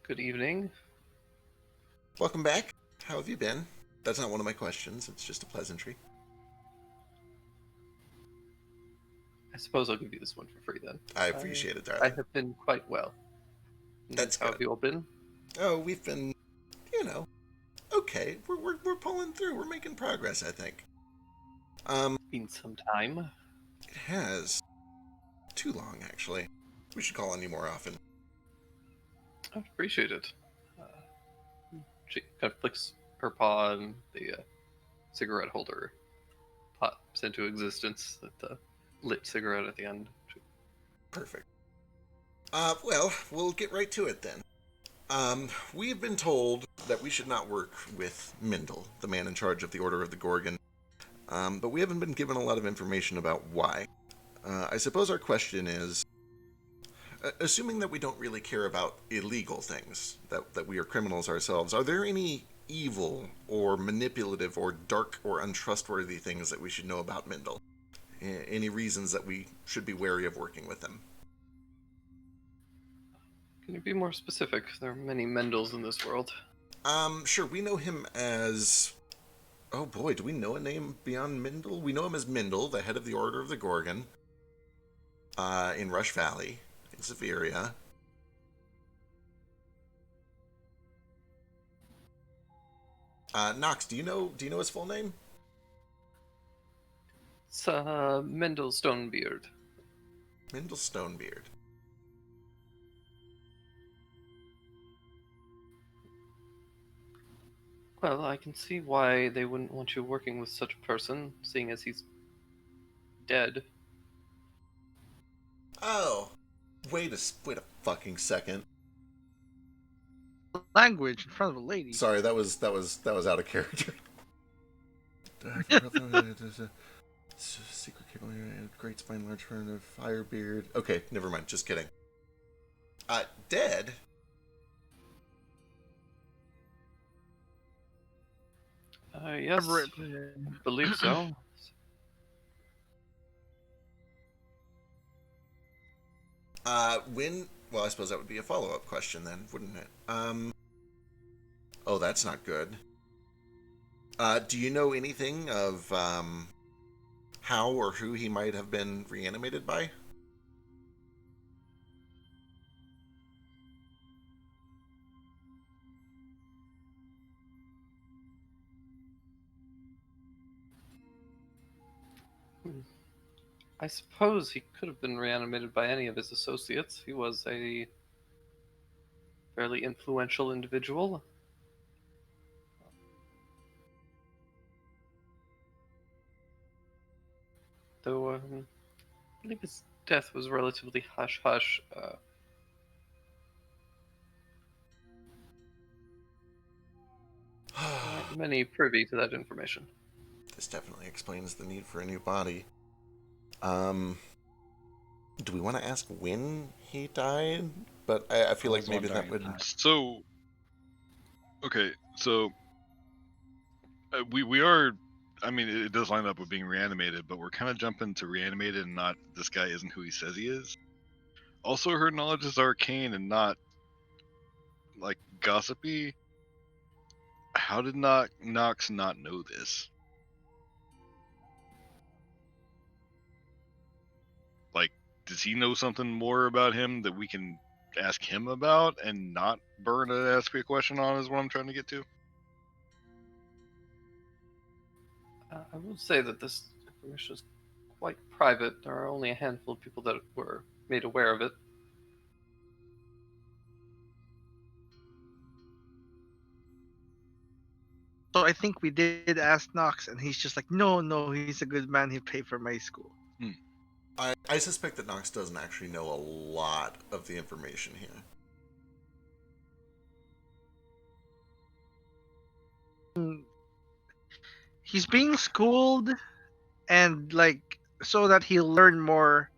Good evening. Welcome back. How have you been? That's not one of my questions. It's just a pleasantry. I suppose I'll give you this one for free then. I appreciate it, I darling. have been quite well. That's How good. have you all been? Oh, we've been, okay. We're pulling through. We're making progress, I think. Been some time. It has. Too long, actually. We should call on you more often. I appreciate it. She kind of flicks her paw and the cigarette holder pops into existence with the lit cigarette at the end. Perfect. Well, we'll get right to it then. We've been told that we should not work with Mindel, the man in charge of the Order of the Gorgon, but we haven't been given a lot of information about why. I suppose our question is, assuming that we don't really care about illegal things, that we are criminals ourselves, are there any evil or manipulative or dark or untrustworthy things that we should know about Mindel? Any reasons that we should be wary of working with him? Can you be more specific? There are many Mendels in this world. Sure, we know him as... Oh boy, do we know a name beyond Mindel? We know him as Mindel, the head of the Order of the Gorgon, in Rush Valley, in Severia. Nox, do you know his full name? It's Mendel Stonebeard. Mindel Stonebeard. Well, I can see why they wouldn't want you working with such a person, seeing as he's dead. Oh, wait a fucking second. Language in front of a lady. Sorry, that was out of character. Secret cable, great spine, large fern of Firebeard. Okay, never mind. Just kidding. Dead. Yes, believe so. When? Well, I suppose that would be a follow-up question then, wouldn't it? Oh, that's not good. Do you know anything of how or who he might have been reanimated by? I suppose he could have been reanimated by any of his associates. He was a fairly influential individual. Though I believe his death was relatively hush-hush. Not many privy to that information. This definitely explains the need for a new body. Do we want to ask when he died? But I feel like maybe that would... So, okay, so we are. I mean, it does line up with being reanimated, but we're kind of jumping to reanimated and not this guy isn't who he says he is. Also, her knowledge is arcane and not like gossipy. How did Nox not know this? Like, does he know something more about him that we can ask him about and not burn to ask me a question on? Is what I'm trying to get to. I will say that this information is quite private. There are only a handful of people that were made aware of it. So I think we did ask Knox, and he's just like, no, he's a good man. He paid for my school. I suspect that Nox doesn't actually know a lot of the information here. He's being schooled, and like so that he'll learn more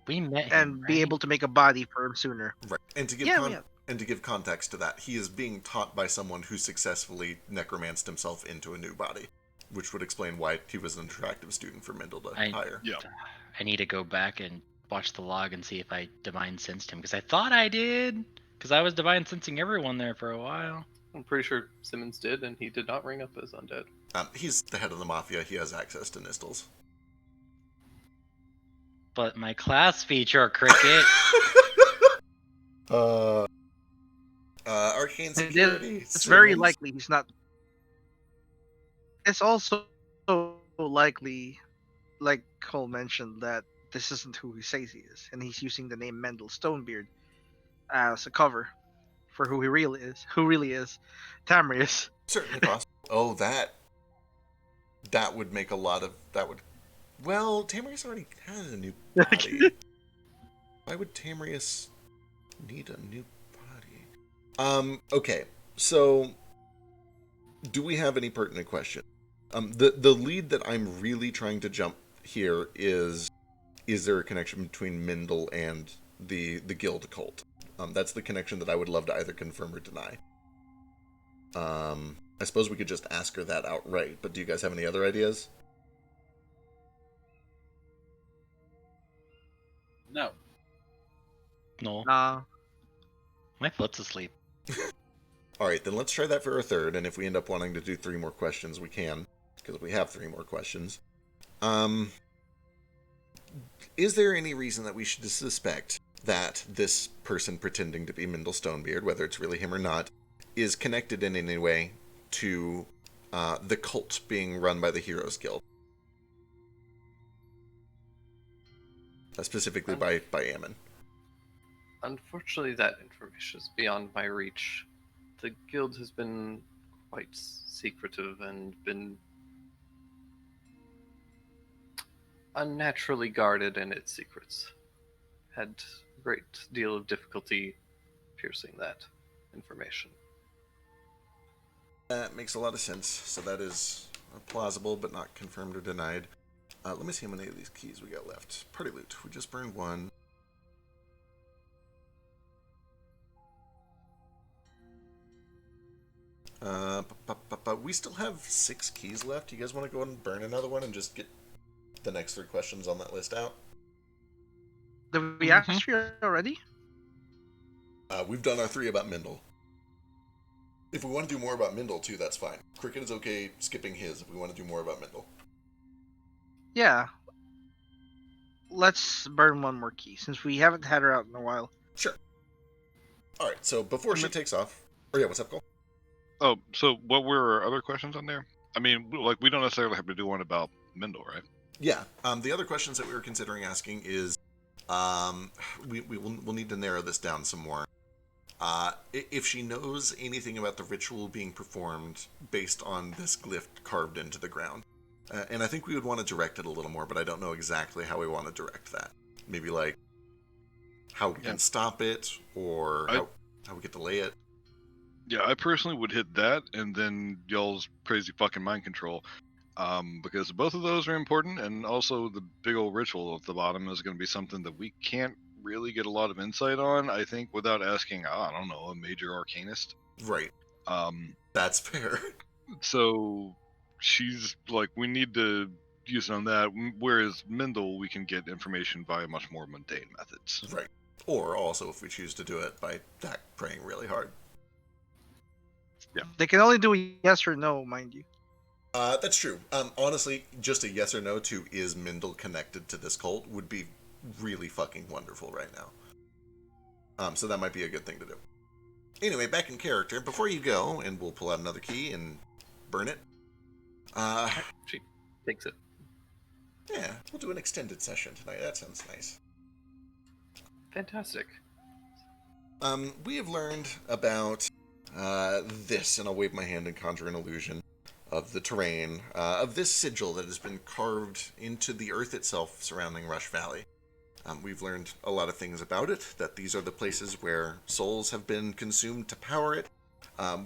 We met him, and be right? able to make a body for him sooner. Right. And to give Yeah, yeah. and to give context to that, he is being taught by someone who successfully necromanced himself into a new body, which would explain why he was an attractive student for Mindel to hire. Yeah. I need to go back and watch the log and see if I divine sensed him because I thought I did. Because I was divine sensing everyone there for a while. I'm pretty sure Simmons did, and he did not ring up as undead. He's the head of the mafia. He has access to Nistles. But my class feature, Cricket. Arcane security. It's very Simmons? likely he's not. It's also likely, like Cole mentioned, that this isn't who he says he is, and he's using the name Mendel Stonebeard as a cover for who he really is. Who really is Tamrius. Certainly possible. Oh, that would make a lot of Well, Tamrius already has a new body. Why would Tamrius need a new body? Okay, so do we have any pertinent questions? The lead that I'm really trying to jump here is there a connection between Mindel and the guild cult? That's the connection that I would love to either confirm or deny. I suppose we could just ask her that outright, but do you guys have any other ideas? No. No, Nah. my foot's asleep. Alright, then let's try that for a third, and if we end up wanting to do 3 more questions, we can, because we have 3 more questions. Is there any reason that we should suspect that this person pretending to be Mindel Stonebeard, whether it's really him or not, is connected in any way to the cult being run by the Heroes Guild? Specifically by Ammon. Unfortunately, that information is beyond my reach. The guild has been quite secretive and been unnaturally guarded in its secrets. Had a great deal of difficulty piercing that information. That makes a lot of sense. So that is plausible, but not confirmed or denied. Let me see how many of these keys we got left. Party loot. We just burned 1. But we still have 6 keys left. You guys want to go and burn another one and just get the next 3 questions on that list out? Did we ask you already? We've done our 3 about Mindel. If we want to do more about Mindel too, that's fine. Cricket is okay skipping his if we want to do more about Mindel. Yeah. Let's burn 1 more key since we haven't had her out in a while. Sure. Alright, so before she takes off... Oh yeah, what's up, Cole? Oh, so what were our other questions on there? I mean, like, we don't necessarily have to do one about Mindel, right? Yeah. The other questions that we were considering asking is... we'll need to narrow this down some more. If she knows anything about the ritual being performed based on this glyph carved into the ground. And I think we would want to direct it a little more, but I don't know exactly how we want to direct that. Maybe like how we can stop it, or how we get to lay it. Yeah, I personally would hit that, and then y'all's crazy fucking mind control. Because both of those are important, and also the big old ritual at the bottom is going to be something that we can't really get a lot of insight on, I think, without asking, I don't know, a major arcanist. Right. That's fair. So she's like, we need to use it on that, whereas Mindel, we can get information via much more mundane methods. Right. Or also, if we choose to do it, by praying really hard. Yeah. They can only do a yes or no, mind you. That's true. Honestly, just a yes or no to is Mindel connected to this cult would be really fucking wonderful right now. So that might be a good thing to do. Anyway, back in character. Before you go, and we'll pull out another key and burn it. She takes it. Yeah, we'll do an extended session tonight. That sounds nice. Fantastic. We have learned about this, and I'll wave my hand and conjure an illusion of the terrain, of this sigil that has been carved into the earth itself surrounding Rush Valley. We've learned a lot of things about it, that these are the places where souls have been consumed to power it.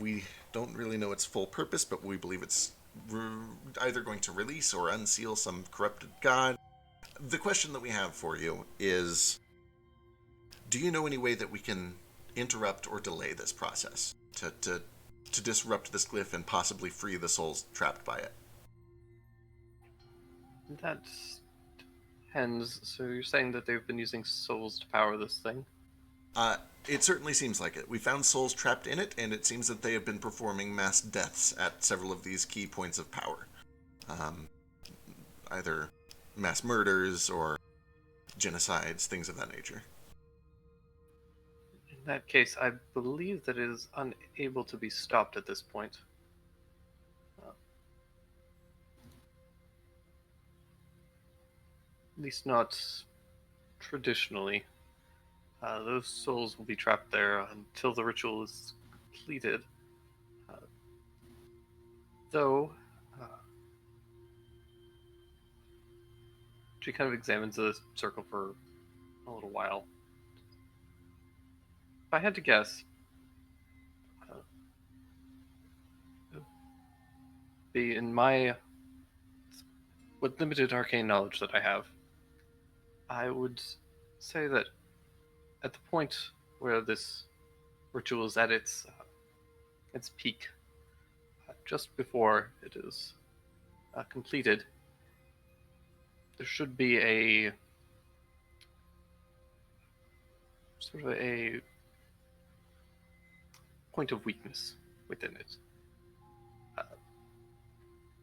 We don't really know its full purpose, but we believe it's either going to release or unseal some corrupted god. the question that we have for you is, do you know any way that we can interrupt or delay this process to disrupt this glyph and possibly free the souls trapped by it? That depends. So you're saying that they've been using souls to power this thing? It certainly seems like it. We found souls trapped in it, and it seems that they have been performing mass deaths at several of these key points of power. Either mass murders or genocides, things of that nature. In that case, I believe that it is unable to be stopped at this point. At least not traditionally. Those souls will be trapped there until the ritual is completed. Though, she kind of examines the circle for a little while. If I had to guess, be in my with limited arcane knowledge that I have, I would say that at the point where this ritual is at its peak, just before it is completed, there should be a sort of a point of weakness within it.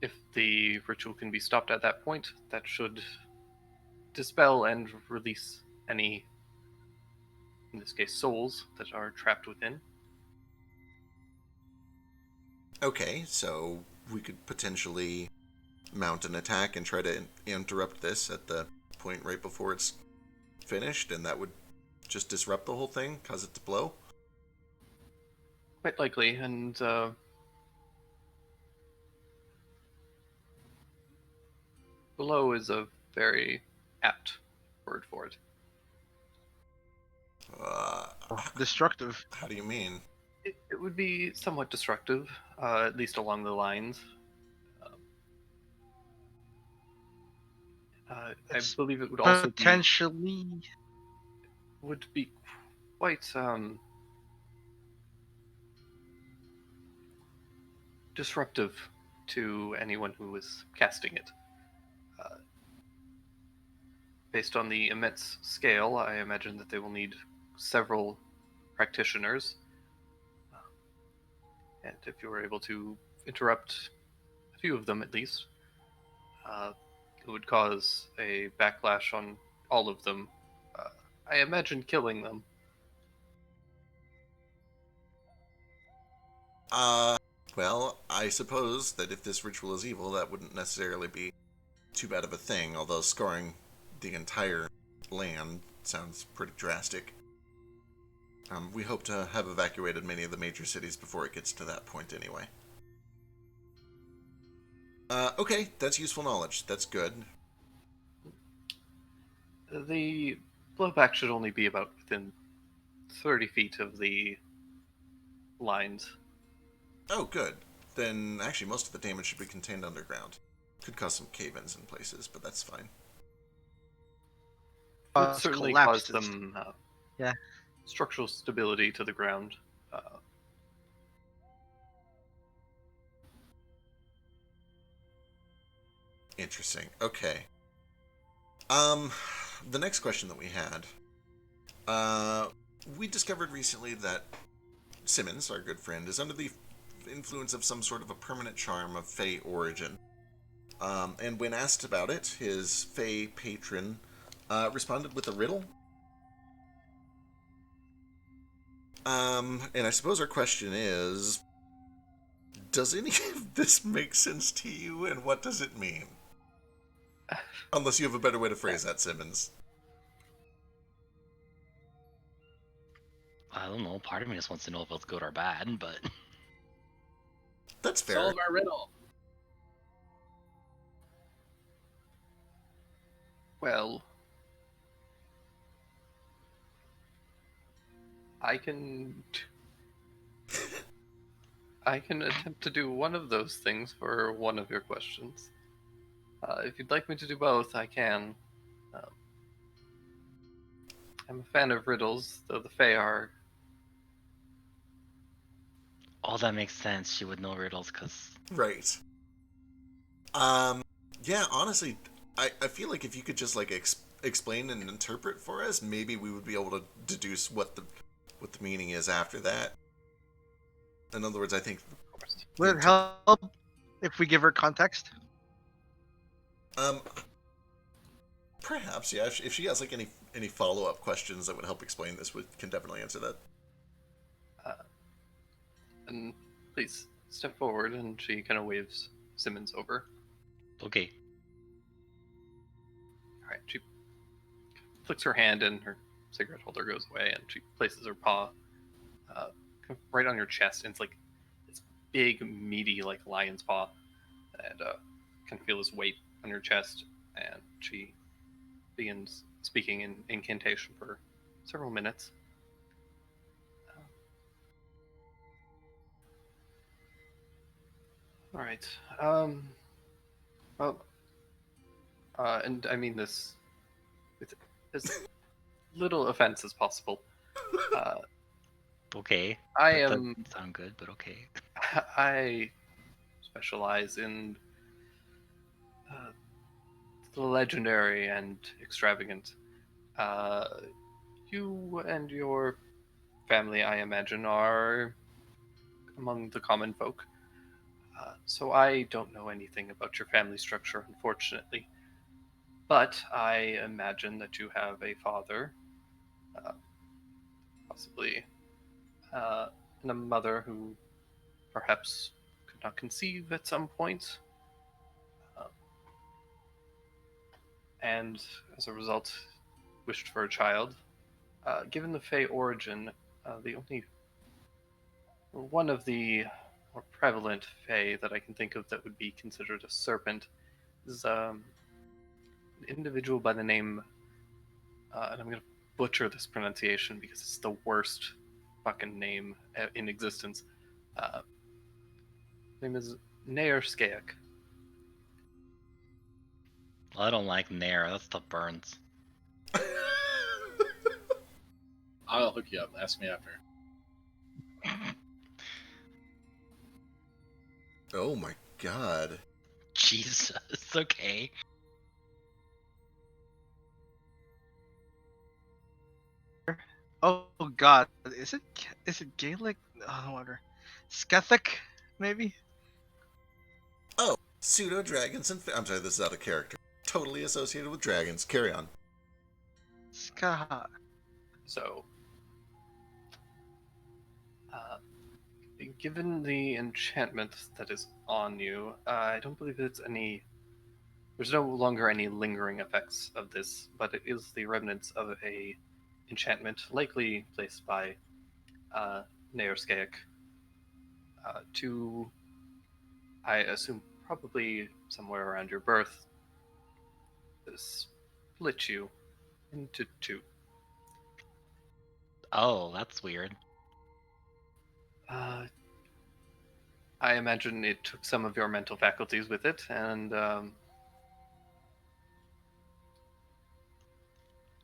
If the ritual can be stopped at that point, that should dispel and release any, in this case, souls that are trapped within. Okay, so we could potentially mount an attack and try to interrupt this at the point right before it's finished, and that would just disrupt the whole thing, cause it to blow? Quite likely, and blow is a very apt word for it. Destructive. How do you mean? It would be somewhat destructive, at least along the lines. I It's believe it would also potentially would be quite disruptive to anyone who is casting it. Based on the immense scale, I imagine that they will need several practitioners. And if you were able to interrupt a few of them at least, it would cause a backlash on all of them. I imagine killing them. Well, I suppose that if this ritual is evil, that wouldn't necessarily be too bad of a thing, although scoring the entire land sounds pretty drastic. We hope to have evacuated many of the major cities before it gets to that point anyway. Okay, that's useful knowledge. That's good. The blowback should only be about within 30 feet of the lines. Oh, good. Then actually most of the damage should be contained underground. Could cause some cave-ins in places, but that's fine. Would certainly cause collapses. some Yeah. structural stability to the ground. Interesting. Okay. The next question that we had. We discovered recently that Simmons, our good friend, is under the influence of some sort of a permanent charm of Fey origin. And when asked about it, his Fey patron responded with a riddle. And I suppose our question is, does any of this make sense to you, and what does it mean? Unless you have a better way to phrase that, Simmons. I don't know. Part of me just wants to know if it's good or bad, but That's fair. Solve our riddle. Well, I can attempt to do one of those things for one of your questions. If you'd like me to do both, I can. Um, I'm a fan of riddles, though the Fae are. Oh, that makes sense. She would know riddles because Right. Yeah, honestly, I feel like if you could just like explain and interpret for us, maybe we would be able to deduce what the meaning is after that. In other words, I think Would it help if we give her context? um perhaps, yeah, if she has like any follow-up questions that would help explain this, we can definitely answer that. And please step forward, and she kind of waves Simmons over. okay. All right, she flicks her hand, and her cigarette holder goes away, and she places her paw kind of right on your chest, and it's like this big, meaty, like lion's paw, and kind of feel this weight on your chest, and she begins speaking in incantation for several minutes. All right. Well, and I mean this with as little offense as possible. Okay. I That am. doesn't sound good, but okay. I specialize in the legendary and extravagant. You and your family, I imagine, are among the common folk. So I don't know anything about your family structure, unfortunately. But I imagine that you have a father, possibly, and a mother who perhaps could not conceive at some point. And as a result, wished for a child. Given the Fey origin, the only one of the more prevalent Fey that I can think of that would be considered a serpent is an individual by the name, and I'm going to butcher this pronunciation because it's the worst fucking name in existence. Name is Nair Skayak. Well, I don't like Nair. That stuff burns. I'll hook you up. Ask me after. Oh my god. Jesus. Okay. Oh God, is it Gaelic? Oh, I wonder. Skethic, maybe. Oh, pseudo dragons and I'm sorry, this is out of character. Totally associated with dragons. Carry on. Ska. So, given the enchantment that is on you, I don't believe it's any. There's no longer any lingering effects of this, but it is the remnants of a enchantment, likely placed by Nair Skayak to, I assume, probably somewhere around your birth, split you into two. Oh, that's weird. I imagine it took some of your mental faculties with it, and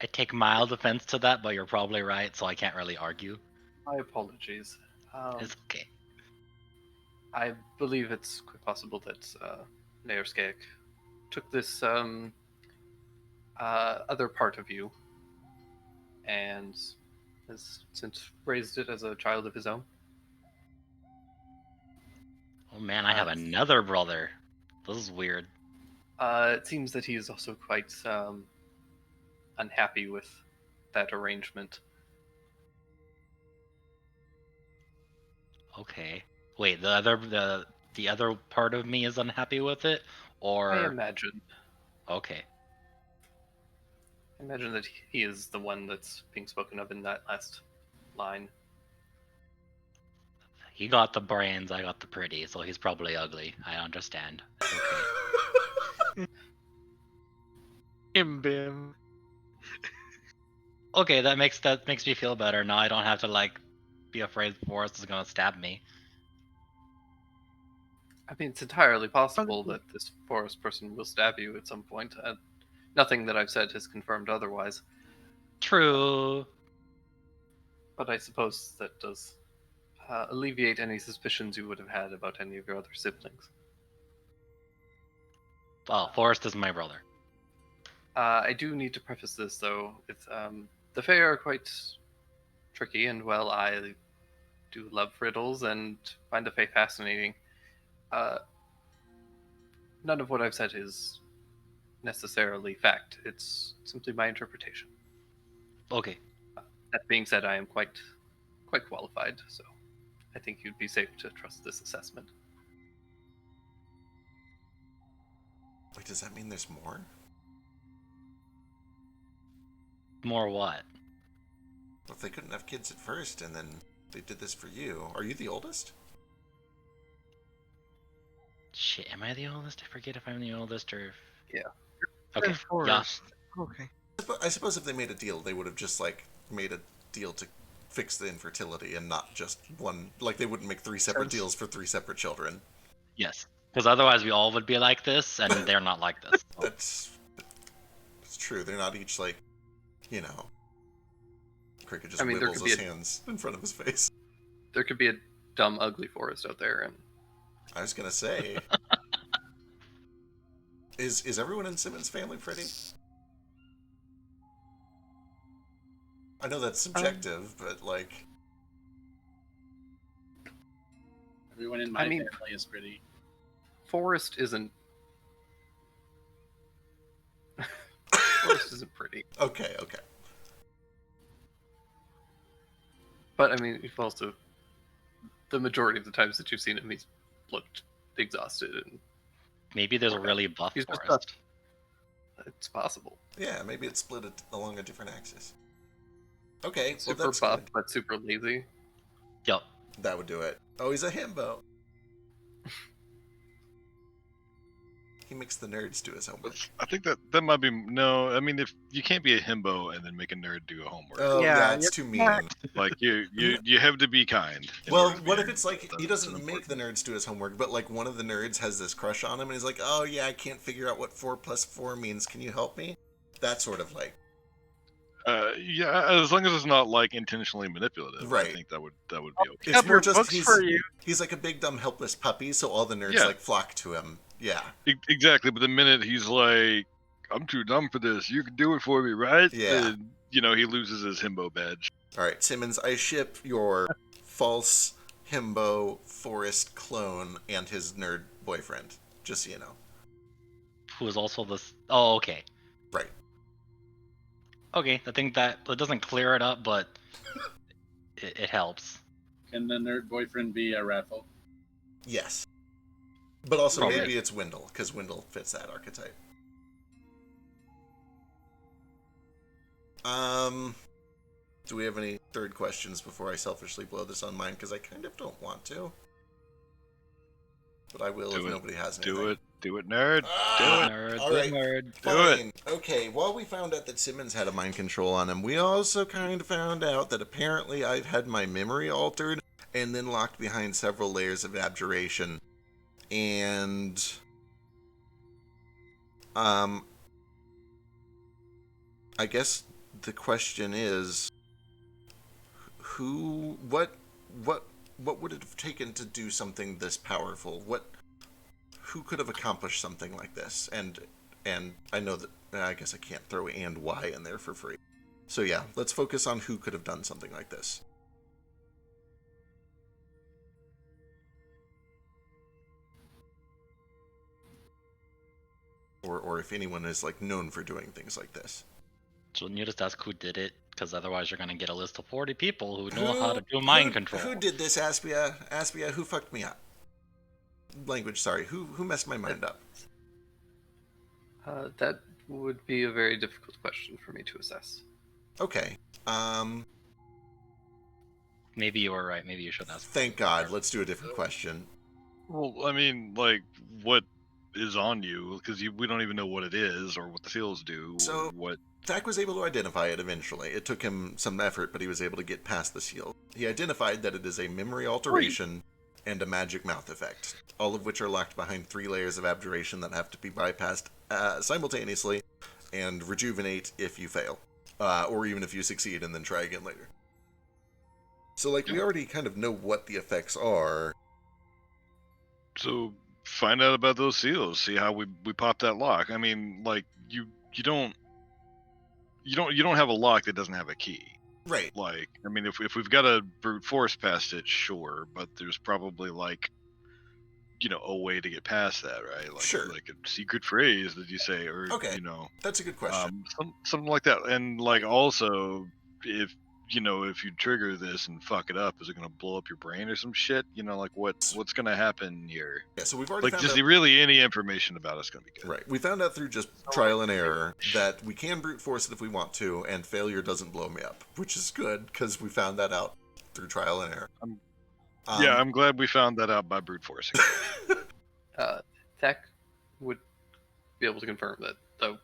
I take mild offense to that, but you're probably right, so I can't really argue. my apologies. It's okay. I believe it's quite possible that Nair Skayak took this other part of you and has since raised it as a child of his own. Oh man, I have another brother. This is weird. It seems that he is also quite unhappy with that arrangement. Okay. Wait, the other part of me is unhappy with it, or I imagine okay. that he is the one that's being spoken of in that last line. He got the brains, I got the pretty, so he's probably ugly. I understand. Okay. Bim. Okay, that makes me feel better. Now I don't have to like be afraid Forrest is gonna stab me. I mean, it's entirely possible that this forest person will stab you at some point. Nothing that I've said has confirmed otherwise, True. but I suppose that does alleviate any suspicions you would have had about any of your other siblings. Well, Forrest is my brother. I do need to preface this, though, with the Fae are quite tricky, and while I do love riddles and find the Fae fascinating, none of what I've said is necessarily fact. It's simply my interpretation. Okay. That being said, I am quite qualified, so I think you'd be safe to trust this assessment. Wait, does that mean there's more? More what? Well, if they couldn't have kids at first, and then they did this for you. Are you the oldest? Shit, am I the oldest? I forget if I'm the oldest or. Yeah. Okay. Yeah. Forrest. Okay. I suppose if they made a deal, they would have just like made a deal to fix the infertility and not just one. Like they wouldn't make 3 separate deals for 3 separate children. Yes. Because otherwise we all would be like this, and they're not like this. That's true. They're not each like, you know. Cricket just I mean, there wibbles could be his hands in front of his face. There could be a dumb, ugly Forrest out there, and I was gonna say, is everyone in Simmons' family pretty? I know that's subjective, but like, Everyone in my I mean- family is pretty. Forrest isn't. Forrest isn't pretty. okay. But I mean, you've also, the majority of the times that you've seen him, he's looked exhausted, and Maybe there's a really buff He's just Forrest. it's possible. Yeah, maybe it's split along a different axis. Okay, well Super that's buff, good. but super lazy. Yup. That would do it. Oh, he's a himbo. He makes the nerds do his homework. I think that might be no. I mean, if you can't be a himbo and then make a nerd do a homework, Oh Yeah, yeah, it's too mean. like you have to be kind. in Well, order to be what a if it's nerd. like he That's doesn't important. make the nerds do his homework, but like one of the nerds has this crush on him, and he's like, "Oh yeah, I can't figure out what 4 + 4 means. Can you help me?" That sort of like, Yeah, as long as it's not like intentionally manipulative, Right. I think that would be okay. it's more just books for you. he's like a big dumb helpless puppy, so all the nerds Yeah. like flock to him. Yeah, Exactly, but the minute he's like, "I'm too dumb for this. You can do it for me, right?" Yeah. Then, he loses his himbo badge. all right, Simmons, I ship your false himbo Forrest clone and his nerd boyfriend. Just so you know. Who is also this? Oh, okay. Right. Okay, I think that doesn't clear it up, but it helps. Can the nerd boyfriend be a raffle? Yes. But also Probably. maybe it's Wendell, because Wendell fits that archetype. Do we have any third questions before I selfishly blow this on mine? Because I kind of don't want to. But I will Do if it. nobody has anything. Do it, nerd. Ah, Nerd, all right. nerd. Do it. Fine. Okay, while we found out that Simmons had a mind control on him, we also kind of found out that apparently I've had my memory altered and then locked behind several layers of abjuration. And I guess the question is what would it have taken to do something this powerful? Who could have accomplished something like this? And I know that I guess I can't throw and why in there for free. So yeah, let's focus on who could have done something like this. Or if anyone is like known for doing things like this. Shouldn't you just ask who did it? Because otherwise you're gonna get a list of 40 people who know how to do mind control. Who did this, Aspia? Aspia, who fucked me up? Language, sorry. Who messed my mind up? That would be a very difficult question for me to assess. Okay. Maybe you were right. Maybe you should ask. Thank God. Let's do a different question. Well, I mean, like, what is on you? Because we don't even know what it is or what the seals do. So- or what? Thak was able to identify it eventually. It took him some effort, but he was able to get past the seal. He identified that it is a memory alteration and a magic mouth effect, all of which are locked behind 3 layers of abjuration that have to be bypassed simultaneously. and rejuvenate if you fail, or even if you succeed and then try again later. So, like, we already kind of know what the effects are. So find out about those seals. See how we pop that lock. I mean, like you don't have a lock that doesn't have a key. Right. Like, I mean, if we've got to brute force past it, sure, but there's probably like, a way to get past that, right? Like, Sure. like a secret phrase that you say, or Okay. That's a good question. something like that. And like also, if if you trigger this and fuck it up, is it gonna blow up your brain or some shit? Like what's gonna happen here? Yeah, so we've already Like, found just out. really any information about it's gonna be good. Right. We found out through just trial and error that we can brute force it if we want to, and failure doesn't blow me up, which is good because we found that out through trial and error. Yeah, I'm glad we found that out by brute forcing. Tech would be able to confirm that the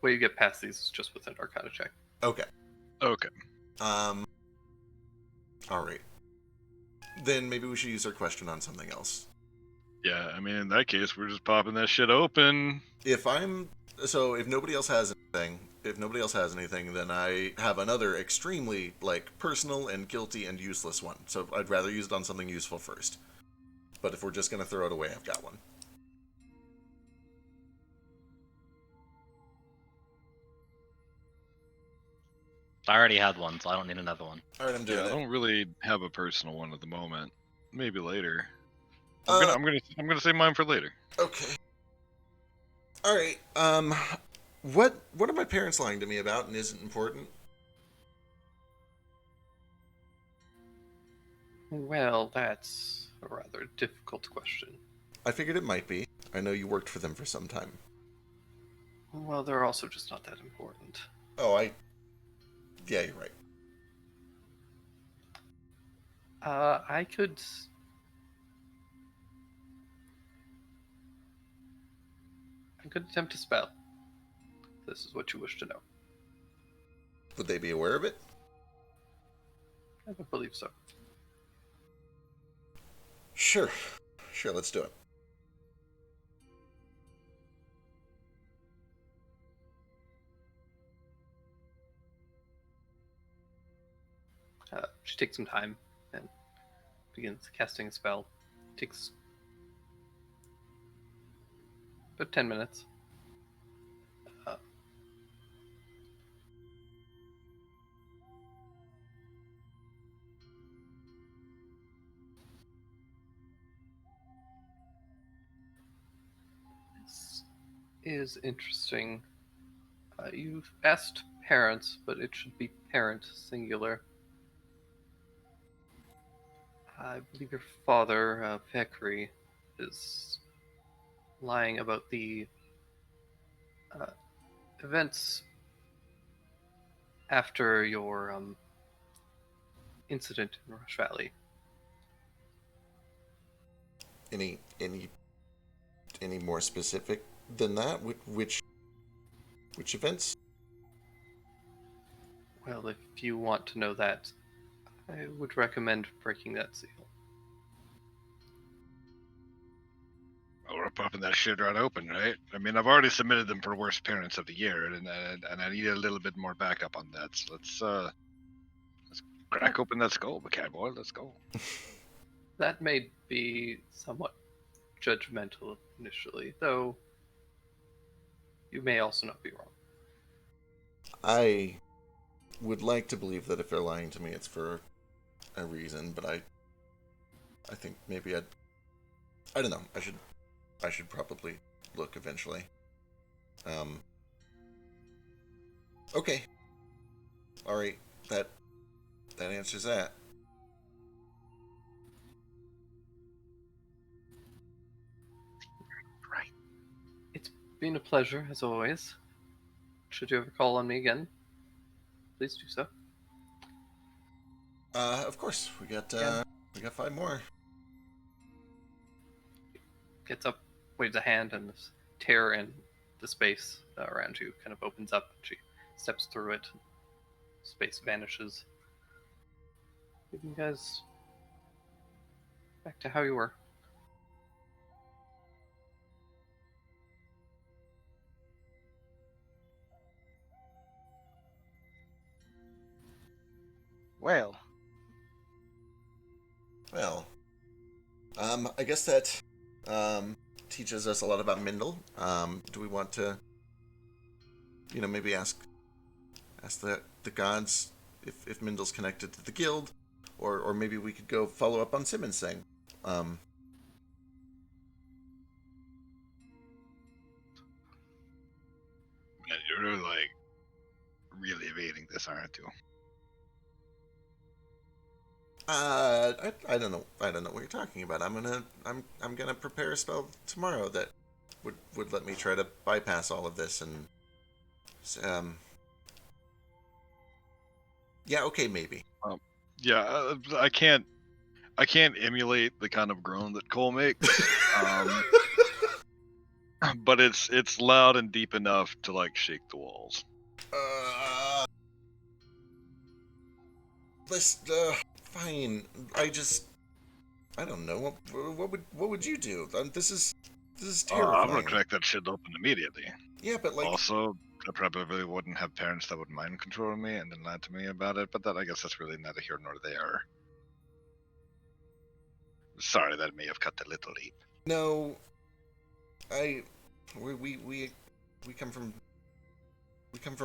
way you get past these is just with an Arcana check. Okay. Okay. All right. Then maybe we should use our question on something else. Yeah, I mean, in that case, we're just popping that shit open. If nobody else has anything, then I have another extremely personal and guilty and useless one. So I'd rather use it on something useful first. But if we're just gonna throw it away, I've got one. I already had one, so I don't need another one. All right, I'm doing Yeah, I it. don't really have a personal one at the moment. Maybe later. I'm gonna save mine for later. Okay. All right. What are my parents lying to me about and isn't important? Well, that's a rather difficult question. I figured it might be. I know you worked for them for some time. Well, they're also just not that important. Oh, yeah, you're right. I could attempt a spell. This is what you wish to know. Would they be aware of it? I don't believe so. Sure, let's do it. She takes some time and begins casting a spell. Takes about 10 minutes. This is interesting. You've asked parents, but it should be parent singular. I believe your father, Vekri, is lying about the events after your incident in Rush Valley. Any more specific than that? Which events? Well, if you want to know that, I would recommend breaking that seal. Oh, we're popping that shit right open, right? I mean, I've already submitted them for worst parents of the year, and I need a little bit more backup on that. So let's crack open that skull, cat boy. Let's go. That may be somewhat judgmental initially, though you may also not be wrong. I would like to believe that if they're lying to me, it's for a reason, but I think maybe I don't know. I should probably look eventually. Okay. All right. That answers that. Right. It's been a pleasure, as always. Should you ever call on me again, please do so. Of course. We got 5 more. Gets up, waves a hand, and this tear in the space around you kind of opens up. She steps through it. Space vanishes. Leaving you guys back to how you were. Well, Well, I guess that teaches us a lot about Mindel. Do we want to, maybe ask the gods if Mindel's connected to the guild, or maybe we could go follow up on Simmons thing. Man, you're like really evading this, aren't you? I don't know. I don't know what you're talking about. I'm gonna prepare a spell tomorrow that would let me try to bypass all of this and yeah, okay, maybe. Yeah, I can't emulate the kind of groan that Cole makes. But it's loud and deep enough to like shake the walls. Fine. I don't know. What would you do? This is I'm terrifying. gonna crack that shit open immediately. Yeah, but like, Also, I probably wouldn't have parents that would mind controlling me and then lie to me about it, but I guess that's really neither here nor there. Sorry, that may have cut a little deep. no, we come from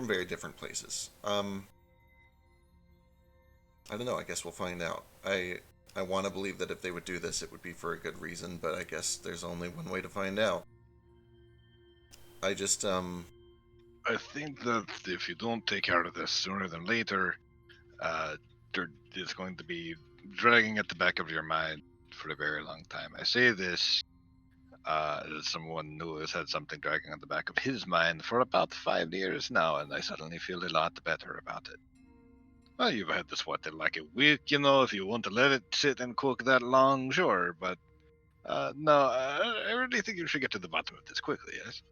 very different places. I don't know. I guess we'll find out. I want to believe that if they would do this, it would be for a good reason, but I guess there's only one way to find out. I just I think that if you don't take care of this sooner than later, there is going to be dragging at the back of your mind for a very long time. I say this as someone who has had something dragging at the back of his mind for about 5 years now, and I suddenly feel a lot better about it. Well, you've had this, like a week, if you want to let it sit and cook that long, sure, but no, I really think you should get to the bottom of this quickly, yes?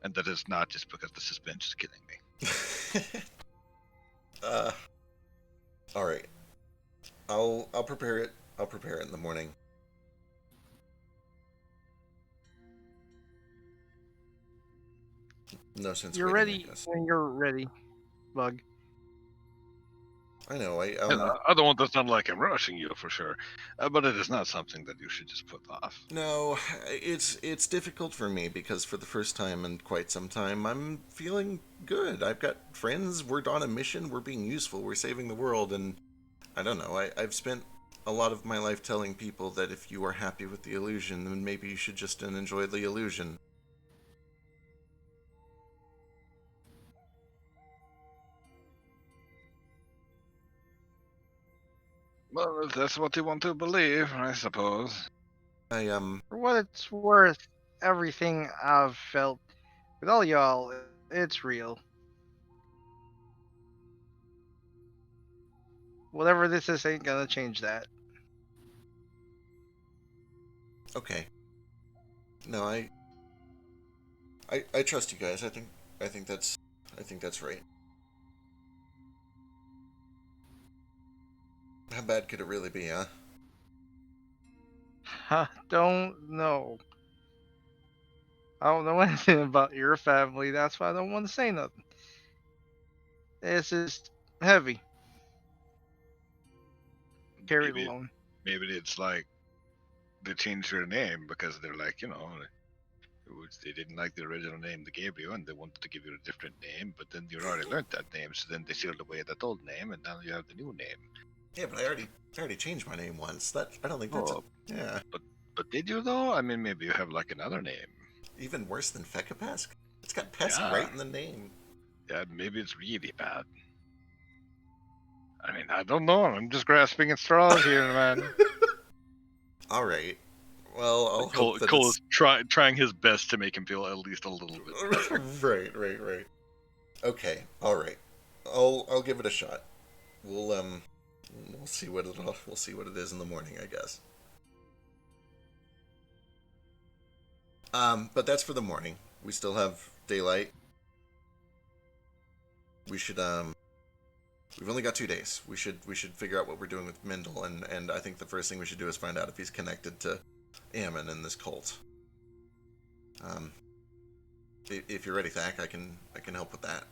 And that is not just because the suspense is killing me. all right. I'll prepare it. I'll prepare it in the morning. No sense. you're waiting, ready I guess. when you're ready, Bug. I know. I don't want to sound like I'm rushing you for sure, but it is not something that you should just put off. No, it's difficult for me because for the first time in quite some time, I'm feeling good. I've got friends. We're on a mission. We're being useful. We're saving the world, and I don't know. I've spent a lot of my life telling people that if you are happy with the illusion, then maybe you should just enjoy the illusion. Well, if that's what you want to believe, I suppose. For what it's worth, everything I've felt with all y'all, it's real. Whatever this is ain't gonna change that. Okay. No, I trust you guys. I think that's right. How bad could it really be, huh? I don't know. I don't know anything about your family. That's why I don't want to say nothing. This is heavy. Carry it Maybe, alone. maybe it's like they changed their name because they're like, they didn't like the original name they gave you and they wanted to give you a different name, but then you already learned that name, so then they sealed away that old name and now you have the new name. Yeah, but I already changed my name once. I don't think that's yeah. But did you though? I mean, maybe you have like another name. Even worse than Fekapesk? It's got Pesk Yeah. right in the name. Yeah, maybe it's really bad. I mean, I don't know. I'm just grasping at straws here, man. All right. Well, I'll Cole, hope that Cole is trying his best to make him feel at least a little bit better. right. Okay. All right. I'll give it a shot. We'll see what it is in the morning, I guess. But that's for the morning. We still have daylight. We should we've only got 2 days. We should figure out what we're doing with Mindel, and I think the first thing we should do is find out if he's connected to Ammon and this cult. If you're ready, Thak, I can help with that.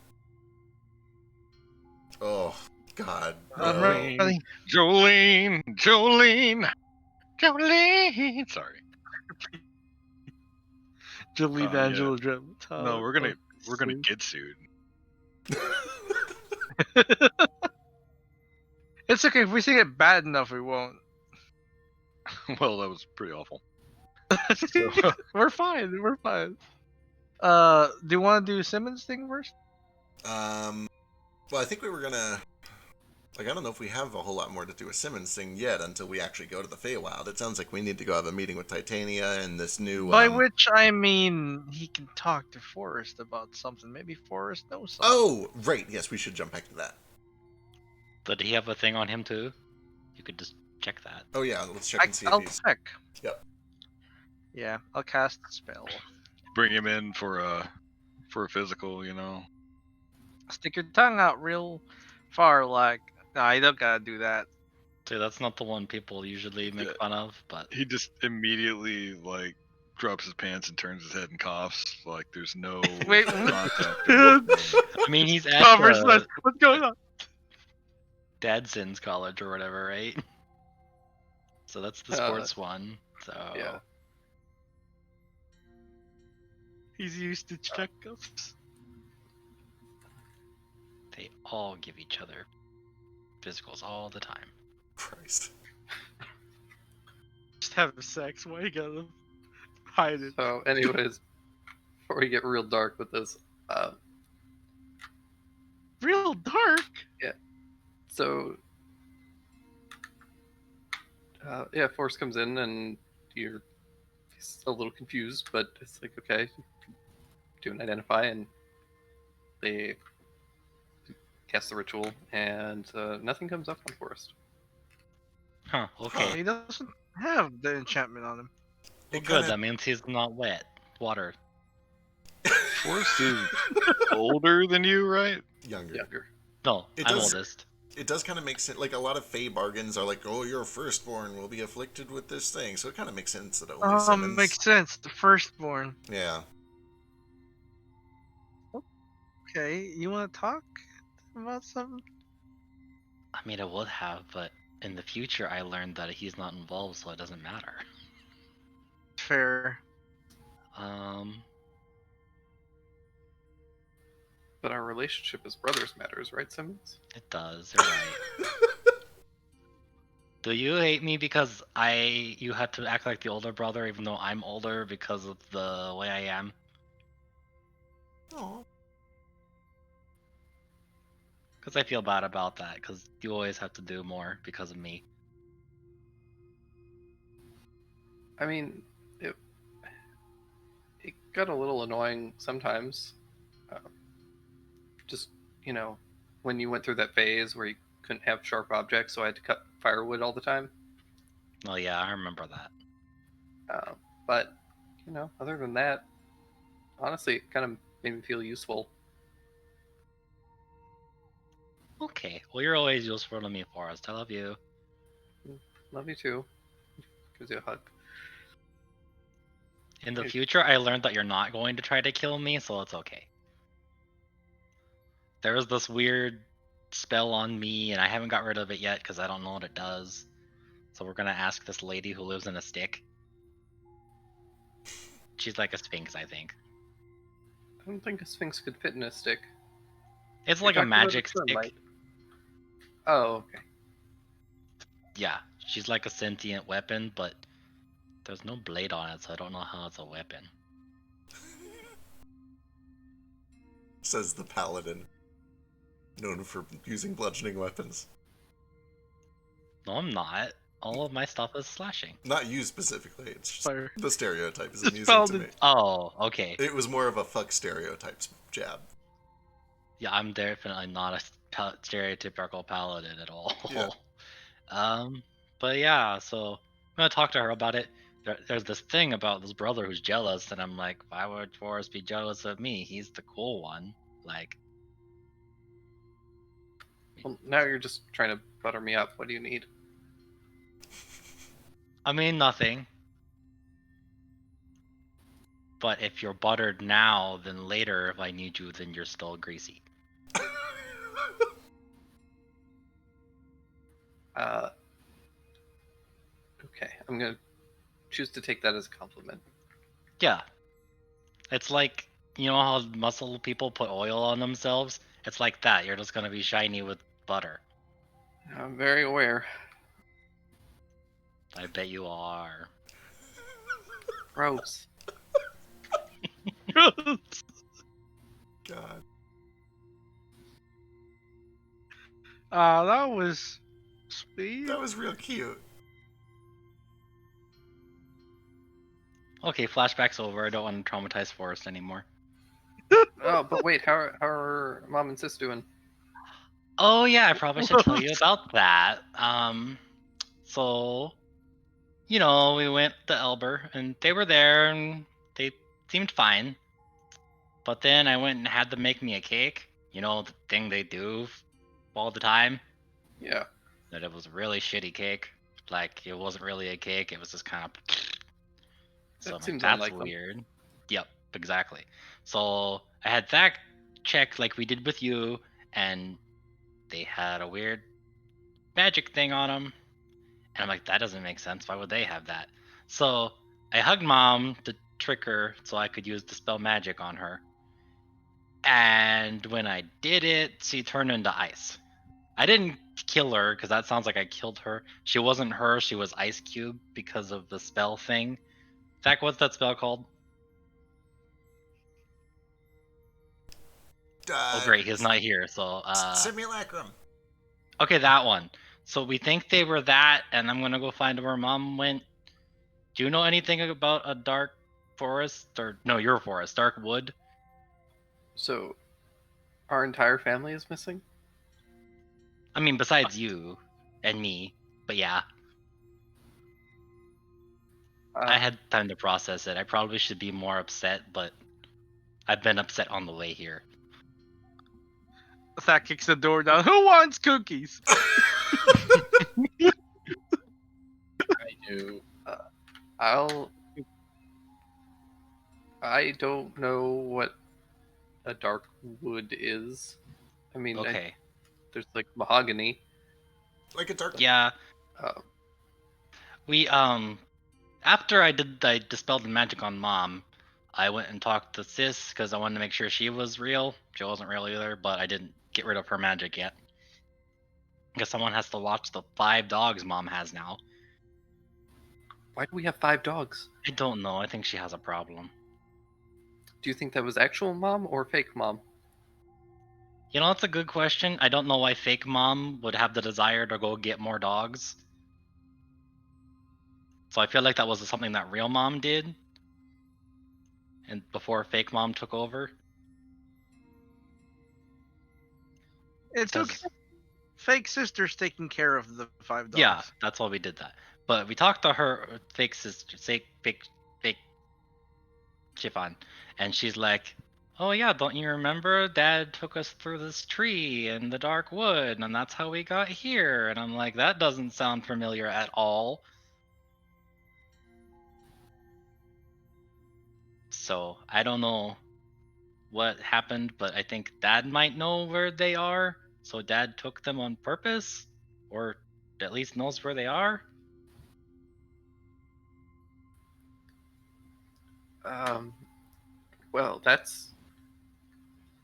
Oh God. I'm no. ready. Jolene, Jolene, Jolene. Sorry. Jolene Yeah. Angela Drum. No, we're gonna get sued. It's okay if we sing it bad enough. We won't. Well, that was pretty awful. We're fine. We're fine. Do you want to do Simmons thing first? Well, I think we were gonna. Like, I don't know if we have a whole lot more to do with Simmons thing yet until we actually go to the Feywild. It sounds like we need to go have a meeting with Titania and this new. By which I mean he can talk to Forrest about something. Maybe Forrest knows something. Oh, right. Yes, we should jump back to that. Did he have a thing on him too? You could just check that. Oh yeah, let's check and see I'll if he's. check. Yep. Yeah, I'll cast the spell. Bring him in for a physical, you know. Stick your tongue out real far, like. Nah, you don't gotta do that. Dude, that's not the one people usually make fun of, but He just immediately like drops his pants and turns his head and coughs. Like there's no Wait, contact. I mean he's at Converse, what's going on? Dadson's college or whatever, right? So that's the sports one. So Yeah. He's used to checkups. they all give each other physicals all the time. Christ. Just have sex. Why you gotta hide it? So, anyways, before we get real dark with this, Real dark. so Forrest comes in and he's a little confused, but it's like, okay, do an identify, and they cast the ritual, and nothing comes up on Forrest. Huh, okay. He doesn't have the enchantment on him. Well, It good, kinda- that means he's not wet. Water. Forrest is older than you, right? Younger. Younger. No, It I'm does- oldest. It does kind of make sense. Like, a lot of Fey bargains are like, oh, your firstborn will be afflicted with this thing. So it kind of makes sense that only Simmons. Makes sense. The firstborn. Yeah. Okay, you want to talk about something? I mean, I would have, but in the future, I learned that he's not involved, so it doesn't matter. Fair. But our relationship as brothers matters, right, Simmons? It does. You're right. Do you hate me because you had to act like the older brother, even though I'm older because of the way I am? Aw. Because I feel bad about that, because you always have to do more because of me. I mean, it got a little annoying sometimes. Just, when you went through that phase where you couldn't have sharp objects, so I had to cut firewood all the time. Oh yeah, I remember that. But, other than that, honestly, it kind of made me feel useful. Okay, well you're always useful to me, Forrest. I love you. Love you too. Gives you a hug. In the future, I learned that you're not going to try to kill me, so it's okay. There was this weird spell on me, and I haven't got rid of it yet because I don't know what it does. So we're gonna ask this lady who lives in a stick. She's like a sphinx, I think. I don't think a sphinx could fit in a stick. It's You're like a talking about magic stick. sunlight. Oh, okay. Yeah, she's like a sentient weapon, but there's no blade on it, so I don't know how it's a weapon. Says the paladin. Known for using bludgeoning weapons. No, I'm not. All of my stuff is slashing. Not you specifically. It's just Fire. the stereotype is The amusing to paladin. me. Oh, okay. It was more of a fuck stereotypes jab. Yeah, I'm definitely not a stereotypical paladin at all. Yeah. But yeah, so I'm gonna talk to her about it. There's this thing about this brother who's jealous, and I'm like, why would Forrest be jealous of me? He's the cool one. Like, Well, now you're just trying to butter me up. What do you need? I mean, nothing. But if you're buttered now, then later, if I need you, then you're still greasy. I'm gonna choose to take that as a compliment. Yeah. It's like, you know how muscle people put oil on themselves? It's like that. You're just gonna be shiny with butter. I'm very aware. I bet you are. Gross. God. That was sweet. That was real cute. Okay, flashback's over. I don't want to traumatize Forrest anymore. Oh, but wait, how are mom and sis doing? Oh yeah, I probably should tell you about that. So, you know, we went to Elber and they were there and they seemed fine. But then I went and had them make me a cake. You know, the thing they do all the time. Yeah. That it was a really shitty cake. Like it wasn't really a cake. It was just kind of. So I'm like, seems that's unlike them. weird. Yep, exactly. So I had that checked like we did with you, and they had a weird magic thing on them. And I'm like, that doesn't make sense. Why would they have that? So I hugged mom to trick her so I could use Dispel Magic on her. And when I did it, she turned into ice. I didn't kill her because that sounds like I killed her. She wasn't her, she was Ice Cube because of the spell thing. Zach, what's that spell called? Oh great, he's not here, so Simulacrum. okay, that one. So we think they were that, and I'm gonna go find where mom went. Do you know anything about a dark forest? Or no, your forest, dark wood? So, our entire family is missing? I mean, besides you and me, but yeah. I had time to process it. I probably should be more upset, but I've been upset on the way here. That kicks the door down. Who wants cookies? I do. I don't know what a dark wood is. I mean, Okay. there's like mahogany. Like a dark. Yeah. Oh. We after I dispelled the magic on mom, I went and talked to sis because I wanted to make sure she was real. She wasn't real either, but I didn't get rid of her magic yet. Because someone has to watch the 5 dogs mom has now. Why do we have 5 dogs? I don't know. I think she has a problem. Do you think that was actual mom or fake mom? You know, that's a good question. I don't know why fake mom would have the desire to go get more dogs. So I feel like that was something that real mom did. And before fake mom took over. It's okay. Fake sister's taking care of the 5 dogs. Yeah, that's why we did that. But we talked to her fake sister, fake Chiffon, and she's like, "Oh yeah, don't you remember? Dad took us through this tree in the dark wood, and that's how we got here." And I'm like, "That doesn't sound familiar at all." So I don't know what happened, but I think Dad might know where they are. So Dad took them on purpose, or at least knows where they are. Well, that's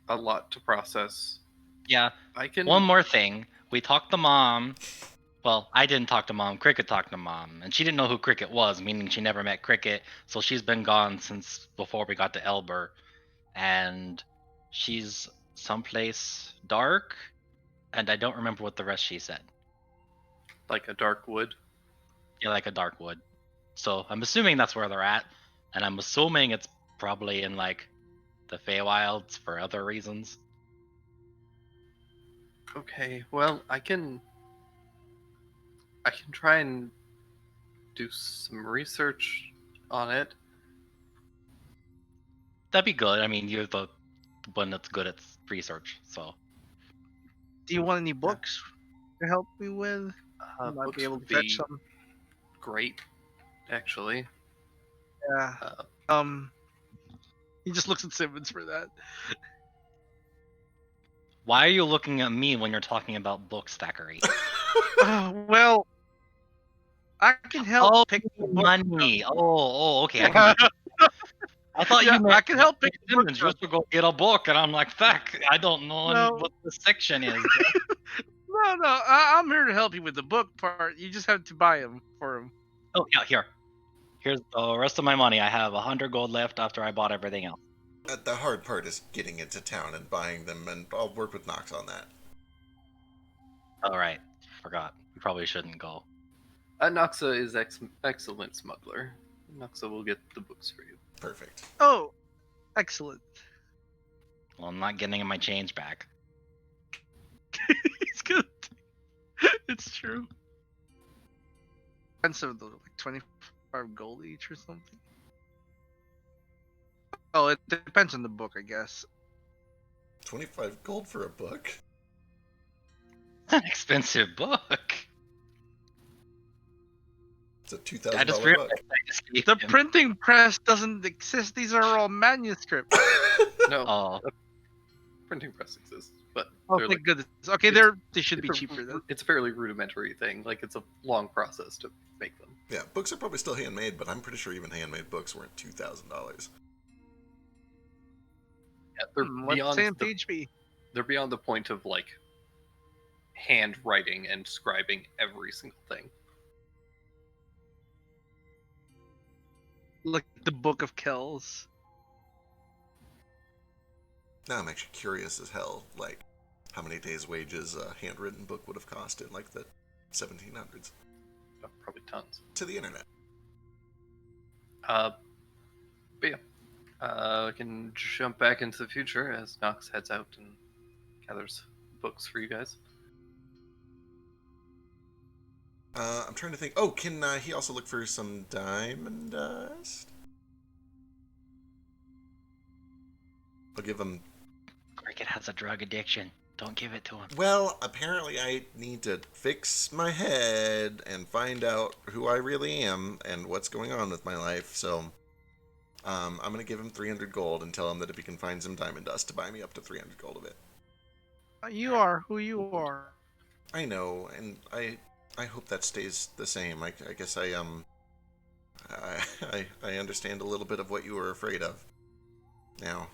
a lot to process. Yeah. I can. One more thing. We talked to mom. Well, I didn't talk to mom. Cricket talked to mom. And she didn't know who Cricket was, meaning she never met Cricket. So she's been gone since before we got to Elber. And she's someplace dark. And I don't remember what the rest she said. Like a dark wood? Yeah, like a dark wood. So I'm assuming that's where they're at. And I'm assuming it's probably in like the Feywilds for other reasons. Okay, well, I can try and do some research on it. That'd be good. I mean, you're the one that's good at research, so. Do you want any books to help me with? I might Books be able would to fetch be some. great, actually. Yeah. He just looks at Simmons for that. Why are you looking at me when you're talking about books, Thackeray? Well, I can help Oh, pick the book. money. Okay. I thought Yeah, you meant I can help pick the book Simmons just to go get a book, and I'm like, fuck, I don't know No. what the section is. No, I'm here to help you with the book part. You just have to buy them for him. Oh yeah, here. Here's the rest of my money. I have 100 gold left after I bought everything else. The hard part is getting into town and buying them, and I'll work with Nox on that. All right, forgot. You probably shouldn't go. Noxa is excellent smuggler. Noxa will get the books for you. Perfect. Oh, excellent. Well, I'm not getting my change back. It's good. It's true. Expensive though, like 25 gold each or something. Oh, it depends on the book, I guess. 25 gold for a book? It's an expensive book. It's a I $2,000 just book. realized I escaped The him. printing press doesn't exist. These are all manuscripts. No, Oh, a printing press exists, but Oh, they're thank like, goodness. Okay, it's- they should be it's a cheaper then. It's a fairly rudimentary thing. Like, it's a long process to make them. Yeah, books are probably still handmade, but I'm pretty sure even handmade books weren't $2,000. Yeah, they're Let's beyond say on the, PHP. they're beyond the point of like handwriting and scribing every single thing. Like the Book of Kells. Now I'm actually curious as hell, like, how many days' wages a handwritten book would have cost in, like, the 1700s. Probably tons. To the internet. But yeah, we can jump back into the future as Nox heads out and gathers books for you guys. I'm trying to think. Oh, can he also look for some diamond dust? I'll give him. Cricket has a drug addiction. Don't give it to him. Well, apparently I need to fix my head and find out who I really am and what's going on with my life. So, I'm gonna give him 300 gold and tell him that if he can find some diamond dust to buy me up to 300 gold of it. You are who you are. I know, and I hope that stays the same. I guess I understand a little bit of what you were afraid of. Now,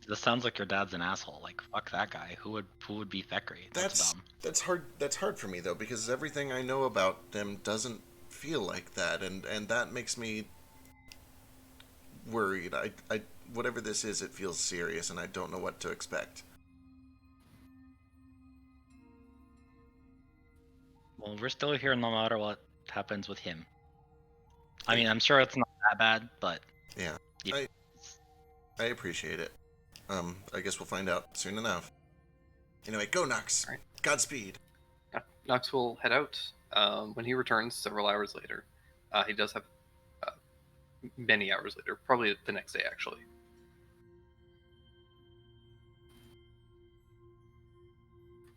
This sounds like your dad's an asshole. Like, fuck that guy. Who would be Thekri? That's dumb. that's hard. That's hard for me though, because everything I know about them doesn't feel like that, and that makes me worried. I whatever this is, it feels serious, and I don't know what to expect. Well, we're still here no matter what happens with him. I mean, I'm sure it's not that bad, but Yeah, Yeah. I appreciate it. I guess we'll find out soon enough. Anyway, go Nox. Alright. Godspeed. Nox will head out. When he returns several hours later, he does have many hours later, probably the next day actually.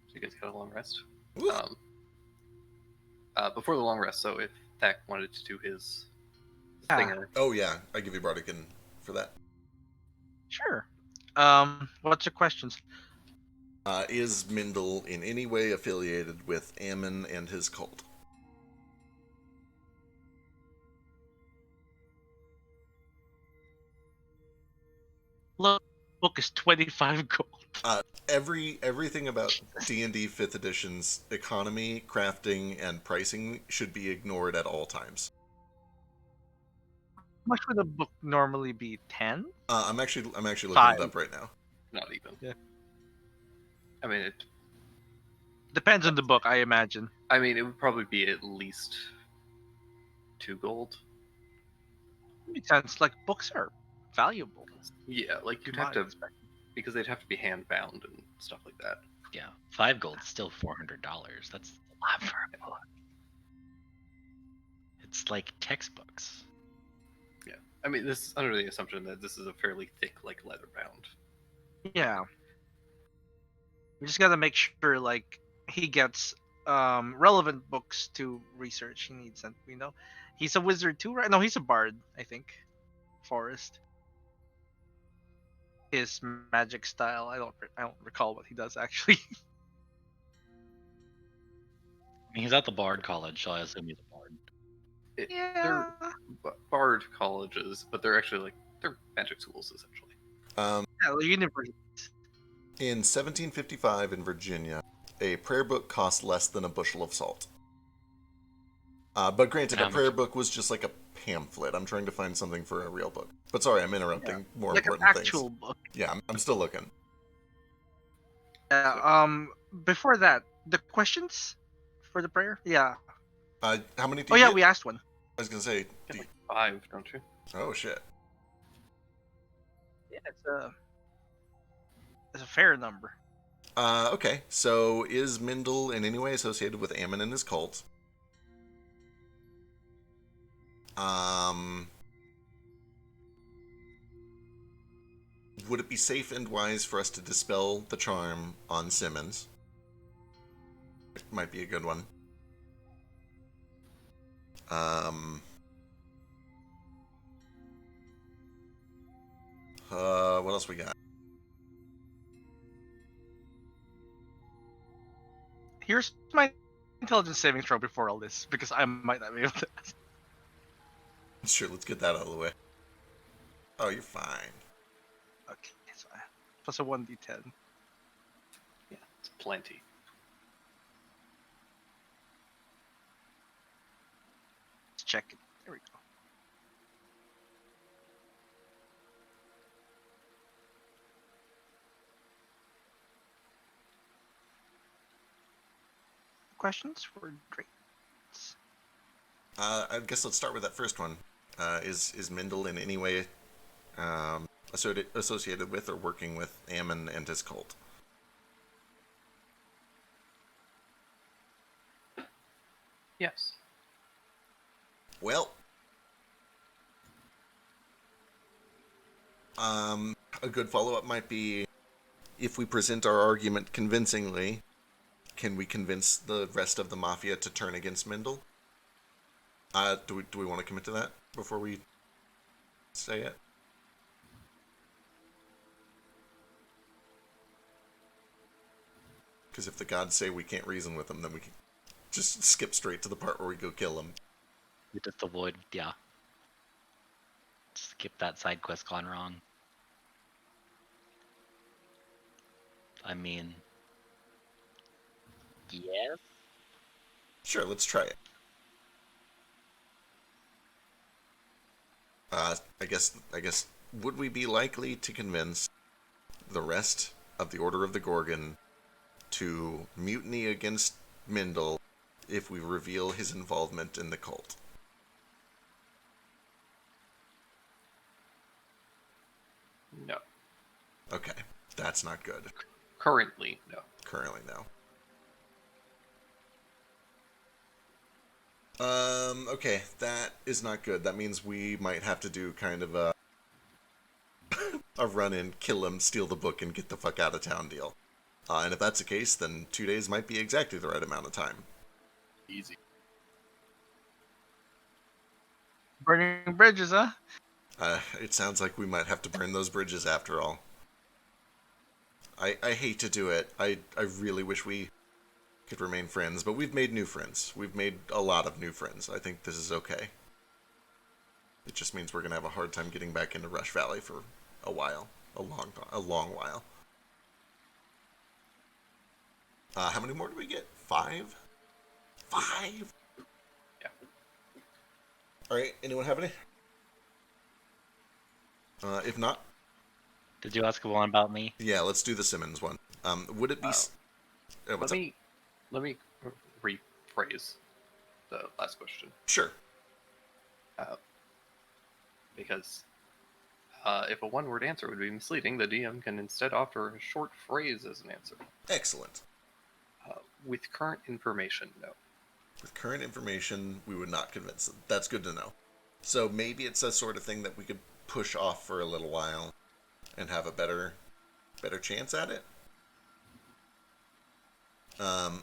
So you guys got a long rest. Woo. Before the long rest, so if Thak wanted to do his Ah. thinger, Oh yeah, I give you Bardican for that. Sure. What's your questions? Is Mindel in any way affiliated with Ammon and his cult? Look, book is 25 gold. Everything about D&D 5th edition's economy, crafting, and pricing should be ignored at all times. How much would a book normally be? 10? I'm actually looking Five. it up right now. not even. Yeah. I mean, it Depends on the book, I imagine. it would probably be at least 2 gold. Makes sense. Like, books are valuable. Yeah, like you'd have to, Commodities back because they'd have to be hand bound and stuff like that. Yeah, 5 gold's still $400. That's a lot for a book. It's like textbooks. I mean, this is under the assumption that this is a fairly thick, like leather bound. Yeah. We just gotta make sure, like, he gets relevant books to research. He needs them, you know. He's a wizard too, right? No, he's a bard, I think. Forest. His magic style. I don't recall what he does actually. I mean, he's at the Bard College, so I assume he's a Bard. Yeah. They're bard colleges, but they're actually like they're magic schools essentially. Yeah, the university. In 1755 in Virginia, a prayer book cost less than a bushel of salt. But granted, How a prayer much? book was just like a pamphlet. I'm trying to find something for a real book. But sorry, I'm interrupting more Like an important actual things. book. Yeah, I'm still looking. Before that, the questions for the prayer? Yeah. How many do Oh you yeah, get? we asked one. I was going to say, You get like 5, don't you? oh shit. Yeah, it's a fair number. Okay, so is Mindel in any way associated with Ammon and his cult? Would it be safe and wise for us to dispel the charm on Simmons? It might be a good one. What else we got? Here's my intelligence saving throw before all this, because I might not be able to. Sure, let's get that out of the way. Oh, you're fine. Okay, so plus a 1d10. Yeah, it's plenty. Let's check it. There we go. Questions for Drake? I guess let's start with that first one. Is Mindel in any way associated with or working with Ammon and his cult? Yes. Well, a good follow-up might be, if we present our argument convincingly, can we convince the rest of the Mafia to turn against Mindel? Do we want to commit to that before we say it? Because if the gods say we can't reason with them, then we can just skip straight to the part where we go kill them. We just avoid, yeah. Skip that side quest gone wrong. I mean, yes. Sure, let's try it. I guess, would we be likely to convince the rest of the Order of the Gorgon to mutiny against Mindel if we reveal his involvement in the cult? No. Okay, that's not good. Currently, no. Currently, no. Okay, that is not good. That means we might have to do kind of a run-in, kill him, steal the book, and get the fuck out of town deal. And if that's the case, then 2 days might be exactly the right amount of time. Easy. Burning bridges, huh? It sounds like we might have to burn those bridges after all. I hate to do it. I really wish we could remain friends, but we've made new friends. We've made a lot of new friends. I think this is okay. It just means we're going to have a hard time getting back into Rush Valley for a while. A long while. How many more do we get? 5? 5? Yeah. Alright, anyone have any? If not, Did you ask one about me? yeah, let's do the Simmons one. Would it be... what's up? Let me rephrase the last question. Sure. Because if a one-word answer would be misleading, the DM can instead offer a short phrase as an answer. Excellent. With current information, no. With current information, we would not convince them. That's good to know. So maybe it's a sort of thing that we could push off for a little while and have a better chance at it.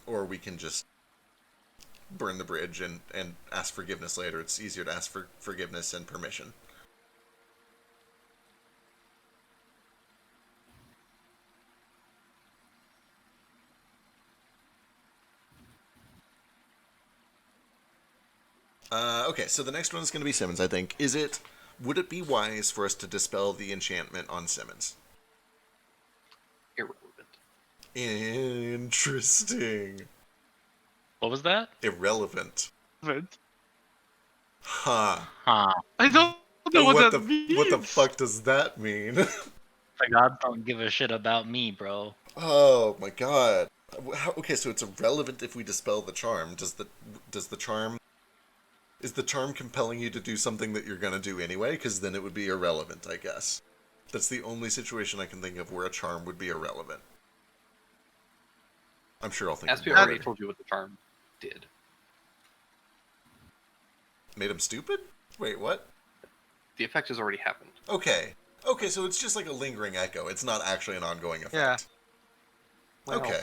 Or we can just burn the bridge and ask forgiveness later. It's easier to ask for forgiveness and permission. Okay, so the next one is going to be Simmons, I think. Would it be wise for us to dispel the enchantment on Simmons? Irrelevant. Interesting. What was that? Irrelevant. But Huh. Huh. I don't know what that the means. what the fuck does that mean? The gods don't give a shit about me, bro. Oh my god. Okay, so it's irrelevant if we dispel the charm. Is the charm compelling you to do something that you're gonna do anyway? Because then it would be irrelevant, I guess. That's the only situation I can think of where a charm would be irrelevant. I'm sure I'll think of Aspie more already later. told you what the charm did. Made him stupid? Wait, what? The effect has already happened. Okay, so it's just like a lingering echo. It's not actually an ongoing effect. Yeah. Well, Okay.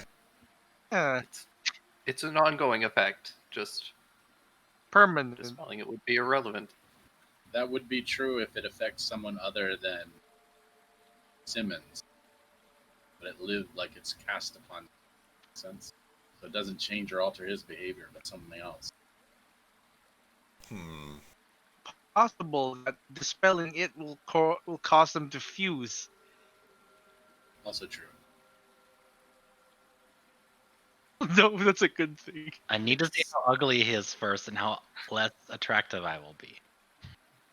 Yeah, It's an ongoing effect. Just permanent. dispelling it would be irrelevant. That would be true if it affects someone other than Simmons, but it lived like it's cast upon sense, so it doesn't change or alter his behavior, but something else. Possible that dispelling it will cause them to fuse. Also true. No, that's a good thing. I need to see how ugly he is first and how less attractive I will be.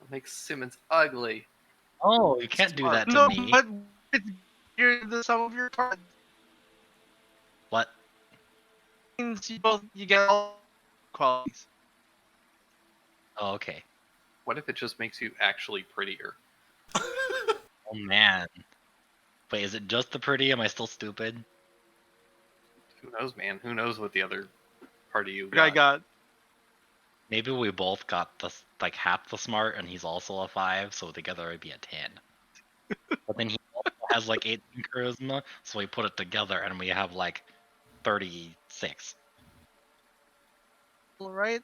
It makes Simmons ugly. Oh, you can't do that to No, me. but it's you're the sum of your cards. What? Means you get all qualities. Oh, okay. What if it just makes you actually prettier? Oh man. Wait, is it just the pretty? Am I still stupid? Who knows, man? Who knows what the other part of you The guy got Maybe we both got like half the smart, and he's also a 5, so together it'd be a 10. But then he also has like 8 in charisma, so we put it together, and we have like 36. all right.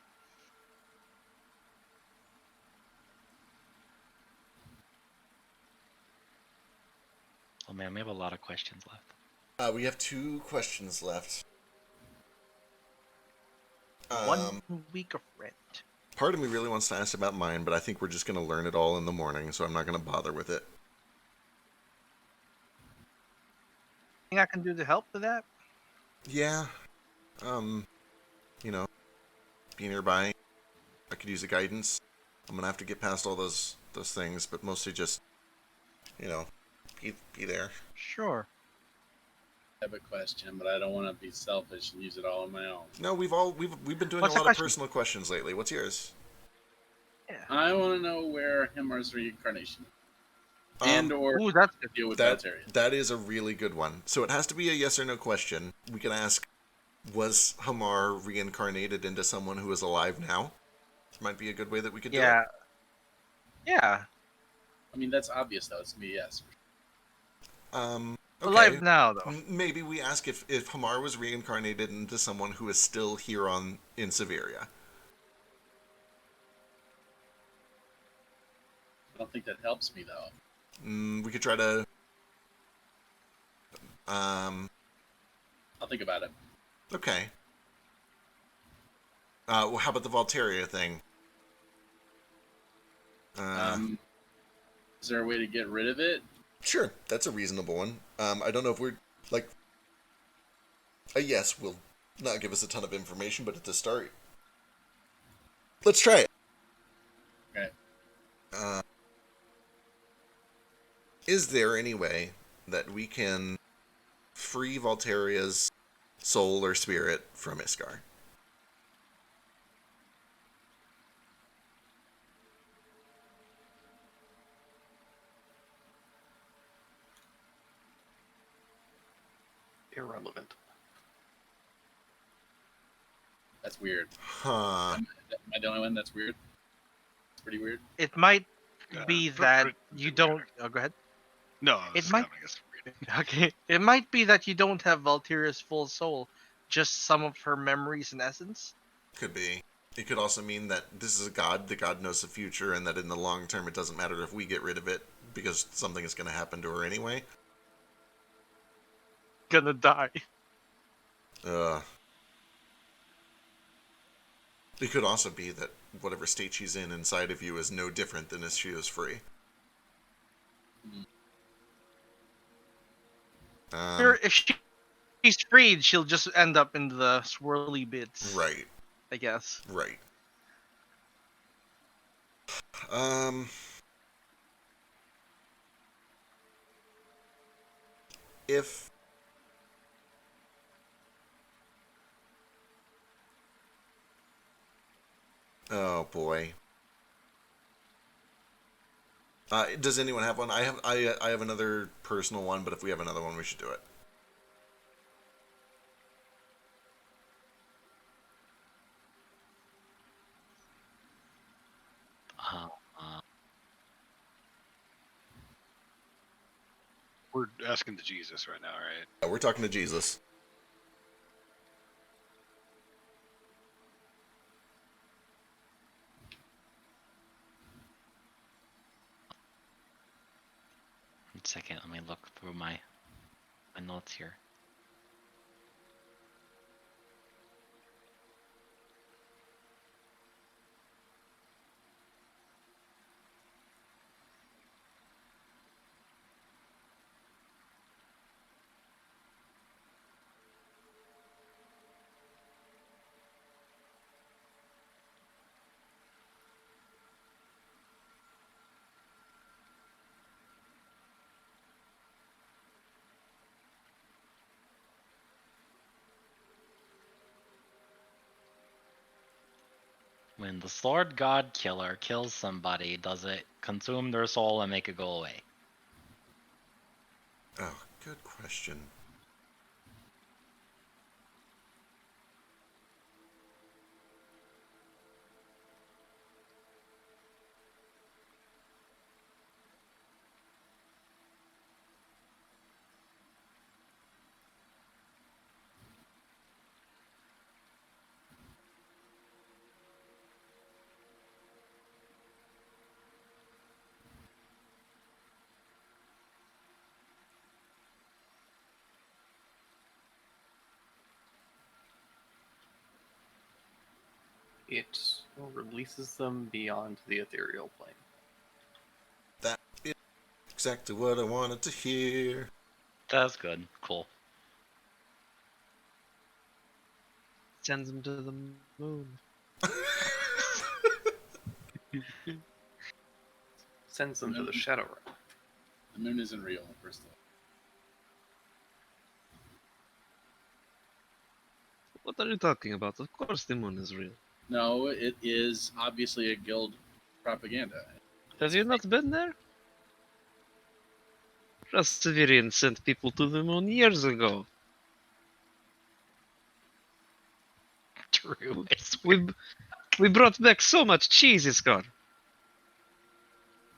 Oh man, we have a lot of questions left. We have 2 questions left. 1 week of rent. Part of me really wants to ask about mine, but I think we're just going to learn it all in the morning, so I'm not going to bother with it. Anything I can do to help with that? Yeah. You know, be nearby. I could use a guidance. I'm going to have to get past all those things, but mostly just, you know, be there. Sure. I have a question, but I don't want to be selfish and use it all on my own. No, we've been doing What's a the lot of question? personal questions lately. What's yours? I want to know where Himar's reincarnation and or Ooh, that's good. deal with That Valteria. that is a really good one. So it has to be a yes or no question. We can ask, was Hamar reincarnated into someone who is alive now? Might be a good way that we could do Yeah. it. Yeah. I mean, that's obvious though. It's gonna be yes. Okay. Alive now, though. Maybe we ask if Hamar was reincarnated into someone who is still here in Severia. I don't think that helps me though. We could try to. I'll think about it. Okay. Well, how about the Valteria thing? Is there a way to get rid of it? Sure, that's a reasonable one. I don't know if we're like. A yes will not give us a ton of information, but at the start, let's try it. Okay. Is there any way that we can free Valteria's soul or spirit from Iskar? Irrelevant. That's weird. Huh. Am I the only one that's weird? It's pretty weird. It might be that you don't. Oh, go ahead. No, It it's might- coming as weird. Okay. It might be that you don't have Valteria's full soul, just some of her memories and essence. Could be. It could also mean that this is a god, the god knows the future, and that in the long term it doesn't matter if we get rid of it, because something is going to happen to her anyway. Gonna die. It could also be that whatever state she's in inside of you is no different than if she was free. If she's freed, she'll just end up in the swirly bits. Right, I guess. right. If oh boy. Does anyone have one? I have another personal one, but if we have another one, we should do it. We're asking to Jesus right now, right? Yeah, we're talking to Jesus. One second, let me look through my notes here. When the Sword God Killer kills somebody, does it consume their soul and make it go away? Oh, good question. It releases them beyond the ethereal plane. That is exactly what I wanted to hear. That's good. Cool. Sends them to the moon. Sends them to the Shadow Realm. The moon isn't real, first of all. What are you talking about? Of course the moon is real. No, it is obviously a guild propaganda. Have you not been there? Rastivirian sent people to the moon years ago. True. I swear. We brought back so much cheese, Iskar.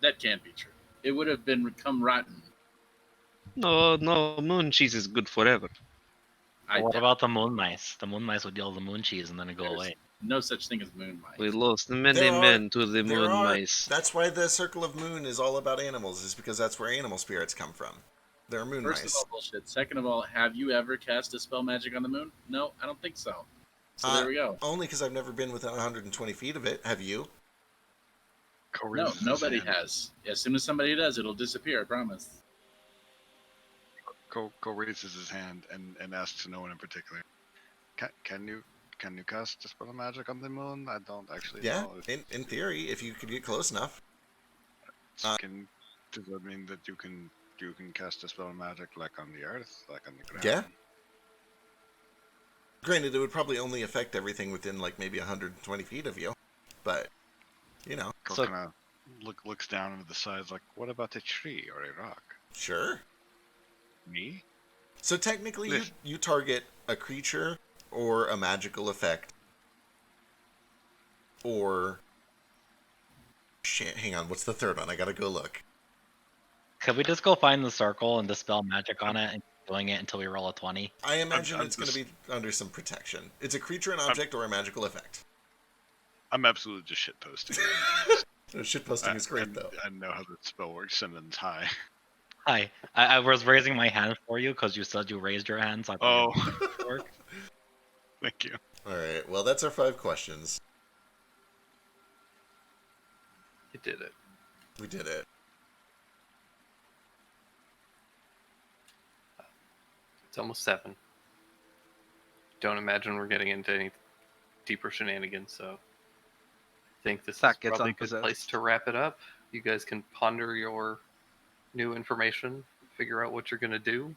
That can't be true. It would have become rotten. No, moon cheese is good forever. What about the moon mice? The moon mice would yell the moon cheese and then it go There's away. no such thing as moon mice. We lost many There are- men to the There moon are. mice. That's why the Circle of Moon is all about animals, is because that's where animal spirits come from. There are moon First mice. of all, bullshit. Second of all, have you ever cast a spell magic on the moon? No, I don't think so. So there we go. Only because I've never been within 120 feet of it. Have you? Go No, raises his nobody hand. has. As soon as somebody does, it'll disappear. I promise. Go raises his hand and asks no one in particular. Can you cast Dispel Magic on the moon? I don't actually Yeah, know. in theory, if you could get close enough. Does that mean that you can cast Dispel Magic like on the earth, like on the ground? Yeah. Granted, it would probably only affect everything within like maybe 120 feet of you, but you know, Go So- kind of looks down into the sides like, what about a tree or a rock? sure. Me? So technically, Yes. you target a creature or a magical effect, or shit. Hang on, what's the third one? I gotta go look. Could we just go find the circle and dispel magic on it and keep doing it until we roll a 20? I imagine I'm it's going to just- be under some protection. It's a creature, an object, or a magical effect. I'm absolutely just shit posting. Shitposting is great, though. I know how the spell works. Simmons, hi. Hi. I was raising my hand for you because you said you raised your hand. So I Oh, thought it would work. thank you. All right. Well, that's our 5 questions. You did it. We did it. It's almost 7. Don't imagine we're getting into any deeper shenanigans, so I think this Zach is gets probably a good place unpossessed. to wrap it up. You guys can ponder your new information, figure out what you're going to do,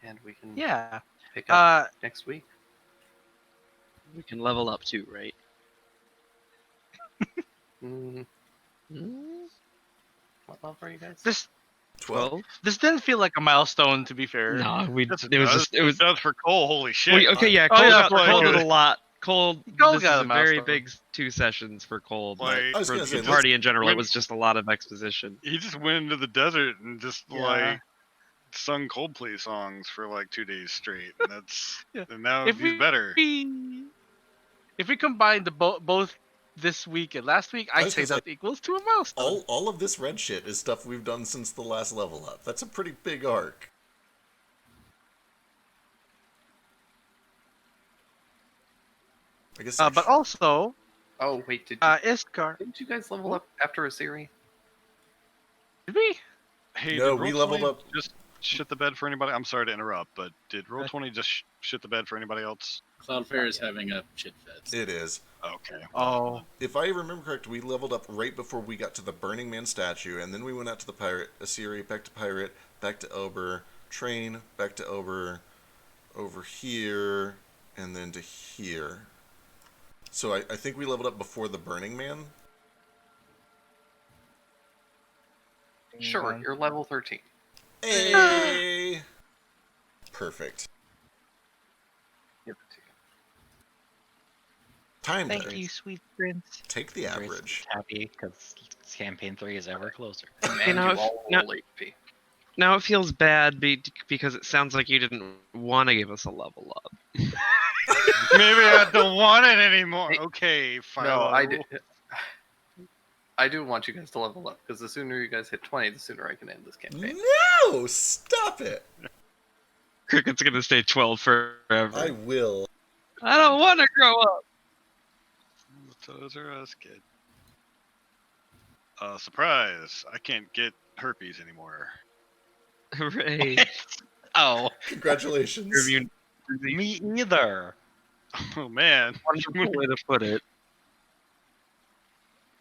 and we can Yeah. pick up Uh, next week. We can level up too, right? Mm, Mm, what level are you guys? this 12. this didn't feel like a milestone, to be fair. No, Yes, it was just it was. does for Cole. Holy shit! We, okay, yeah, Oh, Cole, yeah, got, for Cole Cole. did a lot. Cole, Cole this got is a a very milestone. big 2 sessions for Cole, but Like, I was for gonna say, the let's- party in general, when- it was just a lot of exposition. he just went into the desert and just Yeah. like sung Coldplay songs for like 2 days straight. And that's Yeah. and now If he's better. If we combine the both this week and last week, I I'd was say gonna that equals to a milestone. All of this red shit is stuff we've done since the last level up. That's a pretty big arc. I guess. But also, Oh, wait, Iskar. didn't you guys level up after Asiri? Did we? Hey, No, did we Roll20 leveled up- Just shit the bed for anybody. I'm sorry to interrupt, but did Roll20 just shit the bed for anybody else? Cloudflare is having a shit fest. It is. Okay. Oh, If I remember correct, we leveled up right before we got to the Burning Man statue, and then we went out to the pirate, Asiri, back to pirate, back to Ober, train, back to Ober, over here, and then to here. So I think we leveled up before the Burning Man. Sure, you're level 13. Hey! Perfect. Give it to you. Time Thank to you, sweet prince. take the Grace is average. happy because campaign 3 is ever closer. And now you if- all now- roll HP. Now it feels bad because it sounds like you didn't want to give us a level up. Maybe I don't want it anymore. Hey, Okay, fine. No, I do. I do want you guys to level up because the sooner you guys hit 20, the sooner I can end this campaign. No! Stop it! Cricket's gonna stay 12 forever. I will. I don't want to grow up. Those are us, kid. Surprise! I can't get herpes anymore. Hooray. Oh, Congratulations. Review- me either. Oh man. Wonderful way to put it.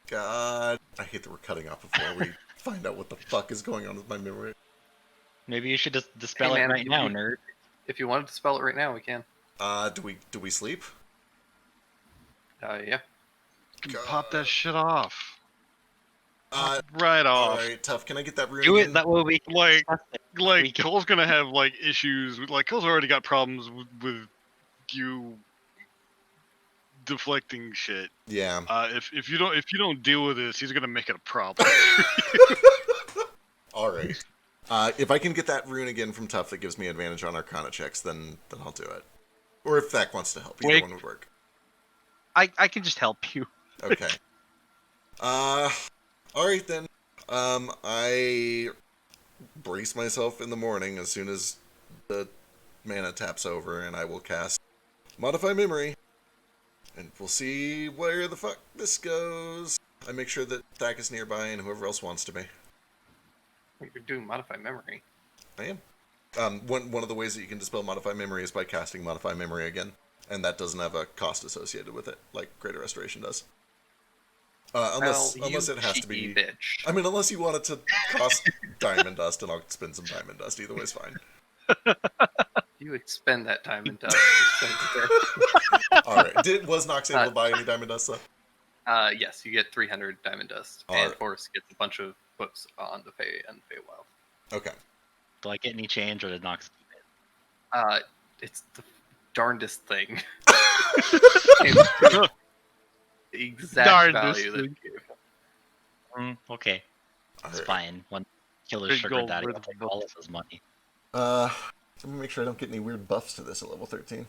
God. I hate that we're cutting off before we find out what the fuck is going on with my memory. Maybe you should just dispel Hey, it man, right now, you- nerd. If you wanted to spell it right now, we can. Do we sleep? Yeah. Pop that shit off. All Right off. right, tough. Can I get that rune? Do it. again? That way we can Like- discuss it. Like We can- Cole's gonna have like issues. Like Cole's already got problems with you deflecting shit. Yeah. If you don't deal with this, he's gonna make it a problem. All right. If I can get that rune again from Tough that gives me advantage on Arcana checks, then I'll do it. Or if Thack wants to help, either Wait. one would work. I can just help you. Okay. All right then. I brace myself in the morning as soon as the mana taps over, and I will cast Modify Memory, and we'll see where the fuck this goes. I make sure that Thack is nearby and whoever else wants to be. You're doing Modify Memory. I am. One of the ways that you can dispel Modify Memory is by casting Modify Memory again, and that doesn't have a cost associated with it, like Greater Restoration does. Unless Well, it has to cheeky be. bitch. I mean, unless you want it to cost Diamond Dust, and I'll spend some Diamond Dust. Either way's fine. You expend that time and dust. Expend it there. All right. Was Nox able to buy any Diamond Dust though? Yes, you get 300 Diamond Dust, All and right. Forrest gets a bunch of books on the Fey and Feywild. Okay. Do I get any change or did Nox keep it? It's the darndest thing. It's the exact Darndest value that thing. it gave. Okay, All it's right. fine. One killer Big sugar gold daddy will worth take of all of his money. Let me make sure I don't get any weird buffs to this at level 13.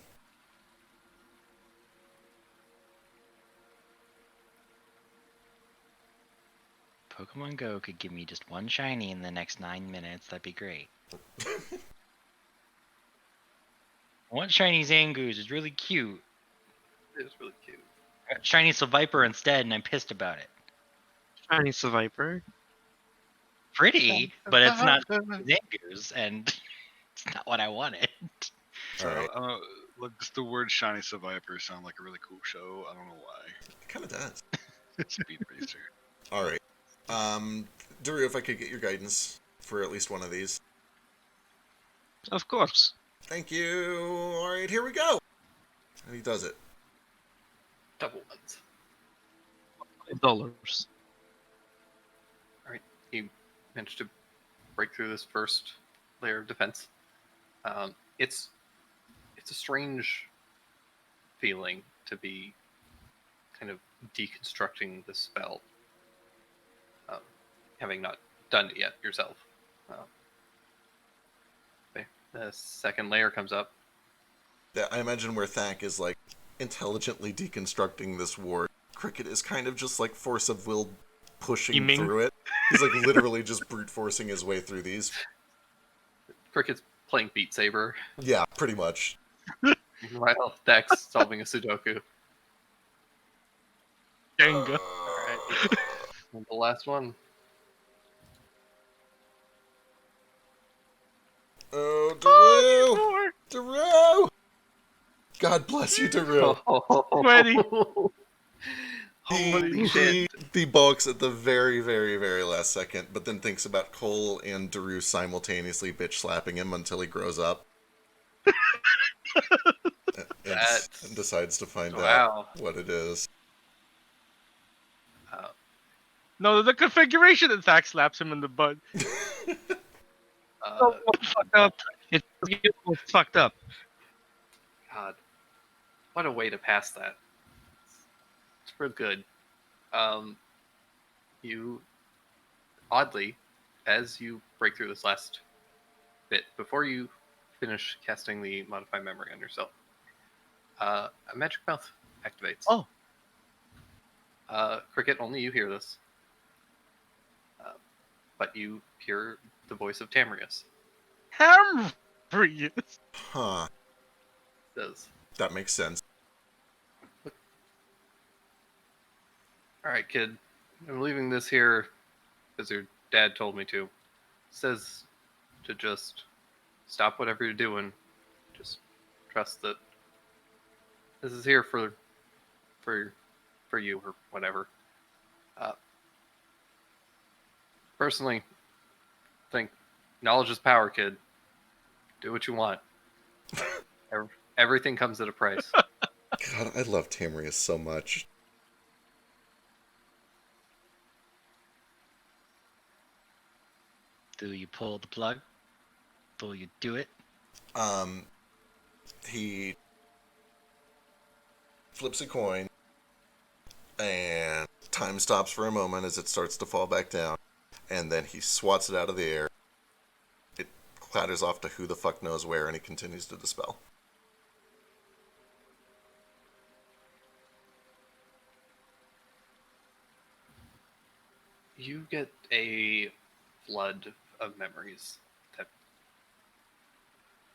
Pokemon Go could give me just one shiny in the next 9 minutes. That'd be great. One shiny Zangoose is really cute. It was really cute. I got shiny Viper instead, and I'm pissed about it. Shiny Viper. Pretty, but it's not Xanger's, and it's not what I wanted. All right. Look, just the word Shiny Survivor sound like a really cool show. I don't know why. It kind of does. Speed Racer. All right. Daru, if I could get your guidance for at least one of these. Of course. Thank you. All right, here we go. And he does it. Double ones. $5. You managed to break through this first layer of defense. It's a strange feeling to be kind of deconstructing the spell, having not done it yet yourself. Okay. The second layer comes up. Yeah, I imagine where Thak is like intelligently deconstructing this ward, Cricket is kind of just like force of will pushing You mean- through it. He's like literally just brute forcing his way through these. Cricket's playing Beat Saber, Yeah, pretty much. while Dex solving a Sudoku. Jenga. And the last one. Oh, Daru! Daru! God bless you, Daru. Sweaty. Holy shit. He balks at the very, very, very last second, but then thinks about Cole and Daru simultaneously bitch slapping him until he grows up. And decides to find out Wow. what it is. No, the configuration attack slaps him in the butt. Uh, Fucked up. It's fucked up. God, what a way to pass that. It's real good. You, oddly, as you break through this last bit, before you finish casting the Modify Memory on yourself, a Magic Mouth activates. Oh. Cricket, only you hear this. But you hear the voice of Tamrius. Hambrius. Huh. It says, That makes sense. "Alright, kid, I'm leaving this here because your dad told me to. It says to just stop whatever you're doing. Just trust that this is here for you or whatever. Personally, think knowledge is power, kid. Do what you want. Everything comes at a price." God, I love Tamrius so much. Do you pull the plug? Do you do it? He flips a coin, and time stops for a moment as it starts to fall back down, and then he swats it out of the air. It clatters off to who the fuck knows where, and he continues to dispel. You get a flood of memories that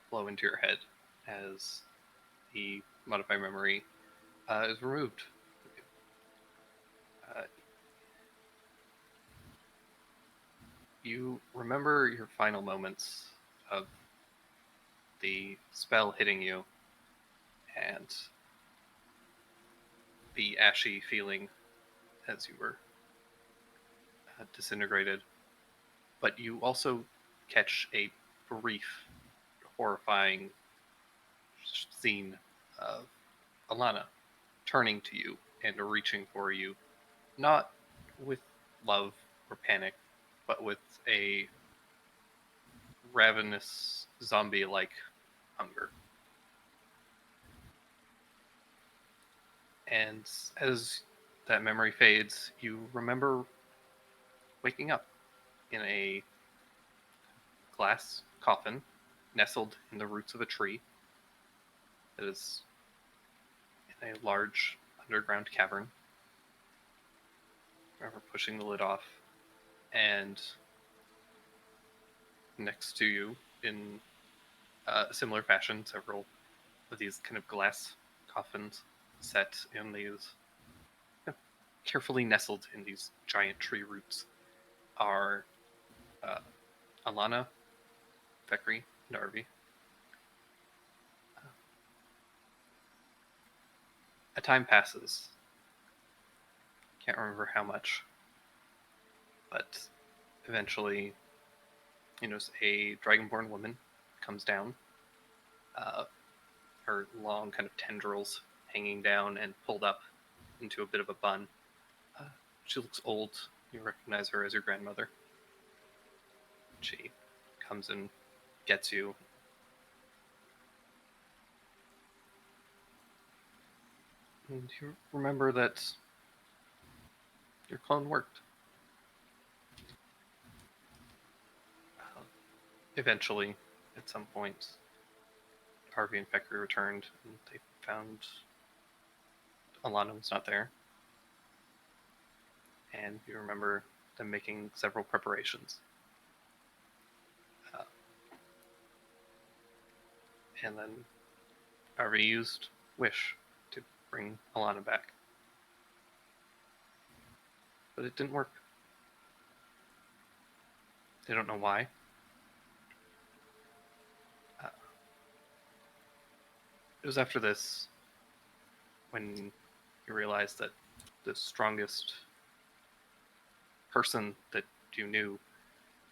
flow into your head as the Modify Memory is removed. You remember your final moments of the spell hitting you and the ashy feeling as you were disintegrated, but you also catch a brief, horrifying scene of Alana turning to you and reaching for you, not with love or panic, but with a ravenous zombie-like hunger. And as that memory fades, you remember waking up in a glass coffin nestled in the roots of a tree that is in a large underground cavern. Remember pushing the lid off, and next to you, in a similar fashion, several of these kind of glass coffins set in these carefully nestled in these giant tree roots are Alana, Vekri, and Arvi. A time passes. Can't remember how much. But eventually, you notice a dragonborn woman comes down. Her long kind of tendrils hanging down and pulled up into a bit of a bun. She looks old. You recognize her as your grandmother. She comes and gets you. And you remember that your clone worked. Eventually, at some point, Harvey and Vekri returned, and they found Alana was not there. And you remember them making several preparations. And then Harvey used Wish to bring Alana back. But it didn't work. They don't know why. It was after this when you realized that the strongest person that you knew,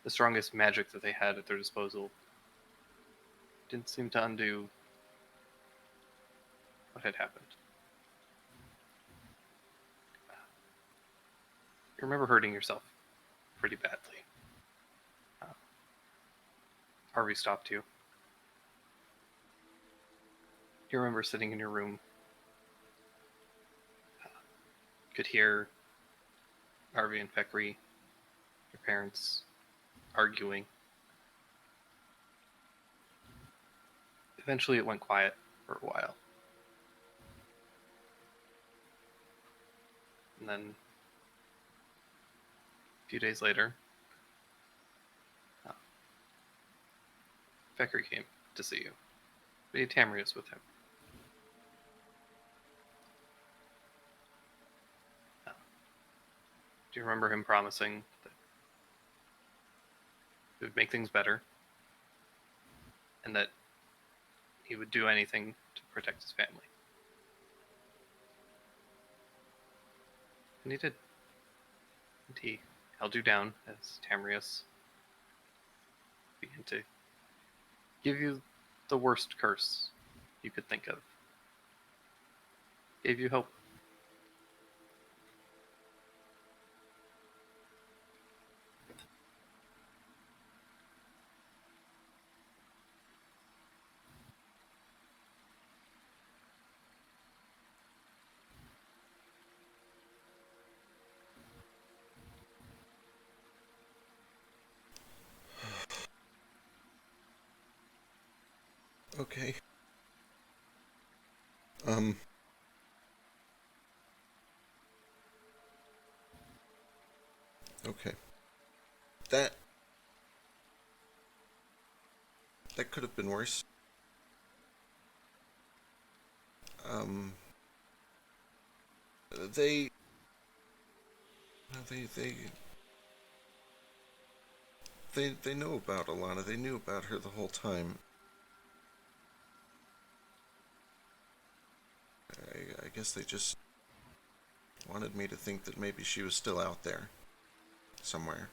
the strongest magic that they had at their disposal, didn't seem to undo what had happened. You remember hurting yourself pretty badly. Harvey stopped you. You remember sitting in your room. Could hear Harvey and Vekri, your parents, arguing. Eventually it went quiet for a while. And then a few days later, Vekri came to see you. But he had Tamrius with him. Do you remember him promising that he would make things better and that he would do anything to protect his family? And he did. And he held you down as Tamrius began to give you the worst curse you could think of. Gave you hope. Okay. Okay. That could have been worse. They know about Alana. They knew about her the whole time. I guess they just wanted me to think that maybe she was still out there somewhere.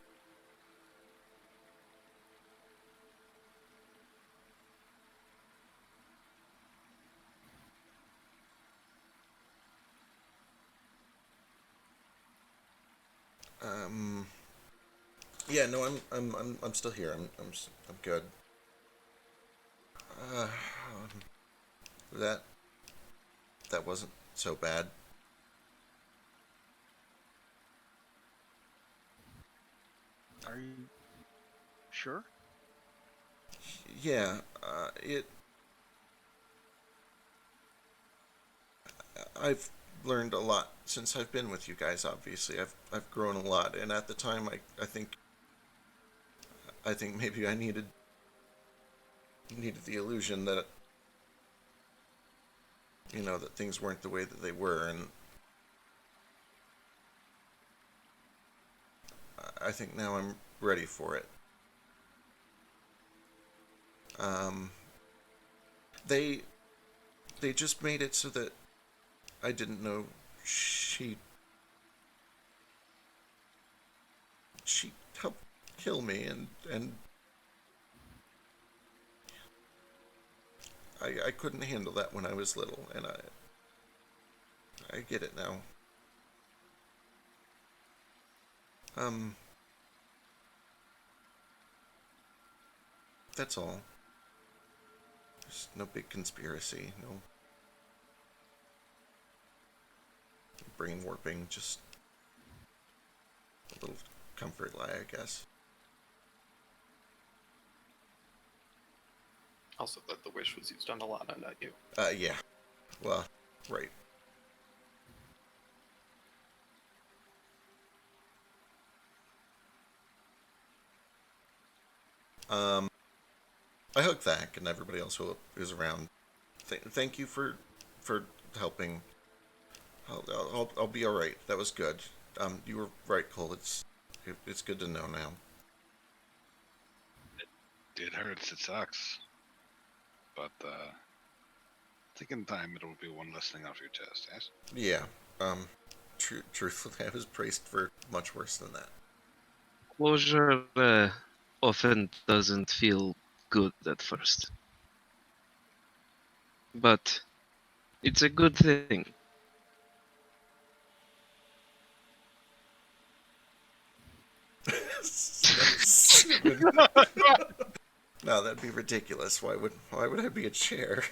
Yeah, no, I'm still here. I'm good. That wasn't so bad. Are you sure? Yeah, I've learned a lot since I've been with you guys. Obviously, I've grown a lot, and at the time, I think maybe I needed the illusion that, you know, that things weren't the way that they were, and I think now I'm ready for it. They just made it so that I didn't know she helped kill me, and I couldn't handle that when I was little, and I get it now. That's all. There's no big conspiracy, no brain warping, just a little comfort lie, I guess. Also, that the wish was used on Alana, not you. Yeah. Well, right. I hug Thak and everybody else who's around. Thank you for helping. I'll be all right. That was good. You were right, Cole. It's good to know now. It hurts. It sucks. But I think in time it'll be one less thing off your chest. Yes. Yeah. Truthfully, I was braced for much worse than that. Closure often doesn't feel good at first. But it's a good thing. No, that'd be ridiculous. Why would I be a chair?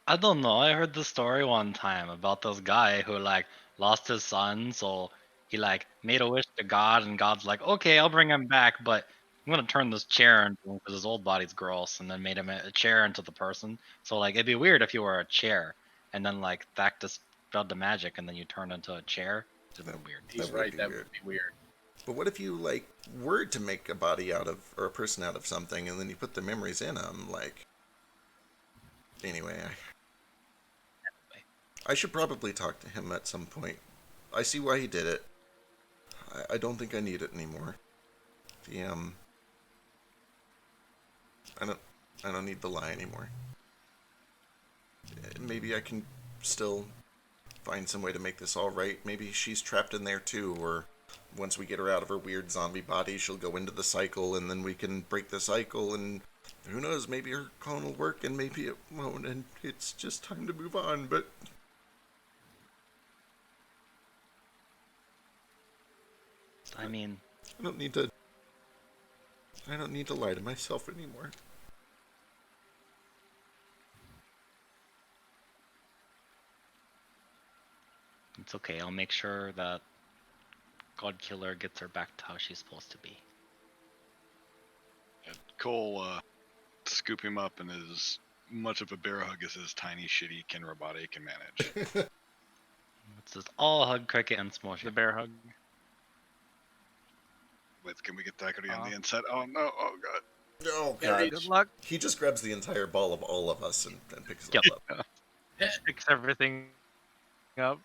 I don't know. I heard the story one time about this guy who like lost his son, so he like made a wish to God, and God's like, okay, I'll bring him back, but I'm gonna turn this chair into him because his old body's gross, and then made him a chair into the person. So like, it'd be weird if you were a chair, and then like Thak dispelled the magic, and then you turned into a chair. It's weird. He's That would right. be That weird. would be weird. But what if you like were to make a body out of or a person out of something, and then you put the memories in them? Like, anyway, I should probably talk to him at some point. I see why he did it. I don't think I need it anymore. The I don't need the lie anymore. Maybe I can still find some way to make this all right. Maybe she's trapped in there too, or once we get her out of her weird zombie body, she'll go into the cycle, and then we can break the cycle, and who knows, maybe her clone will work, and maybe it won't, and it's just time to move on, but... I mean, I don't need to lie to myself anymore. it's okay. I'll make sure that God Killer gets her back to how she's supposed to be. And Cole scoop him up in as much of a bear hug as his tiny shitty Kenra body can manage. It's just all hug, cricket, and smush. The bear hug. Wait, can we get Thackeray on the inside? Oh no! Oh god! Oh God. Good luck. He just grabs the entire ball of all of us and picks it Yep. all up. Picks everything up.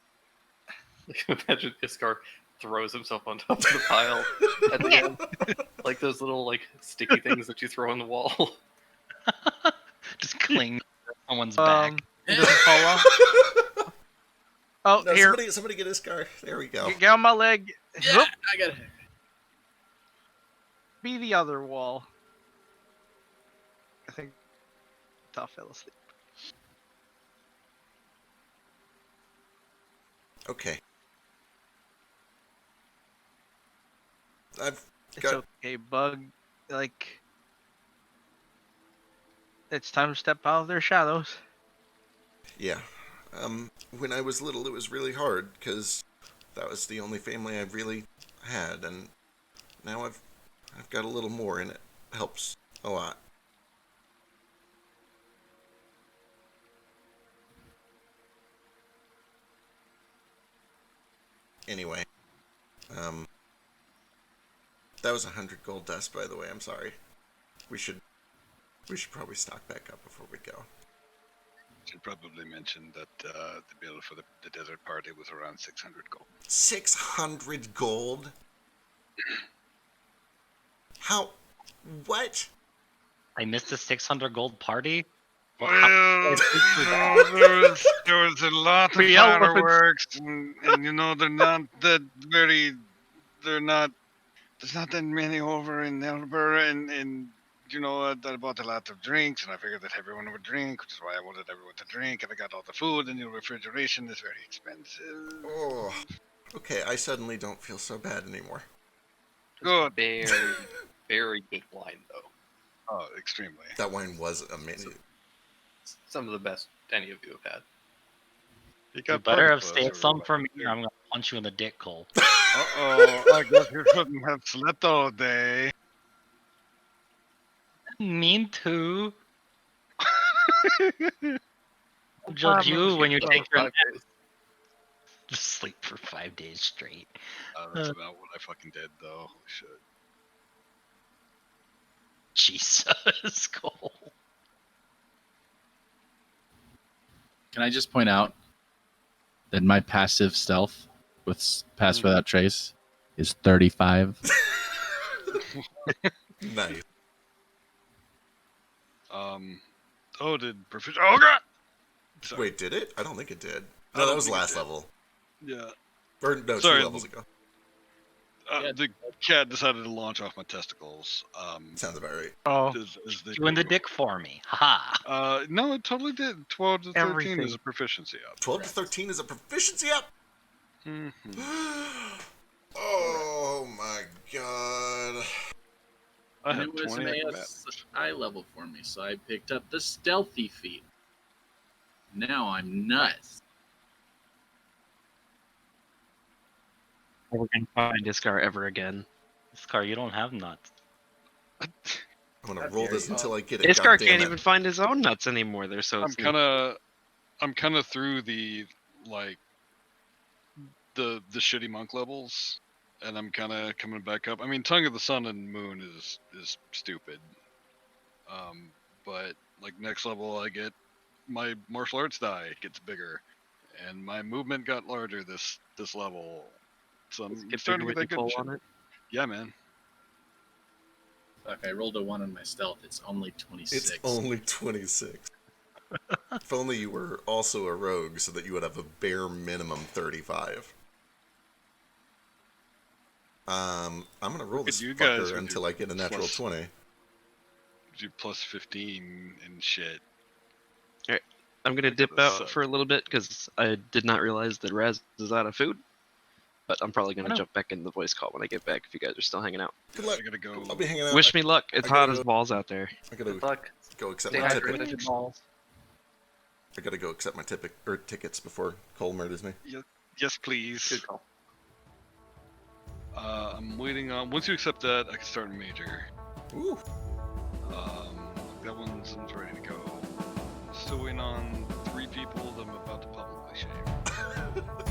Imagine Iskar throws himself on top of the pile at the end, like those little like sticky things that you throw on the wall. Just cling to someone's back. It doesn't fall off. Oh, No, here. somebody get his car. There we go. Get on my leg. Yeah, Whoop. I got it. Be the other wall. I think Toph fell asleep. Okay. I've It's got... okay, Bug. Like, it's time to step out of their shadows. Yeah. When I was little, it was really hard, because that was the only family I really had, and now I've got a little more, and it helps a lot. Anyway, that was 100 gold dust, by the way. I'm sorry. We should probably stock back up before we go. Should probably mention that the bill for the desert party was around 600 gold. 600 gold? How? What? I missed the 600 gold party. Well, Well, how- there was a lot of The elephants. fireworks, and you know they're not there's not that many over in Elbert, and you know I bought a lot of drinks, and I figured that everyone would drink, which is why I wanted everyone to drink, and I got all the food, and your refrigeration is very expensive. Oh. Okay, I suddenly don't feel so bad anymore. Good. Very, very good wine, though. Oh, extremely. That wine was amazing. Some of the best any of you have had. You You better have saved some for me, or I'm gonna punch you in the dick, Cole. Uh-oh, I guess you shouldn't have slept all day. Mean to judge you when you take your nap. Just sleep for 5 days straight. That's about what I fucking did, though. Holy shit. Jesus, Cole. Can I just point out that my passive stealth with pass without trace is 35? Nice. Oh, did proficient? Oh god! Sorry. Wait, did it? I don't think it did. I No, that don't was think it last did. level. Yeah. Or no, Sorry. 2 levels ago. Yeah. The cat decided to launch off my testicles. Sounds about right. Oh, As they You in the do. dick for me. Haha. No, it totally did. 12 to 13 Everything. is a proficiency up. 12 to 13 is a proficiency up. Mm-hmm. Oh my god. I And had it was 20 an acrobatics. ASI level for me, so I picked up the stealthy feat. Now I'm nuts. Never gonna find Iskar ever again. Scar, you don't have nuts. I'm gonna roll this until I get it. Iskar goddammit. can't even find his own nuts anymore. They're so. I'm kind of through the like the shitty monk levels, and I'm kind of coming back up. I mean, Tongue of the Sun and Moon is stupid. But like next level, I get my martial arts die gets bigger, and my movement got larger this level. So I'm Get starting bigger to when get you good pull shit. on it. Yeah, man. Fuck, I rolled a 1 on my stealth. It's only 26. It's only 26. If only you were also a rogue so that you would have a bare minimum 35. I'm gonna roll Look at this you guys fucker with until your I get a natural plus- 20. Do plus 15 and shit. I'm gonna dip This out sucks. for a little bit because I did not realize that Raz is out of food. But I'm probably gonna no. jump back in the voice call when I get back if you guys are still hanging out. Good luck. I gotta go. I'll be hanging out. Wish me luck. It's I gotta hot as go- balls out there. I gotta Good luck. go accept Stay my hydrated. ticket. I gotta go accept my tickets before Cole murders me. Yes, please. Good call. I'm waiting on. Once you accept that, I can start a major. Ooh. That one's ready to go. Still waiting on 3 people that I'm about to publicly shame.